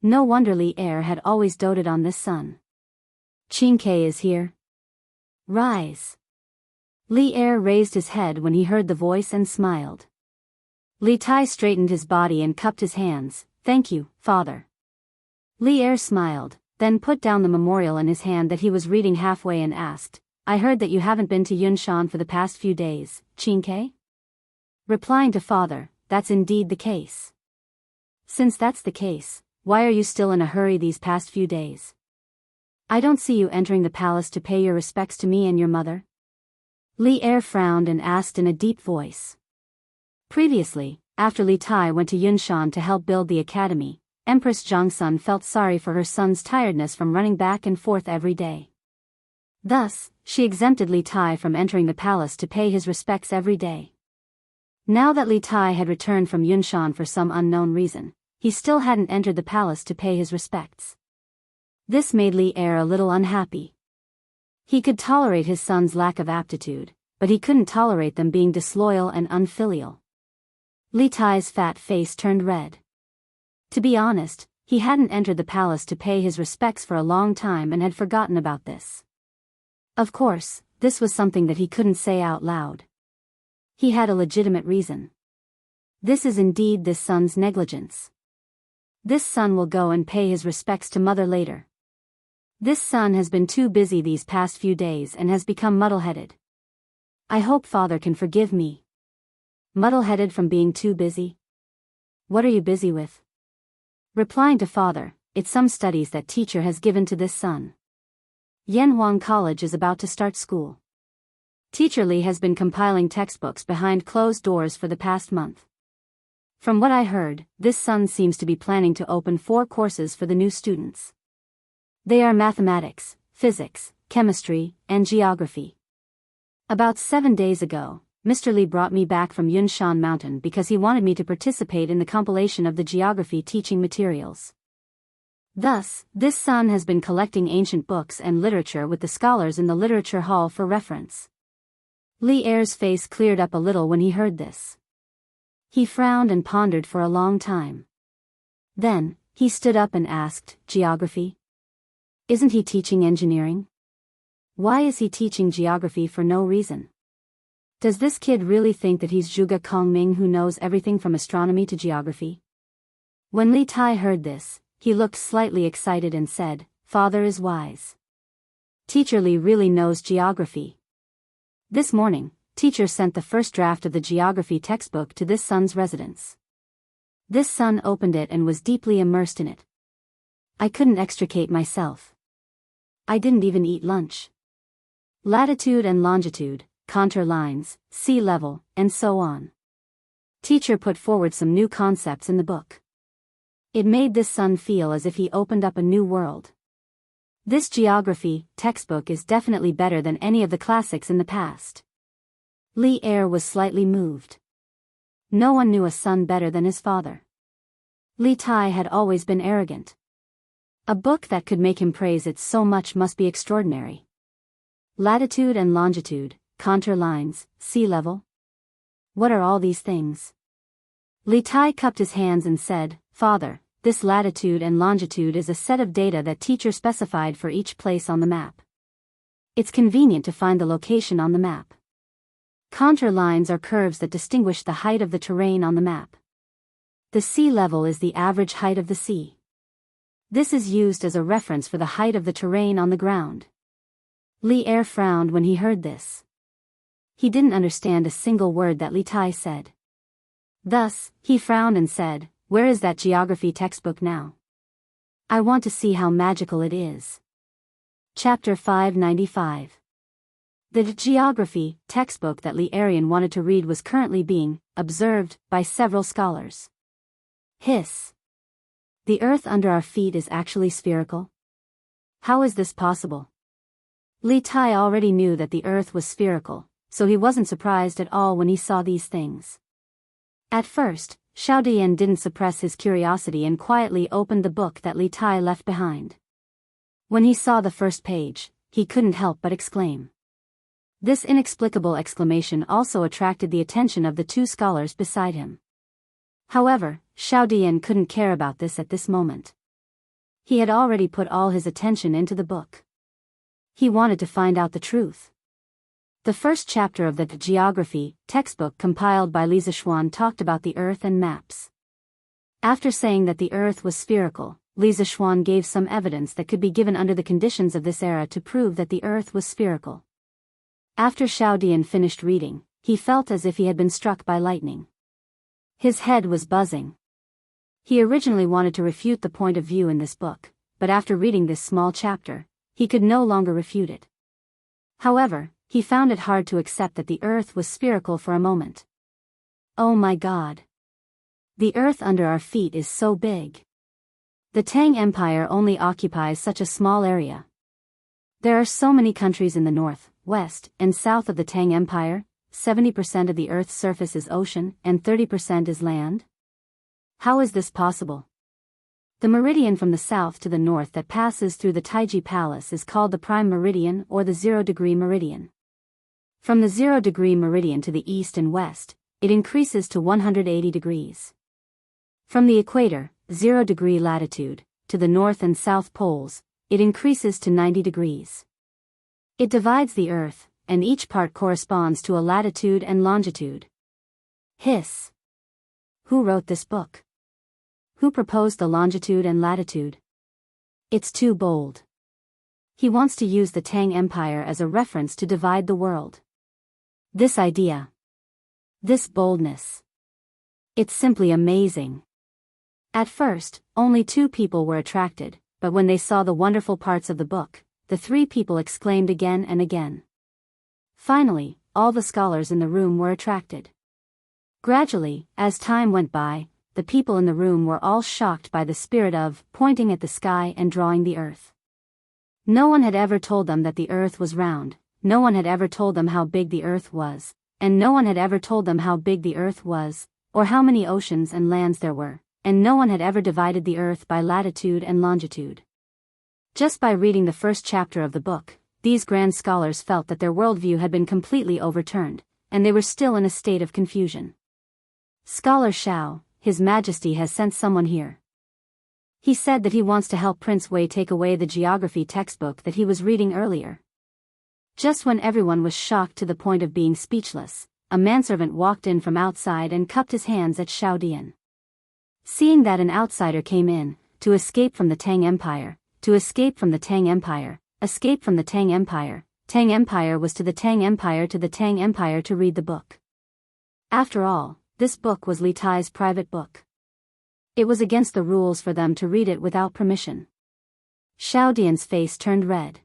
No wonder Li Er had always doted on this son. Qingke is here. Rise. Li Er raised his head when he heard the voice and smiled. Li Tai straightened his body and cupped his hands. Thank you, father. Li Er smiled, then put down the memorial in his hand that he was reading halfway and asked, I heard that you haven't been to Yunshan for the past few days, Qingke? Replying to father, that's indeed the case. Since that's the case, why are you still in a hurry these past few days? I don't see you entering the palace to pay your respects to me and your mother. Li Er frowned and asked in a deep voice. Previously, after Li Tai went to Yunshan to help build the academy, Empress Zhongsun felt sorry for her son's tiredness from running back and forth every day. Thus, she exempted Li Tai from entering the palace to pay his respects every day. Now that Li Tai had returned from Yunshan for some unknown reason, he still hadn't entered the palace to pay his respects. This made Li Er a little unhappy. He could tolerate his son's lack of aptitude, but he couldn't tolerate them being disloyal and unfilial. Li Tai's fat face turned red. To be honest, he hadn't entered the palace to pay his respects for a long time and had forgotten about this. Of course, this was something that he couldn't say out loud. He had a legitimate reason. This is indeed this son's negligence. This son will go and pay his respects to mother later. This son has been too busy these past few days and has become muddle-headed. I hope father can forgive me. Muddle-headed from being too busy? What are you busy with? Replying to father, it's some studies that teacher has given to this son. Yanhuang College is about to start school. Teacher Li has been compiling textbooks behind closed doors for the past month. From what I heard, this son seems to be planning to open 4 courses for the new students. They are mathematics, physics, chemistry, and geography. About 7 days ago, Mr. Li brought me back from Yunshan Mountain because he wanted me to participate in the compilation of the geography teaching materials. Thus, this son has been collecting ancient books and literature with the scholars in the literature hall for reference. Li Er's face cleared up a little when he heard this. He frowned and pondered for a long time. Then, he stood up and asked, Geography? Isn't he teaching engineering? Why is he teaching geography for no reason? Does this kid really think that he's Zhuge Kongming who knows everything from astronomy to geography? When Li Tai heard this, he looked slightly excited and said, Father is wise. Teacher Li really knows geography. This morning, teacher sent the first draft of the geography textbook to this son's residence. This son opened it and was deeply immersed in it. I couldn't extricate myself. I didn't even eat lunch. Latitude and longitude, contour lines, sea level, and so on. Teacher put forward some new concepts in the book. It made this son feel as if he opened up a new world. This geography textbook is definitely better than any of the classics in the past. Li Er was slightly moved. No one knew a son better than his father. Li Tai had always been arrogant. A book that could make him praise it so much must be extraordinary. Latitude and longitude, contour lines, sea level. What are all these things? Li Tai cupped his hands and said, Father, this latitude and longitude is a set of data that teacher specified for each place on the map. It's convenient to find the location on the map. Contour lines are curves that distinguish the height of the terrain on the map. The sea level is the average height of the sea. This is used as a reference for the height of the terrain on the ground. Li Er frowned when he heard this. He didn't understand a single word that Li Tai said. Thus, he frowned and said, Where is that geography textbook now? I want to see how magical it is. Chapter 595. The geography textbook that Li Arian wanted to read was currently being observed by several scholars. Hiss. The earth under our feet is actually spherical? How is this possible? Li Tai already knew that the earth was spherical, so he wasn't surprised at all when he saw these things. At first, Xiao Dian didn't suppress his curiosity and quietly opened the book that Li Tai left behind. When he saw the first page, he couldn't help but exclaim. This inexplicable exclamation also attracted the attention of the 2 scholars beside him. However, Xiao Dian couldn't care about this at this moment. He had already put all his attention into the book. He wanted to find out the truth. The first chapter of the geography textbook compiled by Li Zishuan talked about the earth and maps. After saying that the earth was spherical, Li Zishuan gave some evidence that could be given under the conditions of this era to prove that the earth was spherical. After Xiao Dian finished reading, he felt as if he had been struck by lightning. His head was buzzing. He originally wanted to refute the point of view in this book, but after reading this small chapter, he could no longer refute it. However, he found it hard to accept that the earth was spherical for a moment. Oh my God! The earth under our feet is so big. The Tang Empire only occupies such a small area. There are so many countries in the north, west, and south of the Tang Empire. 70% of the Earth's surface is ocean, and 30% is land? How is this possible? The meridian from the south to the north that passes through the Taiji Palace is called the prime meridian or the 0-degree meridian. From the 0-degree meridian to the east and west, it increases to 180 degrees. From the equator, 0-degree latitude, to the north and south poles, it increases to 90 degrees. It divides the Earth, and each part corresponds to a latitude and longitude. Hiss. Who wrote this book? Who proposed the longitude and latitude? It's too bold. He wants to use the Tang Empire as a reference to divide the world. This idea. This boldness. It's simply amazing. At first, only 2 people were attracted, but when they saw the wonderful parts of the book, the 3 people exclaimed again and again. Finally, all the scholars in the room were attracted. Gradually, as time went by, the people in the room were all shocked by the spirit of pointing at the sky and drawing the earth. No one had ever told them that the earth was round, no one had ever told them how big the earth was, and no one had ever told them how big the earth was, or how many oceans and lands there were, and no one had ever divided the earth by latitude and longitude. Just by reading the first chapter of the book, these grand scholars felt that their worldview had been completely overturned, and they were still in a state of confusion. Scholar Shao, His Majesty has sent someone here. He said that he wants to help Prince Wei take away the geography textbook that he was reading earlier. Just when everyone was shocked to the point of being speechless, a manservant walked in from outside and cupped his hands at Shao Dian. Seeing that an outsider came in, to escape from the Tang Empire, to escape from the Tang Empire, escape from the Tang Empire was to the Tang Empire to the Tang Empire to read the book. After all, this book was Li Tai's private book. It was against the rules for them to read it without permission. Shao Dian's face turned red.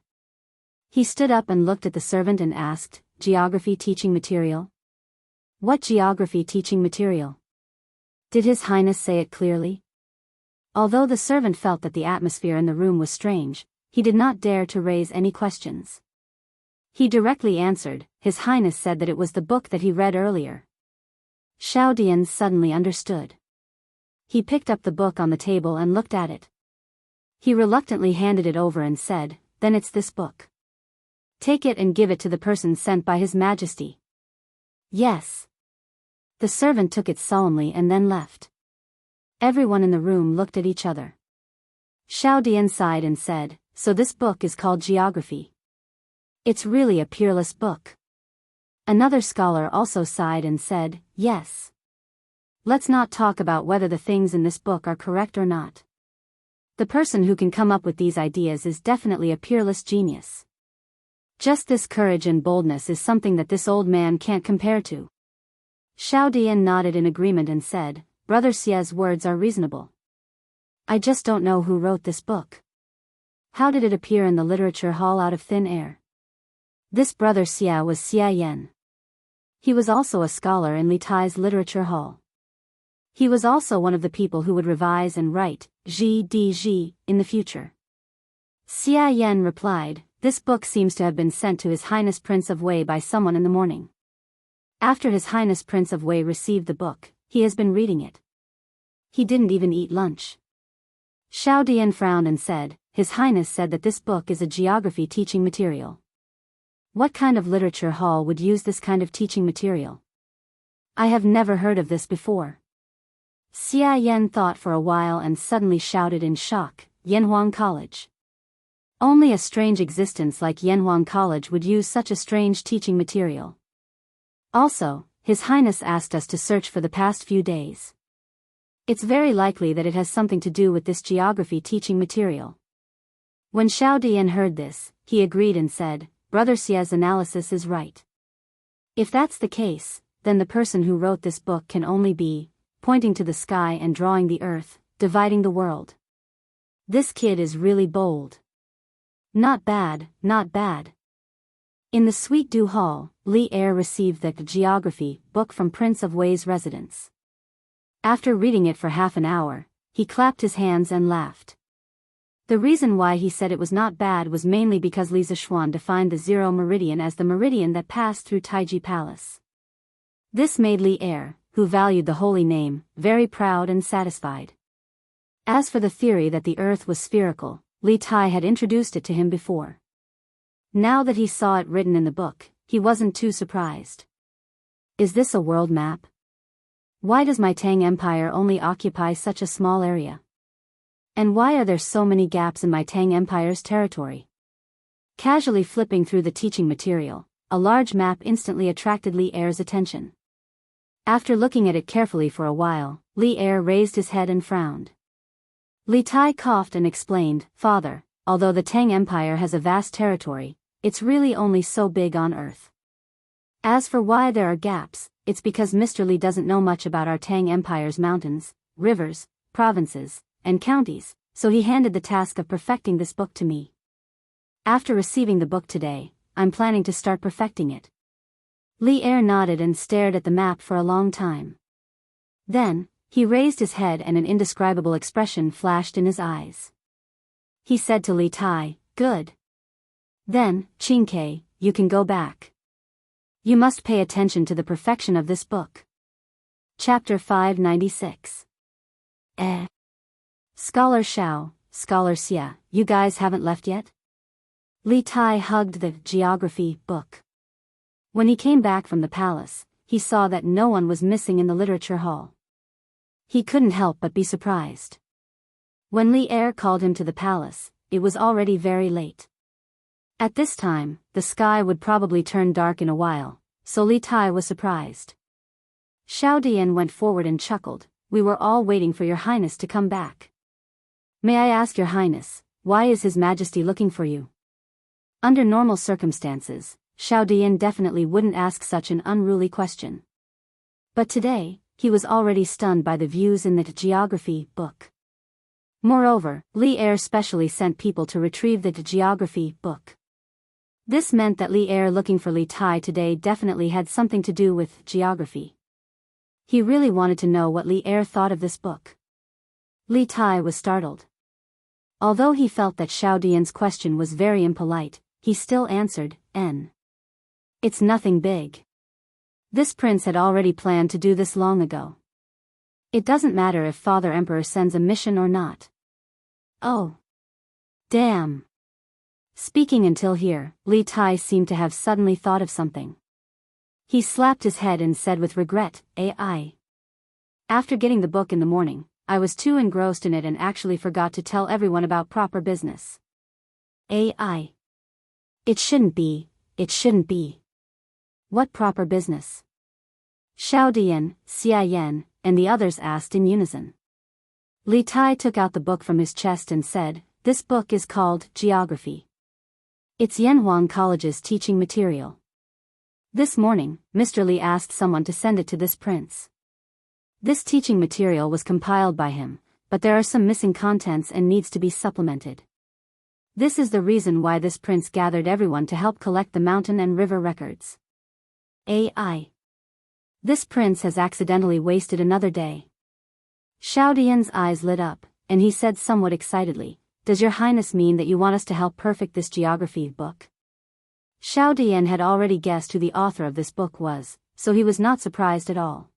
He stood up and looked at the servant and asked, "Geography teaching material? What geography teaching material? Did His Highness say it clearly?" Although the servant felt that the atmosphere in the room was strange, he did not dare to raise any questions. He directly answered, "His Highness said that it was the book that he read earlier." Shao Dian suddenly understood. He picked up the book on the table and looked at it. He reluctantly handed it over and said, "Then it's this book. Take it and give it to the person sent by His Majesty." "Yes." The servant took it solemnly and then left. Everyone in the room looked at each other. Shao Dian sighed and said, "So this book is called Geography. It's really a peerless book." Another scholar also sighed and said, "Yes. Let's not talk about whether the things in this book are correct or not. The person who can come up with these ideas is definitely a peerless genius. Just this courage and boldness is something that this old man can't compare to." Shao Dian nodded in agreement and said, "Brother Xia's words are reasonable. I just don't know who wrote this book. How did it appear in the literature hall out of thin air?" This brother Xia was Xia Yan. He was also a scholar in Li Tai's literature hall. He was also one of the people who would revise and write Ji in the future. Xia Yan replied, "This book seems to have been sent to His Highness Prince of Wei by someone in the morning. After His Highness Prince of Wei received the book, he has been reading it. He didn't even eat lunch." Shao Dian frowned and said, "His Highness said that this book is a geography teaching material. What kind of literature hall would use this kind of teaching material? I have never heard of this before." Xia Yan thought for a while and suddenly shouted in shock, "Yanhuang College. Only a strange existence like Yanhuang College would use such a strange teaching material. Also, His Highness asked us to search for the past few days. It's very likely that it has something to do with this geography teaching material." When Shao Dian heard this, he agreed and said, "Brother Xia's analysis is right. If that's the case, then the person who wrote this book can only be, pointing to the sky and drawing the earth, dividing the world. This kid is really bold. Not bad, not bad." In the Suite du Hall, Li Er received the geography book from Prince of Wei's residence. After reading it for half an hour, he clapped his hands and laughed. The reason why he said it was not bad was mainly because Li Zishuan defined the zero meridian as the meridian that passed through Taiji Palace. This made Li Er, who valued the holy name, very proud and satisfied. As for the theory that the earth was spherical, Li Tai had introduced it to him before. Now that he saw it written in the book, he wasn't too surprised. Is this a world map? Why does my Tang Empire only occupy such a small area? And why are there so many gaps in my Tang Empire's territory? Casually flipping through the teaching material, a large map instantly attracted Li Er's attention. After looking at it carefully for a while, Li Er raised his head and frowned. Li Tai coughed and explained, "Father, although the Tang Empire has a vast territory, it's really only so big on Earth. As for why there are gaps, it's because Mr. Li doesn't know much about our Tang Empire's mountains, rivers, provinces, and counties, so he handed the task of perfecting this book to me. After receiving the book today, I'm planning to start perfecting it." Li Er nodded and stared at the map for a long time. Then, he raised his head and an indescribable expression flashed in his eyes. He said to Li Tai, "Good. Then, Qingke, you can go back. You must pay attention to the perfection of this book." Chapter 596. Scholar Xiao, Scholar Xia, you guys haven't left yet? Li Tai hugged the geography book. When he came back from the palace, he saw that no one was missing in the literature hall. He couldn't help but be surprised. When Li Er called him to the palace, it was already very late. At this time, the sky would probably turn dark in a while, so Li Tai was surprised. Xiao Dian went forward and chuckled, "We were all waiting for your highness to come back. May I ask your highness, why is his majesty looking for you?" Under normal circumstances, Xiao Dian definitely wouldn't ask such an unruly question. But today, he was already stunned by the views in the geography book. Moreover, Li Er specially sent people to retrieve the geography book. This meant that Li Er looking for Li Tai today definitely had something to do with geography. He really wanted to know what Li Er thought of this book. Li Tai was startled. Although he felt that Xiao Dian's question was very impolite, he still answered, "It's nothing big. This prince had already planned to do this long ago. It doesn't matter if Father Emperor sends a mission or not." "Oh. Damn." Speaking until here, Li Tai seemed to have suddenly thought of something. He slapped his head and said with regret, "AI. After getting the book in the morning, I was too engrossed in it and actually forgot to tell everyone about proper business. AI. It shouldn't be. What proper business?" Xiao Dian, Xia Yan, and the others asked in unison. Li Tai took out the book from his chest and said, "This book is called Geography. It's Yanhuang College's teaching material. This morning, Mr. Li asked someone to send it to this prince. This teaching material was compiled by him, but there are some missing contents and needs to be supplemented. This is the reason why this prince gathered everyone to help collect the mountain and river records. AI. This prince has accidentally wasted another day." Xiao Dian's eyes lit up, and he said somewhat excitedly, "Does your highness mean that you want us to help perfect this geography book?" Xiao Dian had already guessed who the author of this book was, so he was not surprised at all.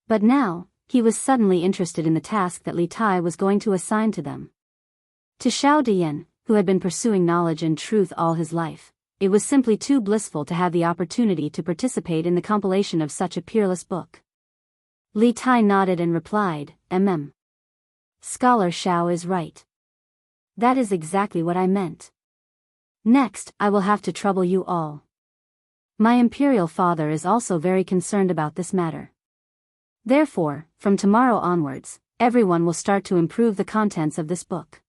But now, he was suddenly interested in the task that Li Tai was going to assign to them. To Xiao Dian, who had been pursuing knowledge and truth all his life, it was simply too blissful to have the opportunity to participate in the compilation of such a peerless book. Li Tai nodded and replied, Scholar Xiao is right. That is exactly what I meant. Next, I will have to trouble you all. My imperial father is also very concerned about this matter. Therefore, from tomorrow onwards, everyone will start to improve the contents of this book.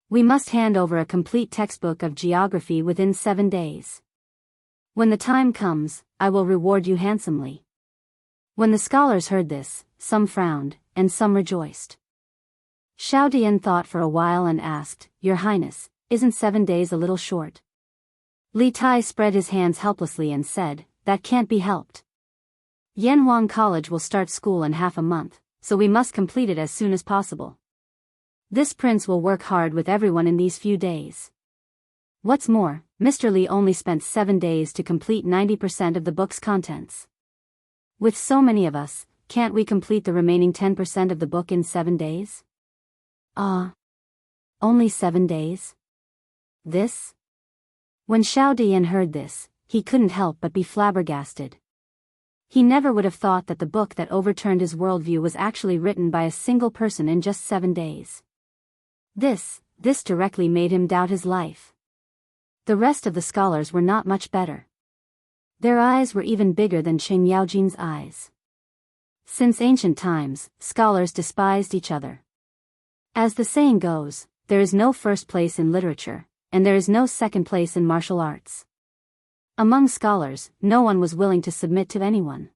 We must hand over a complete textbook of geography within 7 days. When the time comes, I will reward you handsomely." When the scholars heard this, some frowned, and some rejoiced. Xiao Dian thought for a while and asked, "Your Highness, isn't 7 days a little short?" Li Tai spread his hands helplessly and said, that can't be helped. Yanwang College will start school in half a month, so we must complete it as soon as possible. This prince will work hard with everyone in these few days. What's more, Mr. Li only spent 7 days to complete 90% of the book's contents. With so many of us, can't we complete the remaining 10% of the book in 7 days? Only 7 days? This? When Xiao Dian heard this, he couldn't help but be flabbergasted. He never would have thought that the book that overturned his worldview was actually written by a single person in just 7 days. This directly made him doubt his life. The rest of the scholars were not much better. Their eyes were even bigger than Qing Yaojin's eyes. Since ancient times, scholars despised each other. As the saying goes, there is no first place in literature, and there is no second place in martial arts. Among scholars, no one was willing to submit to anyone.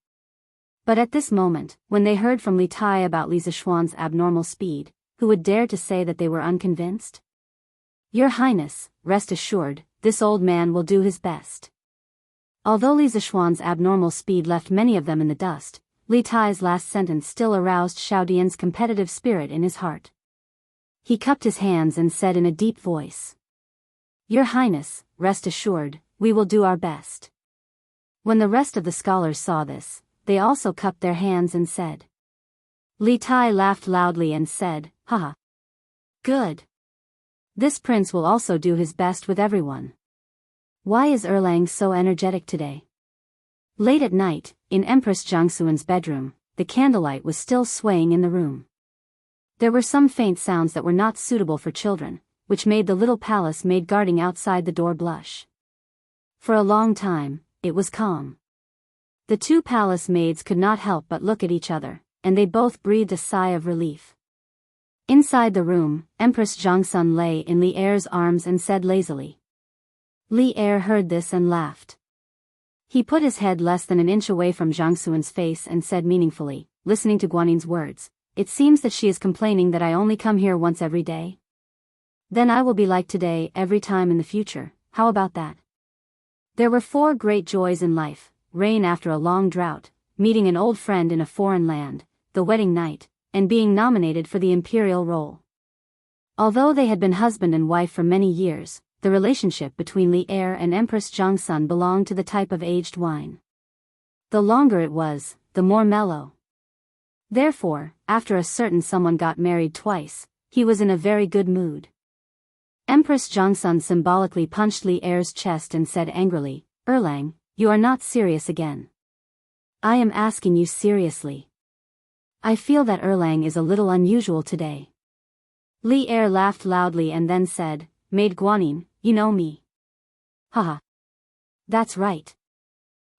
But at this moment, when they heard from Li Tai about Li Zishuan's abnormal speed, who would dare to say that they were unconvinced? Your Highness, rest assured, this old man will do his best. Although Li Zishuan's abnormal speed left many of them in the dust, Li Tai's last sentence still aroused Xiao Dian's competitive spirit in his heart. He cupped his hands and said in a deep voice, Your Highness, rest assured, we will do our best. When the rest of the scholars saw this, they also cupped their hands and said. Li Tai laughed loudly and said, Haha. Good. This prince will also do his best with everyone. Why is Erlang so energetic today? Late at night, in Empress Jiangxuan's bedroom, the candlelight was still swaying in the room. There were some faint sounds that were not suitable for children, which made the little palace maid guarding outside the door blush. For a long time, it was calm. The two palace maids could not help but look at each other, and they both breathed a sigh of relief. Inside the room, Empress Jiangxun lay in Li Er's arms and said lazily. Li Er heard this and laughed. He put his head less than an inch away from Jiangxuan's face and said meaningfully, listening to Guanin's words, It seems that she is complaining that I only come here once every day. Then I will be like today every time in the future, how about that? There were 4 great joys in life: rain after a long drought, meeting an old friend in a foreign land, the wedding night, and being nominated for the imperial role. Although they had been husband and wife for many years, the relationship between Li Er and Empress Jiangxun belonged to the type of aged wine. The longer it was, the more mellow. Therefore, after a certain someone got married twice, he was in a very good mood. Empress Jiangxun symbolically punched Li Er's chest and said angrily, Erlang, you are not serious again. I am asking you seriously. I feel that Erlang is a little unusual today. Li Er laughed loudly and then said, Maid Guanin, you know me. Haha. That's right.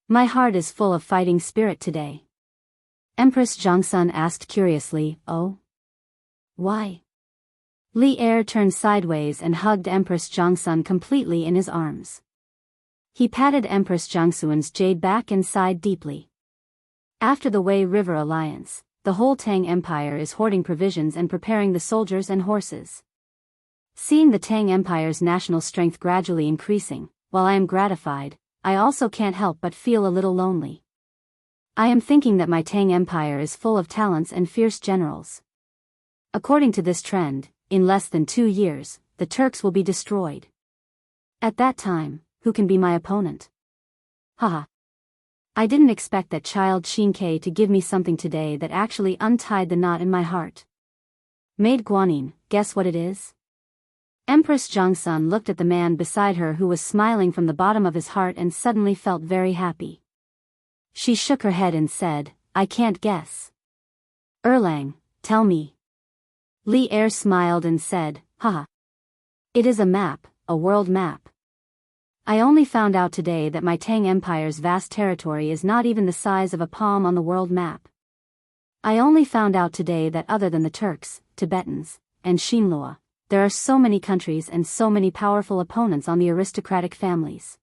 My heart is full of fighting spirit today. Empress Jiangxun asked curiously, Oh? Why? Li Er turned sideways and hugged Empress Jiangxun completely in his arms. He patted Empress Jiangxuan's jade back and sighed deeply. After the Wei River Alliance, the whole Tang Empire is hoarding provisions and preparing the soldiers and horses. Seeing the Tang Empire's national strength gradually increasing, while I am gratified, I also can't help but feel a little lonely. I am thinking that my Tang Empire is full of talents and fierce generals. According to this trend, in less than 2 years, the Turks will be destroyed. At that time, who can be my opponent? Haha. I didn't expect that child Xinke to give me something today that actually untied the knot in my heart. Maid Guanin, guess what it is? Empress Jiangxun looked at the man beside her who was smiling from the bottom of his heart and suddenly felt very happy. She shook her head and said, I can't guess. Erlang, tell me. Li Er smiled and said, Haha. It is a map, a world map. I only found out today that my Tang Empire's vast territory is not even the size of a palm on the world map. I only found out today that other than the Turks, Tibetans, and Xinlua, there are so many countries and so many powerful opponents on the aristocratic families.